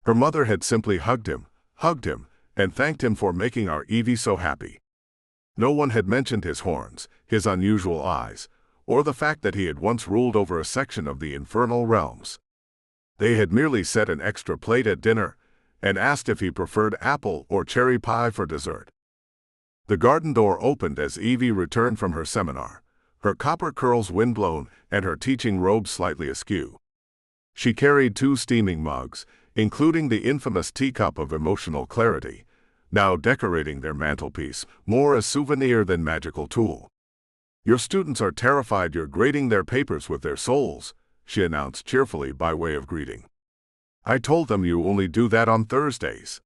Her mother had simply hugged him, and thanked him for making our Evie so happy. No one had mentioned his horns, his unusual eyes, or the fact that he had once ruled over a section of the infernal realms. They had merely set an extra plate at dinner, and asked if he preferred apple or cherry pie for dessert. The garden door opened as Evie returned from her seminar, her copper curls windblown and her teaching robe slightly askew. She carried 2 steaming mugs, including the infamous teacup of emotional clarity, now decorating their mantelpiece, more a souvenir than magical tool. "Your students are terrified you're grading their papers with their souls," she announced cheerfully by way of greeting. "I told them you only do that on Thursdays."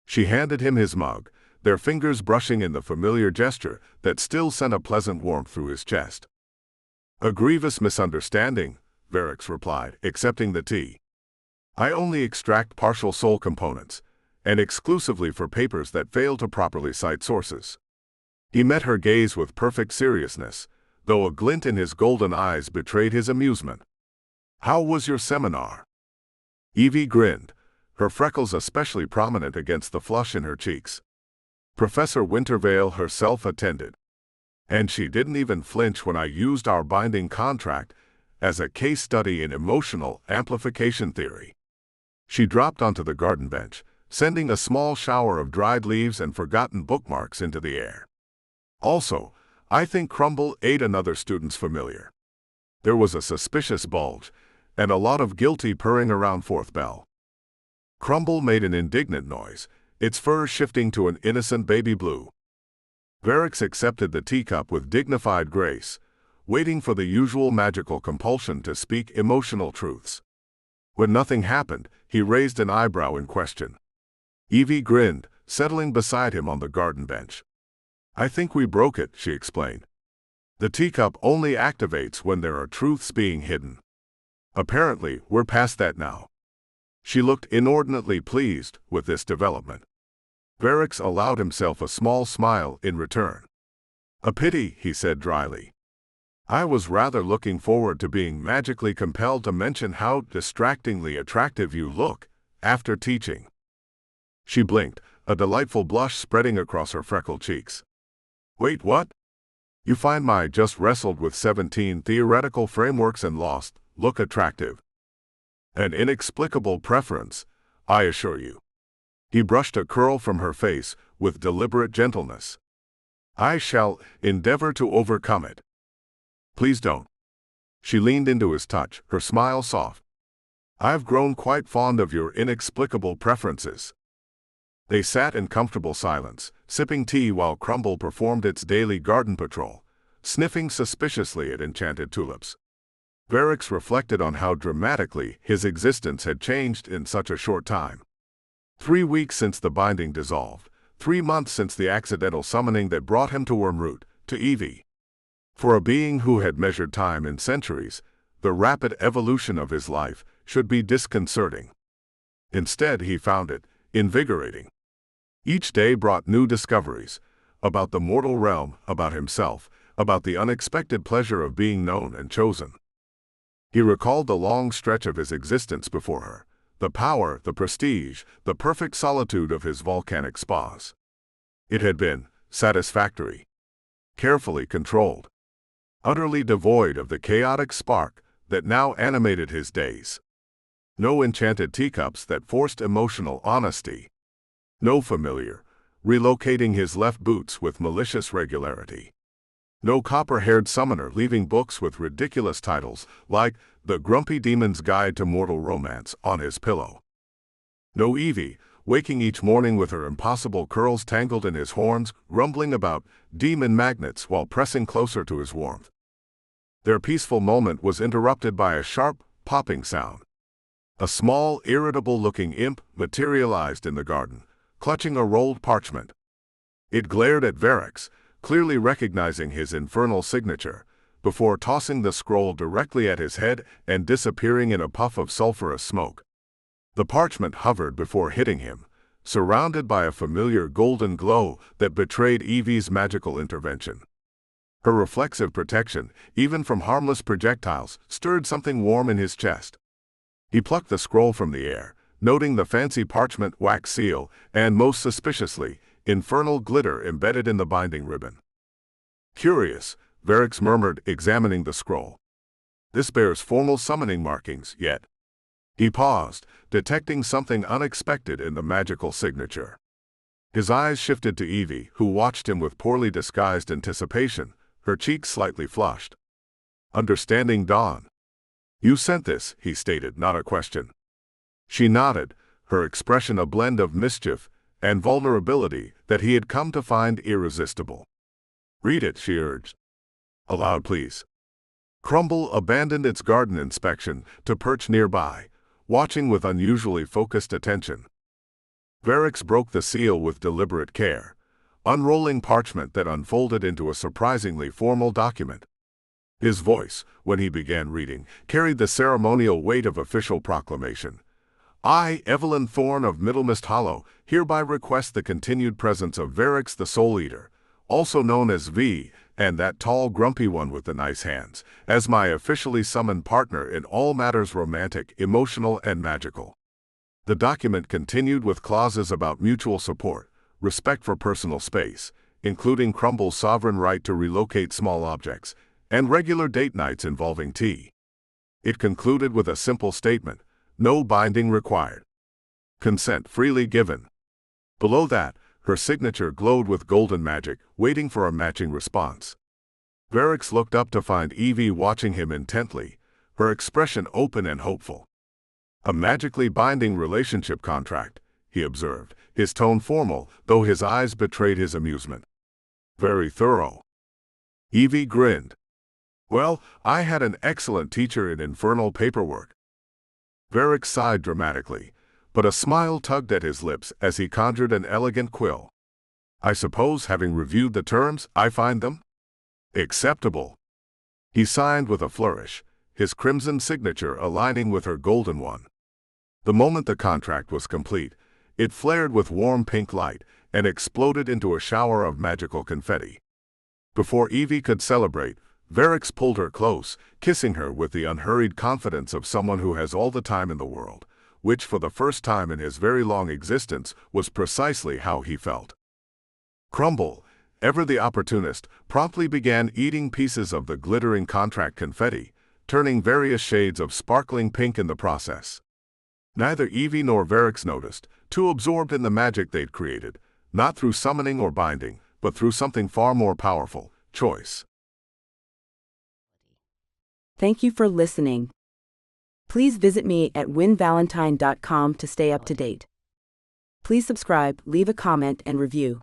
She handed him his mug, their fingers brushing in the familiar gesture that still sent a pleasant warmth through his chest. "A grievous misunderstanding," Verix replied, accepting the tea. "I only extract partial soul components, and exclusively for papers that fail to properly cite sources." He met her gaze with perfect seriousness, though a glint in his golden eyes betrayed his amusement. "How was your seminar?" Evie grinned, her freckles especially prominent against the flush in her cheeks. "Professor Wintervale herself attended. And she didn't even flinch when I used our binding contract as a case study in emotional amplification theory." She dropped onto the garden bench, sending a small shower of dried leaves and forgotten bookmarks into the air. "Also, I think Crumble ate another student's familiar." There was a suspicious bulge, and a lot of guilty purring around fourth bell. Crumble made an indignant noise, its fur shifting to an innocent baby blue. Verix accepted the teacup with dignified grace, waiting for the usual magical compulsion to speak emotional truths. When nothing happened, he raised an eyebrow in question. Evie grinned, settling beside him on the garden bench. "I think we broke it," she explained. "The teacup only activates when there are truths being hidden. Apparently, we're past that now." She looked inordinately pleased with this development. Verix allowed himself a small smile in return. "A pity," he said dryly. "I was rather looking forward to being magically compelled to mention how distractingly attractive you look after teaching." She blinked, a delightful blush spreading across her freckled cheeks. "Wait, what? You find my just wrestled with 17 theoretical frameworks and lost look attractive?" "An inexplicable preference, I assure you." He brushed a curl from her face with deliberate gentleness. "I shall endeavor to overcome it." "Please don't." She leaned into his touch, her smile soft. "I've grown quite fond of your inexplicable preferences." They sat in comfortable silence, sipping tea while Crumble performed its daily garden patrol, sniffing suspiciously at enchanted tulips. Verix reflected on how dramatically his existence had changed in such a short time. 3 weeks since the binding dissolved, 3 months since the accidental summoning that brought him to Wormroot, to Evie. For a being who had measured time in centuries, the rapid evolution of his life should be disconcerting. Instead, he found it invigorating. Each day brought new discoveries about the mortal realm, about himself, about the unexpected pleasure of being known and chosen. He recalled the long stretch of his existence before her, the power, the prestige, the perfect solitude of his volcanic spas. It had been satisfactory, carefully controlled, utterly devoid of the chaotic spark that now animated his days. No enchanted teacups that forced emotional honesty. No familiar, relocating his left boots with malicious regularity. No copper-haired summoner leaving books with ridiculous titles like The Grumpy Demon's Guide to Mortal Romance on his pillow. No Evie, waking each morning with her impossible curls tangled in his horns, grumbling about demon magnets while pressing closer to his warmth. Their peaceful moment was interrupted by a sharp, popping sound. A small, irritable-looking imp materialized in the garden, clutching a rolled parchment. It glared at Verix, clearly recognizing his infernal signature, before tossing the scroll directly at his head and disappearing in a puff of sulphurous smoke. The parchment hovered before hitting him, surrounded by a familiar golden glow that betrayed Evie's magical intervention. Her reflexive protection, even from harmless projectiles, stirred something warm in his chest. He plucked the scroll from the air, noting the fancy parchment wax seal and, most suspiciously, infernal glitter embedded in the binding ribbon. "Curious," Verix murmured, examining the scroll. "This bears formal summoning markings, yet." He paused, detecting something unexpected in the magical signature. His eyes shifted to Evie, who watched him with poorly disguised anticipation, her cheeks slightly flushed. Understanding dawned. "You sent this," he stated, not a question. She nodded, her expression a blend of mischief and vulnerability that he had come to find irresistible. "Read it," she urged. "Aloud, please." Crumble abandoned its garden inspection to perch nearby, watching with unusually focused attention. Varix broke the seal with deliberate care, unrolling parchment that unfolded into a surprisingly formal document. His voice, when he began reading, carried the ceremonial weight of official proclamation. "I, Evelyn Thorne of Middlemist Hollow, hereby request the continued presence of Varix the Soul Eater, also known as V, and that tall grumpy one with the nice hands, as my officially summoned partner in all matters romantic, emotional, and magical." The document continued with clauses about mutual support, respect for personal space, including Crumble's sovereign right to relocate small objects, and regular date nights involving tea. It concluded with a simple statement: no binding required. Consent freely given. Below that, her signature glowed with golden magic, waiting for a matching response. Varix looked up to find Evie watching him intently, her expression open and hopeful. "A magically binding relationship contract," he observed, his tone formal, though his eyes betrayed his amusement. "Very thorough." Evie grinned. "Well, I had an excellent teacher in Infernal paperwork." Varix sighed dramatically, but a smile tugged at his lips as he conjured an elegant quill. "I suppose, having reviewed the terms, I find them acceptable." He signed with a flourish, his crimson signature aligning with her golden one. The moment the contract was complete, it flared with warm pink light and exploded into a shower of magical confetti. Before Evie could celebrate, Varix pulled her close, kissing her with the unhurried confidence of someone who has all the time in the world, which for the first time in his very long existence was precisely how he felt. Crumble, ever the opportunist, promptly began eating pieces of the glittering contract confetti, turning various shades of sparkling pink in the process. Neither Evie nor Varix noticed, too absorbed in the magic they'd created, not through summoning or binding, but through something far more powerful: choice. Thank you for listening. Please visit me at winvalentine.com to stay up to date. Please subscribe, leave a comment, and review.